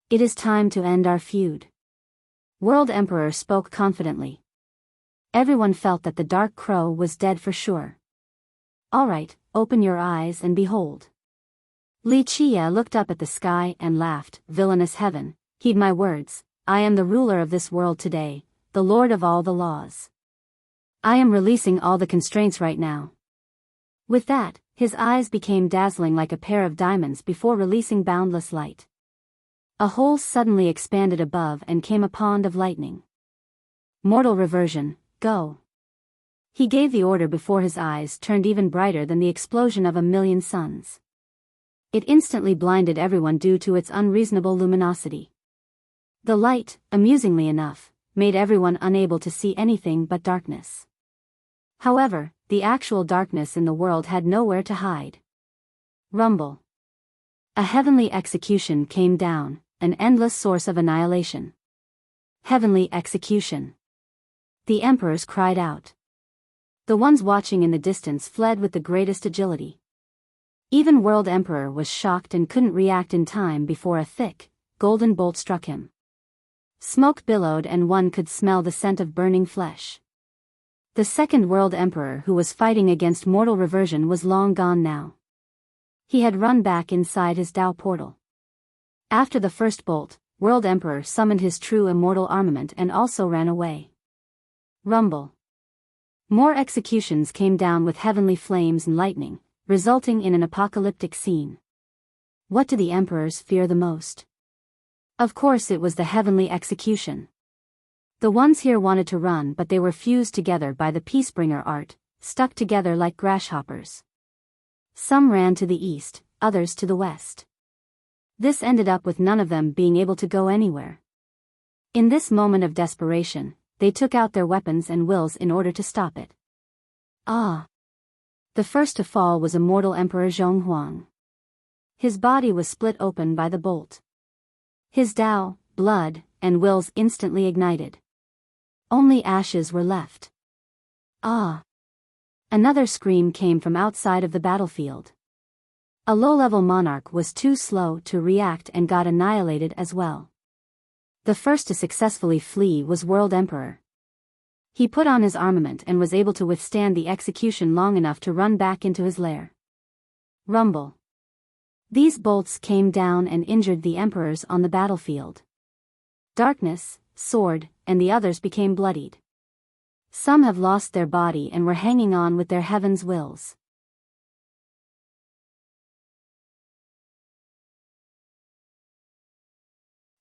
Speaker 1: It is time to end our feud. World Emperor spoke confidently. Everyone felt that the Dark Crow was dead for sure. All right, open your eyes and behold. Li Qiye looked up at the sky and laughed. Villainous heaven, heed my words. I am the ruler of this world today, the lord of all the laws. I am releasing all the constraints right now. With that, his eyes became dazzling like a pair of diamonds before releasing boundless light. A hole suddenly expanded above and came a pond of lightning. Mortal reversion, go. He gave the order before his eyes turned even brighter than the explosion of a million suns. It instantly blinded everyone due to its unreasonable luminosity. The light, amusingly enough, made everyone unable to see anything but darkness. However, the actual darkness in the world had nowhere to hide. Rumble. A heavenly execution came down, an endless source of annihilation. Heavenly execution. The emperors cried out. The ones watching in the distance fled with the greatest agility. Even World Emperor was shocked and couldn't react in time before a thick, golden bolt struck him. Smoke billowed and one could smell the scent of burning flesh. The second World Emperor who was fighting against mortal reversion was long gone now. He had run back inside his Dao portal. After the first bolt, World Emperor summoned his true immortal armament and also ran away. Rumble. More executions came down with heavenly flames and lightning, resulting in an apocalyptic scene. What do the emperors fear the most? Of course it was the heavenly execution. The ones here wanted to run, but they were fused together by the Peacebringer art, stuck together like grasshoppers. Some ran to the east, others to the west. This ended up with none of them being able to go anywhere. In this moment of desperation, they took out their weapons and wills in order to stop it. Ah! The first to fall was immortal Emperor Zhonghuang. His body was split open by the bolt. His Dao, blood, and wills instantly ignited. Only ashes were left. Ah! Another scream came from outside of the battlefield. A low-level monarch was too slow to react and got annihilated as well. The first to successfully flee was World Emperor. He put on his armament and was able to withstand the execution long enough to run back into his lair. Rumble. These bolts came down and injured the emperors on the battlefield. Darkness, Sword, and the others became bloodied. Some have lost their body and were hanging on with their heaven's wills.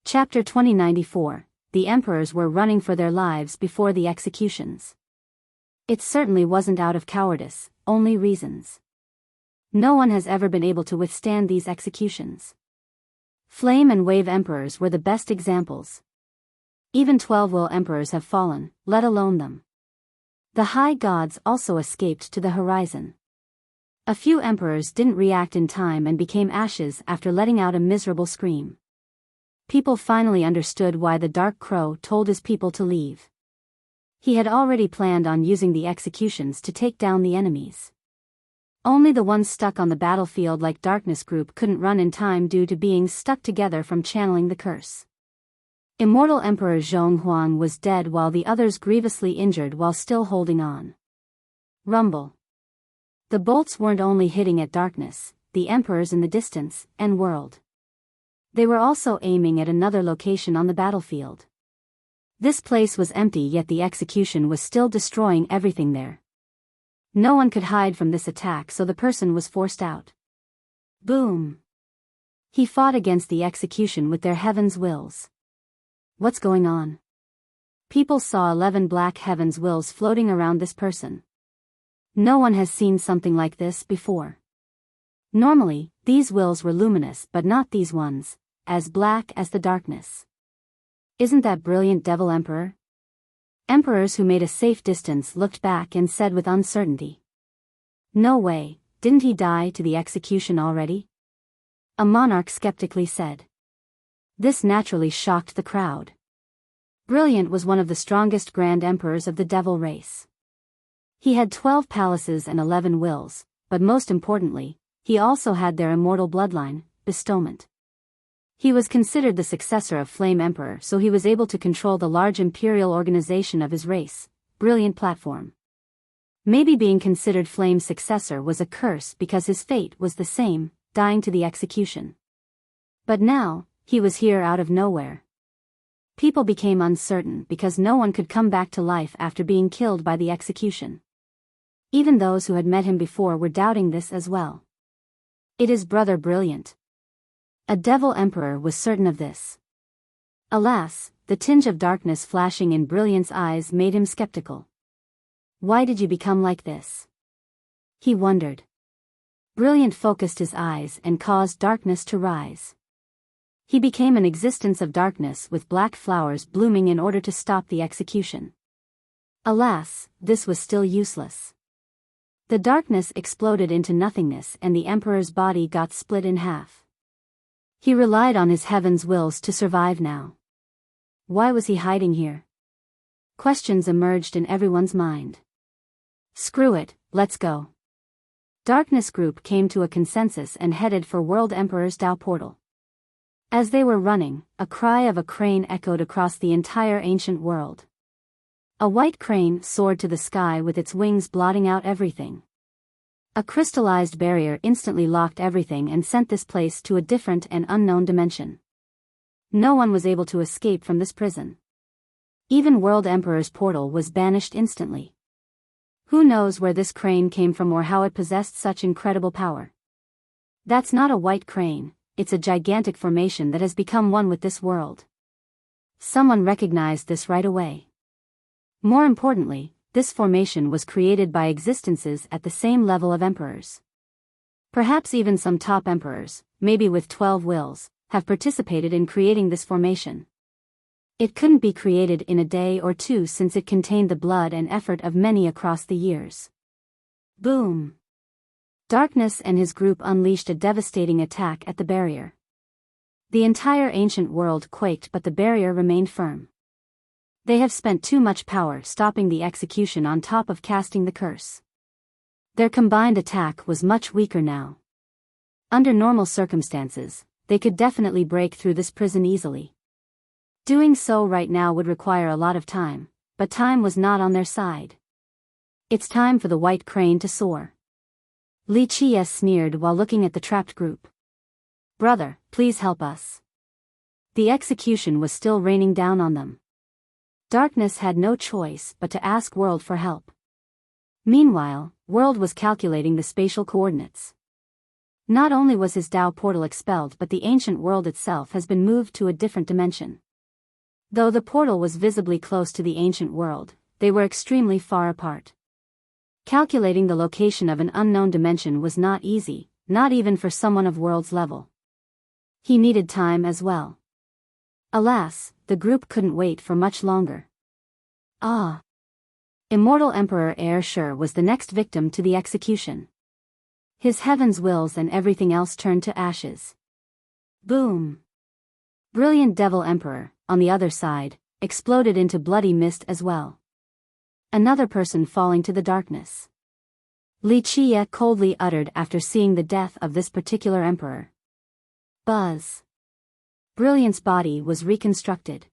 Speaker 1: Chapter 2094. The emperors were running for their lives before the executions. It certainly wasn't out of cowardice, only reasons. No one has ever been able to withstand these executions. Flame and Wave emperors were the best examples. Even 12 Will emperors have fallen, let alone them. The high gods also escaped to the horizon. A few emperors didn't react in time and became ashes after letting out a miserable scream. People finally understood why the Dark Crow told his people to leave. He had already planned on using the executions to take down the enemies. Only the ones stuck on the battlefield like Darkness Group couldn't run in time due to being stuck together from channeling the curse. Immortal Emperor Zhonghuang was dead while the others grievously injured while still holding on. Rumble. The bolts weren't only hitting at Darkness, the emperors in the distance, and world. They were also aiming at another location on the battlefield. This place was empty, yet the execution was still destroying everything there. No one could hide from this attack, so the person was forced out. Boom! He fought against the execution with their heaven's wills. What's going on? People saw 11 black heaven's wills floating around this person. No one has seen something like this before. Normally, these wills were luminous, but not these ones, as black as the darkness. Isn't that brilliant, Devil Emperor? Emperors who made a safe distance looked back and said with uncertainty. No way, didn't he die to the execution already? A monarch skeptically said. This naturally shocked the crowd. Brilliant was one of the strongest grand emperors of the devil race. He had 12 palaces and 11 wills, but most importantly, he also had their immortal bloodline, bestowment. He was considered the successor of Flame Emperor, so he was able to control the large imperial organization of his race, Brilliant Platform. Maybe being considered Flame's successor was a curse because his fate was the same, dying to the execution. But now, he was here out of nowhere. People became uncertain because no one could come back to life after being killed by the execution. Even those who had met him before were doubting this as well. It is Brother Brilliant. A devil emperor was certain of this. Alas, the tinge of darkness flashing in Brilliant's eyes made him skeptical. Why did you become like this? He wondered. Brilliant focused his eyes and caused darkness to rise. He became an existence of darkness with black flowers blooming in order to stop the execution. Alas, this was still useless. The darkness exploded into nothingness and the emperor's body got split in half. He relied on his heaven's wills to survive now. Why was he hiding here? Questions emerged in everyone's mind. Screw it, let's go. Darkness Group came to a consensus and headed for World Emperor's Dao portal. As they were running, a cry of a crane echoed across the entire ancient world. A white crane soared to the sky with its wings blotting out everything. A crystallized barrier instantly locked everything and sent this place to a different and unknown dimension. No one was able to escape from this prison. Even World Emperor's portal was banished instantly. Who knows where this crane came from or how it possessed such incredible power? That's not a white crane, it's a gigantic formation that has become one with this world. Someone recognized this right away. More importantly, this formation was created by existences at the same level of emperors. Perhaps even some top emperors, maybe with 12 wills, have participated in creating this formation. It couldn't be created in a day or two since it contained the blood and effort of many across the years. Boom! Darkness and his group unleashed a devastating attack at the barrier. The entire ancient world quaked, but the barrier remained firm. They have spent too much power stopping the execution on top of casting the curse. Their combined attack was much weaker now. Under normal circumstances, they could definitely break through this prison easily. Doing so right now would require a lot of time, but time was not on their side. It's time for the white crane to soar. Li Qie sneered while looking at the trapped group. Brother, please help us. The execution was still raining down on them. Darkness had no choice but to ask World for help. Meanwhile, World was calculating the spatial coordinates. Not only was his Dao portal expelled, but the ancient world itself has been moved to a different dimension. Though the portal was visibly close to the ancient world, they were extremely far apart. Calculating the location of an unknown dimension was not easy, not even for someone of World's level. He needed time as well. Alas, the group couldn't wait for much longer. Immortal Emperor Air Shur was the next victim to the execution. His heaven's wills and everything else turned to ashes. Boom! Brilliant Devil Emperor, on the other side, exploded into bloody mist as well. Another person falling to the darkness. Li Qie coldly uttered after seeing the death of this particular emperor. Buzz! Brilliant's body was reconstructed.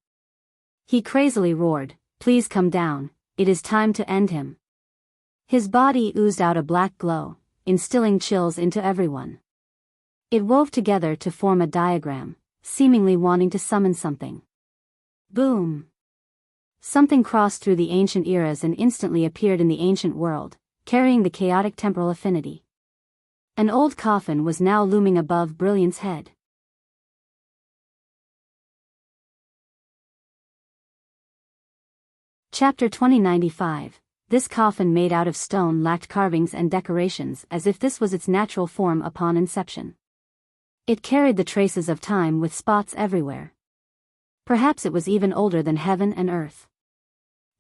Speaker 1: He crazily roared, "Please come down, it is time to end him." His body oozed out a black glow, instilling chills into everyone. It wove together to form a diagram, seemingly wanting to summon something. Boom! Something crossed through the ancient eras and instantly appeared in the ancient world, carrying the chaotic temporal affinity. An old coffin was now looming above Brilliant's head. Chapter 2095. This coffin made out of stone lacked carvings and decorations as if this was its natural form upon inception. It carried the traces of time with spots everywhere. Perhaps it was even older than heaven and earth.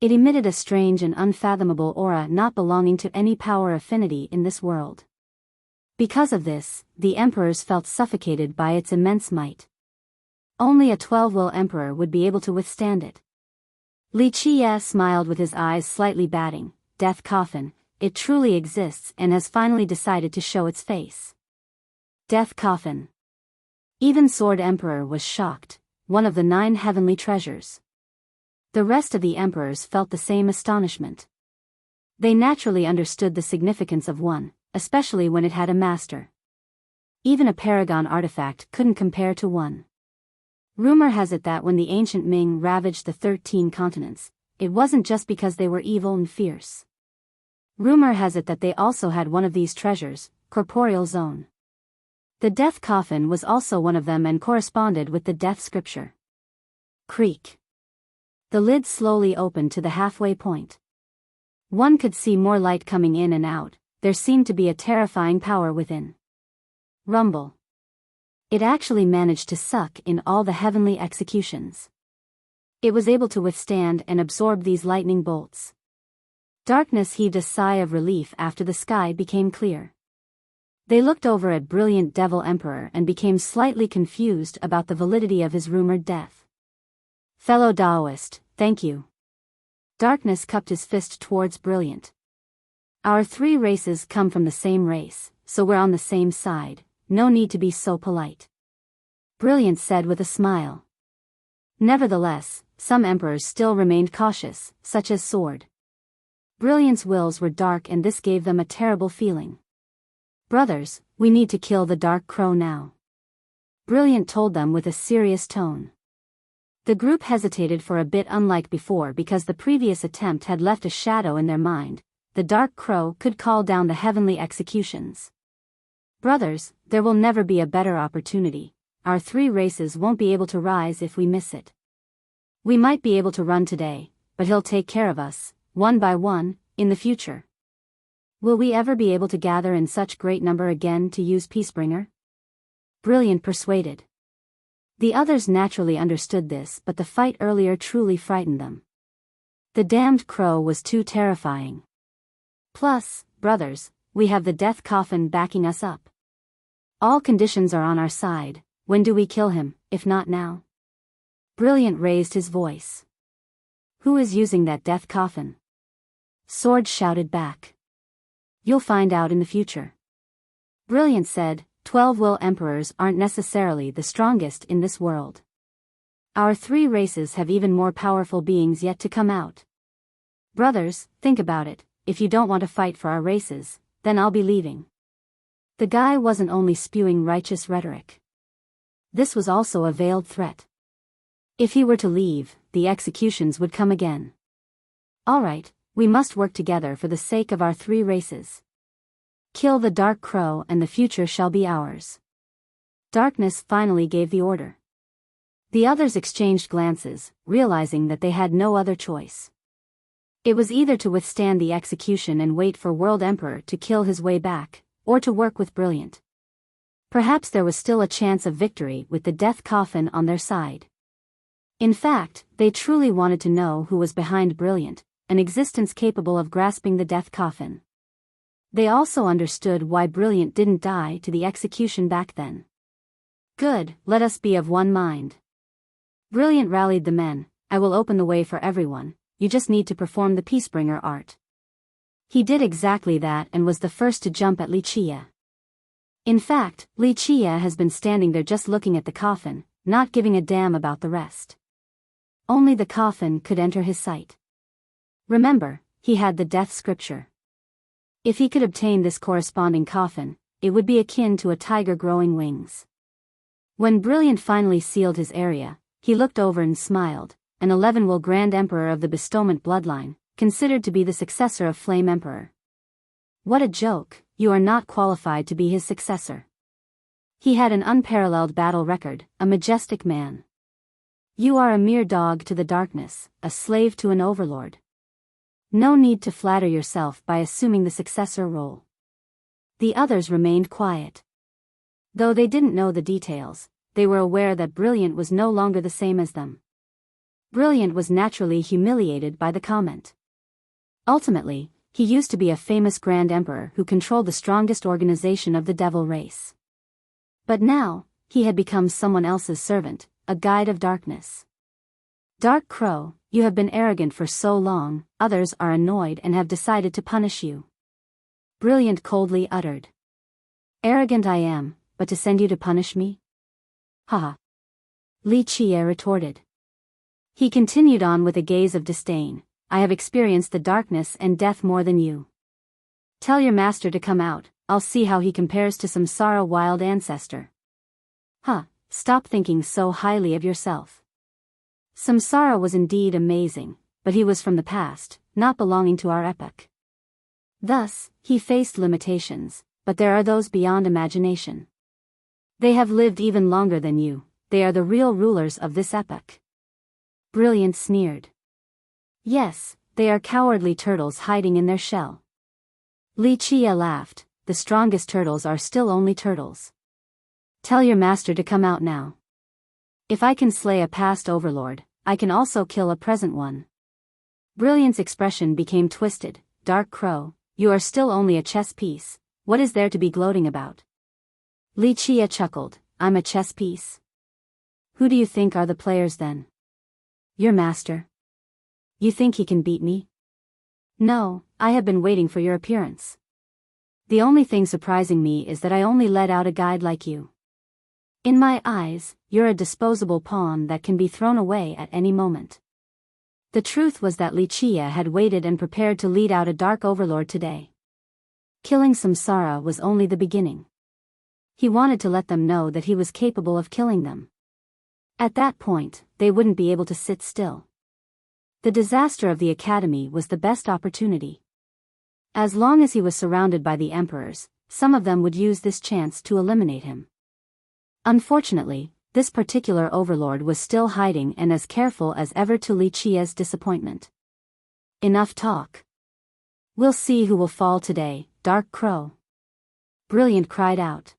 Speaker 1: It emitted a strange and unfathomable aura not belonging to any power affinity in this world. Because of this, the emperors felt suffocated by its immense might. Only a 12-will emperor would be able to withstand it. Li Qie smiled with his eyes slightly batting. Death Coffin, it truly exists and has finally decided to show its face. Death Coffin. Even Sword Emperor was shocked, one of the 9 heavenly treasures. The rest of the emperors felt the same astonishment. They naturally understood the significance of one, especially when it had a master. Even a paragon artifact couldn't compare to one. Rumor has it that when the ancient Ming ravaged the 13 continents, it wasn't just because they were evil and fierce. Rumor has it that they also had one of these treasures, corporeal zone. The death coffin was also one of them and corresponded with the death scripture. Creak. The lid slowly opened to the halfway point. One could see more light coming in and out, there seemed to be a terrifying power within. Rumble. It actually managed to suck in all the heavenly executions. It was able to withstand and absorb these lightning bolts. Darkness heaved a sigh of relief after the sky became clear. They looked over at Brilliant Devil Emperor and became slightly confused about the validity of his rumored death. Fellow Daoist, thank you. Darkness cupped his fist towards Brilliant. Our 3 races come from the same race, so we're on the same side. No need to be so polite. Brilliant said with a smile. Nevertheless, some emperors still remained cautious, such as Sword. Brilliant's wills were dark and this gave them a terrible feeling. Brothers, we need to kill the Dark Crow now. Brilliant told them with a serious tone. The group hesitated for a bit, unlike before, because the previous attempt had left a shadow in their mind. The Dark Crow could call down the heavenly executions. Brothers, there will never be a better opportunity. Our 3 races won't be able to rise if we miss it. We might be able to run today, but he'll take care of us, one by one, in the future. Will we ever be able to gather in such great number again to use Peacebringer? Brilliant persuaded. The others naturally understood this, but the fight earlier truly frightened them. The damned crow was too terrifying. Plus, brothers, we have the death coffin backing us up. All conditions are on our side. When do we kill him, if not now? Brilliant raised his voice. Who is using that death coffin? Sword shouted back. You'll find out in the future. Brilliant said, 12 will emperors aren't necessarily the strongest in this world. Our 3 races have even more powerful beings yet to come out. Brothers, think about it, if you don't want to fight for our races, then I'll be leaving. The guy wasn't only spewing righteous rhetoric. This was also a veiled threat. If he were to leave, the executions would come again. All right, we must work together for the sake of our 3 races. Kill the Dark Crow and the future shall be ours. Darkness finally gave the order. The others exchanged glances, realizing that they had no other choice. It was either to withstand the execution and wait for World Emperor to kill his way back, or to work with Brilliant. Perhaps there was still a chance of victory with the death coffin on their side. In fact, they truly wanted to know who was behind Brilliant, an existence capable of grasping the death coffin. They also understood why Brilliant didn't die to the execution back then. Good, let us be of one mind. Brilliant rallied the men. I will open the way for everyone, you just need to perform the Peacebringer art. He did exactly that and was the first to jump at Wuxia. In fact, Wuxia has been standing there just looking at the coffin, not giving a damn about the rest. Only the coffin could enter his sight. Remember, he had the death scripture. If he could obtain this corresponding coffin, it would be akin to a tiger growing wings. When Brilliant finally sealed his area, he looked over and smiled. An 11 will Grand Emperor of the Bestowment bloodline, considered to be the successor of Flame Emperor. What a joke, you are not qualified to be his successor. He had an unparalleled battle record, a majestic man. You are a mere dog to the darkness, a slave to an overlord. No need to flatter yourself by assuming the successor role. The others remained quiet. Though they didn't know the details, they were aware that Brilliant was no longer the same as them. Brilliant was naturally humiliated by the comment. Ultimately, he used to be a famous Grand Emperor who controlled the strongest organization of the Devil race. But now, he had become someone else's servant, a guide of darkness. Dark Crow, you have been arrogant for so long, others are annoyed and have decided to punish you. Brilliant coldly uttered. Arrogant I am, but to send you to punish me? Haha. Wuxia retorted. He continued on with a gaze of disdain. I have experienced the darkness and death more than you. Tell your master to come out, I'll see how he compares to some Samsara wild ancestor. Stop thinking so highly of yourself. Samsara was indeed amazing, but he was from the past, not belonging to our epoch. Thus, he faced limitations, but there are those beyond imagination. They have lived even longer than you, they are the real rulers of this epoch. Brilliant sneered. Yes, they are cowardly turtles hiding in their shell. Wuxia laughed, the strongest turtles are still only turtles. Tell your master to come out now. If I can slay a past overlord, I can also kill a present one. Brilliant's expression became twisted. Dark Crow, you are still only a chess piece, what is there to be gloating about? Wuxia chuckled, I'm a chess piece? Who do you think are the players then? Your master. You think he can beat me? No, I have been waiting for your appearance. The only thing surprising me is that I only let out a guide like you. In my eyes, you're a disposable pawn that can be thrown away at any moment. The truth was that Li Qia had waited and prepared to lead out a dark overlord today. Killing Samsara was only the beginning. He wanted to let them know that he was capable of killing them. At that point, they wouldn't be able to sit still. The disaster of the academy was the best opportunity. As long as he was surrounded by the emperors, some of them would use this chance to eliminate him. Unfortunately, this particular overlord was still hiding and as careful as ever to Li Qia's disappointment. Enough talk. We'll see who will fall today, Dark Crow. Brilliant cried out.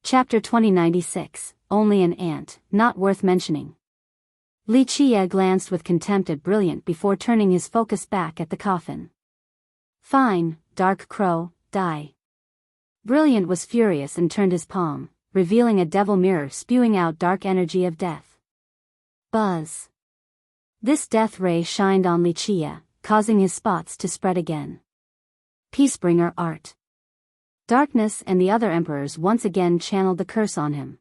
Speaker 1: Chapter 2096, Only an Ant, Not Worth Mentioning. Li Qia glanced with contempt at Brilliant before turning his focus back at the coffin. Fine, Dark Crow, die. Brilliant was furious and turned his palm, revealing a devil mirror spewing out dark energy of death. Buzz. This death ray shined on Li Qia, causing his spots to spread again. Peacebringer art. Darkness and the other emperors once again channeled the curse on him.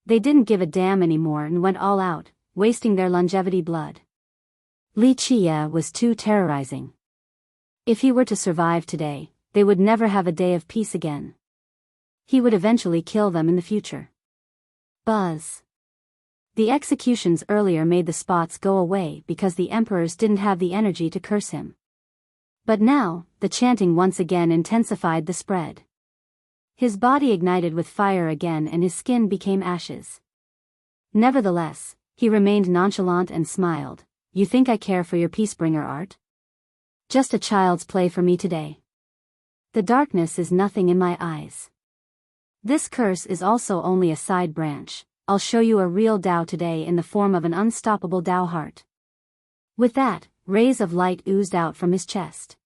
Speaker 1: They didn't give a damn anymore and went all out, wasting their longevity blood. Li Qia was too terrorizing. If he were to survive today, they would never have a day of peace again. He would eventually kill them in the future. Buzz. The executions earlier made the spots go away because the emperors didn't have the energy to curse him. But now, the chanting once again intensified the spread. His body ignited with fire again and his skin became ashes. Nevertheless, he remained nonchalant and smiled. You think I care for your Peacebringer art? Just a child's play for me today. The darkness is nothing in my eyes. This curse is also only a side branch. I'll show you a real Tao today in the form of an unstoppable Tao heart. With that, rays of light oozed out from his chest.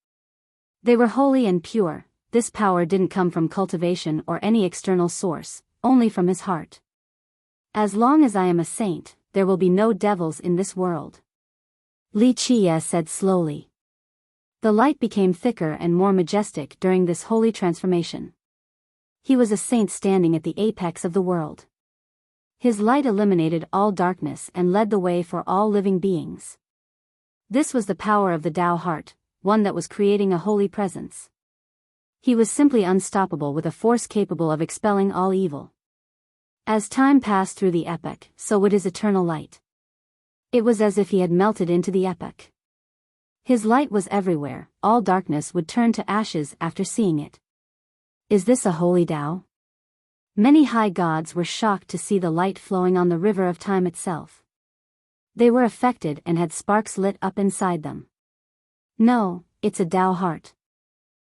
Speaker 1: They were holy and pure. This power didn't come from cultivation or any external source, only from his heart. As long as I am a saint, there will be no devils in this world. Li Qia said slowly. The light became thicker and more majestic during this holy transformation. He was a saint standing at the apex of the world. His light eliminated all darkness and led the way for all living beings. This was the power of the Tao heart, one that was creating a holy presence. He was simply unstoppable with a force capable of expelling all evil. As time passed through the epoch, so would his eternal light. It was as if he had melted into the epoch. His light was everywhere, all darkness would turn to ashes after seeing it. Is this a holy Tao? Many high gods were shocked to see the light flowing on the river of time itself. They were affected and had sparks lit up inside them. No, it's a Tao heart.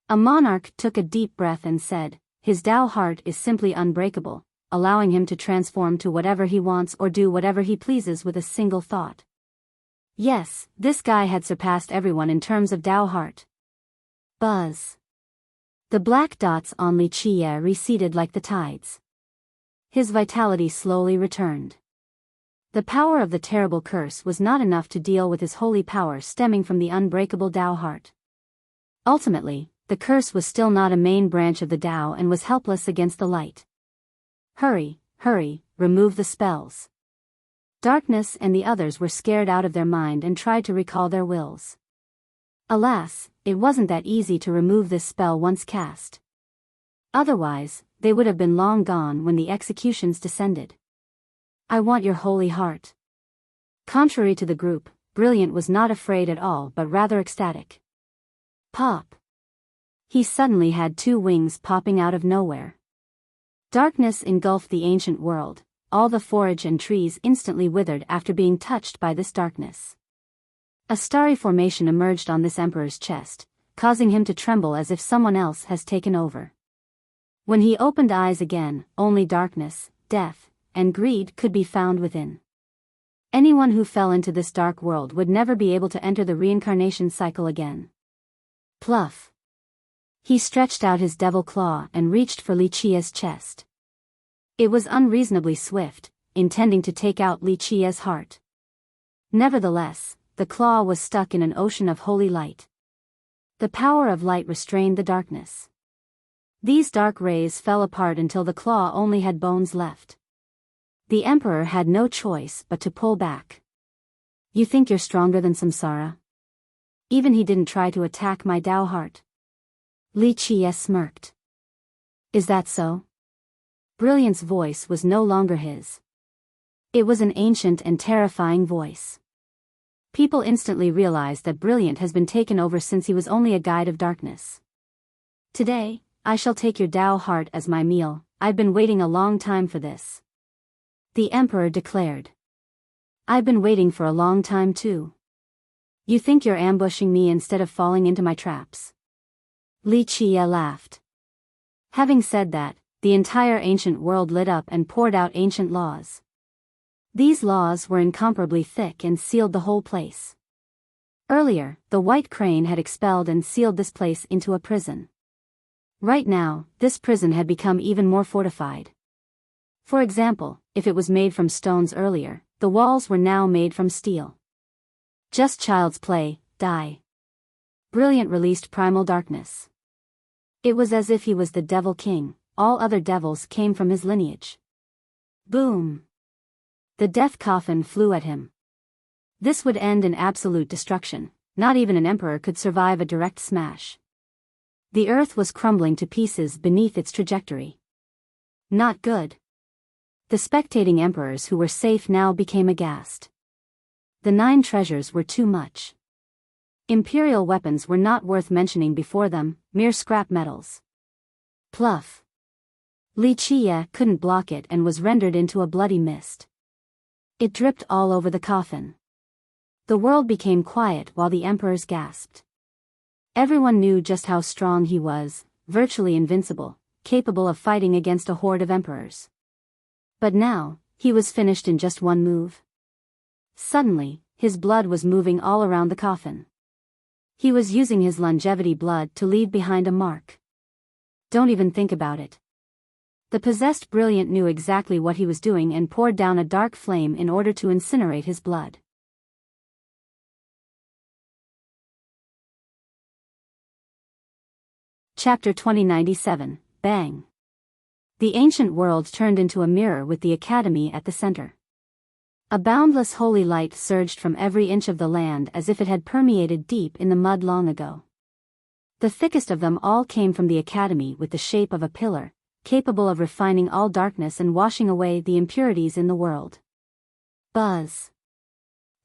Speaker 1: A monarch took a deep breath and said, his Tao heart is simply unbreakable, allowing him to transform to whatever he wants or do whatever he pleases with a single thought. Yes, this guy had surpassed everyone in terms of Tao heart. Buzz. The black dots on Li Qia receded like the tides. His vitality slowly returned. The power of the terrible curse was not enough to deal with his holy power stemming from the unbreakable Tao heart. Ultimately, the curse was still not a main branch of the Tao and was helpless against the light. Hurry, hurry, remove the spells. Darkness and the others were scared out of their mind and tried to recall their wills. Alas, it wasn't that easy to remove this spell once cast. Otherwise, they would have been long gone when the executions descended. I want your holy heart. Contrary to the group, Brilliant was not afraid at all but rather ecstatic. Pop. He suddenly had two wings popping out of nowhere. Darkness engulfed the ancient world. All the forage and trees instantly withered after being touched by this darkness. A starry formation emerged on this emperor's chest, causing him to tremble as if someone else has taken over. When he opened eyes again, only darkness, death, and greed could be found within. Anyone who fell into this dark world would never be able to enter the reincarnation cycle again. Pluff. He stretched out his devil claw and reached for Li Qia's chest. It was unreasonably swift, intending to take out Li Qia's heart. Nevertheless, the claw was stuck in an ocean of holy light. The power of light restrained the darkness. These dark rays fell apart until the claw only had bones left. The emperor had no choice but to pull back. You think you're stronger than Samsara? Even he didn't try to attack my Dao heart. Li Qie smirked. Is that so? Brilliant's voice was no longer his. It was an ancient and terrifying voice. People instantly realized that Brilliant has been taken over since he was only a guide of darkness. Today, I shall take your Dao heart as my meal. I've been waiting a long time for this. The emperor declared. I've been waiting for a long time too. You think you're ambushing me instead of falling into my traps? Li Qie laughed. Having said that, the entire ancient world lit up and poured out ancient laws. These laws were incomparably thick and sealed the whole place. Earlier, the White Crane had expelled and sealed this place into a prison. Right now, this prison had become even more fortified. For example, if it was made from stones earlier, the walls were now made from steel. Just child's play, die. Brilliant released primal darkness. It was as if he was the Devil King, all other devils came from his lineage. Boom! The death coffin flew at him. This would end in absolute destruction, not even an emperor could survive a direct smash. The earth was crumbling to pieces beneath its trajectory. Not good. The spectating emperors who were safe now became aghast. The 9 treasures were too much. Imperial weapons were not worth mentioning before them, mere scrap metals. Pluff. Li Qie couldn't block it and was rendered into a bloody mist. It dripped all over the coffin. The world became quiet while the emperors gasped. Everyone knew just how strong he was, virtually invincible, capable of fighting against a horde of emperors. But now, he was finished in just one move. Suddenly, his blood was moving all around the coffin. He was using his longevity blood to leave behind a mark. Don't even think about it. The possessed Brilliant knew exactly what he was doing and poured down a dark flame in order to incinerate his blood. Chapter 2097, Bang. The ancient world turned into a mirror with the academy at the center. A boundless holy light surged from every inch of the land as if it had permeated deep in the mud long ago. The thickest of them all came from the academy with the shape of a pillar, capable of refining all darkness and washing away the impurities in the world. Buzz.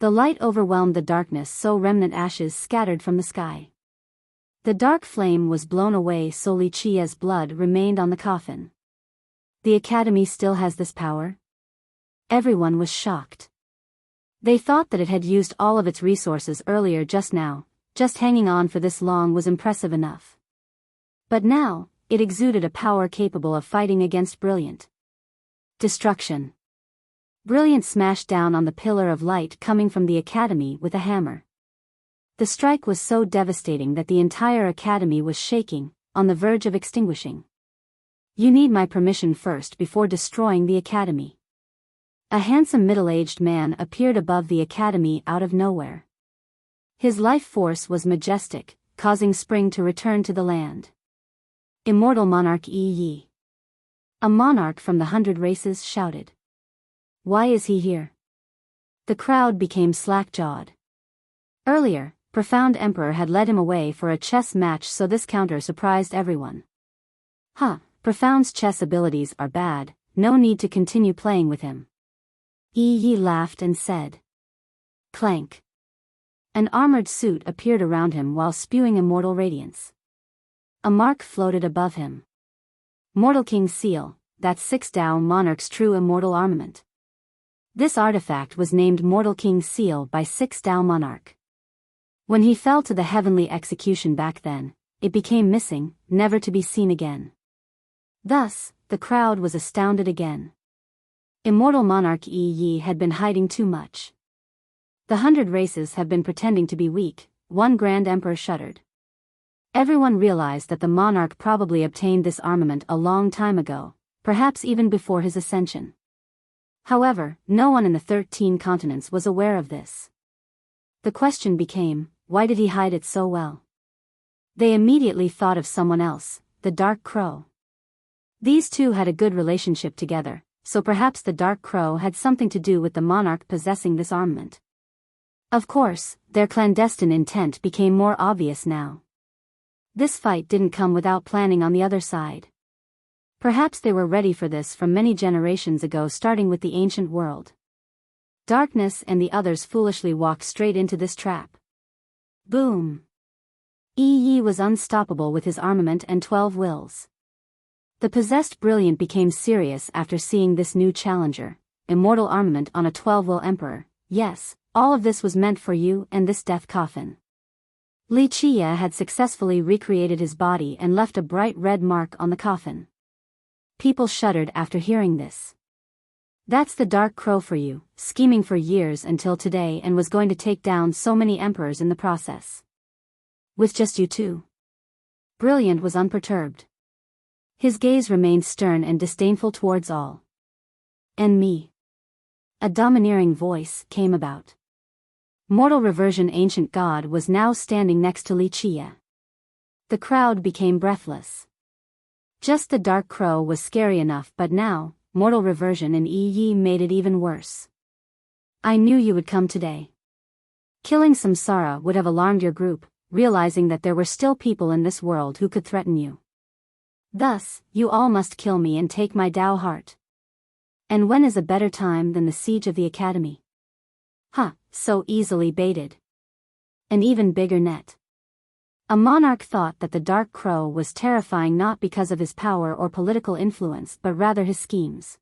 Speaker 1: The light overwhelmed the darkness so remnant ashes scattered from the sky. The dark flame was blown away so Li Qie's blood remained on the coffin. The academy still has this power? Everyone was shocked. They thought that it had used all of its resources earlier just now, just hanging on for this long was impressive enough. But now, it exuded a power capable of fighting against Brilliant. Destruction. Brilliant smashed down on the pillar of light coming from the academy with a hammer. The strike was so devastating that the entire academy was shaking, on the verge of extinguishing. You need my permission first before destroying the academy. A handsome middle-aged man appeared above the academy out of nowhere. His life force was majestic, causing spring to return to the land. Immortal Monarch Yi. A monarch from the 100 races shouted. Why is he here? The crowd became slack-jawed. Earlier, Profound Emperor had led him away for a chess match, so this counter surprised everyone. Profound's chess abilities are bad, no need to continue playing with him. Yi laughed and said. Clank. An armored suit appeared around him while spewing immortal radiance. A mark floated above him. Mortal King's Seal, that's 6 Dao Monarch's true immortal armament. This artifact was named Mortal King's Seal by 6 Dao Monarch. When he fell to the heavenly execution back then, it became missing, never to be seen again. Thus, the crowd was astounded again. Immortal Monarch Yi had been hiding too much. The 100 races have been pretending to be weak, one Grand Emperor shuddered. Everyone realized that the monarch probably obtained this armament a long time ago, perhaps even before his ascension. However, no one in the 13 continents was aware of this. The question became, why did he hide it so well? They immediately thought of someone else, the Dark Crow. These two had a good relationship together, so perhaps the Dark Crow had something to do with the monarch possessing this armament. Of course, their clandestine intent became more obvious now. This fight didn't come without planning on the other side. Perhaps they were ready for this from many generations ago, starting with the ancient world. Darkness and the others foolishly walked straight into this trap. Boom! Yi was unstoppable with his armament and 12 wills. The possessed Brilliant became serious after seeing this new challenger, immortal armament on a 12-will emperor. Yes, all of this was meant for you and this death coffin. Li Qia had successfully recreated his body and left a bright red mark on the coffin. People shuddered after hearing this. That's the Dark Crow for you, scheming for years until today and was going to take down so many emperors in the process. With just you two. Brilliant was unperturbed. His gaze remained stern and disdainful towards all. And me. A domineering voice came about. Mortal Reversion Ancient God was now standing next to Li Qia. The crowd became breathless. Just the Dark Crow was scary enough, but now, Mortal Reversion and Yi made it even worse. I knew you would come today. Killing Samsara would have alarmed your group, realizing that there were still people in this world who could threaten you. Thus, you all must kill me and take my Tao heart. And when is a better time than the siege of the academy? So easily baited. An even bigger net. A monarch thought that the Dark Crow was terrifying not because of his power or political influence but rather his schemes.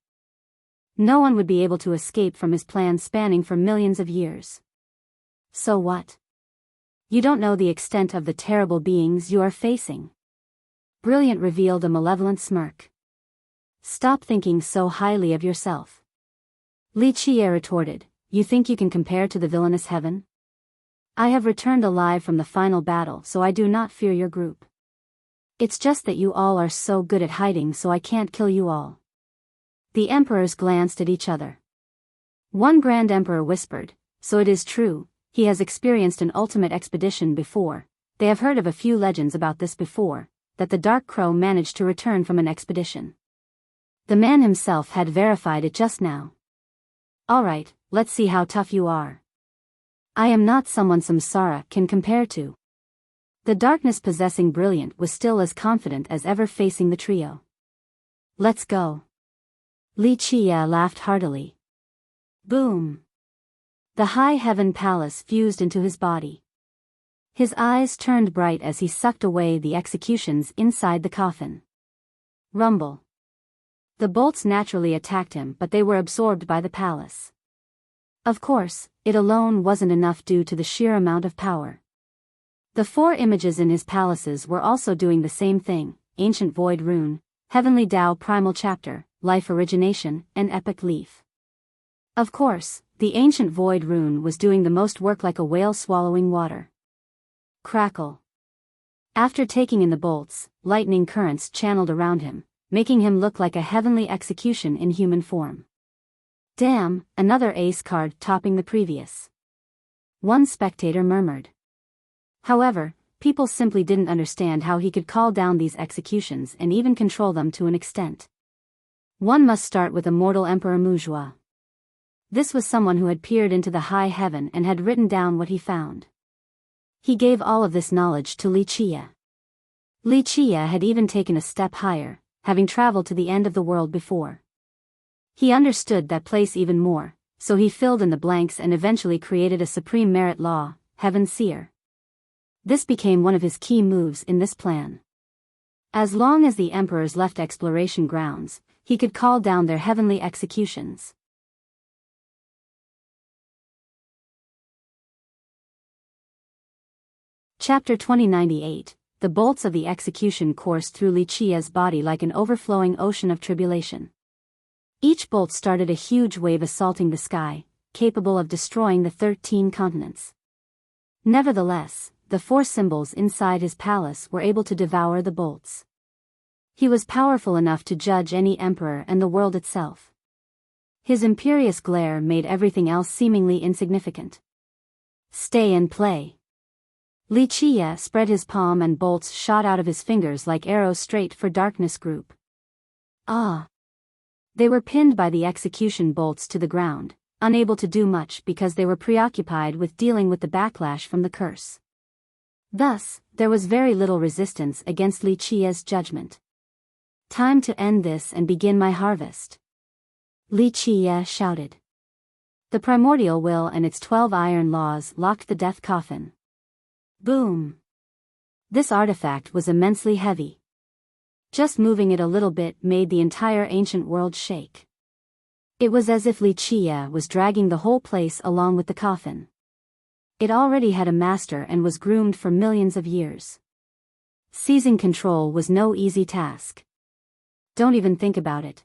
Speaker 1: No one would be able to escape from his plan spanning for millions of years. So what? You don't know the extent of the terrible beings you are facing. Brilliant revealed a malevolent smirk. Stop thinking so highly of yourself. Li Qia retorted, you think you can compare to the villainous heaven? I have returned alive from the final battle, so I do not fear your group. It's just that you all are so good at hiding, so I can't kill you all. The emperors glanced at each other. One Grand Emperor whispered, so it is true, he has experienced an ultimate expedition before. They have heard of a few legends about this before, that the Dark Crow managed to return from an expedition. The man himself had verified it just now. Alright, let's see how tough you are. I am not someone Samsara can compare to. The darkness-possessing Brilliant was still as confident as ever facing the trio. Let's go. Li Qia laughed heartily. Boom. The high heaven palace fused into his body. His eyes turned bright as he sucked away the executions inside the coffin. Rumble. The bolts naturally attacked him, but they were absorbed by the palace. Of course, it alone wasn't enough due to the sheer amount of power. The 4 images in his palaces were also doing the same thing: Ancient Void Rune, Heavenly Tao Primal Chapter, Life Origination, and Epic Leaf. Of course, the Ancient Void Rune was doing the most work, like a whale swallowing water. Crackle. After taking in the bolts, lightning currents channeled around him, making him look like a heavenly execution in human form. Damn, another ace card topping the previous. One spectator murmured. However, people simply didn't understand how he could call down these executions and even control them to an extent. One must start with Immortal Emperor Muzhua. This was someone who had peered into the high heaven and had written down what he found. He gave all of this knowledge to Li Qia. Li Qia had even taken a step higher, having traveled to the end of the world before. He understood that place even more, so he filled in the blanks and eventually created a supreme merit law, Heaven Seer. This became one of his key moves in this plan. As long as the emperors left exploration grounds, he could call down their heavenly executions. Chapter 2098. The bolts of the execution coursed through Li Qia's body like an overflowing ocean of tribulation. Each bolt started a huge wave assaulting the sky, capable of destroying the 13 continents. Nevertheless, the 4 symbols inside his palace were able to devour the bolts. He was powerful enough to judge any emperor and the world itself. His imperious glare made everything else seemingly insignificant. Stay and play. Li Qia spread his palm and bolts shot out of his fingers like arrows straight for Darkness Group. Ah! They were pinned by the execution bolts to the ground, unable to do much because they were preoccupied with dealing with the backlash from the curse. Thus, there was very little resistance against Li Qia's judgment. Time to end this and begin my harvest. Li Qia shouted. The primordial will and its 12 iron laws locked the death coffin. Boom! This artifact was immensely heavy. Just moving it a little bit made the entire ancient world shake. It was as if Li Qia was dragging the whole place along with the coffin. It already had a master and was groomed for millions of years. Seizing control was no easy task. Don't even think about it.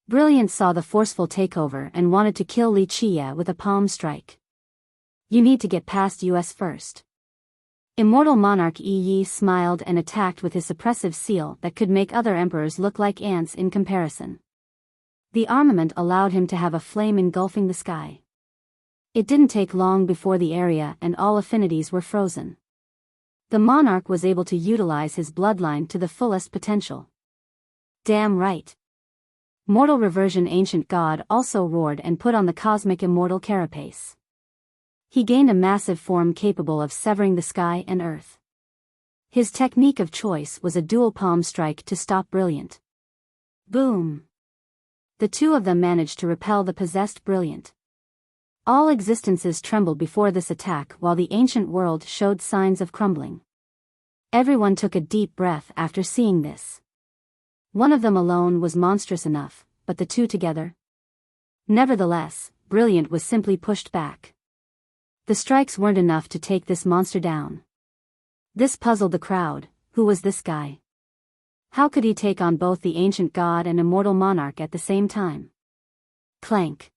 Speaker 1: Brilliant saw the forceful takeover and wanted to kill Li Qia with a palm strike. You need to get past us first. Immortal monarch Yi smiled and attacked with his suppressive seal that could make other emperors look like ants in comparison. The armament allowed him to have a flame engulfing the sky. It didn't take long before the area and all affinities were frozen. The monarch was able to utilize his bloodline to the fullest potential. Damn right. Mortal Reversion Ancient God also roared and put on the cosmic immortal carapace. He gained a massive form capable of severing the sky and earth. His technique of choice was a dual palm strike to stop Brilliant. Boom! The two of them managed to repel the possessed Brilliant. All existences trembled before this attack while the ancient world showed signs of crumbling. Everyone took a deep breath after seeing this. One of them alone was monstrous enough, but the two together? Nevertheless, Brilliant was simply pushed back. The strikes weren't enough to take this monster down. This puzzled the crowd. Who was this guy? How could he take on both the ancient god and immortal monarch at the same time? Clank.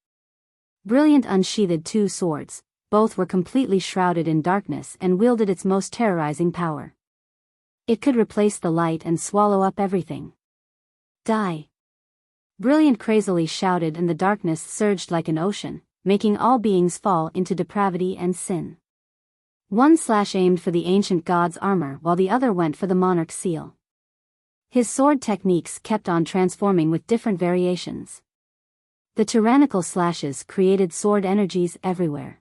Speaker 1: Brilliant unsheathed two swords, both were completely shrouded in darkness and wielded its most terrorizing power. It could replace the light and swallow up everything. Die! Brilliant crazily shouted and the darkness surged like an ocean, making all beings fall into depravity and sin. One slash aimed for the ancient god's armor while the other went for the monarch's seal. His sword techniques kept on transforming with different variations. The tyrannical slashes created sword energies everywhere.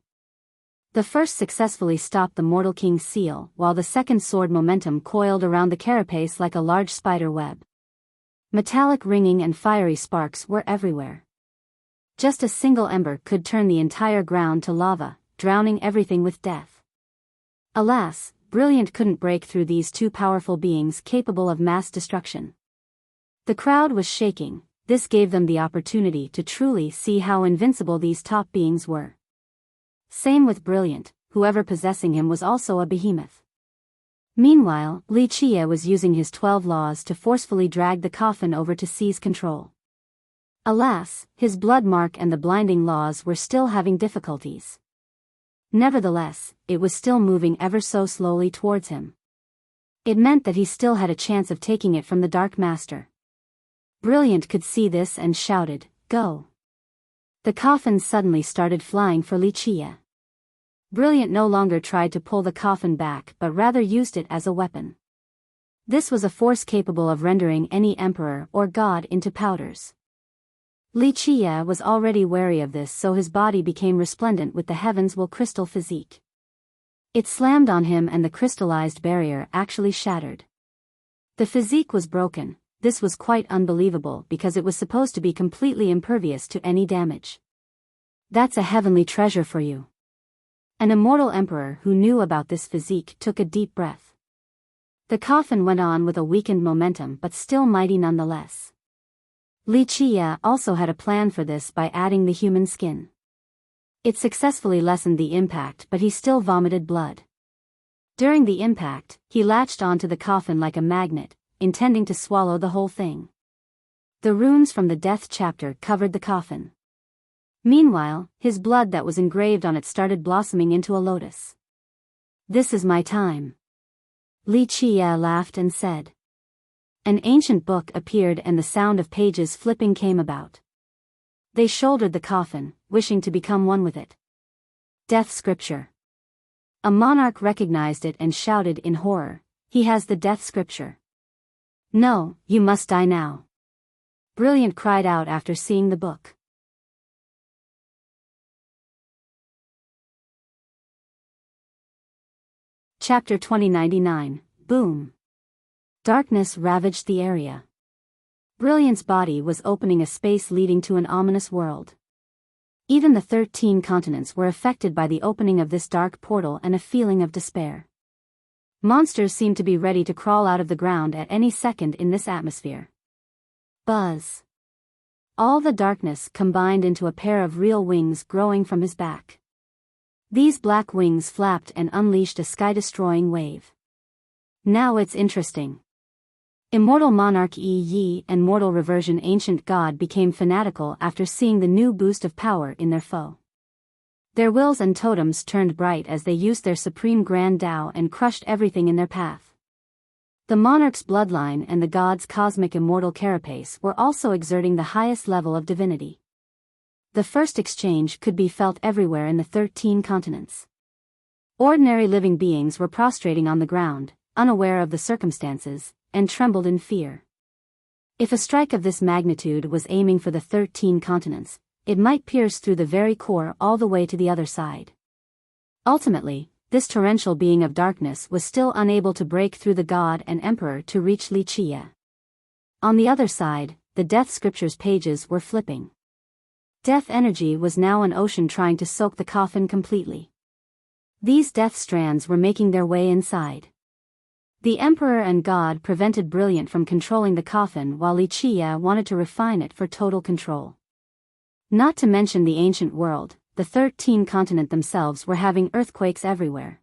Speaker 1: The first successfully stopped the mortal king's seal while the second sword momentum coiled around the carapace like a large spider web. Metallic ringing and fiery sparks were everywhere. Just a single ember could turn the entire ground to lava, drowning everything with death. Alas, Brilliant couldn't break through these two powerful beings capable of mass destruction. The crowd was shaking. This gave them the opportunity to truly see how invincible these top beings were. Same with Brilliant, whoever possessing him was also a behemoth. Meanwhile, Li Qia was using his 12 laws to forcefully drag the coffin over to seize control. Alas, his blood mark and the blinding laws were still having difficulties. Nevertheless, it was still moving ever so slowly towards him. It meant that he still had a chance of taking it from the Dark Master. Brilliant could see this and shouted, "Go!" The coffin suddenly started flying for Li Qia. Brilliant no longer tried to pull the coffin back but rather used it as a weapon. This was a force capable of rendering any emperor or god into powders. Li Qia was already wary of this, so his body became resplendent with the heavens will crystal physique. It slammed on him and the crystallized barrier actually shattered. The physique was broken. This was quite unbelievable because it was supposed to be completely impervious to any damage. That's a heavenly treasure for you. An immortal emperor who knew about this physique took a deep breath. The coffin went on with a weakened momentum but still mighty nonetheless. Li Qia also had a plan for this by adding the human skin. It successfully lessened the impact but he still vomited blood. During the impact, he latched onto the coffin like a magnet, intending to swallow the whole thing. The runes from the death chapter covered the coffin. Meanwhile, his blood that was engraved on it started blossoming into a lotus. "This is my time." Li Qia laughed and said. An ancient book appeared and the sound of pages flipping came about. They shouldered the coffin, wishing to become one with it. Death Scripture. A monarch recognized it and shouted in horror, "He has the Death Scripture. No, you must die now." Brilliant cried out after seeing the book. Chapter 2099, Boom. Darkness ravaged the area. Brilliant's body was opening a space leading to an ominous world. Even the 13 continents were affected by the opening of this dark portal and a feeling of despair. Monsters seemed to be ready to crawl out of the ground at any second in this atmosphere. Buzz. All the darkness combined into a pair of real wings growing from his back. These black wings flapped and unleashed a sky-destroying wave. Now it's interesting. Immortal Monarch Yi and Mortal Reversion Ancient God became fanatical after seeing the new boost of power in their foe. Their wills and totems turned bright as they used their supreme grand Tao and crushed everything in their path. The monarch's bloodline and the god's cosmic immortal carapace were also exerting the highest level of divinity. The first exchange could be felt everywhere in the 13 continents. Ordinary living beings were prostrating on the ground, unaware of the circumstances, and trembled in fear. If a strike of this magnitude was aiming for the 13 continents, it might pierce through the very core all the way to the other side. Ultimately, this torrential being of darkness was still unable to break through the god and emperor to reach Li Qie. On the other side, the death scriptures pages were flipping. Death energy was now an ocean trying to soak the coffin completely. These death strands were making their way inside. The emperor and god prevented Brilliant from controlling the coffin while Li Qie wanted to refine it for total control. Not to mention the ancient world, the 13 continents themselves were having earthquakes everywhere.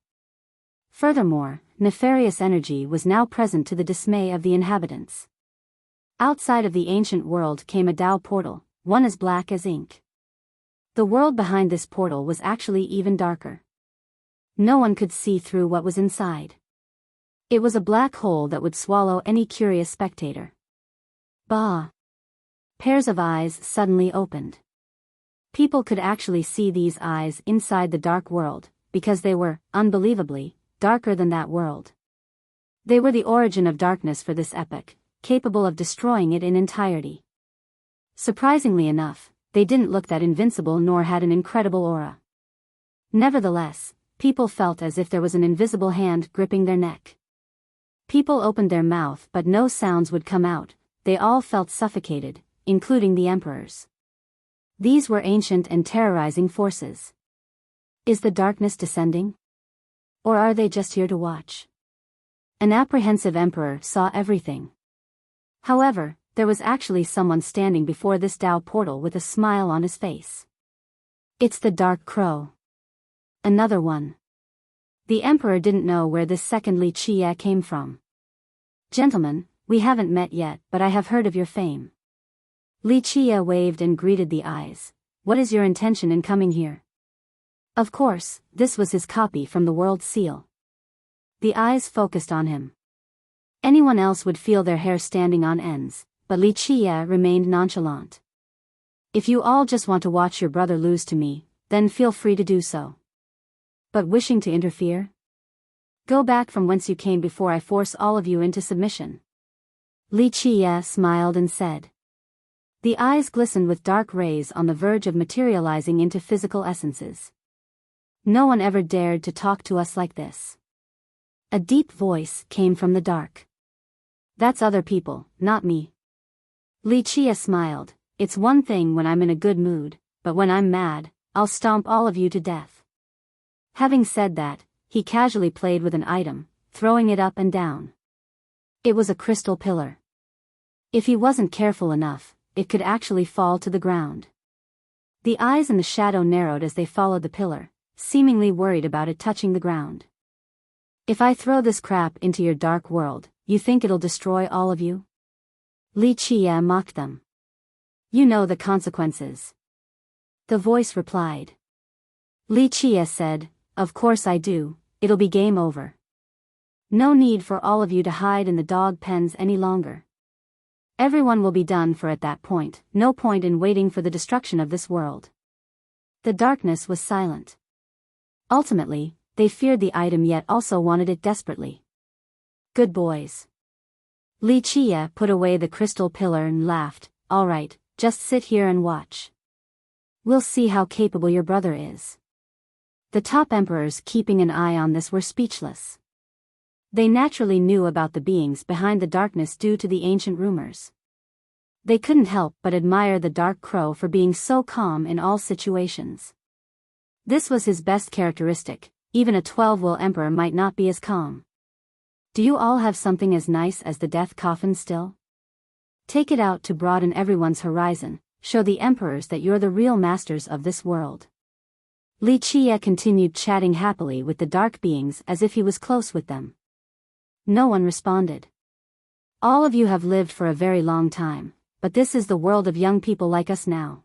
Speaker 1: Furthermore, nefarious energy was now present to the dismay of the inhabitants. Outside of the ancient world came a Tao portal, one as black as ink. The world behind this portal was actually even darker. No one could see through what was inside. It was a black hole that would swallow any curious spectator. Bah! Pairs of eyes suddenly opened. People could actually see these eyes inside the dark world, because they were, unbelievably, darker than that world. They were the origin of darkness for this epoch, capable of destroying it in entirety. Surprisingly enough, they didn't look that invincible nor had an incredible aura. Nevertheless, people felt as if there was an invisible hand gripping their neck. People opened their mouth but no sounds would come out, they all felt suffocated, including the emperors. These were ancient and terrorizing forces. Is the darkness descending? Or are they just here to watch? An apprehensive emperor saw everything. However, there was actually someone standing before this Tao portal with a smile on his face. It's the Dark Crow. Another one. The emperor didn't know where this second Li Qie came from. Gentlemen, we haven't met yet, but I have heard of your fame. Li Qie waved and greeted the eyes. What is your intention in coming here? Of course, this was his copy from the World Seal. The eyes focused on him. Anyone else would feel their hair standing on ends, but Li Qie remained nonchalant. If you all just want to watch your brother lose to me, then feel free to do so. But wishing to interfere? Go back from whence you came before I force all of you into submission. Li Qie smiled and said. The eyes glistened with dark rays on the verge of materializing into physical essences. No one ever dared to talk to us like this. A deep voice came from the dark. That's other people, not me. Li Qie smiled. It's one thing when I'm in a good mood, but when I'm mad, I'll stomp all of you to death. Having said that, he casually played with an item, throwing it up and down. It was a crystal pillar. If he wasn't careful enough, it could actually fall to the ground. The eyes in the shadow narrowed as they followed the pillar, seemingly worried about it touching the ground. If I throw this crap into your dark world, you think it'll destroy all of you? Li Qie mocked them. You know the consequences. The voice replied. Li Qie said, of course I do, it'll be game over. No need for all of you to hide in the dog pens any longer. Everyone will be done for at that point, no point in waiting for the destruction of this world. The darkness was silent. Ultimately, they feared the item yet also wanted it desperately. Good boys. Li Qie put away the crystal pillar and laughed, alright, just sit here and watch. We'll see how capable your brother is. The top emperors keeping an eye on this were speechless. They naturally knew about the beings behind the darkness due to the ancient rumors. They couldn't help but admire the Dark Crow for being so calm in all situations. This was his best characteristic. Even a 12-will emperor might not be as calm. Do you all have something as nice as the death coffin still? Take it out to broaden everyone's horizon, show the emperors that you're the real masters of this world. Li Qie continued chatting happily with the dark beings as if he was close with them. No one responded. All of you have lived for a very long time, but this is the world of young people like us now.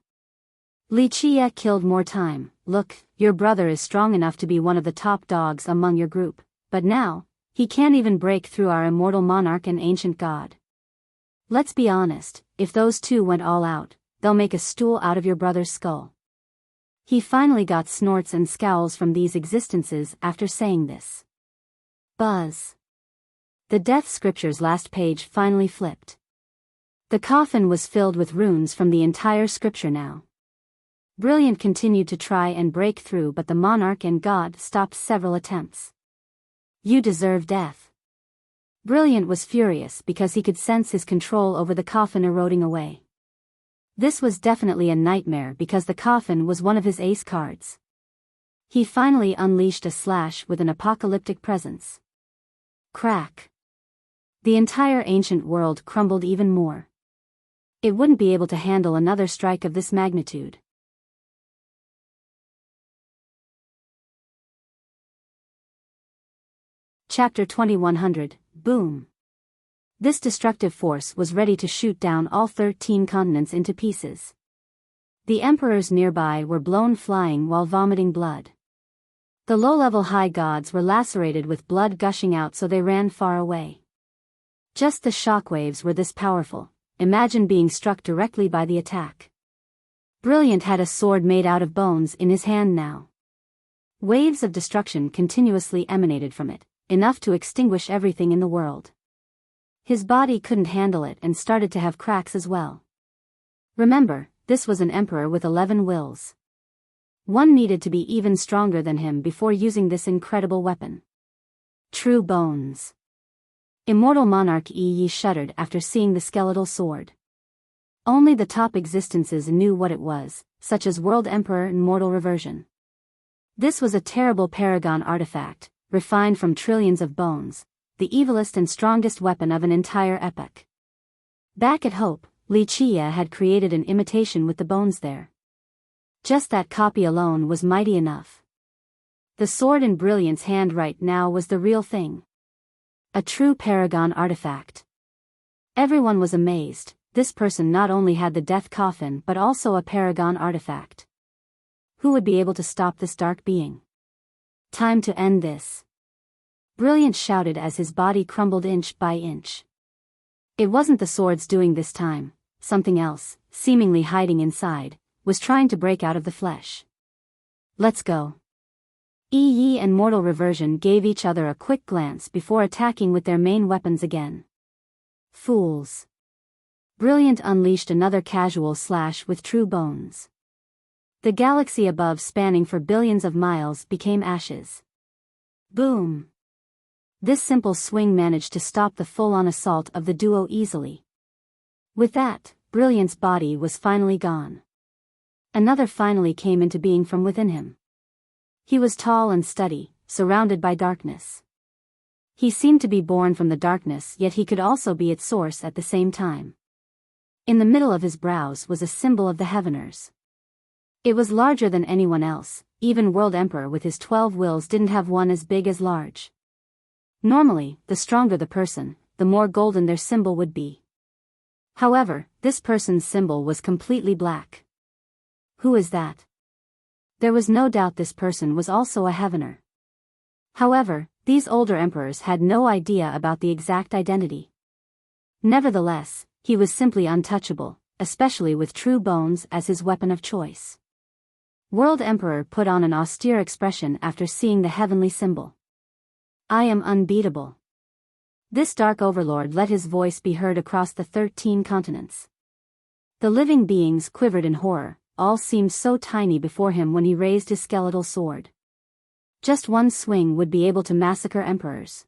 Speaker 1: Li Qie killed more time. Look, your brother is strong enough to be one of the top dogs among your group, but now, he can't even break through our immortal monarch and ancient god. Let's be honest, if those two went all out, they'll make a stool out of your brother's skull. He finally got snorts and scowls from these existences after saying this. Buzz. The death scripture's last page finally flipped. The coffin was filled with runes from the entire scripture now. Brilliant continued to try and break through, but the monarch and god stopped several attempts. You deserve death. Brilliant was furious because he could sense his control over the coffin eroding away. This was definitely a nightmare because the coffin was one of his ace cards. He finally unleashed a slash with an apocalyptic presence. Crack. The entire ancient world crumbled even more. It wouldn't be able to handle another strike of this magnitude. Chapter 2100, Boom. This destructive force was ready to shoot down all 13 continents into pieces. The emperors nearby were blown flying while vomiting blood. The low-level high gods were lacerated with blood gushing out, so they ran far away. Just the shockwaves were this powerful. Imagine being struck directly by the attack. Brilliant had a sword made out of bones in his hand now. Waves of destruction continuously emanated from it, enough to extinguish everything in the world. His body couldn't handle it and started to have cracks as well. Remember, this was an emperor with 11 wills. One needed to be even stronger than him before using this incredible weapon. True bones. Immortal Monarch Yi shuddered after seeing the skeletal sword. Only the top existences knew what it was, such as World Emperor and Mortal Reversion. This was a terrible paragon artifact, refined from trillions of bones, the evilest and strongest weapon of an entire epoch. Back at Hope, Li Qie had created an imitation with the bones there. Just that copy alone was mighty enough. The sword in Brilliant's hand right now was the real thing. A true paragon artifact. Everyone was amazed. This person not only had the death coffin but also a paragon artifact. Who would be able to stop this dark being? Time to end this. Brilliant shouted as his body crumbled inch by inch. It wasn't the swords doing this time, something else, seemingly hiding inside, was trying to break out of the flesh. Let's go. Yi and Mortal Reversion gave each other a quick glance before attacking with their main weapons again. Fools. Brilliant unleashed another casual slash with true bones. The galaxy above, spanning for billions of miles, became ashes. Boom. This simple swing managed to stop the full-on assault of the duo easily. With that, Brilliant's body was finally gone. Another finally came into being from within him. He was tall and steady, surrounded by darkness. He seemed to be born from the darkness, yet he could also be its source at the same time. In the middle of his brows was a symbol of the Heaveners. It was larger than anyone else. Even World Emperor with his 12 wills didn't have one as big as large. Normally, the stronger the person, the more golden their symbol would be. However, this person's symbol was completely black. Who is that? There was no doubt this person was also a Heavener. However, these older emperors had no idea about the exact identity. Nevertheless, he was simply untouchable, especially with true bones as his weapon of choice. World Emperor put on an austere expression after seeing the heavenly symbol. I am unbeatable. This dark overlord let his voice be heard across the 13 continents. The living beings quivered in horror, all seemed so tiny before him when he raised his skeletal sword. Just one swing would be able to massacre emperors.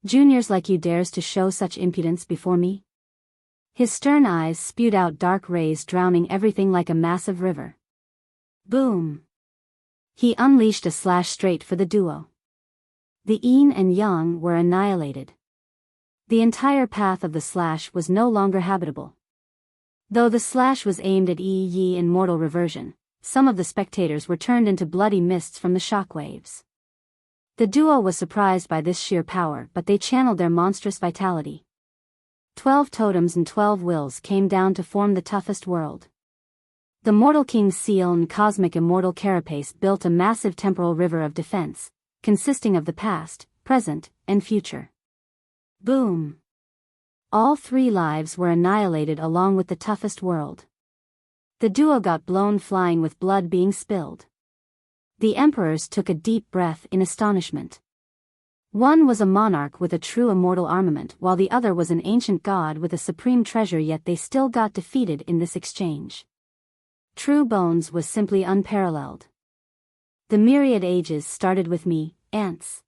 Speaker 1: Juniors like you dares to show such impudence before me? His stern eyes spewed out dark rays, drowning everything like a massive river. Boom! He unleashed a slash straight for the duo. The yin and yang were annihilated. The entire path of the slash was no longer habitable. Though the slash was aimed at Yi in mortal reversion, some of the spectators were turned into bloody mists from the shockwaves. The duo was surprised by this sheer power, but they channeled their monstrous vitality. 12 totems and 12 wills came down to form the toughest world. The Mortal King's seal and cosmic immortal carapace built a massive temporal river of defense, consisting of the past, present, and future. Boom! All 3 lives were annihilated along with the toughest world. The duo got blown flying with blood being spilled. The emperors took a deep breath in astonishment. One was a monarch with a true immortal armament, while the other was an ancient god with a supreme treasure, yet they still got defeated in this exchange. True Bones was simply unparalleled. The myriad ages started with me, ants.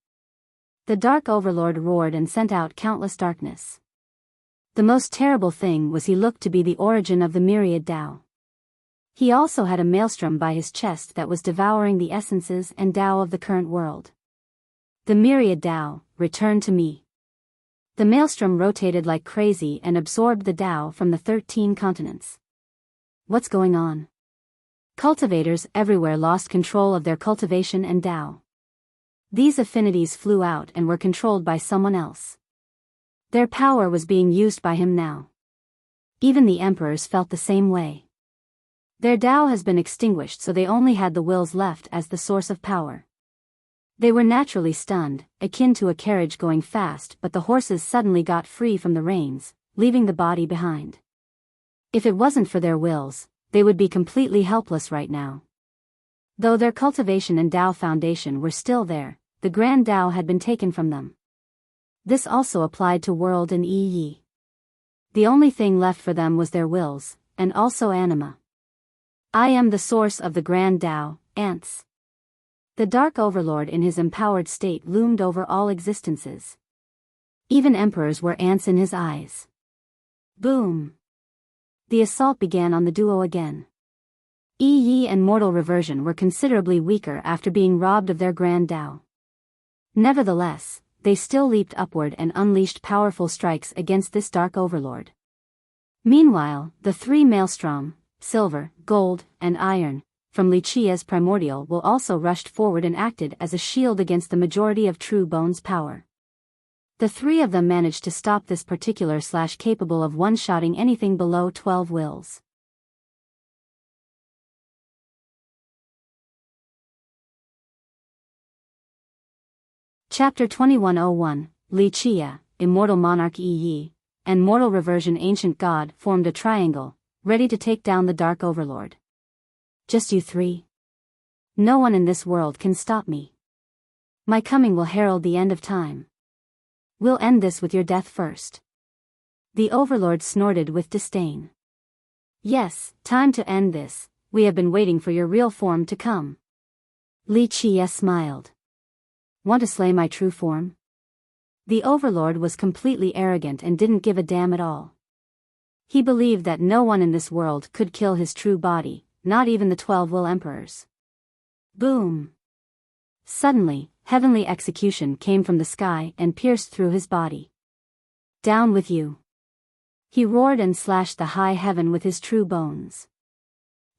Speaker 1: The Dark Overlord roared and sent out countless darkness. The most terrible thing was he looked to be the origin of the myriad Tao. He also had a maelstrom by his chest that was devouring the essences and Tao of the current world. The myriad Tao, return to me. The maelstrom rotated like crazy and absorbed the Tao from the 13 continents. What's going on? Cultivators everywhere lost control of their cultivation and Tao. These affinities flew out and were controlled by someone else. Their power was being used by him now. Even the emperors felt the same way. Their Tao has been extinguished, so they only had the wills left as the source of power. They were naturally stunned, akin to a carriage going fast, but the horses suddenly got free from the reins, leaving the body behind. If it wasn't for their wills, they would be completely helpless right now. Though their cultivation and Tao foundation were still there, the grand Tao had been taken from them. This also applied to World and Yi. The only thing left for them was their wills, and also anima. I am the source of the grand Tao, ants. The Dark Overlord in his empowered state loomed over all existences. Even emperors were ants in his eyes. Boom! The assault began on the duo again. Yi and Mortal Reversion were considerably weaker after being robbed of their grand Tao. Nevertheless, they still leaped upward and unleashed powerful strikes against this Dark Overlord. Meanwhile, the 3 maelstrom, silver, gold, and iron, from Wuxia's primordial will also rushed forward and acted as a shield against the majority of True Bones' power. The 3 of them managed to stop this particular slash, capable of one-shotting anything below 12 wills. Chapter 2101, Wuxia, Immortal Monarch Yi, and Mortal Reversion Ancient God formed a triangle, ready to take down the Dark Overlord. Just you 3. No one in this world can stop me. My coming will herald the end of time. We'll end this with your death first. The Overlord snorted with disdain. Yes, time to end this. We have been waiting for your real form to come. Wuxia smiled. Want to slay my true form? The Overlord was completely arrogant and didn't give a damn at all. He believed that no one in this world could kill his true body, not even the 12 will emperors. Boom! Suddenly, heavenly execution came from the sky and pierced through his body. Down with you! He roared and slashed the high heaven with his true bones.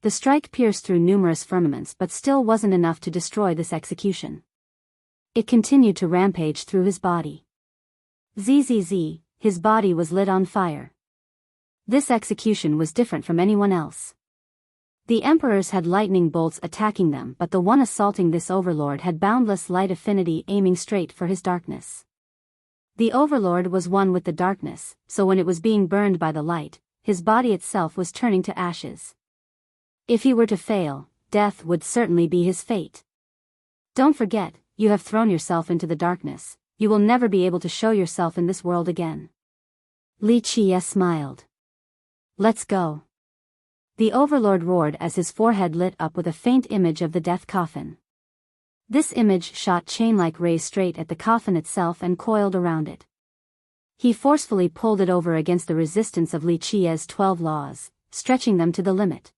Speaker 1: The strike pierced through numerous firmaments but still wasn't enough to destroy this execution. It continued to rampage through his body. Zzz, his body was lit on fire. This execution was different from anyone else. The emperors had lightning bolts attacking them, but the one assaulting this overlord had boundless light affinity aiming straight for his darkness. The overlord was one with the darkness, so when it was being burned by the light, his body itself was turning to ashes. If he were to fail, death would certainly be his fate. Don't forget, you have thrown yourself into the darkness. You will never be able to show yourself in this world again. Wuxia smiled. Let's go. The Overlord roared as his forehead lit up with a faint image of the death coffin. This image shot chain-like rays straight at the coffin itself and coiled around it. He forcefully pulled it over against the resistance of Li Qia's 12 laws, stretching them to the limit.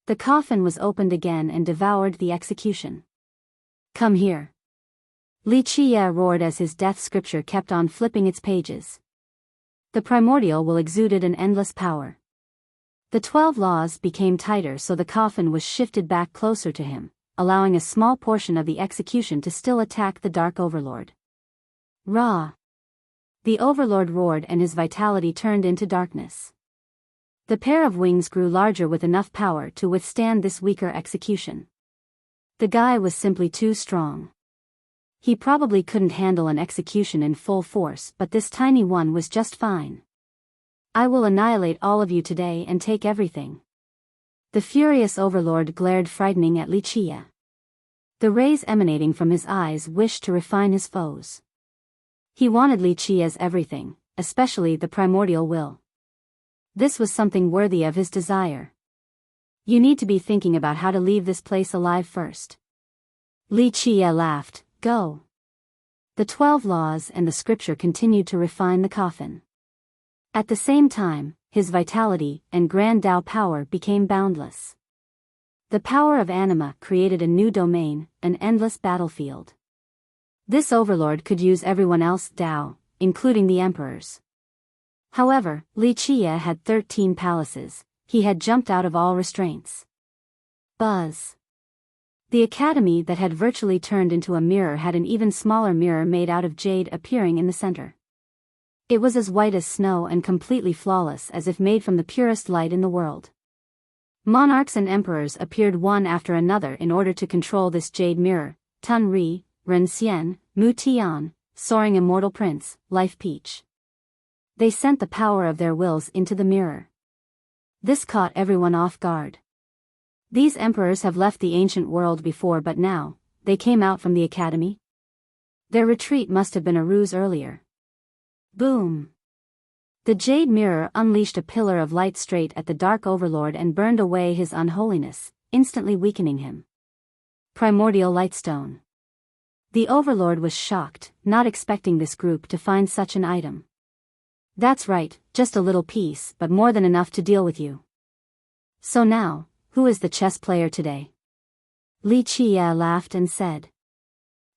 Speaker 1: The coffin was opened again and devoured the execution. "Come here." Li Qia roared as his death scripture kept on flipping its pages. The primordial will exuded an endless power. The 12 laws became tighter so the coffin was shifted back closer to him, allowing a small portion of the execution to still attack the Dark Overlord. Ra! The Overlord roared and his vitality turned into darkness. The pair of wings grew larger with enough power to withstand this weaker execution. The guy was simply too strong. He probably couldn't handle an execution in full force, but this tiny one was just fine. "I will annihilate all of you today and take everything." The furious Overlord glared frightening at Li Qia. The rays emanating from his eyes wished to refine his foes. He wanted Li Qia's everything, especially the primordial will. This was something worthy of his desire. "You need to be thinking about how to leave this place alive first." Li Qia laughed. "Go." The 12 laws and the scripture continued to refine the coffin. At the same time, his vitality and grand Tao power became boundless. The power of anima created a new domain, an endless battlefield. This Overlord could use everyone else's Tao, including the emperors. However, Li Qia had 13 palaces. He had jumped out of all restraints. Buzz. The academy that had virtually turned into a mirror had an even smaller mirror made out of jade appearing in the center. It was as white as snow and completely flawless as if made from the purest light in the world. Monarchs and emperors appeared one after another in order to control this jade mirror: Tun Ri, Ren Xian, Mu Tian, Soaring Immortal Prince, Life Peach. They sent the power of their wills into the mirror. This caught everyone off guard. These emperors have left the ancient world before, but now, they came out from the academy? Their retreat must have been a ruse earlier. Boom! The jade mirror unleashed a pillar of light straight at the Dark Overlord and burned away his unholiness, instantly weakening him. Primordial Lightstone. The Overlord was shocked, not expecting this group to find such an item. "That's right, just a little piece, but more than enough to deal with you." "So now, who is the chess player today?" Li Qia laughed and said.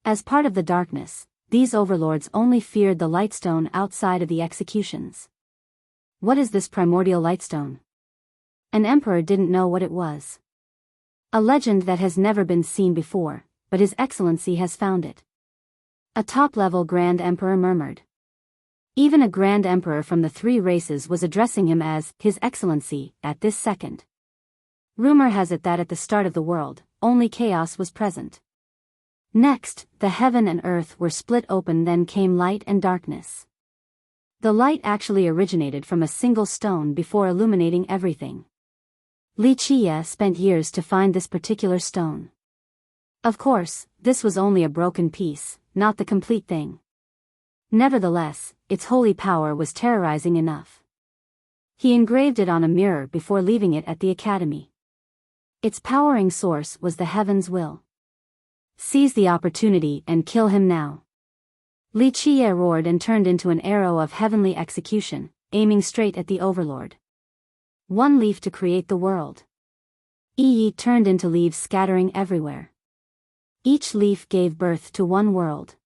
Speaker 1: As part of the darkness, these overlords only feared the lightstone outside of the executions. "What is this primordial lightstone?" An emperor didn't know what it was. "A legend that has never been seen before, but His Excellency has found it." A top-level Grand Emperor murmured. Even a Grand Emperor from the 3 races was addressing him as His Excellency at this second. Rumor has it that at the start of the world, only chaos was present. Next, the heaven and earth were split open, then came light and darkness. The light actually originated from a single stone before illuminating everything. Li Qia spent years to find this particular stone. Of course, this was only a broken piece, not the complete thing. Nevertheless, its holy power was terrorizing enough. He engraved it on a mirror before leaving it at the academy. Its powering source was the heaven's will. "Seize the opportunity and kill him now." Li Qia roared and turned into an arrow of heavenly execution, aiming straight at the Overlord. One leaf to create the world. Yi turned into leaves scattering everywhere. Each leaf gave birth to one world.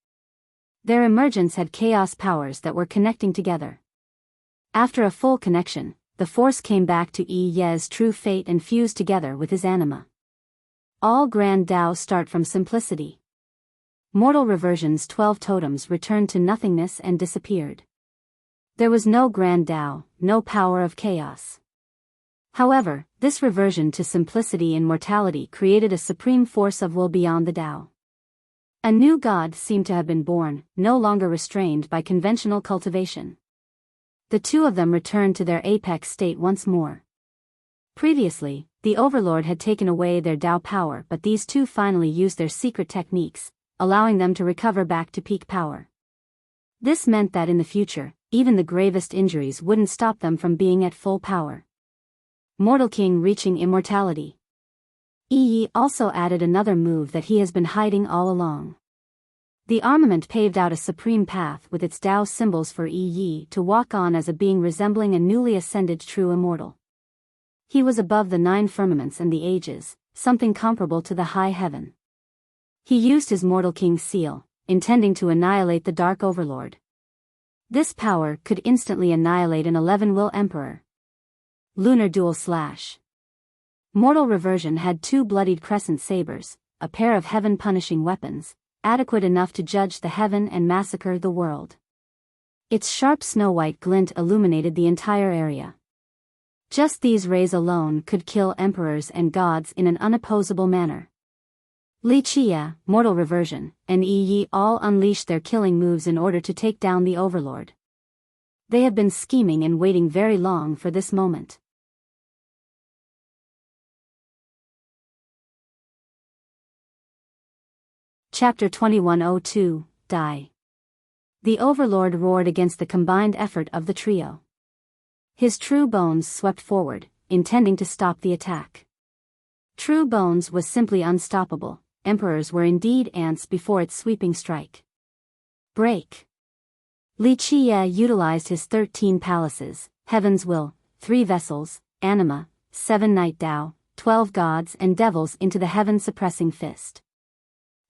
Speaker 1: Their emergence had chaos powers that were connecting together. After a full connection, the force came back to Ye's true fate and fused together with his anima. All grand Tao start from simplicity. Mortal reversion's 12 totems returned to nothingness and disappeared. There was no grand Tao, no power of chaos. However, this reversion to simplicity and mortality created a supreme force of will beyond the Tao. A new god seemed to have been born, no longer restrained by conventional cultivation. The two of them returned to their apex state once more. Previously, the Overlord had taken away their Tao power, but these two finally used their secret techniques, allowing them to recover back to peak power. This meant that in the future, even the gravest injuries wouldn't stop them from being at full power. Mortal King reaching immortality. Yi also added another move that he has been hiding all along. The armament paved out a supreme path with its Tao symbols for Yi to walk on as a being resembling a newly ascended true immortal. He was above the 9 firmaments and the ages, something comparable to the high heaven. He used his Mortal King seal, intending to annihilate the Dark Overlord. This power could instantly annihilate an 11-will Emperor. Lunar Dual Slash. Mortal Reversion had 2 bloodied crescent sabers, a pair of heaven-punishing weapons, adequate enough to judge the heaven and massacre the world. Its sharp snow-white glint illuminated the entire area. Just these rays alone could kill emperors and gods in an unopposable manner. Li Qia, Mortal Reversion, and Yi all unleashed their killing moves in order to take down the Overlord. They have been scheming and waiting very long for this moment. Chapter 2102, Die. The Overlord roared against the combined effort of the trio. His True Bones swept forward, intending to stop the attack. True Bones was simply unstoppable. Emperors were indeed ants before its sweeping strike. Break. Li Qia utilized his 13 palaces, Heaven's Will, 3 vessels, Anima, 7 Night Tao, 12 gods and devils into the heaven-suppressing fist.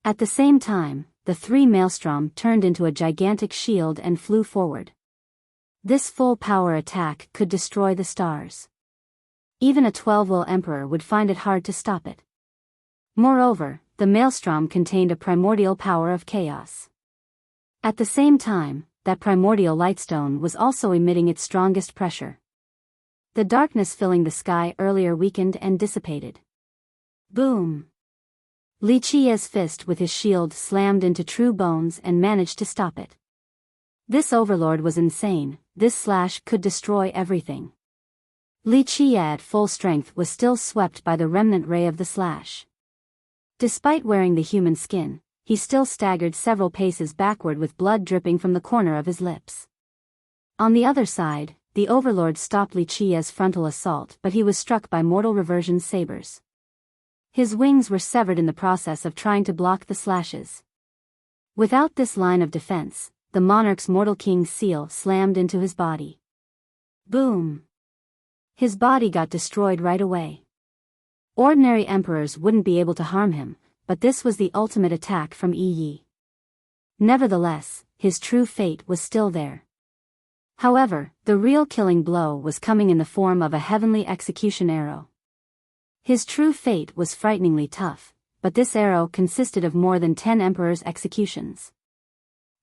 Speaker 1: At the same time, the 3 Maelstrom turned into a gigantic shield and flew forward. This full-power attack could destroy the stars. Even a 12-will Emperor would find it hard to stop it. Moreover, the Maelstrom contained a primordial power of chaos. At the same time, that primordial lightstone was also emitting its strongest pressure. The darkness filling the sky earlier weakened and dissipated. Boom! Li Qia's fist with his shield slammed into True Bones and managed to stop it. This Overlord was insane. This slash could destroy everything. Li Qia at full strength was still swept by the remnant ray of the slash. Despite wearing the human skin, he still staggered several paces backward with blood dripping from the corner of his lips. On the other side, the Overlord stopped Li Qia's frontal assault, but he was struck by Mortal Reversion's sabers. His wings were severed in the process of trying to block the slashes. Without this line of defense, the monarch's Mortal King's seal slammed into his body. Boom! His body got destroyed right away. Ordinary emperors wouldn't be able to harm him, but this was the ultimate attack from Yi. Nevertheless, his true fate was still there. However, the real killing blow was coming in the form of a heavenly execution arrow. His true fate was frighteningly tough, but this arrow consisted of more than 10 emperors' executions.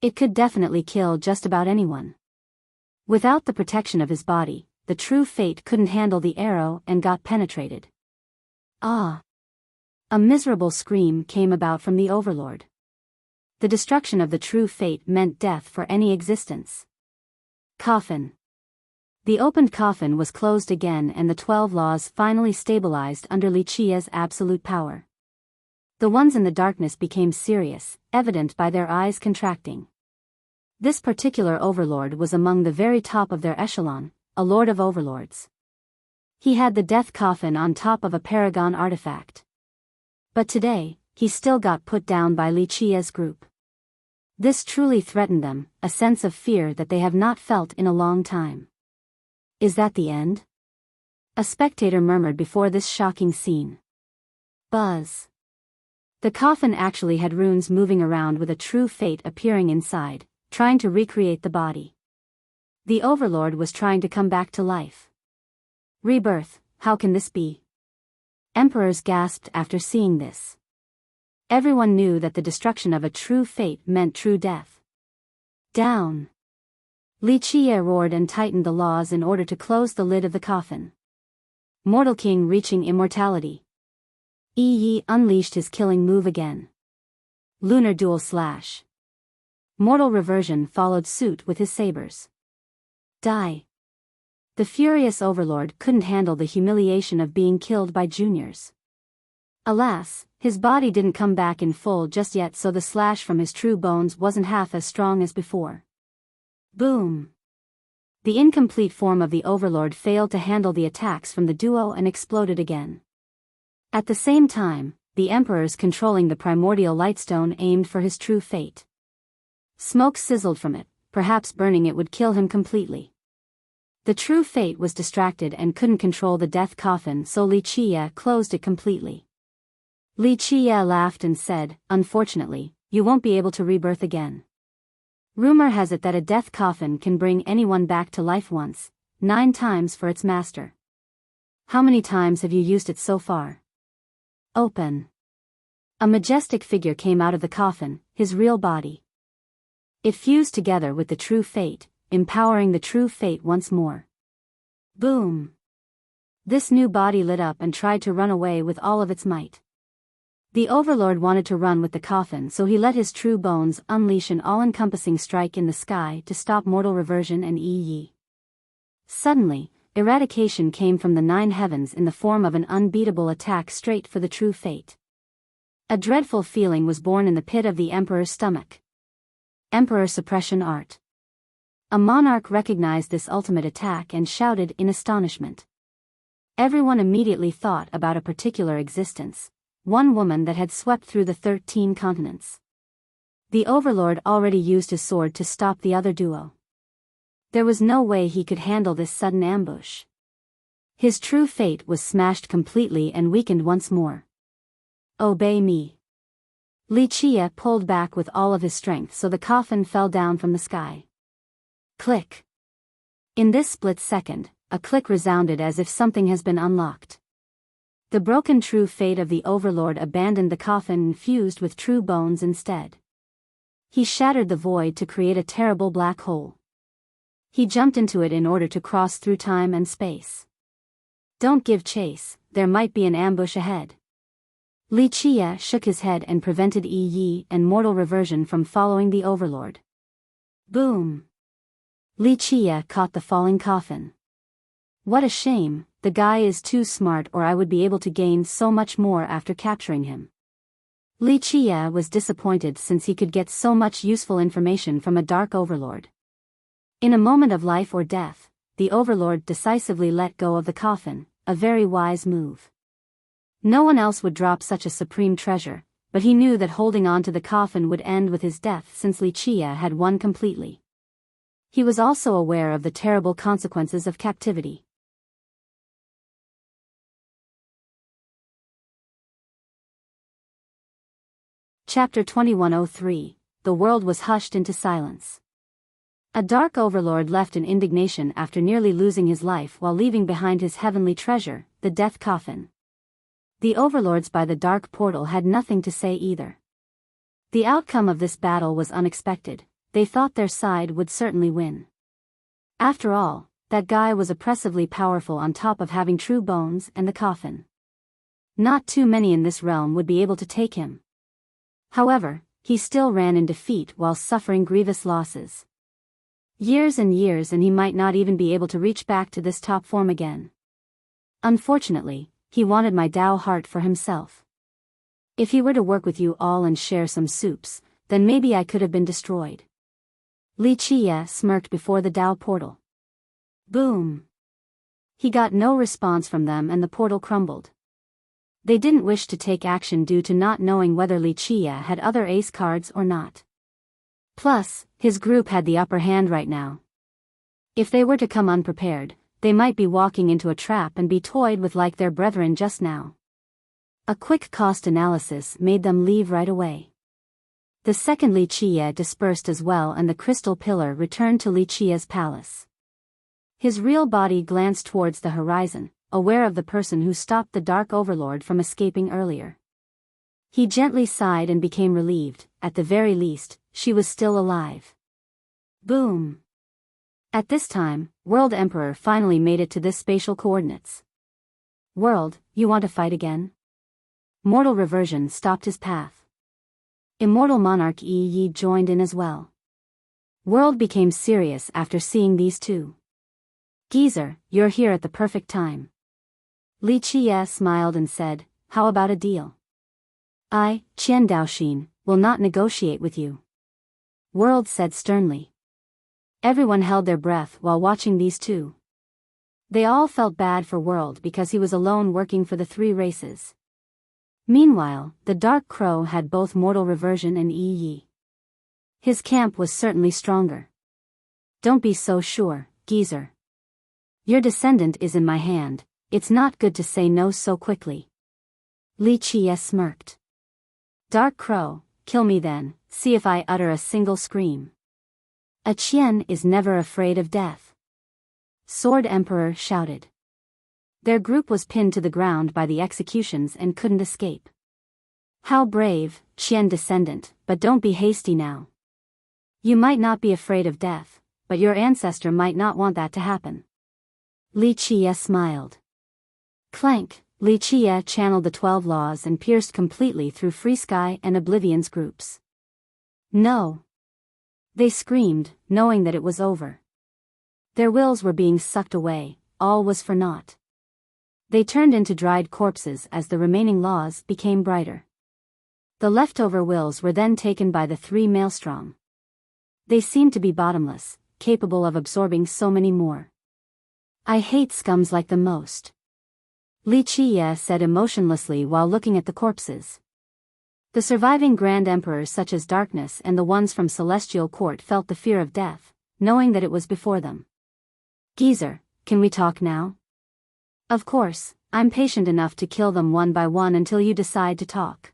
Speaker 1: It could definitely kill just about anyone. Without the protection of his body, the true fate couldn't handle the arrow and got penetrated. Ah! A miserable scream came about from the Overlord. The destruction of the true fate meant death for any existence. Coffin. The opened coffin was closed again and the 12 laws finally stabilized under Li Qia's absolute power. The ones in the darkness became serious, evident by their eyes contracting. This particular Overlord was among the very top of their echelon, a Lord of Overlords. He had the death coffin on top of a paragon artifact. But today, he still got put down by Li Qia's group. This truly threatened them, a sense of fear that they have not felt in a long time. Is that the end? A spectator murmured before this shocking scene. Buzz. The coffin actually had runes moving around with a true fate appearing inside, trying to recreate the body. The Overlord was trying to come back to life. Rebirth, how can this be? Emperors gasped after seeing this. Everyone knew that the destruction of a true fate meant true death. Down! Li Qia roared and tightened the laws in order to close the lid of the coffin. Mortal King reaching immortality. Yi unleashed his killing move again. Lunar Dual Slash. Mortal Reversion followed suit with his sabers. Die. The furious Overlord couldn't handle the humiliation of being killed by juniors. Alas, his body didn't come back in full just yet, so the slash from his True Bones wasn't half as strong as before. Boom! The incomplete form of the Overlord failed to handle the attacks from the duo and exploded again. At the same time, the Emperors controlling the primordial lightstone aimed for his true fate. Smoke sizzled from it, perhaps burning it would kill him completely. The true fate was distracted and couldn't control the death coffin, so Li Qie closed it completely. Li Qie laughed and said, "Unfortunately, you won't be able to rebirth again. Rumor has it that a death coffin can bring anyone back to life once, 9 times for its master. How many times have you used it so far?" Open. A majestic figure came out of the coffin, his real body. It fused together with the true fate, empowering the true fate once more. Boom! This new body lit up and tried to run away with all of its might. The Overlord wanted to run with the coffin, so he let his true bones unleash an all-encompassing strike in the sky to stop mortal reversion and Yi. Suddenly, eradication came from the 9 heavens in the form of an unbeatable attack straight for the true fate. A dreadful feeling was born in the pit of the Emperor's stomach. Emperor Suppression Art. A monarch recognized this ultimate attack and shouted in astonishment. Everyone immediately thought about a particular existence, one woman that had swept through the 13 continents. The Overlord already used his sword to stop the other duo. There was no way he could handle this sudden ambush. His true fate was smashed completely and weakened once more. "Obey me." Li Qie pulled back with all of his strength so the coffin fell down from the sky. Click. In this split second, a click resounded as if something has been unlocked. The broken true fate of the Overlord abandoned the coffin and fused with true bones instead. He shattered the void to create a terrible black hole. He jumped into it in order to cross through time and space. Don't give chase, there might be an ambush ahead. Li Qie shook his head and prevented Yi and mortal reversion from following the Overlord. Boom! Li Qie caught the falling coffin. What a shame, the guy is too smart, or I would be able to gain so much more after capturing him. Li Qie was disappointed since he could get so much useful information from a dark Overlord. In a moment of life or death, the Overlord decisively let go of the coffin, a very wise move. No one else would drop such a supreme treasure, but he knew that holding on to the coffin would end with his death since Li Qie had won completely. He was also aware of the terrible consequences of captivity. Chapter 2103, The world was hushed into silence. A dark Overlord left in indignation after nearly losing his life while leaving behind his heavenly treasure, the death coffin. The Overlords by the dark portal had nothing to say either. The outcome of this battle was unexpected. They thought their side would certainly win. After all, that guy was oppressively powerful on top of having true bones and the coffin. Not too many in this realm would be able to take him. However, he still ran in defeat while suffering grievous losses. Years and years and he might not even be able to reach back to this top form again. Unfortunately, he wanted my Dao heart for himself. If he were to work with you all and share some soups, then maybe I could have been destroyed. Li Qie smirked before the Dao portal. Boom! He got no response from them and the portal crumbled. They didn't wish to take action due to not knowing whether Li Qie had other ace cards or not. Plus, his group had the upper hand right now. If they were to come unprepared, they might be walking into a trap and be toyed with like their brethren just now. A quick cost analysis made them leave right away. The second Li Qie dispersed as well and the crystal pillar returned to Li Qie's palace. His real body glanced towards the horizon, aware of the person who stopped the Dark Overlord from escaping earlier. He gently sighed and became relieved. At the very least, she was still alive. Boom! At this time, World Emperor finally made it to this spatial coordinates. World, you want to fight again? Mortal reversion stopped his path. Immortal Monarch Yi joined in as well. World became serious after seeing these two. Geezer, you're here at the perfect time. Li Qie smiled and said, how about a deal? I, Qian Daoxin, will not negotiate with you. World said sternly. Everyone held their breath while watching these two. They all felt bad for World because he was alone working for the three races. Meanwhile, the Dark Crow had both mortal reversion and Yi. His camp was certainly stronger. Don't be so sure, geezer. Your descendant is in my hand, it's not good to say no so quickly. Li Qie smirked. Dark Crow, kill me then, see if I utter a single scream. A Qian is never afraid of death. Sword Emperor shouted. Their group was pinned to the ground by the executions and couldn't escape. How brave, Qian descendant, but don't be hasty now. You might not be afraid of death, but your ancestor might not want that to happen. Li Qie smiled. Clank, Li Qie channeled the 12 laws and pierced completely through Free Sky and Oblivion's groups. No. They screamed, knowing that it was over. Their wills were being sucked away, all was for naught. They turned into dried corpses as the remaining laws became brighter. The leftover wills were then taken by the three Maelstrom. They seemed to be bottomless, capable of absorbing so many more. I hate scums like them most. Li Qie said emotionlessly while looking at the corpses. The surviving Grand Emperors such as Darkness and the ones from Celestial Court felt the fear of death, knowing that it was before them. Geezer, can we talk now? Of course, I'm patient enough to kill them one by one until you decide to talk.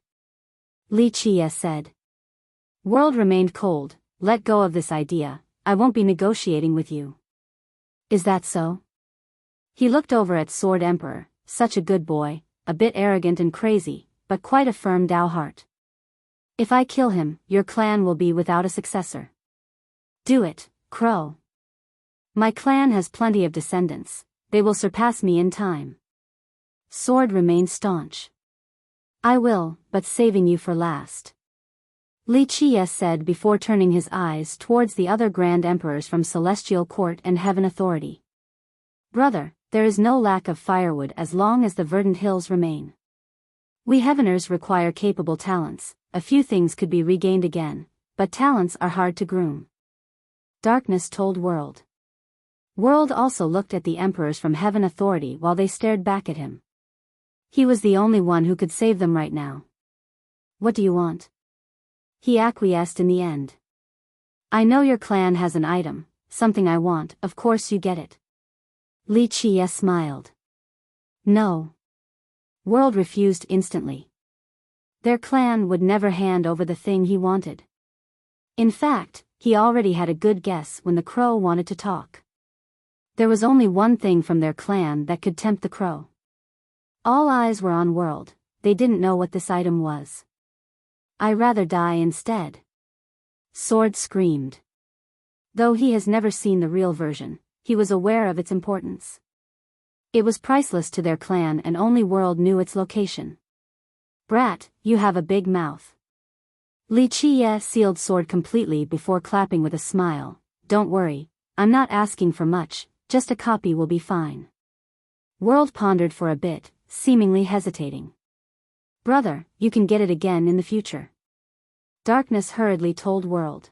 Speaker 1: Li Qie said. World remained cold, let go of this idea, I won't be negotiating with you. Is that so? He looked over at Sword Emperor, such a good boy, a bit arrogant and crazy, but quite a firm Dao heart. If I kill him, your clan will be without a successor. Do it, Crow. My clan has plenty of descendants, they will surpass me in time. Sword remained staunch. I will, but saving you for last. Li Qie said before turning his eyes towards the other Grand Emperors from Celestial Court and Heaven Authority. Brother, there is no lack of firewood as long as the verdant hills remain. We Heaveners require capable talents, a few things could be regained again, but talents are hard to groom. Darkness told World. World also looked at the Emperors from Heaven Authority while they stared back at him. He was the only one who could save them right now. What do you want? He acquiesced in the end. I know your clan has an item, something I want, of course you get it. Li Qie smiled. No. World refused instantly. Their clan would never hand over the thing he wanted. In fact, he already had a good guess when the crow wanted to talk. There was only one thing from their clan that could tempt the crow. All eyes were on World, they didn't know what this item was. I'd rather die instead. Sword screamed. Though he has never seen the real version, he was aware of its importance. It was priceless to their clan and only World knew its location. Brat, you have a big mouth. Li Qie sealed Sword completely before clapping with a smile. Don't worry, I'm not asking for much, just a copy will be fine. World pondered for a bit, seemingly hesitating. Brother, you can get it again in the future. Darkness hurriedly told World.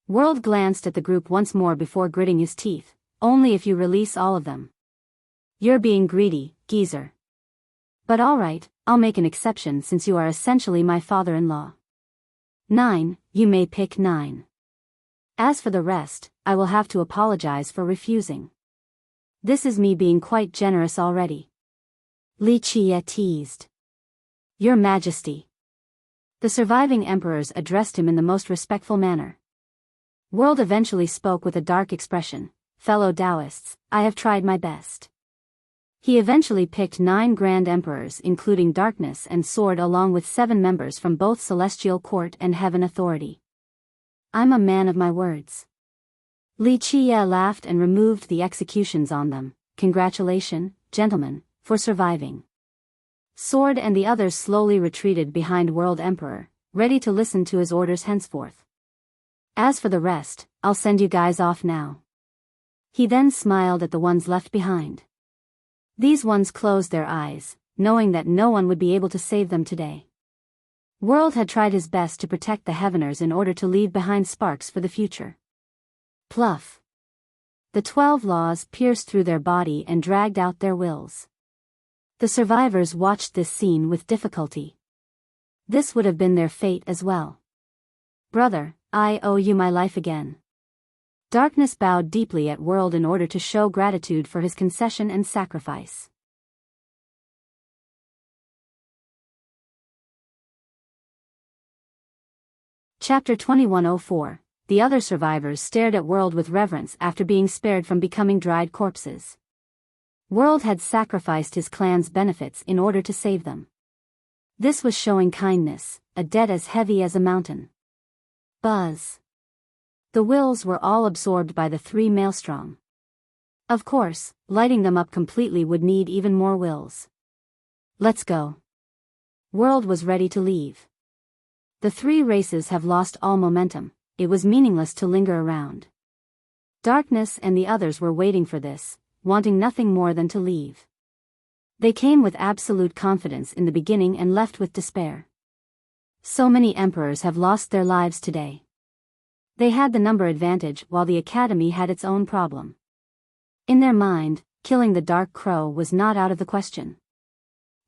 Speaker 1: World glanced at the group once more before gritting his teeth. Only if you release all of them. You're being greedy, geezer. But alright, I'll make an exception since you are essentially my father-in-law. 9, you may pick 9. As for the rest, I will have to apologize for refusing. This is me being quite generous already. Li Qie teased. Your Majesty. The surviving emperors addressed him in the most respectful manner. World eventually spoke with a dark expression. Fellow Taoists, I have tried my best. He eventually picked 9 Grand Emperors including Darkness and Sword along with 7 members from both Celestial Court and Heaven Authority. I'm a man of my words. Li Qie laughed and removed the executions on them. Congratulations, gentlemen, for surviving. Sword and the others slowly retreated behind World Emperor, ready to listen to his orders henceforth. As for the rest, I'll send you guys off now. He then smiled at the ones left behind. These ones closed their eyes, knowing that no one would be able to save them today. World had tried his best to protect the Heaveners in order to leave behind sparks for the future. Pluff. The 12 laws pierced through their body and dragged out their wills. The survivors watched this scene with difficulty. This would have been their fate as well. Brother, I owe you my life again. Darkness bowed deeply at World in order to show gratitude for his concession and sacrifice. Chapter 2104. The other survivors stared at World with reverence after being spared from becoming dried corpses. World had sacrificed his clan's benefits in order to save them. This was showing kindness, a debt as heavy as a mountain. Buzz. The wills were all absorbed by the 3 maelstrom. Of course, lighting them up completely would need even more wills. Let's go. World was ready to leave. The 3 races have lost all momentum. It was meaningless to linger around. Darkness and the others were waiting for this, wanting nothing more than to leave. They came with absolute confidence in the beginning and left with despair. So many emperors have lost their lives today. They had the number advantage while the academy had its own problem. In their mind, killing the Dark Crow was not out of the question.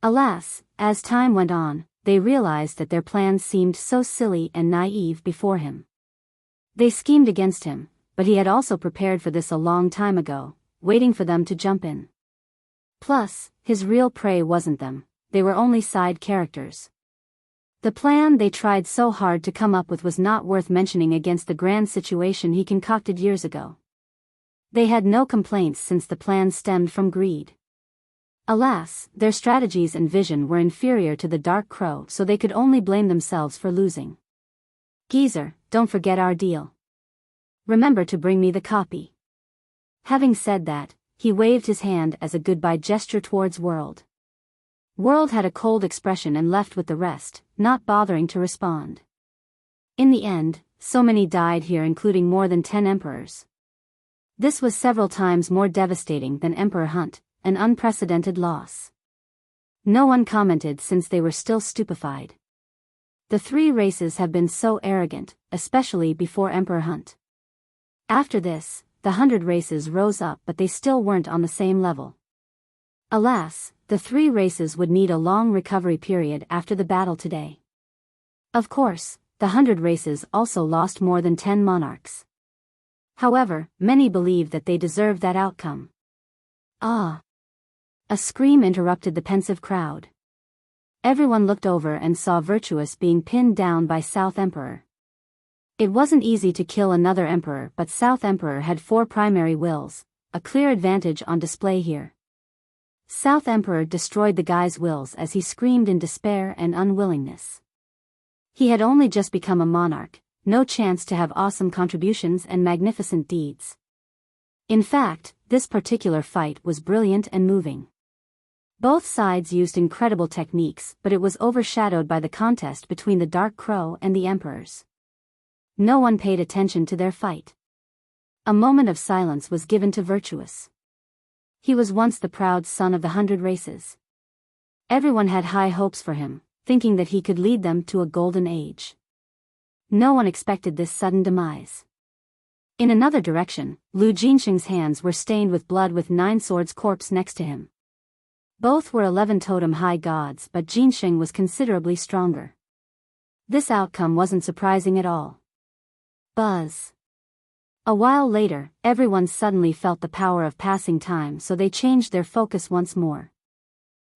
Speaker 1: Alas, as time went on, they realized that their plans seemed so silly and naive before him. They schemed against him, but he had also prepared for this a long time ago, waiting for them to jump in. Plus, his real prey wasn't them, they were only side characters. The plan they tried so hard to come up with was not worth mentioning against the grand situation he concocted years ago. They had no complaints since the plan stemmed from greed. Alas, their strategies and vision were inferior to the Dark Crow, so they could only blame themselves for losing. Geezer, don't forget our deal. Remember to bring me the copy. Having said that, he waved his hand as a goodbye gesture towards World. World had a cold expression and left with the rest, not bothering to respond. In the end, so many died here, including more than 10 emperors. This was several times more devastating than Emperor Hunt, an unprecedented loss. No one commented since they were still stupefied. The 3 races have been so arrogant, especially before Emperor Hunt. After this, the 100 races rose up, but they still weren't on the same level. Alas, the 3 races would need a long recovery period after the battle today. Of course, the 100 races also lost more than 10 monarchs. However, many believed that they deserved that outcome. Ah! A scream interrupted the pensive crowd. Everyone looked over and saw Virtuous being pinned down by South Emperor. It wasn't easy to kill another emperor, but South Emperor had 4 primary wills, a clear advantage on display here. South Emperor destroyed the guy's wills as he screamed in despair and unwillingness. He had only just become a monarch, no chance to have awesome contributions and magnificent deeds. In fact, this particular fight was brilliant and moving. Both sides used incredible techniques, but it was overshadowed by the contest between the Dark Crow and the emperors. No one paid attention to their fight. A moment of silence was given to Virtuous. He was once the proud son of the 100 races. Everyone had high hopes for him, thinking that he could lead them to a golden age. No one expected this sudden demise. In another direction, Lu Jinxing's hands were stained with blood with 9 Swords' corpse next to him. Both were 11 totem high gods, but Jinxing was considerably stronger. This outcome wasn't surprising at all. Buzz. A while later, everyone suddenly felt the power of passing time, so they changed their focus once more.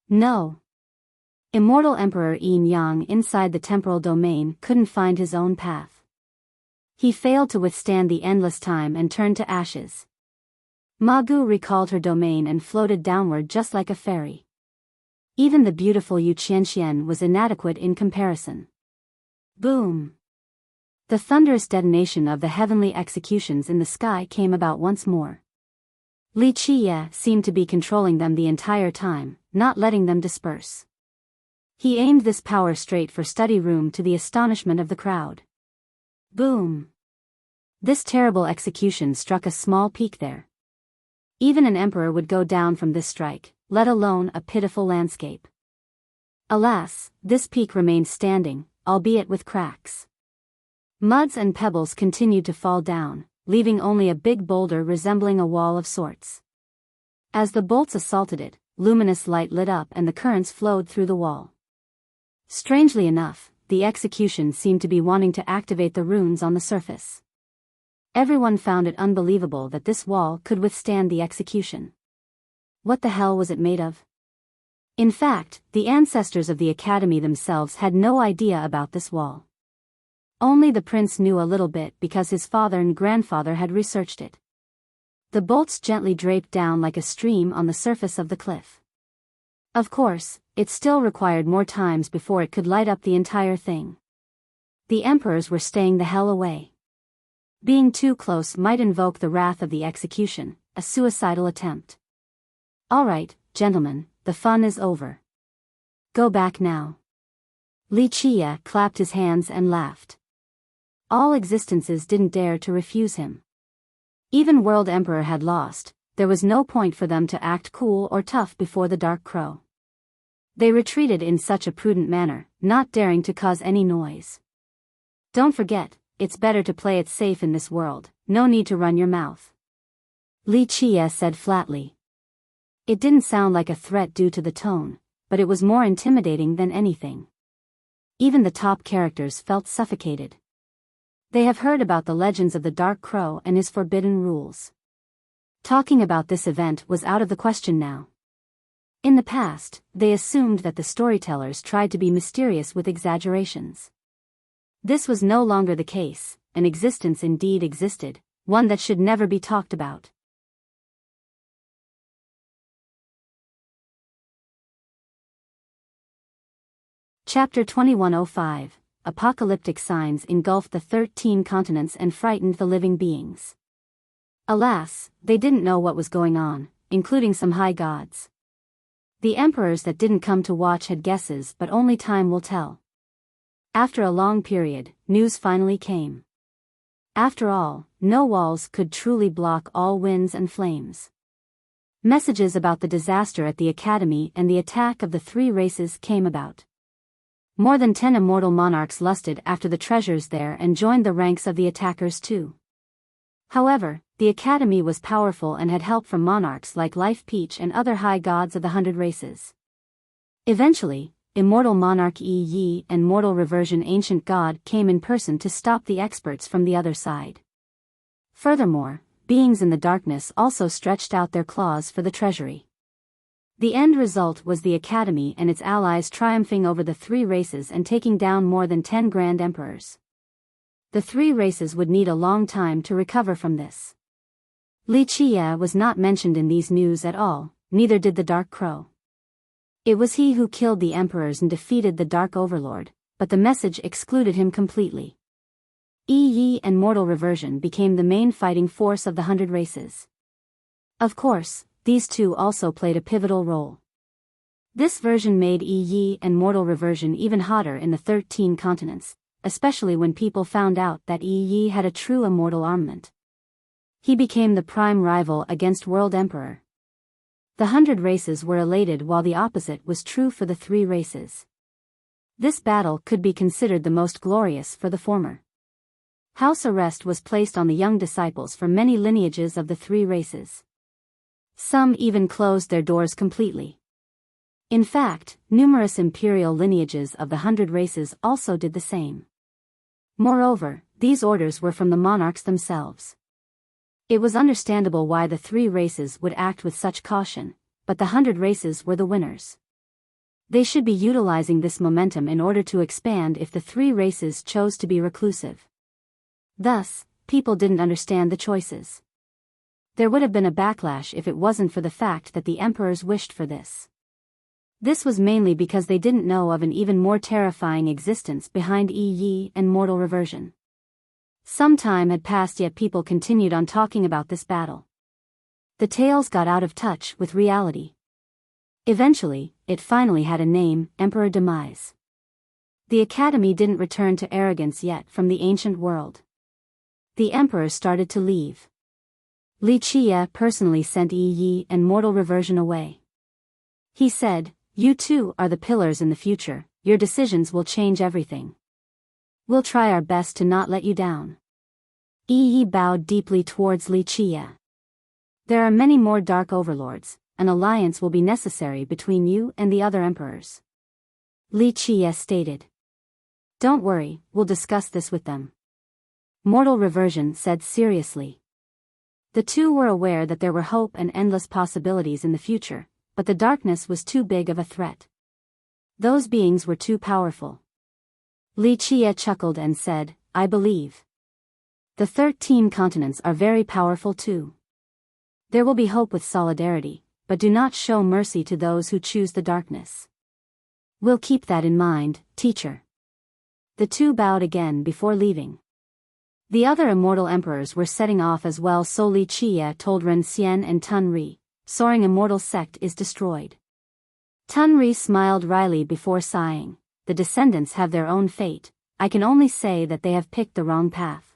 Speaker 1: No. Immortal Emperor Yin Yang inside the temporal domain couldn't find his own path. He failed to withstand the endless time and turned to ashes. Ma Gu recalled her domain and floated downward just like a fairy. Even the beautiful Yu Qianxian was inadequate in comparison. Boom! The thunderous detonation of the heavenly executions in the sky came about once more. Li Qiye seemed to be controlling them the entire time, not letting them disperse. He aimed this power straight for study room to the astonishment of the crowd. Boom! This terrible execution struck a small peak there. Even an emperor would go down from this strike, let alone a pitiful landscape. Alas, this peak remained standing, albeit with cracks. Muds and pebbles continued to fall down, leaving only a big boulder resembling a wall of sorts. As the bolts assaulted it, luminous light lit up and the currents flowed through the wall. Strangely enough, the execution seemed to be wanting to activate the runes on the surface. Everyone found it unbelievable that this wall could withstand the execution. What the hell was it made of? In fact, the ancestors of the academy themselves had no idea about this wall. Only the prince knew a little bit because his father and grandfather had researched it. The bolts gently draped down like a stream on the surface of the cliff. Of course, it still required more times before it could light up the entire thing. The emperors were staying the hell away. Being too close might invoke the wrath of the execution, a suicidal attempt. All right, gentlemen, the fun is over. Go back now. Li Qie clapped his hands and laughed. All existences didn't dare to refuse him. Even World Emperor had lost, there was no point for them to act cool or tough before the Dark Crow. They retreated in such a prudent manner, not daring to cause any noise. Don't forget, it's better to play it safe in this world, no need to run your mouth. Li Qie said flatly. It didn't sound like a threat due to the tone, but it was more intimidating than anything. Even the top characters felt suffocated. They have heard about the legends of the Dark Crow and his forbidden rules. Talking about this event was out of the question now. In the past, they assumed that the storytellers tried to be mysterious with exaggerations. This was no longer the case, an existence indeed existed, one that should never be talked about. Chapter 2105. Apocalyptic signs engulfed the 13 continents and frightened the living beings. Alas, they didn't know what was going on, including some high gods. The emperors that didn't come to watch had guesses, but only time will tell. After a long period, news finally came. After all, no walls could truly block all winds and flames. Messages about the disaster at the academy and the attack of the three races came about. More than 10 immortal monarchs lusted after the treasures there and joined the ranks of the attackers too. However, the academy was powerful and had help from monarchs like Life Peach and other high gods of the 100 races. Eventually, immortal monarch Yi and mortal reversion ancient god came in person to stop the experts from the other side. Furthermore, beings in the darkness also stretched out their claws for the treasury. The end result was the academy and its allies triumphing over the three races and taking down more than 10 grand emperors. The three races would need a long time to recover from this. Li Qie was not mentioned in these news at all, neither did the Dark Crow. It was he who killed the emperors and defeated the Dark Overlord, but the message excluded him completely. Yi and mortal reversion became the main fighting force of the 100 races. Of course, these two also played a pivotal role. This version made Yi and mortal reversion even hotter in the 13 continents, especially when people found out that Yi had a true immortal armament. He became the prime rival against World Emperor. The 100 races were elated while the opposite was true for the three races. This battle could be considered the most glorious for the former. House arrest was placed on the young disciples for many lineages of the three races. Some even closed their doors completely. In fact, numerous imperial lineages of the 100 races also did the same. Moreover, these orders were from the monarchs themselves. It was understandable why the three races would act with such caution, but the 100 races were the winners. They should be utilizing this momentum in order to expand if the three races chose to be reclusive. Thus, people didn't understand the choices. There would have been a backlash if it wasn't for the fact that the emperors wished for this. This was mainly because they didn't know of an even more terrifying existence behind Yi and mortal reversion. Some time had passed yet people continued on talking about this battle. The tales got out of touch with reality. Eventually, it finally had a name, Emperor Demise. The academy didn't return to arrogance yet from the ancient world. The emperors started to leave. Li Qie personally sent Yi and mortal reversion away. He said, "You two are the pillars in the future, your decisions will change everything. We'll try our best to not let you down." Yi bowed deeply towards Li Qie. There are many more dark overlords. An alliance will be necessary between you and the other emperors. Li Qie stated. Don't worry, we'll discuss this with them. Mortal Reversion said seriously. The two were aware that there were hope and endless possibilities in the future, but the darkness was too big of a threat. Those beings were too powerful. Li Qie chuckled and said, I believe. The 13 continents are very powerful too. There will be hope with solidarity, but do not show mercy to those who choose the darkness. We'll keep that in mind, teacher. The two bowed again before leaving. The other immortal emperors were setting off as well, so Li Qie told Ren Xian and Tun Ri, soaring immortal sect is destroyed. Tun Ri smiled wryly before sighing, the descendants have their own fate, I can only say that they have picked the wrong path.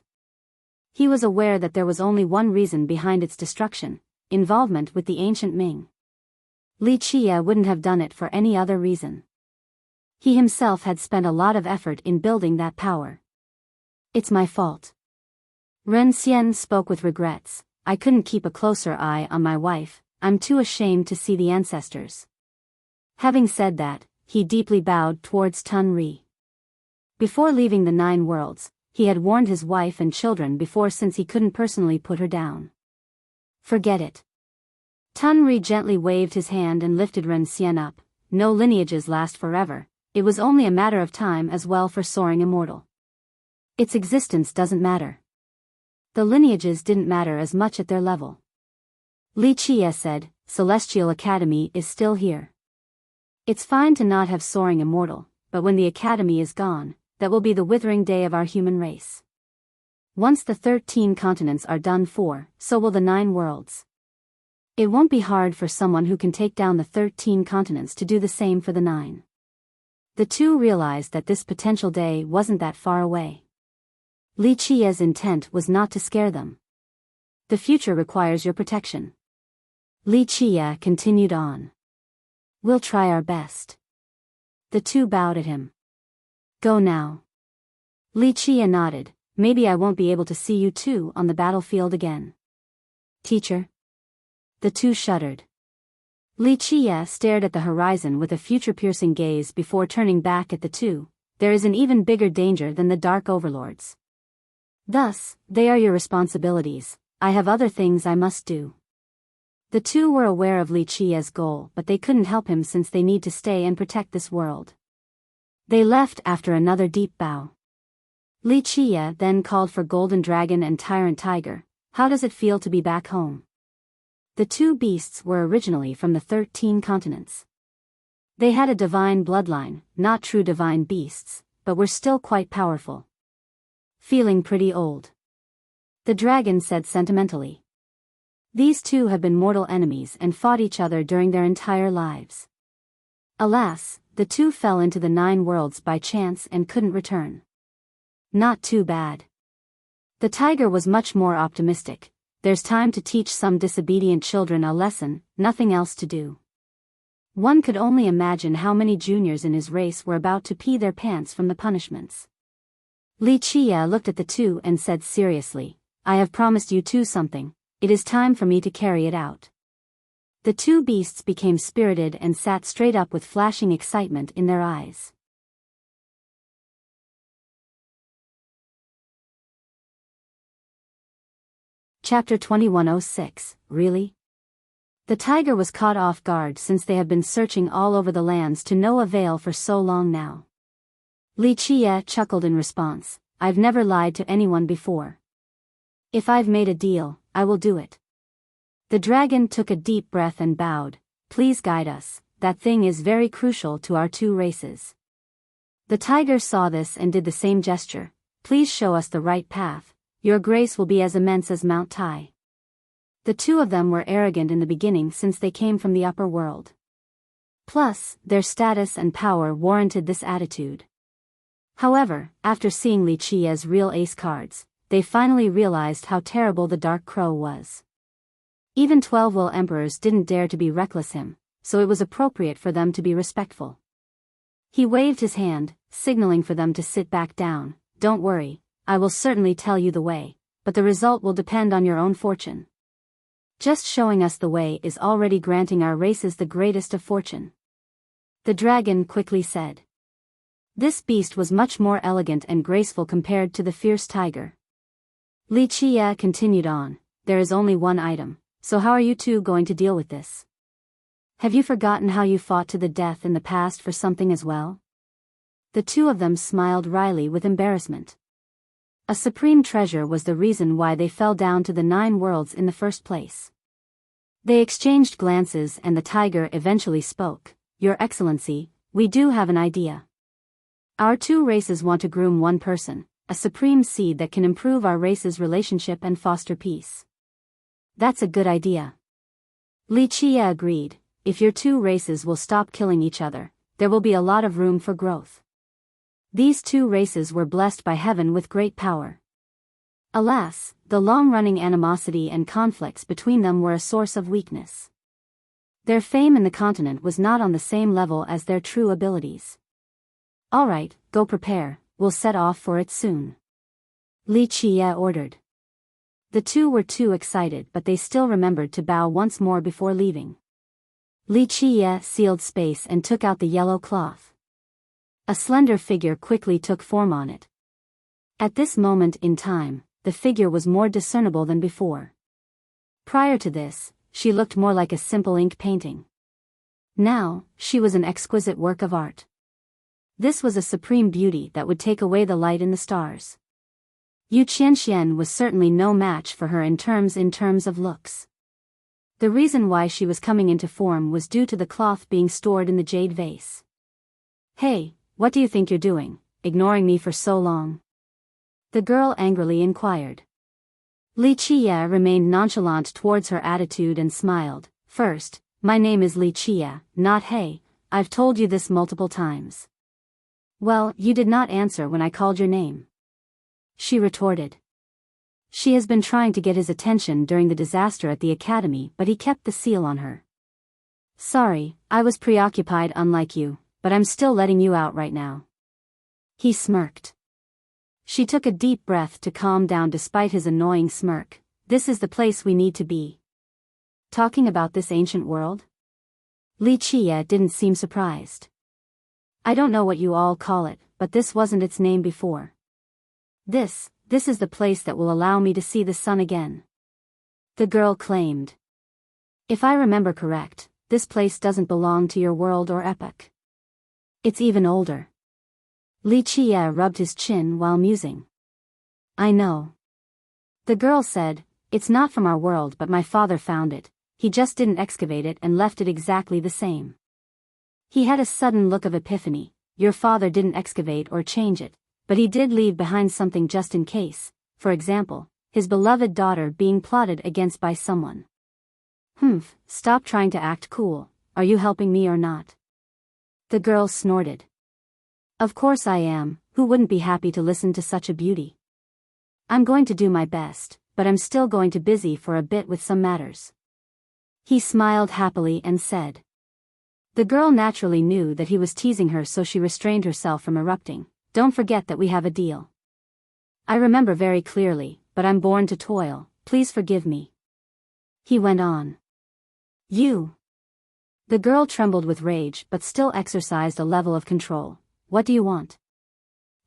Speaker 1: He was aware that there was only one reason behind its destruction, involvement with the ancient Ming. Li Qie wouldn't have done it for any other reason. He himself had spent a lot of effort in building that power. It's my fault. Ren Xian spoke with regrets, I couldn't keep a closer eye on my wife, I'm too ashamed to see the ancestors. Having said that, he deeply bowed towards Tun Ri. Before leaving the 9 worlds, he had warned his wife and children before since he couldn't personally put her down. Forget it. Tun Ri gently waved his hand and lifted Ren Xian up, no lineages last forever, it was only a matter of time as well for soaring immortal. Its existence doesn't matter. The lineages didn't matter as much at their level. Li Qie said, Celestial Academy is still here. It's fine to not have soaring immortal, but when the Academy is gone, that will be the withering day of our human race. Once the 13 continents are done for, so will the 9 worlds. It won't be hard for someone who can take down the 13 continents to do the same for the 9. The two realized that this potential day wasn't that far away. Li Qie's intent was not to scare them. The future requires your protection. Li Qie continued on. We'll try our best. The two bowed at him. Go now. Li Qie nodded, maybe I won't be able to see you two on the battlefield again. Teacher? The two shuddered. Li Qie stared at the horizon with a future-piercing gaze before turning back at the two. There is an even bigger danger than the Dark Overlords. Thus, they are your responsibilities, I have other things I must do. The two were aware of Li Qie's goal, but they couldn't help him since they need to stay and protect this world. They left after another deep bow. Li Qie then called for Golden Dragon and Tyrant Tiger, how does it feel to be back home? The two beasts were originally from the 13 continents. They had a divine bloodline, not true divine beasts, but were still quite powerful. Feeling pretty old. The dragon said sentimentally. These two have been mortal enemies and fought each other during their entire lives. Alas, the two fell into the 9 worlds by chance and couldn't return. Not too bad. The tiger was much more optimistic. There's time to teach some disobedient children a lesson, nothing else to do. One could only imagine how many juniors in his race were about to pee their pants from the punishments. Li Qie looked at the two and said seriously, I have promised you two something, it is time for me to carry it out. The two beasts became spirited and sat straight up with flashing excitement in their eyes. Chapter 2106, Really? The tiger was caught off guard since they have been searching all over the lands to no avail for so long now. Li Qie chuckled in response, I've never lied to anyone before. If I've made a deal, I will do it. The dragon took a deep breath and bowed, please guide us, that thing is very crucial to our two races. The tiger saw this and did the same gesture, please show us the right path. Your grace will be as immense as Mount Tai. The two of them were arrogant in the beginning since they came from the upper world. Plus, their status and power warranted this attitude. However, after seeing Li Qie's real ace cards, they finally realized how terrible the Dark Crow was. Even 12 Will Emperors didn't dare to be reckless him, so it was appropriate for them to be respectful. He waved his hand, signaling for them to sit back down, don't worry. I will certainly tell you the way, but the result will depend on your own fortune. Just showing us the way is already granting our races the greatest of fortune. The dragon quickly said. This beast was much more elegant and graceful compared to the fierce tiger. Li Qie continued on, there is only one item, so how are you two going to deal with this? Have you forgotten how you fought to the death in the past for something as well? The two of them smiled wryly with embarrassment. A supreme treasure was the reason why they fell down to the 9 worlds in the first place. They exchanged glances and the tiger eventually spoke, Your Excellency, we do have an idea. Our 2 races want to groom one person, a supreme seed that can improve our race's relationship and foster peace. That's a good idea. Li Qie agreed, if your 2 races will stop killing each other, there will be a lot of room for growth. These 2 races were blessed by heaven with great power. Alas, the long-running animosity and conflicts between them were a source of weakness. Their fame in the continent was not on the same level as their true abilities. All right, go prepare, we'll set off for it soon. Li Qie ordered. The 2 were too excited but they still remembered to bow once more before leaving. Li Qie sealed space and took out the yellow cloth. A slender figure quickly took form on it. At this moment in time, the figure was more discernible than before. Prior to this, she looked more like a simple ink painting. Now, she was an exquisite work of art. This was a supreme beauty that would take away the light in the stars. Yu Qianxian was certainly no match for her in terms of looks. The reason why she was coming into form was due to the cloth being stored in the jade vase. Hey, what do you think you're doing, ignoring me for so long? The girl angrily inquired. Li Qie remained nonchalant towards her attitude and smiled. First, my name is Li Qie, not Hey, I've told you this multiple times. Well, you did not answer when I called your name. She retorted. She has been trying to get his attention during the disaster at the academy but he kept the seal on her. Sorry, I was preoccupied unlike you, but I'm still letting you out right now. He smirked. She took a deep breath to calm down despite his annoying smirk. This is the place we need to be. Talking about this ancient world? Li Qie didn't seem surprised. I don't know what you all call it, but this wasn't its name before. This is the place that will allow me to see the sun again. The girl claimed. If I remember correct, this place doesn't belong to your world or epoch. It's even older. Li Qie rubbed his chin while musing. I know. The girl said, it's not from our world but my father found it, he just didn't excavate it and left it exactly the same. He had a sudden look of epiphany, your father didn't excavate or change it, but he did leave behind something just in case, for example, his beloved daughter being plotted against by someone. Stop trying to act cool, are you helping me or not? The girl snorted. Of course I am, who wouldn't be happy to listen to such a beauty? I'm going to do my best, but I'm still going to busy for a bit with some matters. He smiled happily and said. The girl naturally knew that he was teasing her so she restrained herself from erupting. Don't forget that we have a deal. I remember very clearly, but I'm born to toil, please forgive me. He went on. You. The girl trembled with rage but still exercised a level of control. What do you want?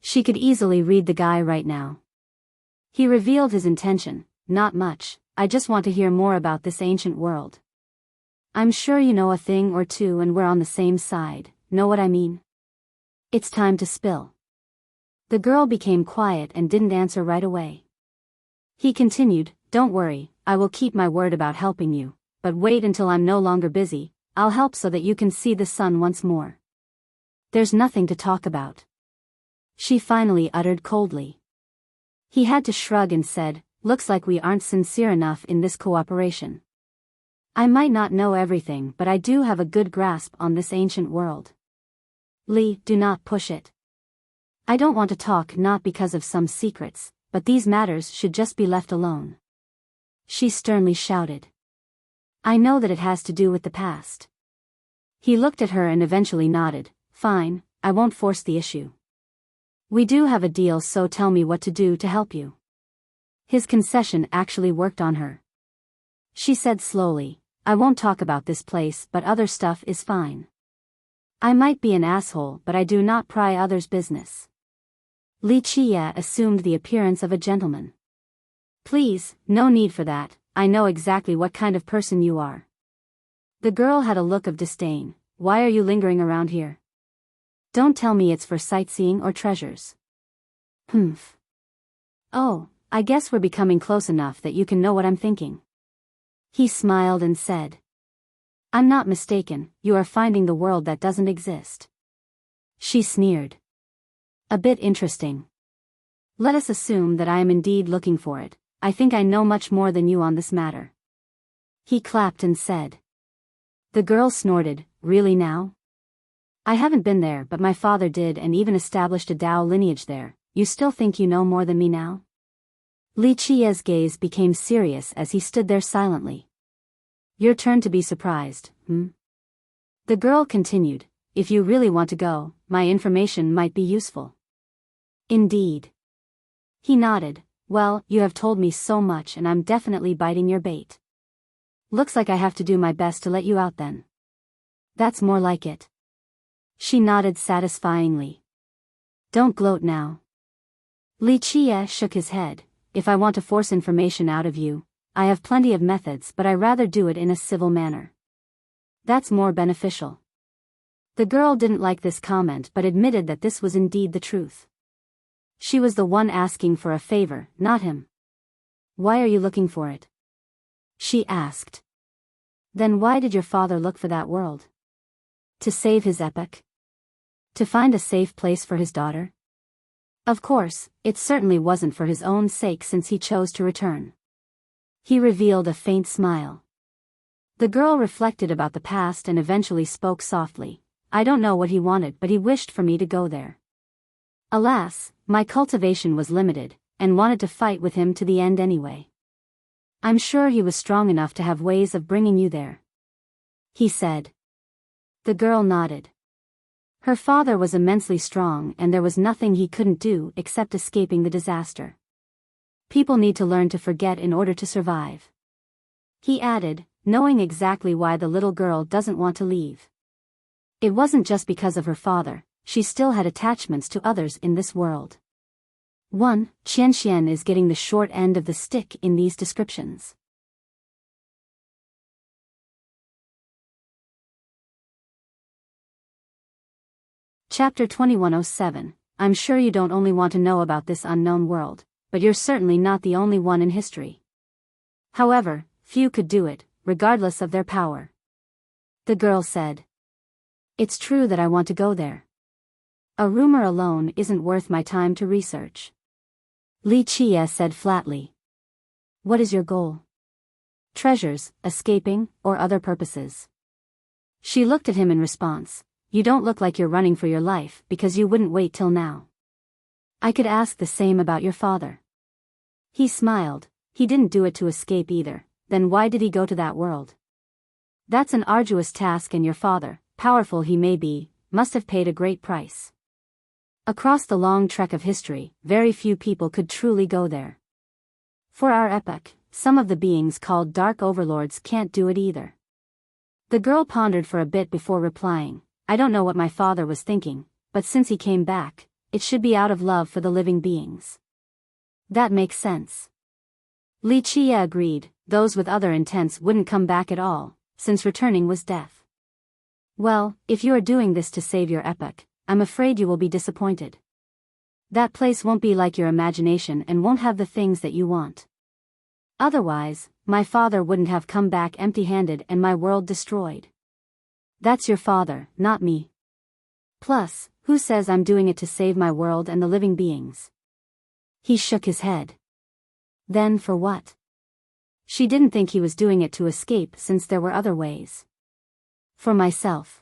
Speaker 1: She could easily read the guy right now. He revealed his intention, not much, I just want to hear more about this ancient world. I'm sure you know a thing or two and we're on the same side, know what I mean? It's time to spill. The girl became quiet and didn't answer right away. He continued, don't worry, I will keep my word about helping you, but wait until I'm no longer busy, I'll help so that you can see the sun once more. There's nothing to talk about. She finally uttered coldly. He had to shrug and said, looks like we aren't sincere enough in this cooperation. I might not know everything but I do have a good grasp on this ancient world. Li, do not push it. I don't want to talk not because of some secrets, but these matters should just be left alone. She sternly shouted. I know that it has to do with the past. He looked at her and eventually nodded, fine, I won't force the issue. We do have a deal so tell me what to do to help you. His concession actually worked on her. She said slowly, I won't talk about this place, but other stuff is fine. I might be an asshole, but I do not pry others' business. Li Qie assumed the appearance of a gentleman. Please, no need for that, I know exactly what kind of person you are. The girl had a look of disdain. Why are you lingering around here? Don't tell me it's for sightseeing or treasures. Humph. Oh, I guess we're becoming close enough that you can know what I'm thinking. He smiled and said. I'm not mistaken, you are finding the world that doesn't exist. She sneered. A bit interesting. Let us assume that I am indeed looking for it. I think I know much more than you on this matter. He clapped and said. The girl snorted, really now? I haven't been there, but my father did and even established a Dao lineage there. You still think you know more than me now? Li Qie's gaze became serious as he stood there silently. Your turn to be surprised, The girl continued, if you really want to go, my information might be useful. Indeed. He nodded, well, you have told me so much and I'm definitely biting your bait. Looks like I have to do my best to let you out then. That's more like it. She nodded satisfyingly. Don't gloat now. Li Qie shook his head. If I want to force information out of you, I have plenty of methods, but I rather do it in a civil manner. That's more beneficial. The girl didn't like this comment but admitted that this was indeed the truth. She was the one asking for a favor, not him. Why are you looking for it? She asked. Then why did your father look for that world? To save his epoch? To find a safe place for his daughter? Of course, it certainly wasn't for his own sake since he chose to return. He revealed a faint smile. The girl reflected about the past and eventually spoke softly. I don't know what he wanted, but he wished for me to go there. Alas, my cultivation was limited, and wanted to fight with him to the end anyway. I'm sure he was strong enough to have ways of bringing you there. He said. The girl nodded. Her father was immensely strong and there was nothing he couldn't do except escaping the disaster. People need to learn to forget in order to survive. He added, knowing exactly why the little girl doesn't want to leave. It wasn't just because of her father, she still had attachments to others in this world. 1. Qianxian is getting the short end of the stick in these descriptions. Chapter 2107. I'm sure you don't only want to know about this unknown world, but you're certainly not the only one in history. However, few could do it, regardless of their power. The girl said. It's true that I want to go there. A rumor alone isn't worth my time to research. Li Qie said flatly. What is your goal? Treasures, escaping, or other purposes? She looked at him in response. You don't look like you're running for your life because you wouldn't wait till now. I could ask the same about your father. He smiled. He didn't do it to escape either. Then why did he go to that world? That's an arduous task and your father, powerful he may be, must have paid a great price. Across the long trek of history, very few people could truly go there. For our epoch, some of the beings called Dark Overlords can't do it either. The girl pondered for a bit before replying. I don't know what my father was thinking, but since he came back, it should be out of love for the living beings. That makes sense. Li Qie agreed, those with other intents wouldn't come back at all, since returning was death. Well, if you are doing this to save your epoch, I'm afraid you will be disappointed. That place won't be like your imagination and won't have the things that you want. Otherwise, my father wouldn't have come back empty-handed and my world destroyed. That's your father, not me. Plus, who says I'm doing it to save my world and the living beings? He shook his head. Then for what? She didn't think he was doing it to escape since there were other ways. For myself.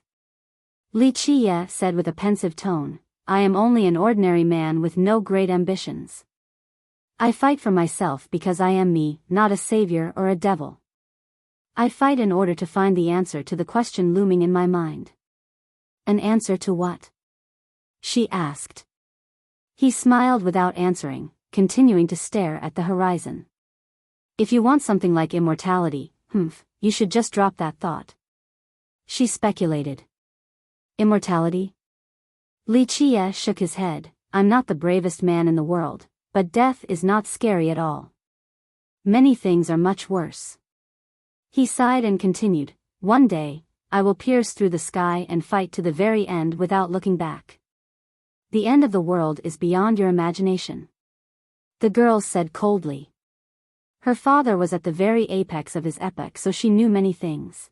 Speaker 1: Li Qie said with a pensive tone, I am only an ordinary man with no great ambitions. I fight for myself because I am me, not a savior or a devil. I fight in order to find the answer to the question looming in my mind. An answer to what? She asked. He smiled without answering. continuing to stare at the horizon. If you want something like immortality, you should just drop that thought. She speculated. Immortality? Li Qie shook his head. I'm not the bravest man in the world, but death is not scary at all. Many things are much worse. He sighed and continued, one day, I will pierce through the sky and fight to the very end without looking back. The end of the world is beyond your imagination. The girl said coldly. Her father was at the very apex of his epoch, so she knew many things.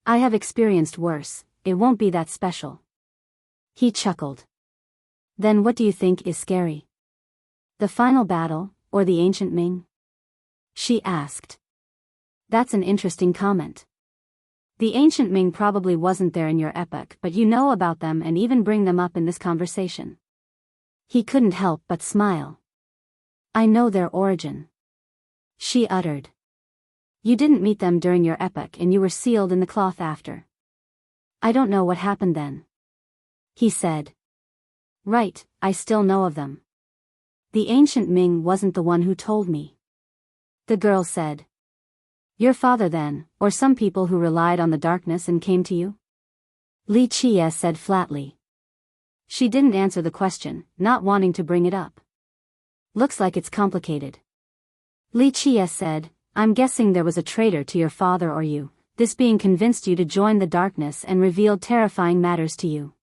Speaker 1: I have experienced worse, it won't be that special. He chuckled. Then what do you think is scary? The final battle, or the ancient Ming? She asked. That's an interesting comment. The ancient Ming probably wasn't there in your epoch, but you know about them and even bring them up in this conversation. He couldn't help but smile. I know their origin. She uttered. You didn't meet them during your epoch and you were sealed in the cloth after. I don't know what happened then. He said. Right, I still know of them. The ancient Ming wasn't the one who told me. The girl said. Your father then, or some people who relied on the darkness and came to you? Li Qie said flatly. She didn't answer the question, not wanting to bring it up. Looks like it's complicated. Li Qie said, I'm guessing there was a traitor to your father or you, this being convinced you to join the darkness and revealed terrifying matters to you.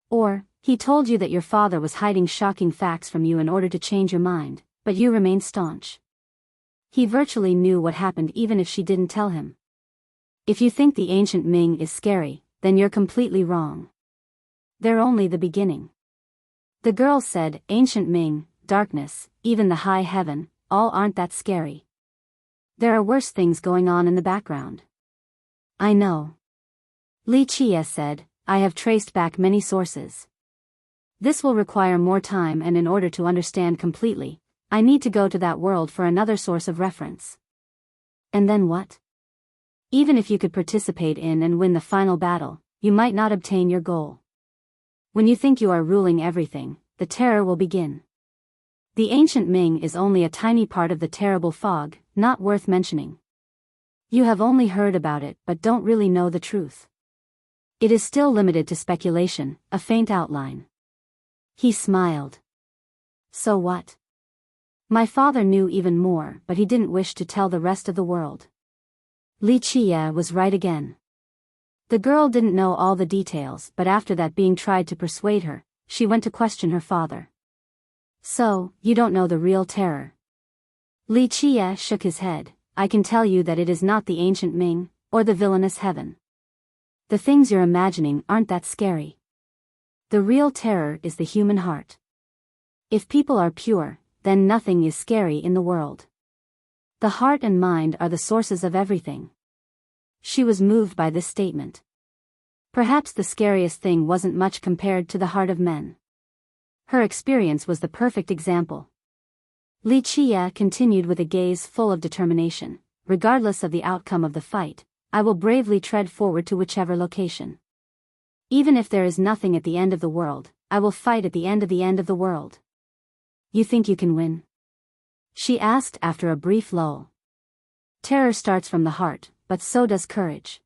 Speaker 1: Or, he told you that your father was hiding shocking facts from you in order to change your mind, but you remained staunch. He virtually knew what happened even if she didn't tell him. If you think the ancient Ming is scary, then you're completely wrong. They're only the beginning. The girl said, ancient Ming, darkness, even the high heaven, all aren't that scary. There are worse things going on in the background. I know. Li Qie said, I have traced back many sources. This will require more time, and in order to understand completely, I need to go to that world for another source of reference. And then what? Even if you could participate in and win the final battle, you might not obtain your goal. When you think you are ruling everything, the terror will begin. The ancient Ming is only a tiny part of the terrible fog, not worth mentioning. You have only heard about it but don't really know the truth. It is still limited to speculation, a faint outline. He smiled. So what? My father knew even more, but he didn't wish to tell the rest of the world. Li Qie was right again. The girl didn't know all the details, but after that being tried to persuade her, she went to question her father. So, you don't know the real terror? Li Qie shook his head. I can tell you that it is not the ancient Ming, or the villainous heaven. The things you're imagining aren't that scary. The real terror is the human heart. If people are pure, then nothing is scary in the world. The heart and mind are the sources of everything. She was moved by this statement. Perhaps the scariest thing wasn't much compared to the heart of men. Her experience was the perfect example. Li Qie continued with a gaze full of determination. Regardless of the outcome of the fight, I will bravely tread forward to whichever location. Even if there is nothing at the end of the world, I will fight at the end of the world. You think you can win? She asked after a brief lull. Terror starts from the heart, but so does courage.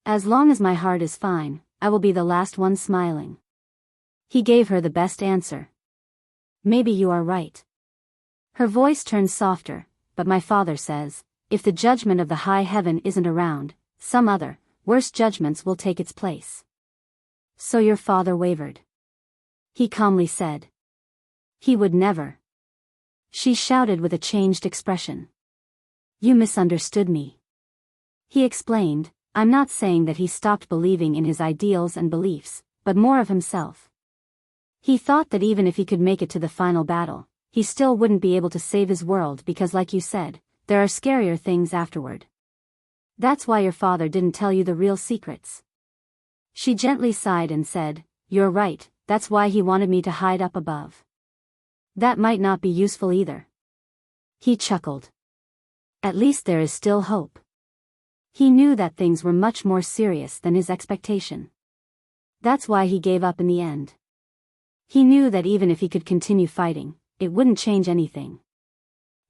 Speaker 1: As long as my heart is fine, I will be the last one smiling. He gave her the best answer. Maybe you are right. Her voice turned softer, but my father says, if the judgment of the high heaven isn't around, some other, worse judgments will take its place. So your father wavered. He calmly said. He would never. She shouted with a changed expression. You misunderstood me. He explained, I'm not saying that he stopped believing in his ideals and beliefs, but more of himself. He thought that even if he could make it to the final battle, he still wouldn't be able to save his world because, like you said, there are scarier things afterward. That's why your father didn't tell you the real secrets. She gently sighed and said, you're right, that's why he wanted me to hide up above. That might not be useful either. He chuckled. At least there is still hope. He knew that things were much more serious than his expectation. That's why he gave up in the end. He knew that even if he could continue fighting, it wouldn't change anything.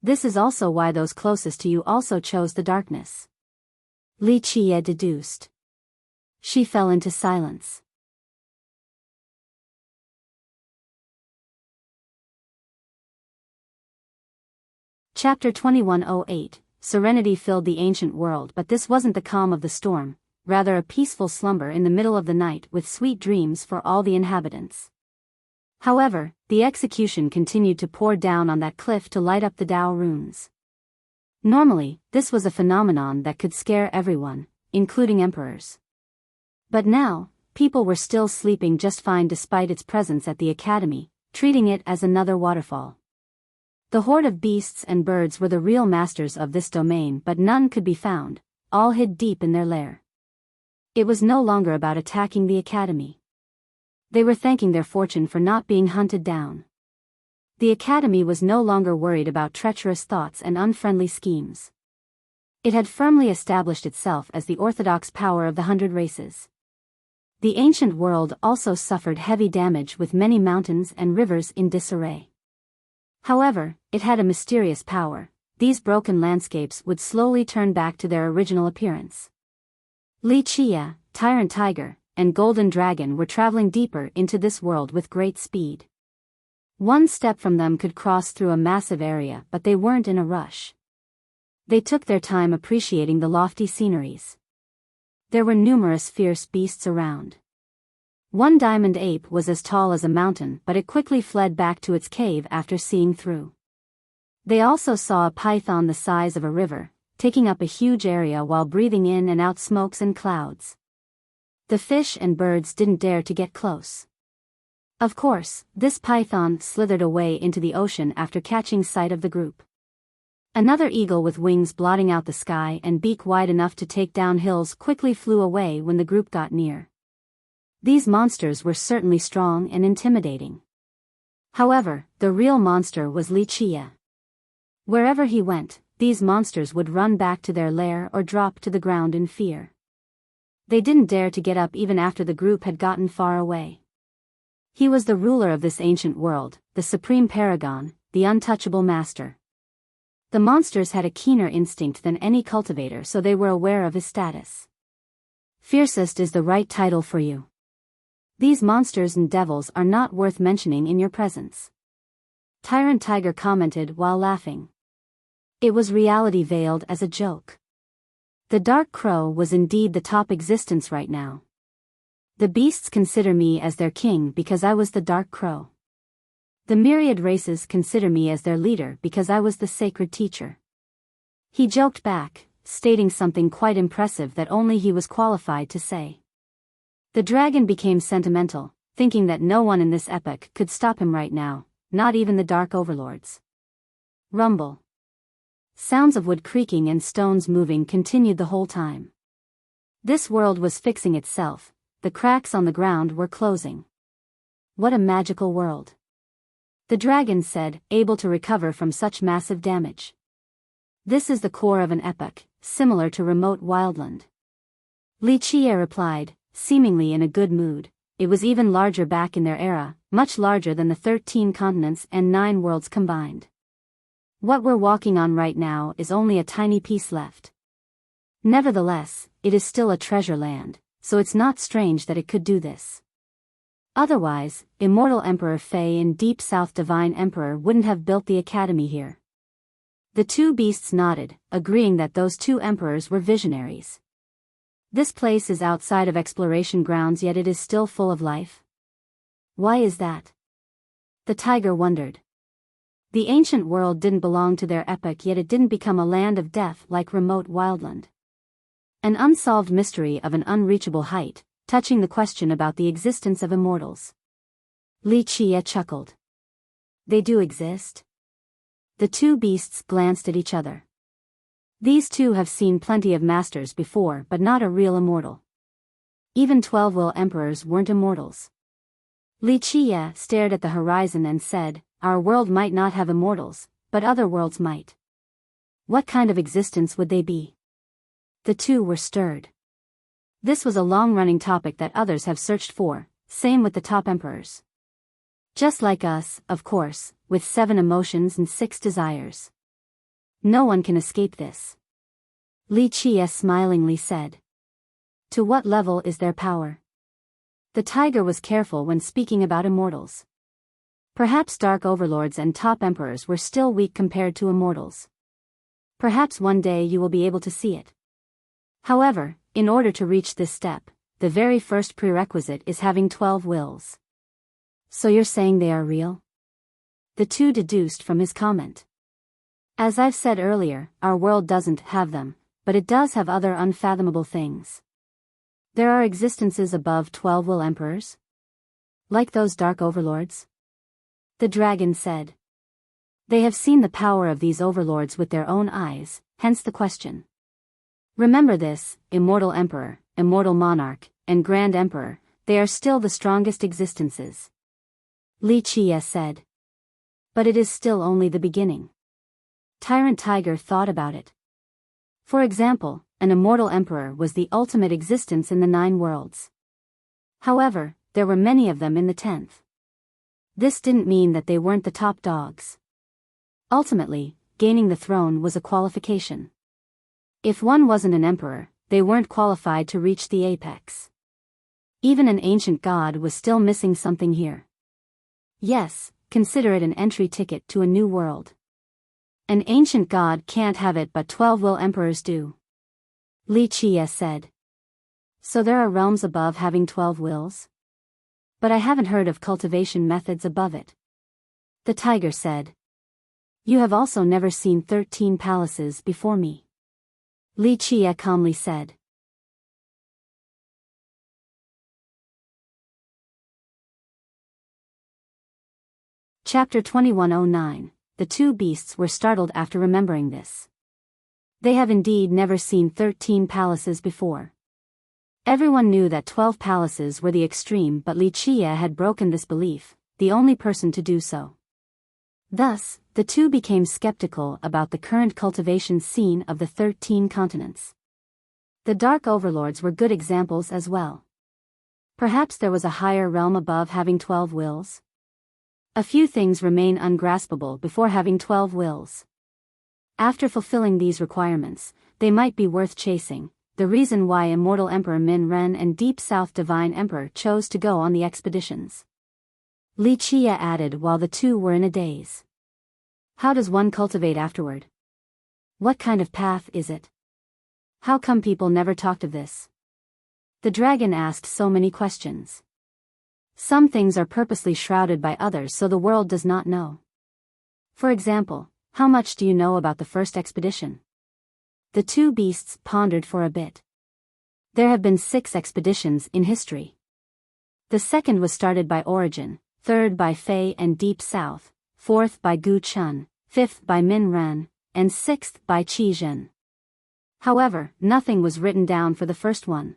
Speaker 1: This is also why those closest to you also chose the darkness. Li Qie deduced. She fell into silence. Chapter 2108. Serenity filled the ancient world, but this wasn't the calm of the storm, rather a peaceful slumber in the middle of the night with sweet dreams for all the inhabitants. However, the execution continued to pour down on that cliff to light up the Dao runes. Normally, this was a phenomenon that could scare everyone, including emperors. But now, people were still sleeping just fine despite its presence at the academy, treating it as another waterfall. The horde of beasts and birds were the real masters of this domain, but none could be found, all hid deep in their lair. It was no longer about attacking the academy. They were thanking their fortune for not being hunted down. The academy was no longer worried about treacherous thoughts and unfriendly schemes. It had firmly established itself as the orthodox power of the 100 races. The ancient world also suffered heavy damage with many mountains and rivers in disarray. However, it had a mysterious power. These broken landscapes would slowly turn back to their original appearance. Li Qie, Tyrant Tiger, and Golden Dragon were traveling deeper into this world with great speed. One step from them could cross through a massive area, but they weren't in a rush. They took their time appreciating the lofty sceneries. There were numerous fierce beasts around. One diamond ape was as tall as a mountain, but it quickly fled back to its cave after seeing through. They also saw a python the size of a river, taking up a huge area while breathing in and out smokes and clouds. The fish and birds didn't dare to get close. Of course, this python slithered away into the ocean after catching sight of the group. Another eagle with wings blotting out the sky and beak wide enough to take down hills quickly flew away when the group got near. These monsters were certainly strong and intimidating. However, the real monster was Li Qie. Wherever he went, these monsters would run back to their lair or drop to the ground in fear. They didn't dare to get up even after the group had gotten far away. He was the ruler of this ancient world, the supreme paragon, the untouchable master. The monsters had a keener instinct than any cultivator, so they were aware of his status. Fiercest is the right title for you. These monsters and devils are not worth mentioning in your presence. Tyrant Tiger commented while laughing. It was reality veiled as a joke. The Dark Crow was indeed the top existence right now. The beasts consider me as their king because I was the Dark Crow. The myriad races consider me as their leader because I was the sacred teacher. He joked back, stating something quite impressive that only he was qualified to say. The dragon became sentimental, thinking that no one in this epoch could stop him right now, not even the dark overlords. Rumble. Sounds of wood creaking and stones moving continued the whole time. This world was fixing itself, the cracks on the ground were closing. What a magical world. The dragon said, able to recover from such massive damage. This is the core of an epoch, similar to remote wildland. Li Qie replied, seemingly in a good mood. It was even larger back in their era, much larger than the 13 continents and 9 worlds combined. What we're walking on right now is only a tiny piece left. Nevertheless, it is still a treasure land, so it's not strange that it could do this. Otherwise, Immortal Emperor Fei and Deep South Divine Emperor wouldn't have built the academy here. The two beasts nodded, agreeing that those two emperors were visionaries. This place is outside of exploration grounds, yet it is still full of life. Why is that? The tiger wondered. The ancient world didn't belong to their epoch, yet it didn't become a land of death like remote wildland. An unsolved mystery of an unreachable height, touching the question about the existence of immortals. Li Qie chuckled. They do exist? The two beasts glanced at each other. These two have seen plenty of masters before, but not a real immortal. Even 12 emperors weren't immortals. Li Qie stared at the horizon and said, our world might not have immortals, but other worlds might. What kind of existence would they be? The two were stirred. This was a long-running topic that others have searched for, same with the top emperors. Just like us, of course, with 7 emotions and 6 desires. No one can escape this. Li Qie smilingly said. To what level is their power? The tiger was careful when speaking about immortals. Perhaps dark overlords and top emperors were still weak compared to immortals. Perhaps one day you will be able to see it. However, in order to reach this step, the very first prerequisite is having 12 wills. So you're saying they are real? The two deduced from his comment. As I've said earlier, our world doesn't have them, but it does have other unfathomable things. There are existences above 12 will emperors? Like those dark overlords? The dragon said. They have seen the power of these overlords with their own eyes, hence the question. Remember this, immortal emperor, immortal monarch, and grand emperor, they are still the strongest existences. Li Qie said. But it is still only the beginning. Tyrant Tiger thought about it. For example, an immortal emperor was the ultimate existence in the 9 worlds. However, there were many of them in the 10th. This didn't mean that they weren't the top dogs. Ultimately, gaining the throne was a qualification. If one wasn't an emperor, they weren't qualified to reach the apex. Even an ancient god was still missing something here. Yes, consider it an entry ticket to a new world. An ancient god can't have it, but 12 will emperors do. Li Qie said. So there are realms above having 12 wills? But I haven't heard of cultivation methods above it. The tiger said. You have also never seen 13 palaces before me. Li Qie calmly said. Chapter 2109. The two beasts were startled after remembering this. They have indeed never seen 13 palaces before. Everyone knew that 12 palaces were the extreme, but Li Qie had broken this belief, the only person to do so. Thus, the two became skeptical about the current cultivation scene of the 13 continents. The dark overlords were good examples as well. Perhaps there was a higher realm above having 12 wills? A few things remain ungraspable before having 12 wills. After fulfilling these requirements, they might be worth chasing, the reason why Immortal Emperor Min Ren and Deep South Divine Emperor chose to go on the expeditions. Li Qie added while the two were in a daze. How does one cultivate afterward? What kind of path is it? How come people never talked of this? The dragon asked so many questions. Some things are purposely shrouded by others so the world does not know. For example, how much do you know about the first expedition? The two beasts pondered for a bit. There have been 6 expeditions in history. The second was started by Origin, third by Fei and Deep South, fourth by Gu Chun, fifth by Min Ren, and sixth by Qi Zhen. However, nothing was written down for the first one.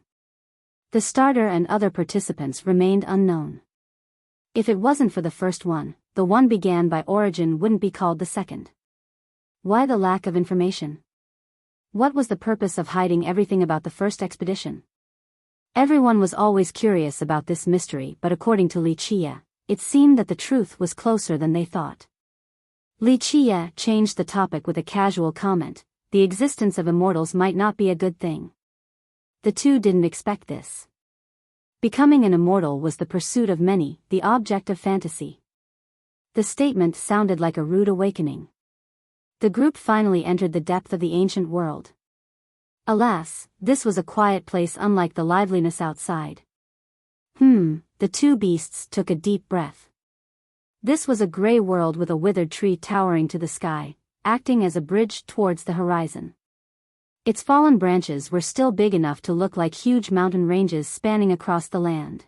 Speaker 1: The starter and other participants remained unknown. If it wasn't for the first one, the one began by Origin wouldn't be called the second. Why the lack of information? What was the purpose of hiding everything about the first expedition? Everyone was always curious about this mystery, but according to Li Qie, it seemed that the truth was closer than they thought. Li Qie changed the topic with a casual comment, the existence of immortals might not be a good thing. The two didn't expect this. Becoming an immortal was the pursuit of many, the object of fantasy. The statement sounded like a rude awakening. The group finally entered the depth of the ancient world. Alas, this was a quiet place unlike the liveliness outside. The two beasts took a deep breath. This was a gray world with a withered tree towering to the sky, acting as a bridge towards the horizon. Its fallen branches were still big enough to look like huge mountain ranges spanning across the land.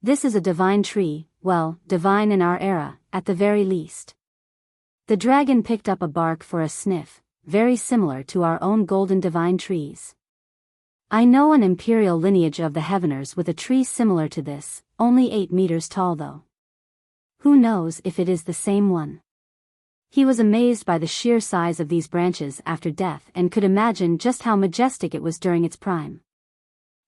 Speaker 1: This is a divine tree, well, divine in our era, at the very least. The dragon picked up a bark for a sniff, very similar to our own golden divine trees. I know an imperial lineage of the Heaveners with a tree similar to this, only 8 meters tall though. Who knows if it is the same one? He was amazed by the sheer size of these branches after death and could imagine just how majestic it was during its prime.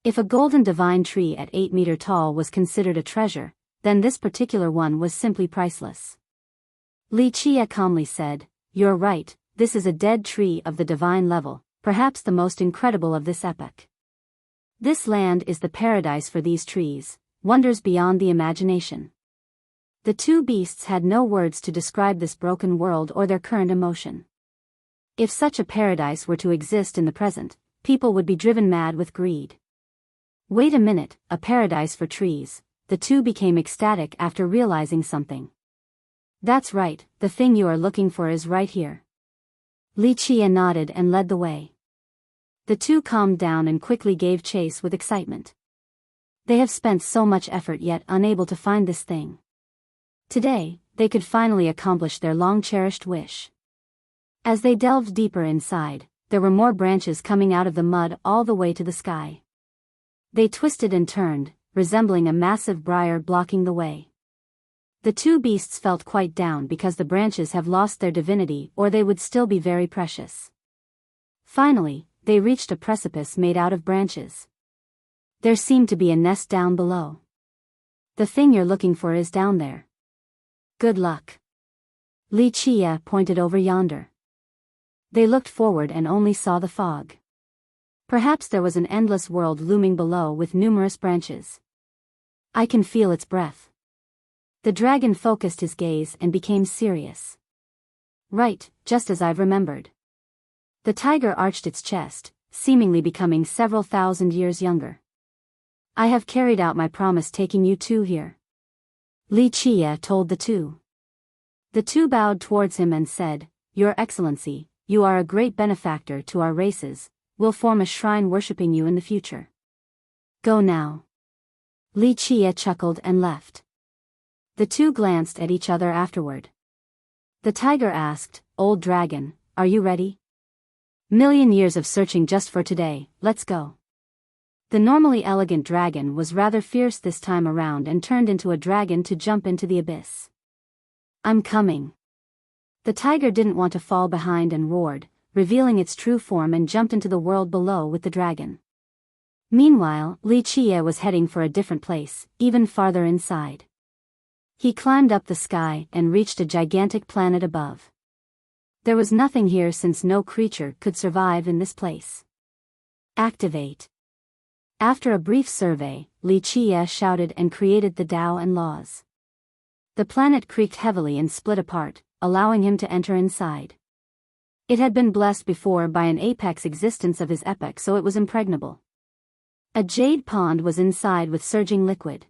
Speaker 1: If a golden divine tree at 8 meter tall was considered a treasure, then this particular one was simply priceless. Li Qie calmly said, "You're right, this is a dead tree of the divine level, perhaps the most incredible of this epoch. This land is the paradise for these trees, wonders beyond the imagination." The two beasts had no words to describe this broken world or their current emotion. If such a paradise were to exist in the present, people would be driven mad with greed. Wait a minute, a paradise for trees. The two became ecstatic after realizing something. "That's right, the thing you are looking for is right here." Li Qie nodded and led the way. The two calmed down and quickly gave chase with excitement. They have spent so much effort yet unable to find this thing. Today, they could finally accomplish their long-cherished wish. As they delved deeper inside, there were more branches coming out of the mud all the way to the sky. They twisted and turned, resembling a massive briar blocking the way. The two beasts felt quite down because the branches have lost their divinity or they would still be very precious. Finally, they reached a precipice made out of branches. There seemed to be a nest down below. "The thing you're looking for is down there. Good luck." Li Qie pointed over yonder. They looked forward and only saw the fog. Perhaps there was an endless world looming below with numerous branches. "I can feel its breath." The dragon focused his gaze and became serious. "Right, just as I've remembered." The tiger arched its chest, seemingly becoming several thousand years younger. "I have carried out my promise taking you two here," Li Qie told the two. The two bowed towards him and said, "Your Excellency, you are a great benefactor to our races. We'll form a shrine worshipping you in the future. Go now." Li Qie chuckled and left. The two glanced at each other afterward. The tiger asked, "Old dragon, are you ready? Million years of searching just for today, let's go." The normally elegant dragon was rather fierce this time around and turned into a dragon to jump into the abyss. "I'm coming." The tiger didn't want to fall behind and roared, revealing its true form and jumped into the world below with the dragon. Meanwhile, Li Qie was heading for a different place, even farther inside. He climbed up the sky and reached a gigantic planet above. There was nothing here since no creature could survive in this place. "Activate." After a brief survey, Li Qie shouted and created the Tao and laws. The planet creaked heavily and split apart, allowing him to enter inside. It had been blessed before by an apex existence of his epoch, so it was impregnable. A jade pond was inside with surging liquid.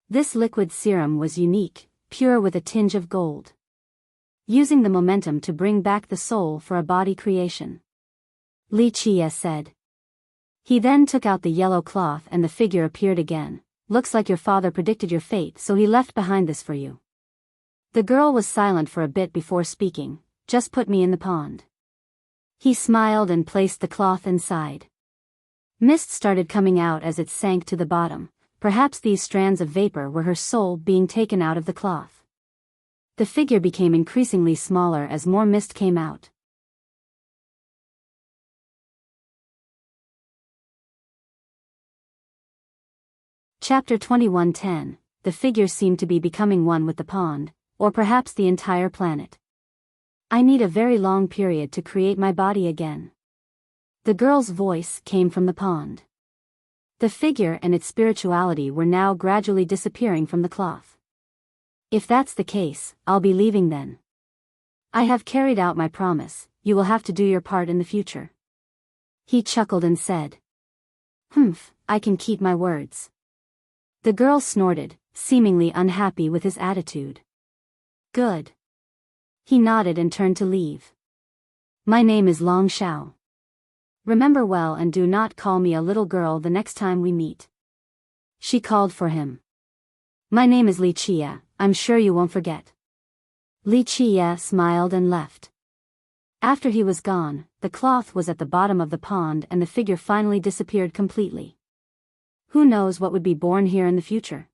Speaker 1: This liquid serum was unique, pure with a tinge of gold. Using the momentum to bring back the soul for a body creation, Li Qie said. He then took out the yellow cloth and the figure appeared again. "Looks like your father predicted your fate, so he left behind this for you." The girl was silent for a bit before speaking. "Just put me in the pond." He smiled and placed the cloth inside. Mist started coming out as it sank to the bottom. Perhaps these strands of vapor were her soul being taken out of the cloth. The figure became increasingly smaller as more mist came out. Chapter 21:10. The figure seemed to be becoming one with the pond, or perhaps the entire planet. "I need a very long period to create my body again." The girl's voice came from the pond. The figure and its spirituality were now gradually disappearing from the cloth. "If that's the case, I'll be leaving then. I have carried out my promise, you will have to do your part in the future." He chuckled and said. "Humph, I can keep my words." The girl snorted, seemingly unhappy with his attitude. "Good." He nodded and turned to leave. "My name is Long Xiao. Remember well and do not call me a little girl the next time we meet." She called for him. "My name is Li Qie, I'm sure you won't forget." Li Qie smiled and left. After he was gone, the cloth was at the bottom of the pond and the figure finally disappeared completely. Who knows what would be born here in the future?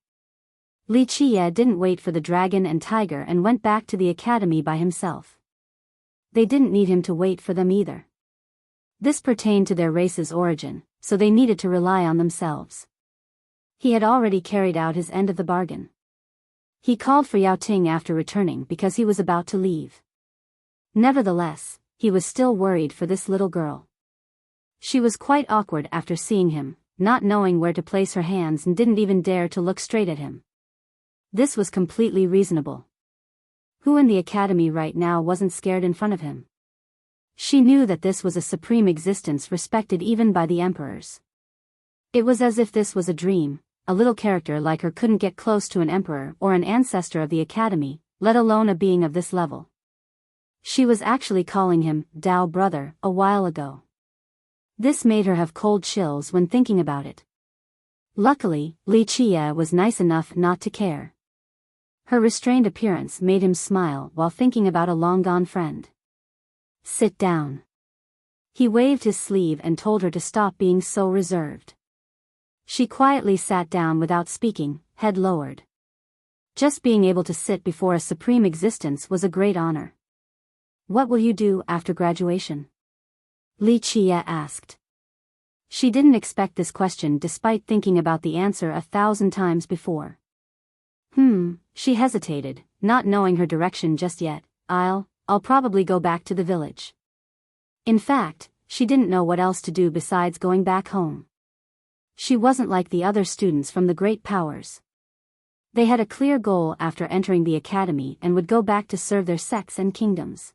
Speaker 1: Li Qie didn't wait for the dragon and tiger and went back to the academy by himself. They didn't need him to wait for them either. This pertained to their race's origin, so they needed to rely on themselves. He had already carried out his end of the bargain. He called for Yao Ting after returning because he was about to leave. Nevertheless, he was still worried for this little girl. She was quite awkward after seeing him, not knowing where to place her hands and didn't even dare to look straight at him. This was completely reasonable. Who in the academy right now wasn't scared in front of him? She knew that this was a supreme existence respected even by the emperors. It was as if this was a dream. A little character like her couldn't get close to an emperor or an ancestor of the academy, let alone a being of this level. She was actually calling him Dao brother a while ago. This made her have cold chills when thinking about it. Luckily, Li Qie was nice enough not to care. Her restrained appearance made him smile while thinking about a long-gone friend. Sit down. He waved his sleeve and told her to stop being so reserved. She quietly sat down without speaking, head lowered. Just being able to sit before a supreme existence was a great honor. What will you do after graduation? Li Qie asked. She didn't expect this question despite thinking about the answer 1,000 times before. She hesitated, not knowing her direction just yet. I'll probably go back to the village. In fact, she didn't know what else to do besides going back home. She wasn't like the other students from the great powers. They had a clear goal after entering the academy and would go back to serve their sects and kingdoms.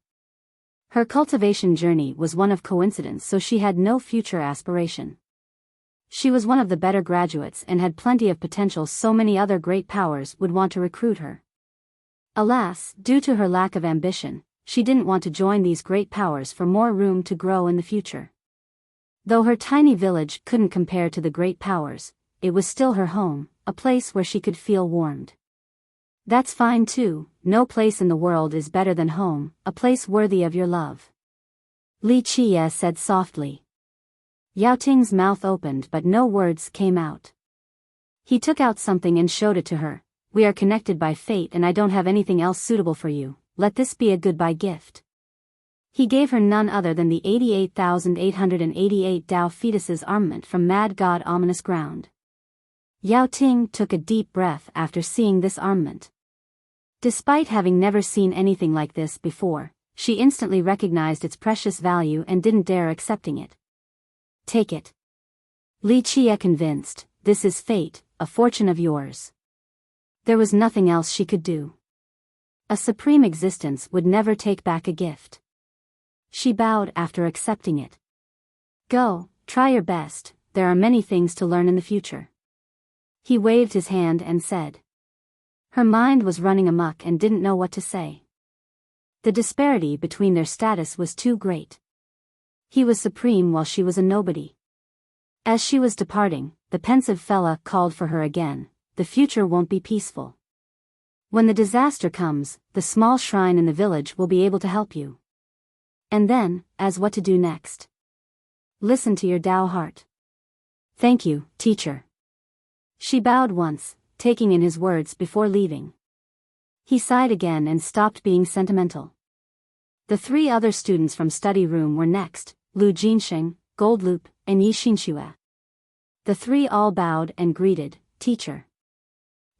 Speaker 1: Her cultivation journey was one of coincidence, so she had no future aspiration. She was one of the better graduates and had plenty of potential, so many other great powers would want to recruit her. Alas, due to her lack of ambition, she didn't want to join these great powers for more room to grow in the future. Though her tiny village couldn't compare to the great powers, it was still her home, a place where she could feel warmed. That's fine too, no place in the world is better than home, a place worthy of your love. Li Qie said softly. Yao Ting's mouth opened but no words came out. He took out something and showed it to her. We are connected by fate and I don't have anything else suitable for you, let this be a goodbye gift. He gave her none other than the 88,888 Dao fetuses armament from Mad God Ominous Ground. Yao Ting took a deep breath after seeing this armament. Despite having never seen anything like this before, she instantly recognized its precious value and didn't dare accepting it. Take it. Li Qie convinced, this is fate, a fortune of yours. There was nothing else she could do. A supreme existence would never take back a gift. She bowed after accepting it. Go, try your best, there are many things to learn in the future. He waved his hand and said. Her mind was running amok and didn't know what to say. The disparity between their status was too great. He was supreme while she was a nobody. As she was departing, the pensive fella called for her again. The future won't be peaceful. When the disaster comes, the small shrine in the village will be able to help you. And then, as what to do next. Listen to your Dao heart. Thank you, teacher. She bowed once, taking in his words before leaving. He sighed again and stopped being sentimental. The 3 other students from study room were next, Lu Jinsheng, Goldloop, and Yi Xinxue. The 3 all bowed and greeted, teacher.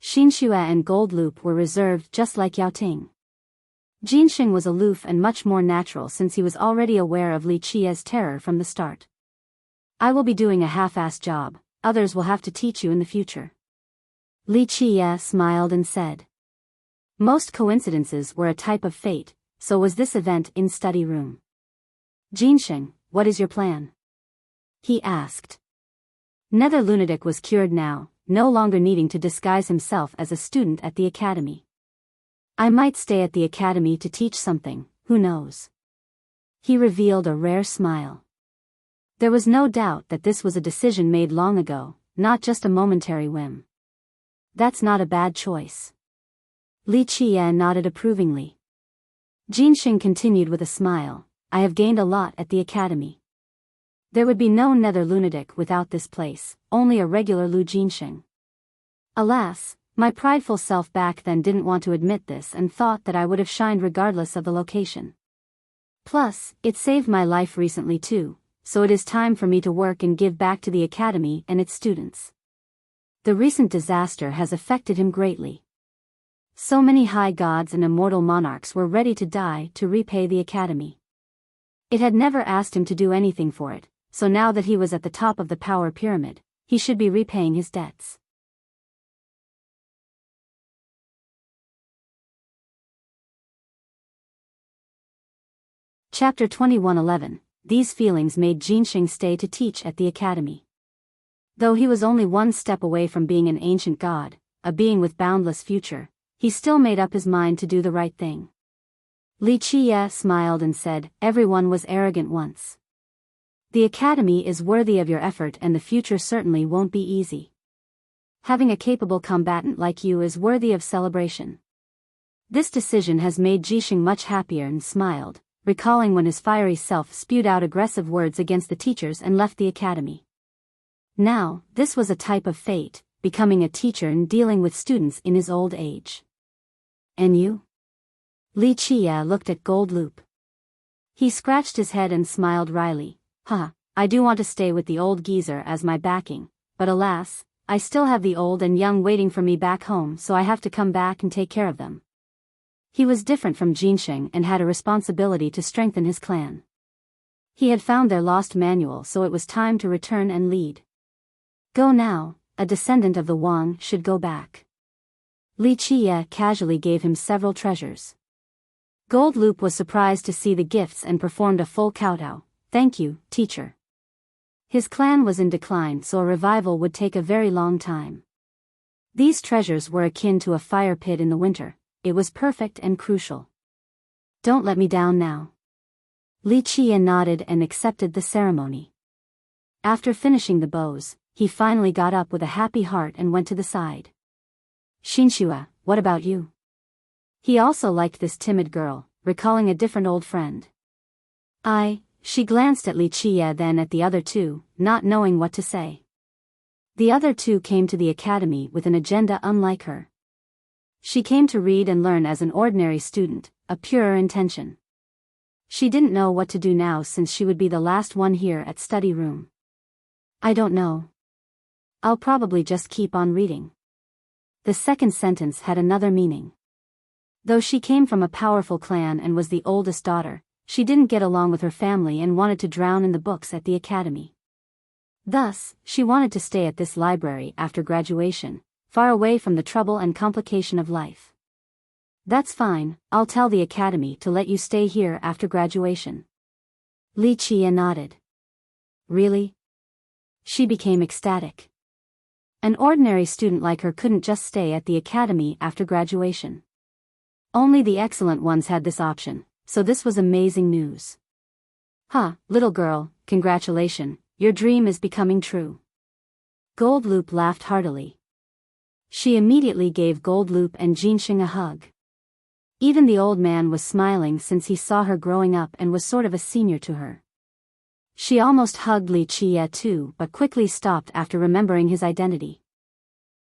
Speaker 1: Xinxue and Goldloop were reserved just like Yao Ting. Jinsheng was aloof and much more natural since he was already aware of Li Qie's terror from the start. I will be doing a half-assed job, others will have to teach you in the future. Li Qie smiled and said. Most coincidences were a type of fate, so was this event in study room. Jinsheng, what is your plan? He asked. Nether Lunatic was cured now, no longer needing to disguise himself as a student at the academy. I might stay at the academy to teach something, who knows? He revealed a rare smile. There was no doubt that this was a decision made long ago, not just a momentary whim. That's not a bad choice. Li Qie nodded approvingly. Jinsheng continued with a smile, I have gained a lot at the academy. There would be no Nether Lunatic without this place, only a regular Lu Jinsheng. Alas, my prideful self back then didn't want to admit this and thought that I would have shined regardless of the location. Plus, it saved my life recently too, so it is time for me to work and give back to the academy and its students. The recent disaster has affected him greatly. So many high gods and immortal monarchs were ready to die to repay the academy. It had never asked him to do anything for it, so now that he was at the top of the power pyramid, he should be repaying his debts. Chapter 21:11. These feelings made Jinxing stay to teach at the academy. Though he was only one step away from being an ancient god, a being with boundless future, he still made up his mind to do the right thing. Li Qie smiled and said, "Everyone was arrogant once. The academy is worthy of your effort and the future certainly won't be easy. Having a capable combatant like you is worthy of celebration." This decision has made Jinxing much happier and smiled, recalling when his fiery self spewed out aggressive words against the teachers and left the academy. Now, this was a type of fate, becoming a teacher and dealing with students in his old age. "And you?" Li Qie looked at Gold Loop. He scratched his head and smiled wryly. I do want to stay with the old geezer as my backing, but alas, I still have the old and young waiting for me back home, so I have to come back and take care of them." He was different from Jinxing and had a responsibility to strengthen his clan. He had found their lost manual, so it was time to return and lead. "Go now, a descendant of the Wang should go back." Li Qie casually gave him several treasures. Gold Loop was surprised to see the gifts and performed a full kowtow. "Thank you, teacher." His clan was in decline, so a revival would take a very long time. These treasures were akin to a fire pit in the winter. It was perfect and crucial. "Don't let me down now." Li Qie nodded and accepted the ceremony. After finishing the bows, he finally got up with a happy heart and went to the side. "Xinxue, what about you?" He also liked this timid girl, recalling a different old friend. She glanced at Li Qie then at the other two, not knowing what to say. The other two came to the academy with an agenda unlike her. She came to read and learn as an ordinary student, a purer intention. She didn't know what to do now since she would be the last one here at study room. "I don't know. I'll probably just keep on reading." The second sentence had another meaning. Though she came from a powerful clan and was the oldest daughter, she didn't get along with her family and wanted to drown in the books at the academy. Thus, she wanted to stay at this library after graduation, far away from the trouble and complication of life. "That's fine, I'll tell the academy to let you stay here after graduation." Li Qie nodded. "Really?" She became ecstatic. An ordinary student like her couldn't just stay at the academy after graduation. Only the excellent ones had this option, so this was amazing news. Little girl, congratulations, your dream is becoming true." Gold Loop laughed heartily. She immediately gave Gold Loop and Jinxing a hug. Even the old man was smiling since he saw her growing up and was sort of a senior to her. She almost hugged Li Qie too, but quickly stopped after remembering his identity.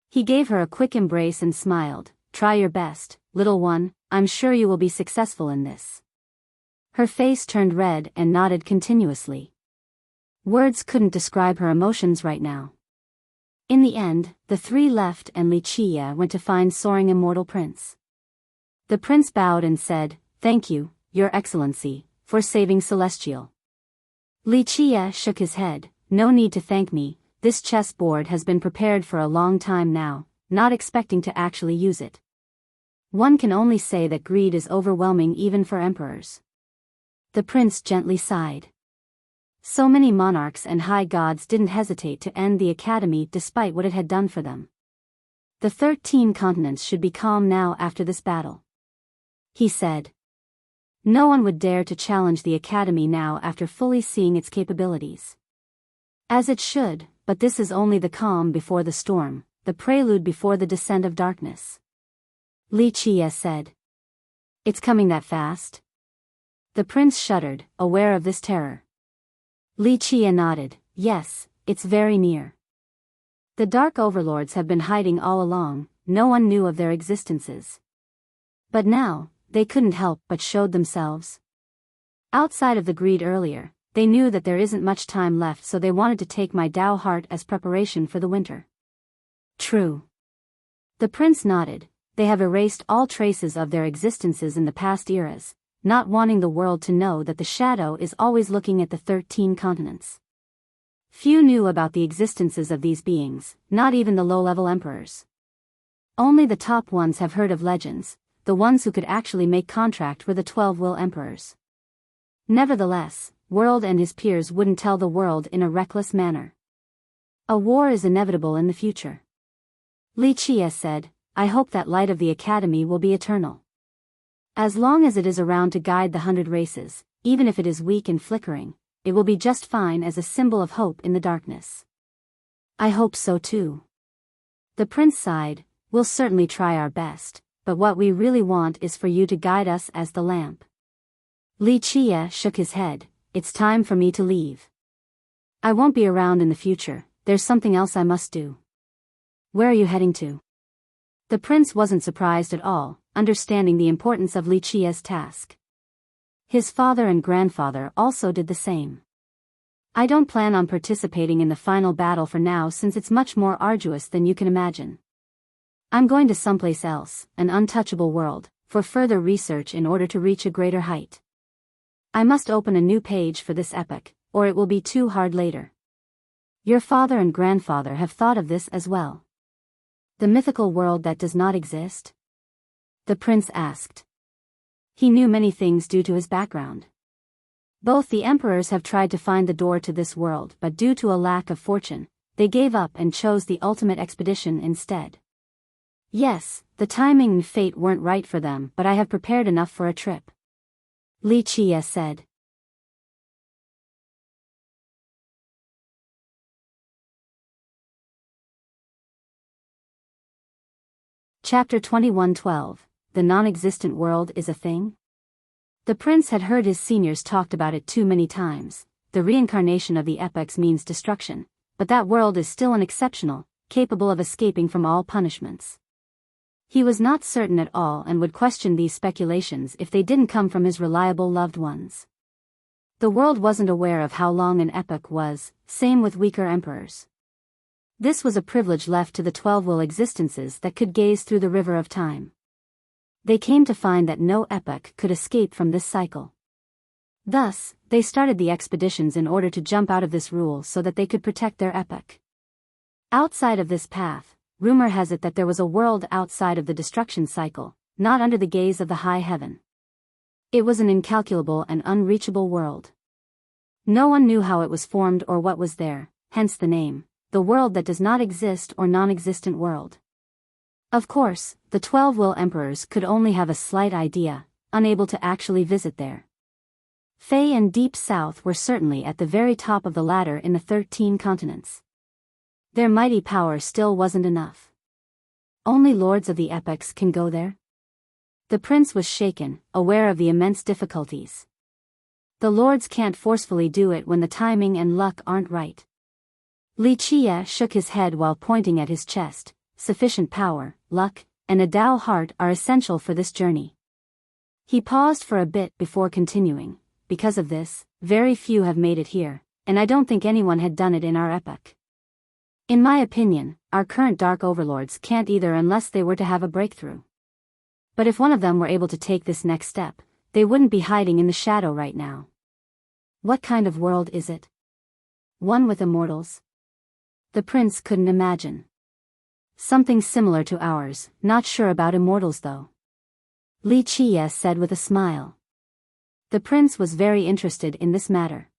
Speaker 1: He gave her a quick embrace and smiled. "Try your best, little one, I'm sure you will be successful in this." Her face turned red and nodded continuously. Words couldn't describe her emotions right now. In the end, the three left and Li Qie went to find Soaring Immortal Prince. The prince bowed and said, "Thank you, Your Excellency, for saving Celestial." Li Qie shook his head. "No need to thank me, this chessboard has been prepared for a long time now, not expecting to actually use it. One can only say that greed is overwhelming even for emperors." The prince gently sighed. So many monarchs and high gods didn't hesitate to end the academy despite what it had done for them. The 13 continents should be calm now after this battle. He said. No one would dare to challenge the academy now after fully seeing its capabilities. As it should, but this is only the calm before the storm, the prelude before the descent of darkness. Li Qie said. It's coming that fast? The prince shuddered, aware of this terror. Li Qie nodded, yes, it's very near. The dark overlords have been hiding all along, no one knew of their existences. But now, they couldn't help but showed themselves. Outside of the greed earlier, they knew that there isn't much time left, so they wanted to take my Dao heart as preparation for the winter. True. The prince nodded, they have erased all traces of their existences in the past eras, not wanting the world to know that the shadow is always looking at the 13 continents. Few knew about the existences of these beings, not even the low-level emperors. Only the top ones have heard of legends. The ones who could actually make contract were the 12 will emperors. Nevertheless, World and his peers wouldn't tell the world in a reckless manner. A war is inevitable in the future. Li Chia said, I hope that light of the academy will be eternal. As long as it is around to guide the 100 races, even if it is weak and flickering, it will be just fine as a symbol of hope in the darkness. I hope so too. The prince sighed, we'll certainly try our best, but what we really want is for you to guide us as the lamp. Li Chia shook his head, it's time for me to leave. I won't be around in the future, there's something else I must do. Where are you heading to? The prince wasn't surprised at all, understanding the importance of Li Chia's task. His father and grandfather also did the same. I don't plan on participating in the final battle for now since it's much more arduous than you can imagine. I'm going to someplace else, an untouchable world, for further research in order to reach a greater height. I must open a new page for this epic, or it will be too hard later. Your father and grandfather have thought of this as well. The mythical world that does not exist? The prince asked. He knew many things due to his background. Both the emperors have tried to find the door to this world, but due to a lack of fortune, they gave up and chose the ultimate expedition instead. Yes, the timing and fate weren't right for them, but I have prepared enough for a trip. Li Chia said. Chapter 21:12. The non-existent world is a thing? The prince had heard his seniors talked about it too many times. The reincarnation of the epochs means destruction, but that world is still unexceptional, capable of escaping from all punishments. He was not certain at all and would question these speculations if they didn't come from his reliable loved ones. The world wasn't aware of how long an epoch was, same with weaker emperors. This was a privilege left to the 12 will existences that could gaze through the river of time. They came to find that no epoch could escape from this cycle. Thus, they started the expeditions in order to jump out of this rule so that they could protect their epoch. Outside of this path, rumor has it that there was a world outside of the destruction cycle, not under the gaze of the high heaven. It was an incalculable and unreachable world. No one knew how it was formed or what was there, hence the name, the world that does not exist or non-existent world. Of course, the 12 will emperors could only have a slight idea, unable to actually visit there. Fei and Deep South were certainly at the very top of the ladder in the 13 continents. Their mighty power still wasn't enough. Only lords of the epochs can go there? The prince was shaken, aware of the immense difficulties. The lords can't forcefully do it when the timing and luck aren't right. Li Chia shook his head while pointing at his chest. Sufficient power, luck, and a Tao heart are essential for this journey. He paused for a bit before continuing. Because of this, very few have made it here, and I don't think anyone had done it in our epoch. In my opinion, our current dark overlords can't either unless they were to have a breakthrough. But if one of them were able to take this next step, they wouldn't be hiding in the shadow right now. What kind of world is it? One with immortals? The prince couldn't imagine. Something similar to ours, not sure about immortals though. Li Chia said with a smile. The prince was very interested in this matter.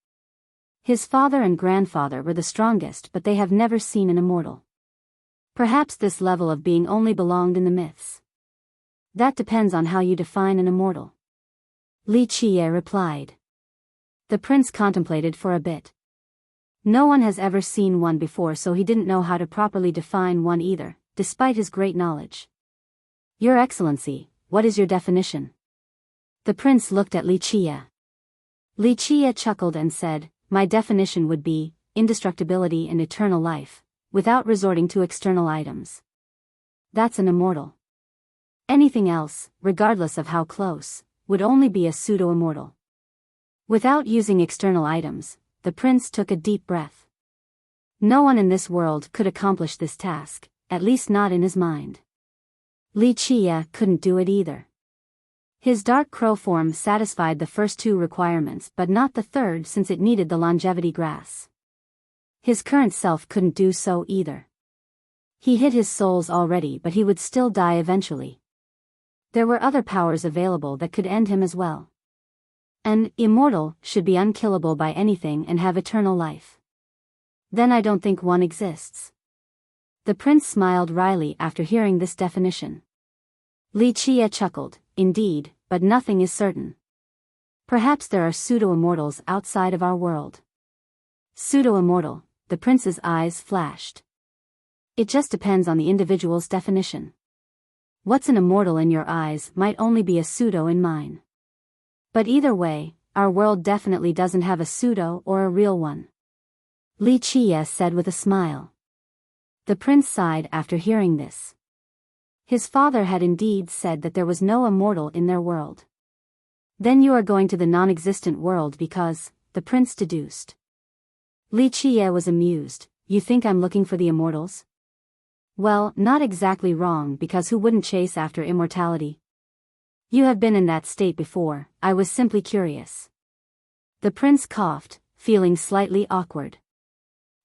Speaker 1: His father and grandfather were the strongest, but they have never seen an immortal. Perhaps this level of being only belonged in the myths. That depends on how you define an immortal. Li Chia replied. The prince contemplated for a bit. No one has ever seen one before, so he didn't know how to properly define one either, despite his great knowledge. Your Excellency, what is your definition? The prince looked at Li Chia. Li Chia chuckled and said, my definition would be, indestructibility and eternal life, without resorting to external items. That's an immortal. Anything else, regardless of how close, would only be a pseudo-immortal. Without using external items, the prince took a deep breath. No one in this world could accomplish this task, at least not in his mind. Li Qie couldn't do it either. His dark crow form satisfied the first two requirements but not the third since it needed the longevity grass. His current self couldn't do so either. He hid his souls already but he would still die eventually. There were other powers available that could end him as well. An immortal should be unkillable by anything and have eternal life. Then I don't think one exists. The prince smiled wryly after hearing this definition. Li Qie chuckled, indeed, but nothing is certain. Perhaps there are pseudo-immortals outside of our world. Pseudo-immortal, the prince's eyes flashed. It just depends on the individual's definition. What's an immortal in your eyes might only be a pseudo in mine. But either way, our world definitely doesn't have a pseudo or a real one. Li Qie said with a smile. The prince sighed after hearing this. His father had indeed said that there was no immortal in their world. Then you are going to the non-existent world because, the prince deduced. Li Qie was amused. You think I'm looking for the immortals? Well, not exactly wrong because who wouldn't chase after immortality? You have been in that state before, I was simply curious. The prince coughed, feeling slightly awkward.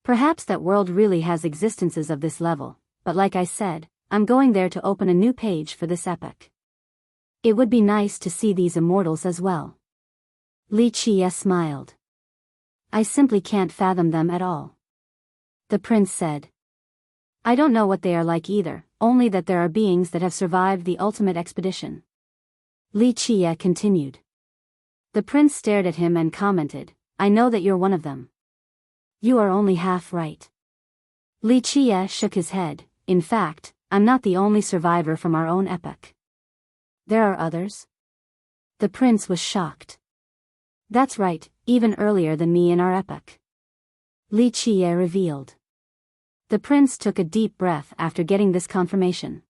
Speaker 1: Perhaps that world really has existences of this level, but like I said, I'm going there to open a new page for this epic. It would be nice to see these immortals as well. Li Qie smiled. I simply can't fathom them at all. The prince said. I don't know what they are like either, only that there are beings that have survived the ultimate expedition. Li Qie continued. The prince stared at him and commented, I know that you're one of them. You are only half right. Li Qie shook his head. In fact, I'm not the only survivor from our own epoch. There are others? The prince was shocked. That's right, even earlier than me in our epoch. Li Qie revealed. The prince took a deep breath after getting this confirmation.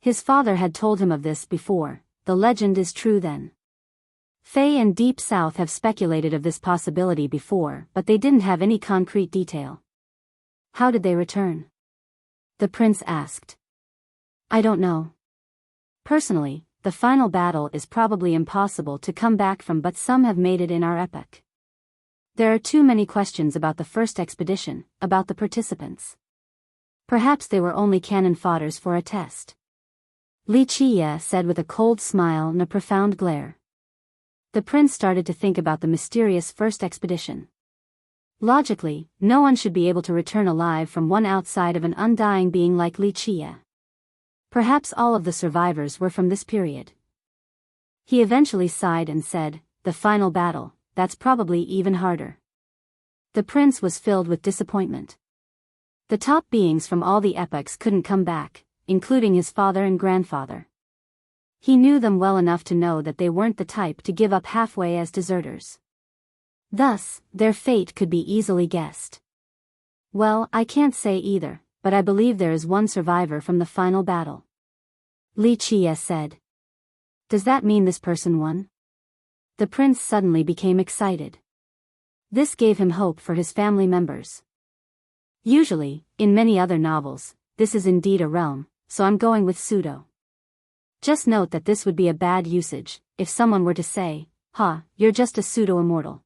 Speaker 1: His father had told him of this before, the legend is true then. Fae and Deep South have speculated of this possibility before but they didn't have any concrete detail. How did they return? The prince asked. I don't know. Personally, the final battle is probably impossible to come back from but some have made it in our epoch. There are too many questions about the first expedition, about the participants. Perhaps they were only cannon fodders for a test. Li Qie said with a cold smile and a profound glare. The prince started to think about the mysterious first expedition. Logically, no one should be able to return alive from one outside of an undying being like Li Qie. Perhaps all of the survivors were from this period. He eventually sighed and said, the final battle, that's probably even harder. The prince was filled with disappointment. The top beings from all the epochs couldn't come back, including his father and grandfather. He knew them well enough to know that they weren't the type to give up halfway as deserters. Thus, their fate could be easily guessed. Well, I can't say either, but I believe there is one survivor from the final battle. Li Qie said. Does that mean this person won? The prince suddenly became excited. This gave him hope for his family members. Usually, in many other novels, this is indeed a realm, so I'm going with pseudo. Just note that this would be a bad usage, if someone were to say, you're just a pseudo-immortal.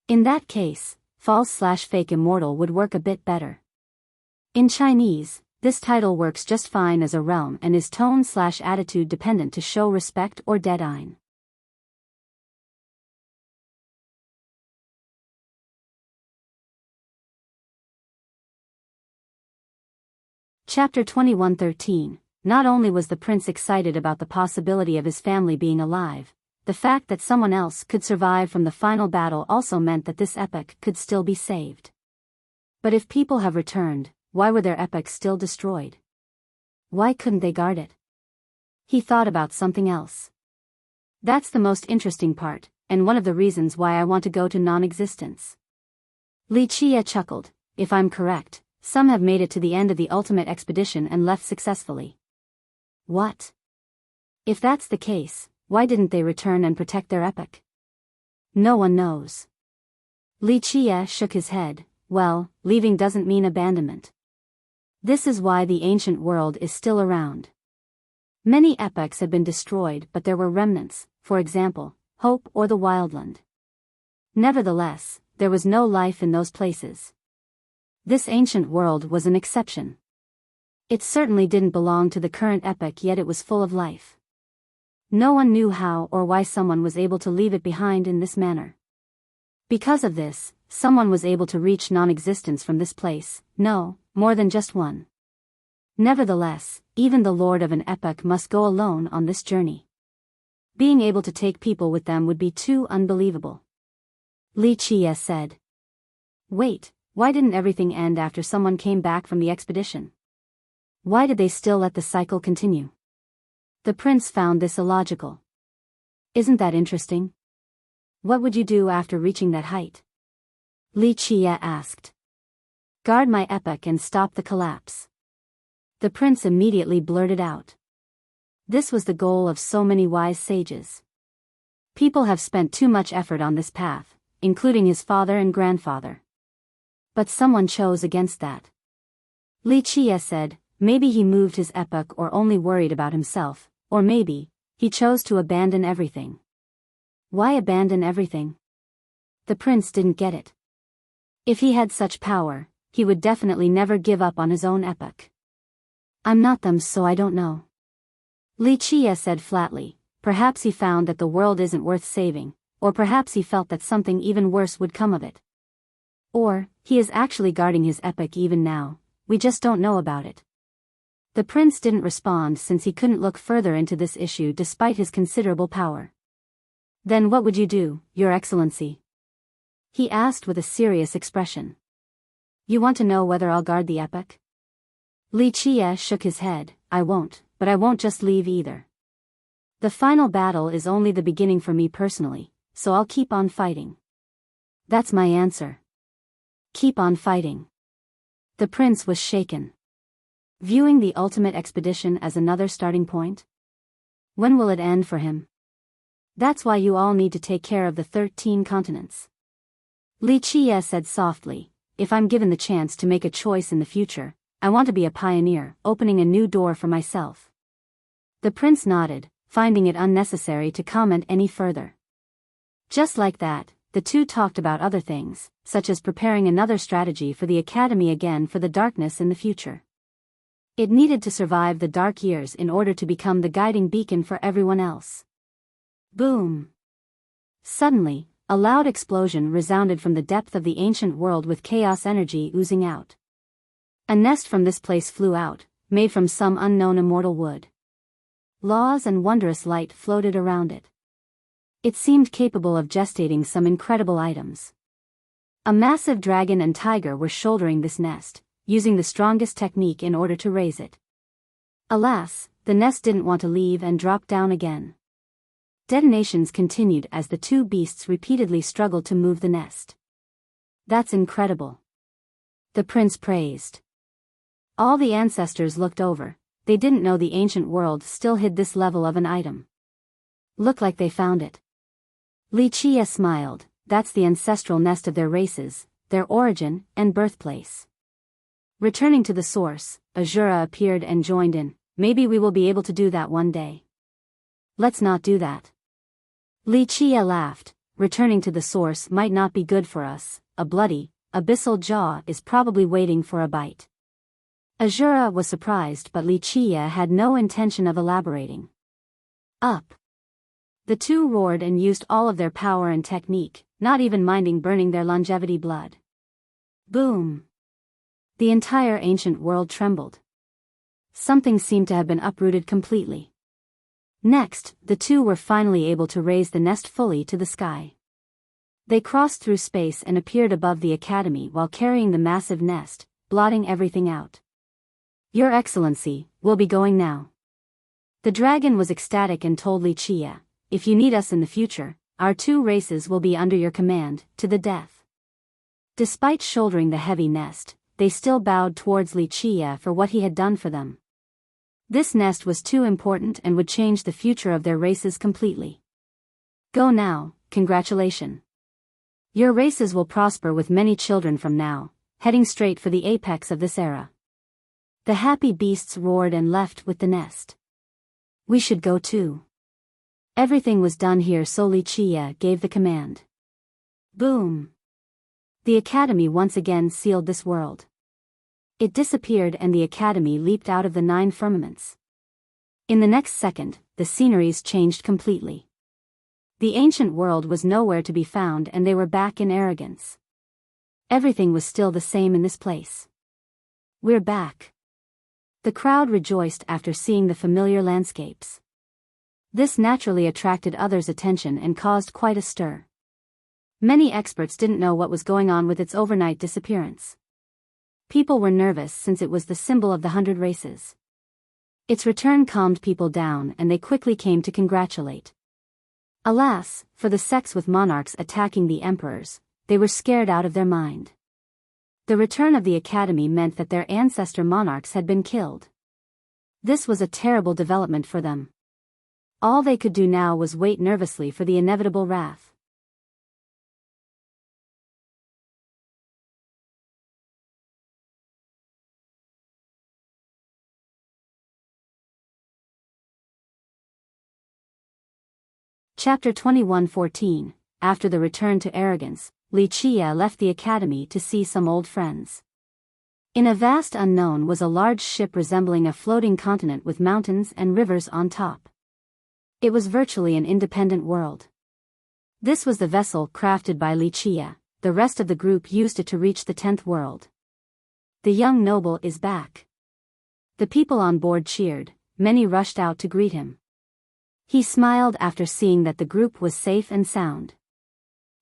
Speaker 1: In that case, false/fake immortal would work a bit better. In Chinese, this title works just fine as a realm and is tone/attitude dependent to show respect or dead-eyne. Chapter 21:13. Not only was the prince excited about the possibility of his family being alive, the fact that someone else could survive from the final battle also meant that this epoch could still be saved. But if people have returned, why were their epochs still destroyed? Why couldn't they guard it? He thought about something else. That's the most interesting part, and one of the reasons why I want to go to non-existence. Li Qie chuckled. If I'm correct, some have made it to the end of the ultimate expedition and left successfully. What? If that's the case, why didn't they return and protect their epoch? No one knows. Li Qie shook his head. Well, leaving doesn't mean abandonment. This is why the ancient world is still around. Many epochs had been destroyed, but there were remnants, for example, Hope or the Wildland. Nevertheless, there was no life in those places. This ancient world was an exception. It certainly didn't belong to the current epoch, yet it was full of life. No one knew how or why someone was able to leave it behind in this manner. Because of this, someone was able to reach non-existence from this place, no, more than just one. Nevertheless, even the lord of an epoch must go alone on this journey. Being able to take people with them would be too unbelievable. Li Qie said. Wait, why didn't everything end after someone came back from the expedition? Why did they still let the cycle continue? The prince found this illogical. Isn't that interesting? What would you do after reaching that height? Li Qie asked. Guard my epoch and stop the collapse. The prince immediately blurted out. This was the goal of so many wise sages. People have spent too much effort on this path, including his father and grandfather. But someone chose against that. Li Qie said, maybe he moved his epoch or only worried about himself, or maybe he chose to abandon everything. Why abandon everything? The prince didn't get it. If he had such power, he would definitely never give up on his own epoch. I'm not them, so I don't know. Li Qie said flatly, perhaps he found that the world isn't worth saving, or perhaps he felt that something even worse would come of it. Or, he is actually guarding his epoch even now, we just don't know about it. The prince didn't respond since he couldn't look further into this issue despite his considerable power. Then what would you do, Your Excellency? He asked with a serious expression. You want to know whether I'll guard the epoch? Li Qie shook his head, I won't, but I won't just leave either. The final battle is only the beginning for me personally, so I'll keep on fighting. That's my answer. Keep on fighting. The prince was shaken. Viewing the ultimate expedition as another starting point? When will it end for him? That's why you all need to take care of the 13 continents. Li Qie said softly, if I'm given the chance to make a choice in the future, I want to be a pioneer, opening a new door for myself. The prince nodded, finding it unnecessary to comment any further. Just like that, the two talked about other things, such as preparing another strategy for the academy again for the darkness in the future. It needed to survive the dark years in order to become the guiding beacon for everyone else. Boom! Suddenly, a loud explosion resounded from the depth of the ancient world with chaos energy oozing out. A nest from this place flew out, made from some unknown immortal wood. Laws and wondrous light floated around it. It seemed capable of gestating some incredible items. A massive dragon and tiger were shouldering this nest, using the strongest technique in order to raise it. Alas, the nest didn't want to leave and dropped down again. Detonations continued as the two beasts repeatedly struggled to move the nest. That's incredible. The prince praised. All the ancestors looked over, they didn't know the ancient world still hid this level of an item. Look like they found it. Li Qie smiled, that's the ancestral nest of their races, their origin and birthplace. Returning to the source, Azura appeared and joined in, maybe we will be able to do that one day. Let's not do that. Li Qie laughed, returning to the source might not be good for us, a bloody, abyssal jaw is probably waiting for a bite. Azura was surprised but Li Qie had no intention of elaborating. Up! The two roared and used all of their power and technique, not even minding burning their longevity blood. Boom! The entire ancient world trembled. Something seemed to have been uprooted completely. Next, the two were finally able to raise the nest fully to the sky. They crossed through space and appeared above the academy while carrying the massive nest, blotting everything out. Your Excellency, we'll be going now. The dragon was ecstatic and told Li Qie, if you need us in the future, our two races will be under your command, to the death. Despite shouldering the heavy nest, they still bowed towards Li Qie for what he had done for them. This nest was too important and would change the future of their races completely. Go now, congratulations. Your races will prosper with many children from now, heading straight for the apex of this era. The happy beasts roared and left with the nest. We should go too. Everything was done here, so Li Qie gave the command. Boom! The academy once again sealed this world. It disappeared and the academy leaped out of the 9 firmaments. In the next second, the sceneries changed completely. The ancient world was nowhere to be found and they were back in arrogance. Everything was still the same in this place. We're back. The crowd rejoiced after seeing the familiar landscapes. This naturally attracted others' attention and caused quite a stir. Many experts didn't know what was going on with its overnight disappearance. People were nervous since it was the symbol of the 100 races. Its return calmed people down and they quickly came to congratulate. Alas, for the sects with monarchs attacking the emperors, they were scared out of their mind. The return of the academy meant that their ancestor monarchs had been killed. This was a terrible development for them. All they could do now was wait nervously for the inevitable wrath. Chapter 21:14. After the return to arrogance, Li Qie left the academy to see some old friends. In a vast unknown was a large ship resembling a floating continent with mountains and rivers on top. It was virtually an independent world. This was the vessel crafted by Li Qie. The rest of the group used it to reach the 10th world. The young noble is back. The people on board cheered, many rushed out to greet him. He smiled after seeing that the group was safe and sound.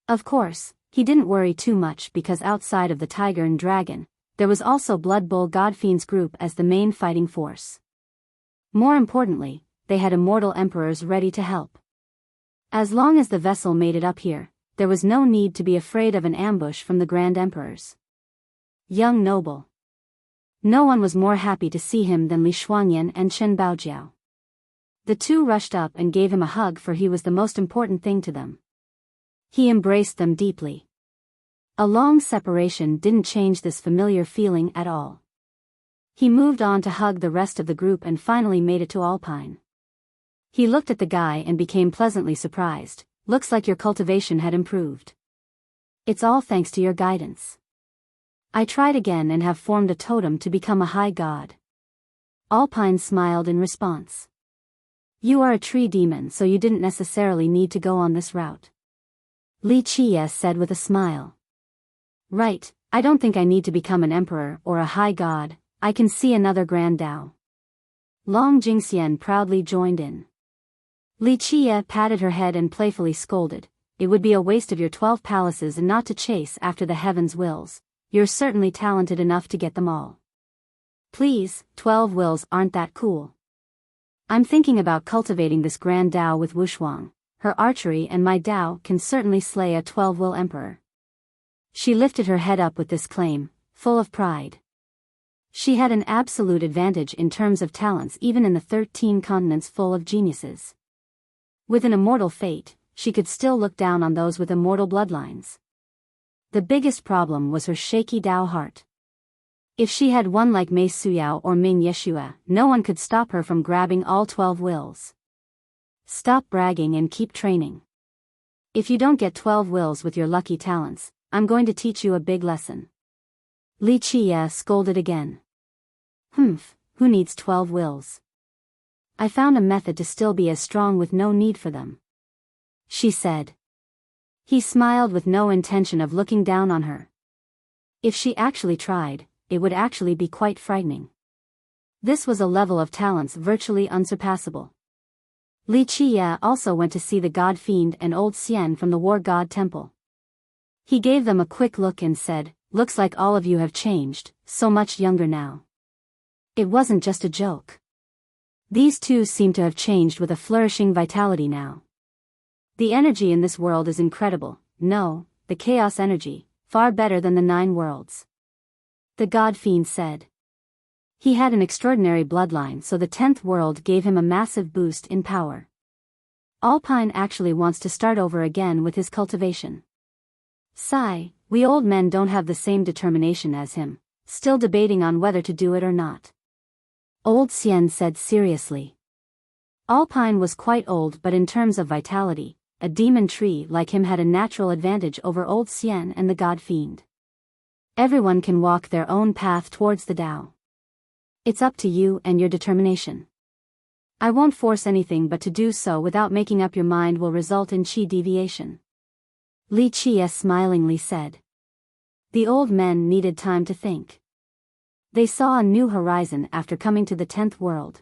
Speaker 1: Of course, he didn't worry too much because outside of the Tiger and Dragon, there was also Blood Bull Godfiend's group as the main fighting force. More importantly, they had immortal emperors ready to help. As long as the vessel made it up here, there was no need to be afraid of an ambush from the Grand Emperors. Young noble. No one was more happy to see him than Li Shuangyan and Chen Baojiao. The two rushed up and gave him a hug for he was the most important thing to them. He embraced them deeply. A long separation didn't change this familiar feeling at all. He moved on to hug the rest of the group and finally made it to Alpine. He looked at the guy and became pleasantly surprised. Looks like your cultivation had improved. It's all thanks to your guidance. I tried again and have formed a totem to become a high god. Alpine smiled in response. You are a tree demon, so you didn't necessarily need to go on this route. Li Qie said with a smile. Right, I don't think I need to become an emperor or a high god, I can see another grand Dao. Long Jingxian proudly joined in. Li Qie patted her head and playfully scolded, it would be a waste of your 12 palaces and not to chase after the heavens' wills, you're certainly talented enough to get them all. Please, 12 wills aren't that cool. I'm thinking about cultivating this grand Dao with Wushuang. Her archery and my Dao can certainly slay a 12-will emperor. She lifted her head up with this claim, full of pride. She had an absolute advantage in terms of talents even in the 13 continents full of geniuses. With an immortal fate, she could still look down on those with immortal bloodlines. The biggest problem was her shaky Dao heart. If she had one like Mei Suyao or Ming Yeshua, no one could stop her from grabbing all 12 wills. Stop bragging and keep training. If you don't get 12 wills with your lucky talents, I'm going to teach you a big lesson. Li Qie scolded again. Who needs 12 wills? I found a method to still be as strong with no need for them. She said. He smiled with no intention of looking down on her. If she actually tried, it would actually be quite frightening. This was a level of talents virtually unsurpassable. Li Qie also went to see the God Fiend and Old Xian from the War God Temple. He gave them a quick look and said, looks like all of you have changed, so much younger now. It wasn't just a joke. These two seem to have changed with a flourishing vitality now. The energy in this world is incredible, no, the chaos energy, far better than the 9 worlds. The God Fiend said. He had an extraordinary bloodline, so the 10th world gave him a massive boost in power. Alpine actually wants to start over again with his cultivation. Sigh, we old men don't have the same determination as him, still debating on whether to do it or not. Old Xian said seriously. Alpine was quite old, but in terms of vitality, a demon tree like him had a natural advantage over old Xian and the god fiend. Everyone can walk their own path towards the Tao. It's up to you and your determination. I won't force anything, but to do so without making up your mind will result in qi deviation. Li Qie smilingly said. The old men needed time to think. They saw a new horizon after coming to the 10th world.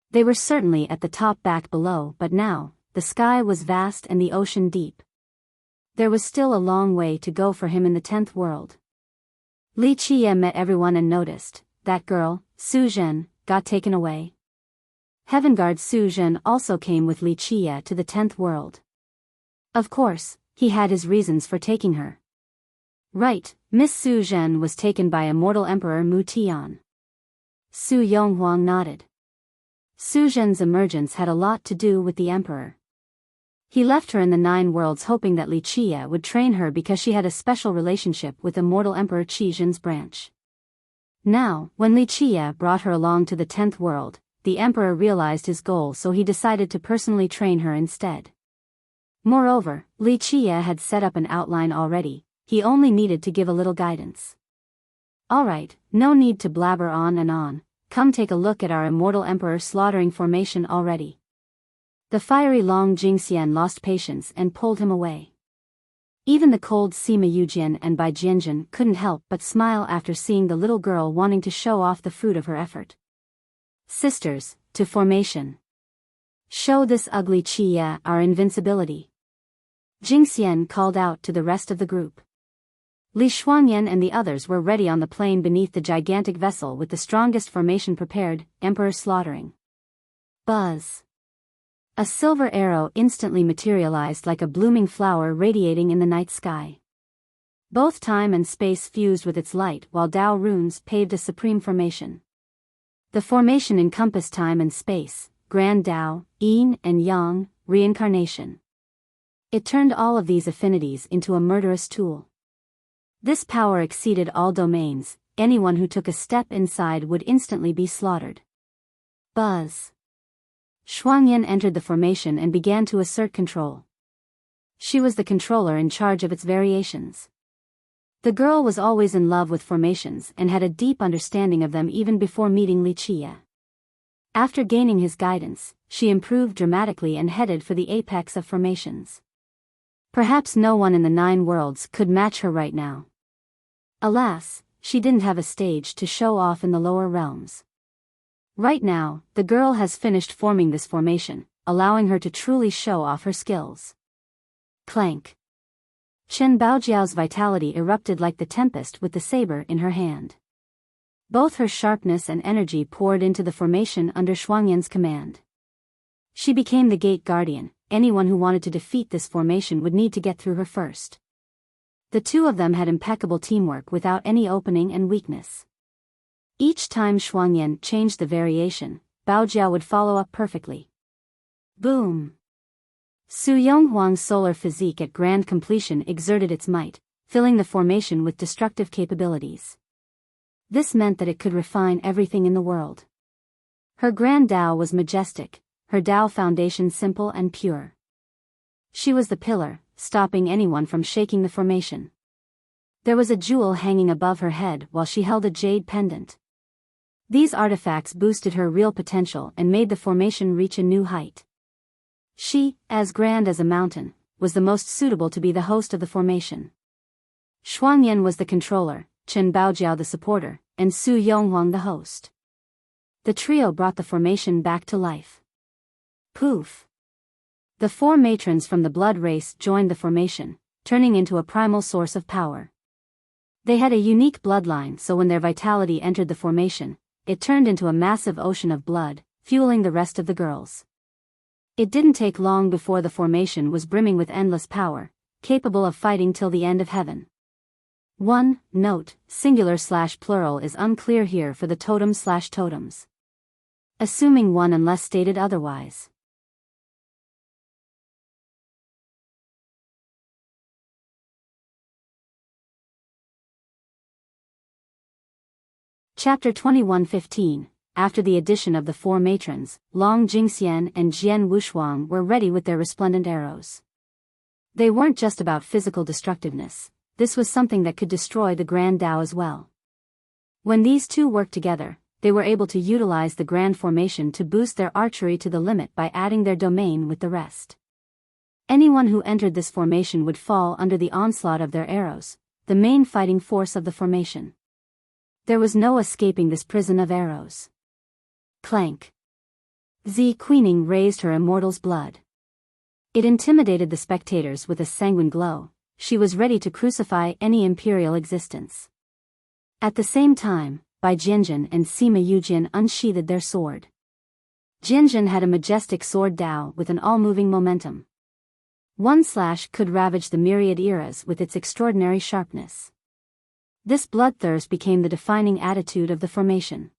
Speaker 1: They were certainly at the top back below, but now, the sky was vast and the ocean deep. There was still a long way to go for him in the 10th world. Li Qie met everyone and noticed, that girl, Su Zhen, got taken away. Heavenguard Su Zhen also came with Li Qie to the 10th world. Of course, he had his reasons for taking her. Right, Miss Su Zhen was taken by Immortal Emperor Mu Tian. Su Yonghuang nodded. Su Zhen's emergence had a lot to do with the emperor. He left her in the 9 worlds hoping that Li Qie would train her because she had a special relationship with Immortal Emperor Qi Zhen's branch. Now, when Li Qie brought her along to the 10th world, the emperor realized his goal, so he decided to personally train her instead. Moreover, Li Qie had set up an outline already, he only needed to give a little guidance. Alright, no need to blabber on and on, come take a look at our Immortal Emperor slaughtering formation already. The fiery Long Jingxian lost patience and pulled him away. Even the cold Sima Yujian and Bai Jianjun couldn't help but smile after seeing the little girl wanting to show off the fruit of her effort. Sisters, to formation. Show this ugly Qie our invincibility. Jingxian called out to the rest of the group. Li Shuangyan and the others were ready on the plain beneath the gigantic vessel with the strongest formation prepared, Emperor slaughtering. Buzz. A silver arrow instantly materialized like a blooming flower radiating in the night sky. Both time and space fused with its light while Tao runes paved a supreme formation. The formation encompassed time and space, Grand Tao, Yin and Yang, reincarnation. It turned all of these affinities into a murderous tool. This power exceeded all domains, anyone who took a step inside would instantly be slaughtered. Buzz. Shuangyan entered the formation and began to assert control. She was the controller in charge of its variations. The girl was always in love with formations and had a deep understanding of them even before meeting Li Qie. After gaining his guidance, she improved dramatically and headed for the apex of formations. Perhaps no one in the 9 worlds could match her right now. Alas, she didn't have a stage to show off in the lower realms. Right now, the girl has finished forming this formation, allowing her to truly show off her skills. Clank. Chen Baojiao's vitality erupted like the tempest with the saber in her hand. Both her sharpness and energy poured into the formation under Shuangyan's command. She became the gate guardian. Anyone who wanted to defeat this formation would need to get through her first. The two of them had impeccable teamwork without any opening and weakness. Each time Shuangyan changed the variation, Baojiao would follow up perfectly. Boom! Su Yonghuang's solar physique at grand completion exerted its might, filling the formation with destructive capabilities. This meant that it could refine everything in the world. Her grand Tao was majestic, her Tao foundation simple and pure. She was the pillar, stopping anyone from shaking the formation. There was a jewel hanging above her head while she held a jade pendant. These artifacts boosted her real potential and made the formation reach a new height. She, as grand as a mountain, was the most suitable to be the host of the formation. Shuangyan was the controller, Chen Baojiao the supporter, and Su Yonghuang the host. The trio brought the formation back to life. Poof! The 4 matrons from the blood race joined the formation, turning into a primal source of power. They had a unique bloodline, so when their vitality entered the formation, it turned into a massive ocean of blood, fueling the rest of the girls. It didn't take long before the formation was brimming with endless power, capable of fighting till the end of heaven. 1. Note, singular/plural is unclear here for the totem/totems. Assuming 1 unless stated otherwise. Chapter 21:15, after the addition of the four matrons, Long Jingxian and Jian Wushuang were ready with their resplendent arrows. They weren't just about physical destructiveness, this was something that could destroy the Grand Tao as well. When these two worked together, they were able to utilize the Grand Formation to boost their archery to the limit by adding their domain with the rest. Anyone who entered this formation would fall under the onslaught of their arrows, the main fighting force of the formation. There was no escaping this prison of arrows. Clank. Zi Queening raised her immortal's blood. It intimidated the spectators with a sanguine glow. She was ready to crucify any imperial existence. At the same time, Bai Jianjun and Sima Yujin unsheathed their sword. Jianjun had a majestic sword Dao with an all-moving momentum. One slash could ravage the myriad eras with its extraordinary sharpness. This bloodthirst became the defining attitude of the formation.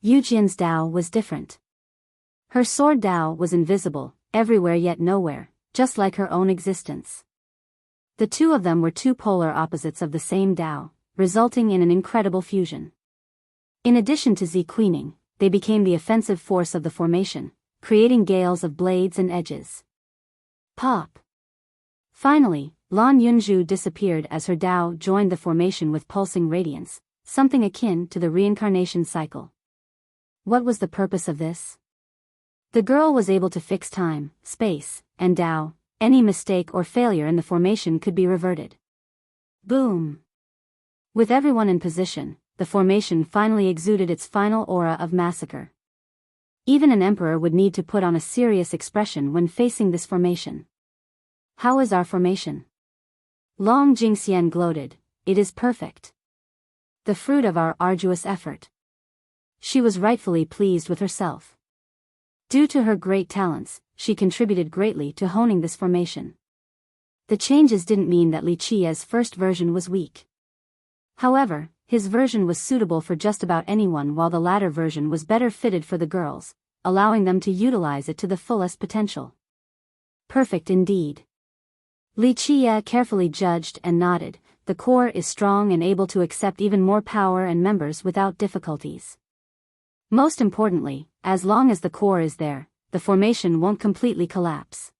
Speaker 1: Yujin's Dao was different. Her sword Dao was invisible, everywhere yet nowhere, just like her own existence. The two of them were two polar opposites of the same Dao, resulting in an incredible fusion. In addition to Zi Queening, they became the offensive force of the formation, creating gales of blades and edges. Pop! Finally, Lan Yunzhu disappeared as her Dao joined the formation with pulsing radiance, something akin to the reincarnation cycle. What was the purpose of this? The girl was able to fix time, space, and Dao. Any mistake or failure in the formation could be reverted. Boom! With everyone in position, the formation finally exuded its final aura of massacre. Even an emperor would need to put on a serious expression when facing this formation. How is our formation? Long Jingxian gloated, it is perfect. The fruit of our arduous effort. She was rightfully pleased with herself. Due to her great talents, she contributed greatly to honing this formation. The changes didn't mean that Li Qia's first version was weak. However, his version was suitable for just about anyone while the latter version was better fitted for the girls, allowing them to utilize it to the fullest potential. Perfect indeed. Li Qia carefully judged and nodded, the core is strong and able to accept even more power and members without difficulties. Most importantly, as long as the core is there, the formation won't completely collapse.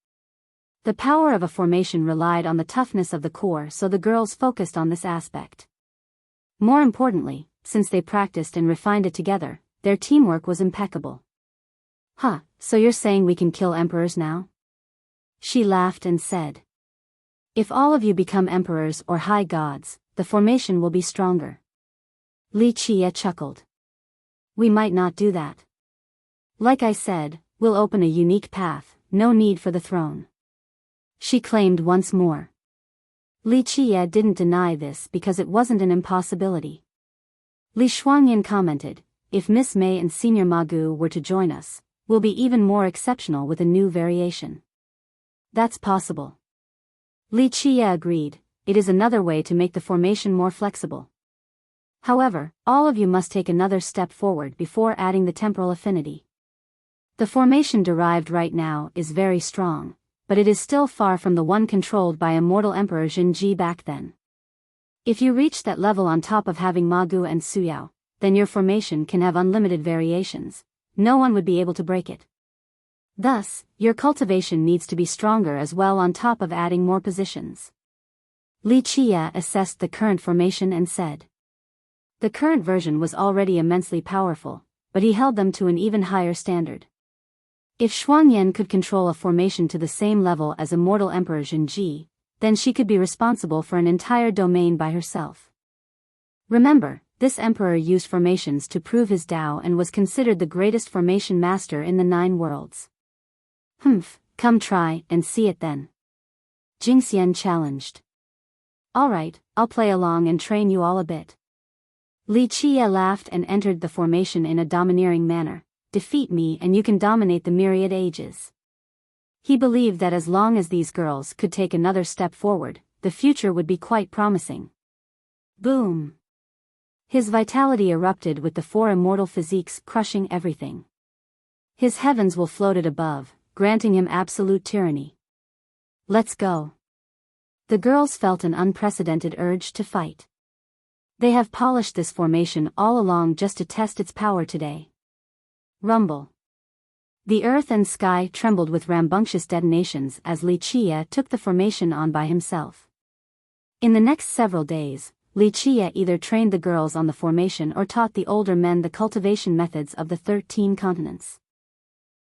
Speaker 1: The power of a formation relied on the toughness of the core, so the girls focused on this aspect. More importantly, since they practiced and refined it together, their teamwork was impeccable. Huh, so you're saying we can kill emperors now? She laughed and said. If all of you become emperors or high gods, the formation will be stronger. Li Qia chuckled. We might not do that. Like I said, we'll open a unique path, no need for the throne. She claimed once more. Li Qia didn't deny this because it wasn't an impossibility. Li Shuangyin commented, if Miss Mei and Senior Magu were to join us, we'll be even more exceptional with a new variation. That's possible. Li Qia agreed, it is another way to make the formation more flexible. However, all of you must take another step forward before adding the temporal affinity. The formation derived right now is very strong, but it is still far from the one controlled by immortal Emperor Jinji back then. If you reach that level on top of having Magu and Suyao, then your formation can have unlimited variations. No one would be able to break it. Thus, your cultivation needs to be stronger as well on top of adding more positions. Li Qia assessed the current formation and said. The current version was already immensely powerful, but he held them to an even higher standard. If Shuangyan could control a formation to the same level as immortal Emperor Jinji, then she could be responsible for an entire domain by herself. Remember, this emperor used formations to prove his Tao and was considered the greatest formation master in the 9 worlds. Come try and see it then. Jingxian challenged. Alright, I'll play along and train you all a bit. Li Qia laughed and entered the formation in a domineering manner. Defeat me and you can dominate the myriad ages. He believed that as long as these girls could take another step forward, the future would be quite promising. Boom! His vitality erupted with the 4 immortal physiques crushing everything. His heavens will floated above, granting him absolute tyranny. Let's go. The girls felt an unprecedented urge to fight. They have polished this formation all along just to test its power today. Rumble. The earth and sky trembled with rambunctious detonations as Li Qie took the formation on by himself. In the next several days, Li Qie either trained the girls on the formation or taught the older men the cultivation methods of the 13 continents.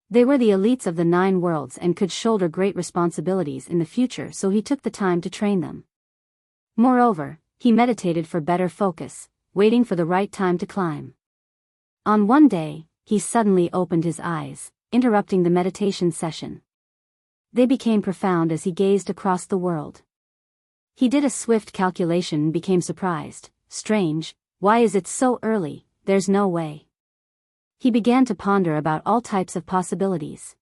Speaker 1: They were the elites of the 9 worlds and could shoulder great responsibilities in the future, so he took the time to train them. Moreover, he meditated for better focus, waiting for the right time to climb. On one day, he suddenly opened his eyes, interrupting the meditation session. They became profound as he gazed across the world. He did a swift calculation and became surprised. Strange, why is it so early? There's no way. He began to ponder about all types of possibilities.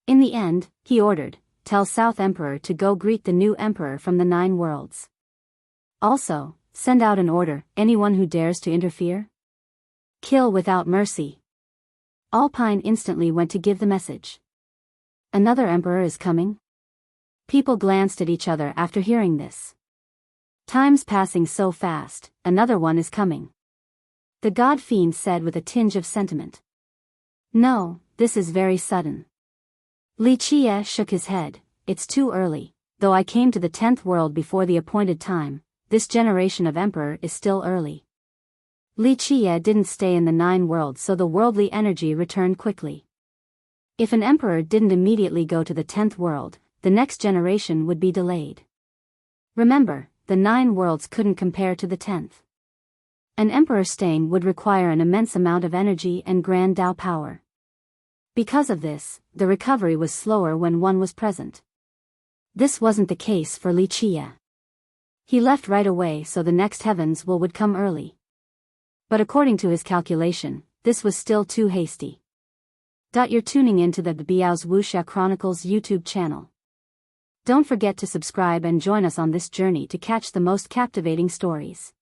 Speaker 1: In the end, he ordered, "Tell South Emperor to go greet the new emperor from the 9 worlds. Also, send out an order, anyone who dares to interfere? Kill without mercy." Alpine instantly went to give the message. Another emperor is coming? People glanced at each other after hearing this. Time's passing so fast, another one is coming. The god fiend said with a tinge of sentiment. No, this is very sudden. Li Qie shook his head. It's too early, though I came to the 10th world before the appointed time, this generation of emperor is still early. Li Qie didn't stay in the 9 worlds, so the worldly energy returned quickly. If an emperor didn't immediately go to the 10th world, the next generation would be delayed. Remember, the 9 worlds couldn't compare to the 10th. An emperor staying would require an immense amount of energy and grand Dao power. Because of this, the recovery was slower when one was present. This wasn't the case for Li Qie. He left right away, so the next heavens would come early. But according to his calculation, this was still too hasty. You're tuning into the Biyao's Wuxia Chronicles YouTube channel. Don't forget to subscribe and join us on this journey to catch the most captivating stories.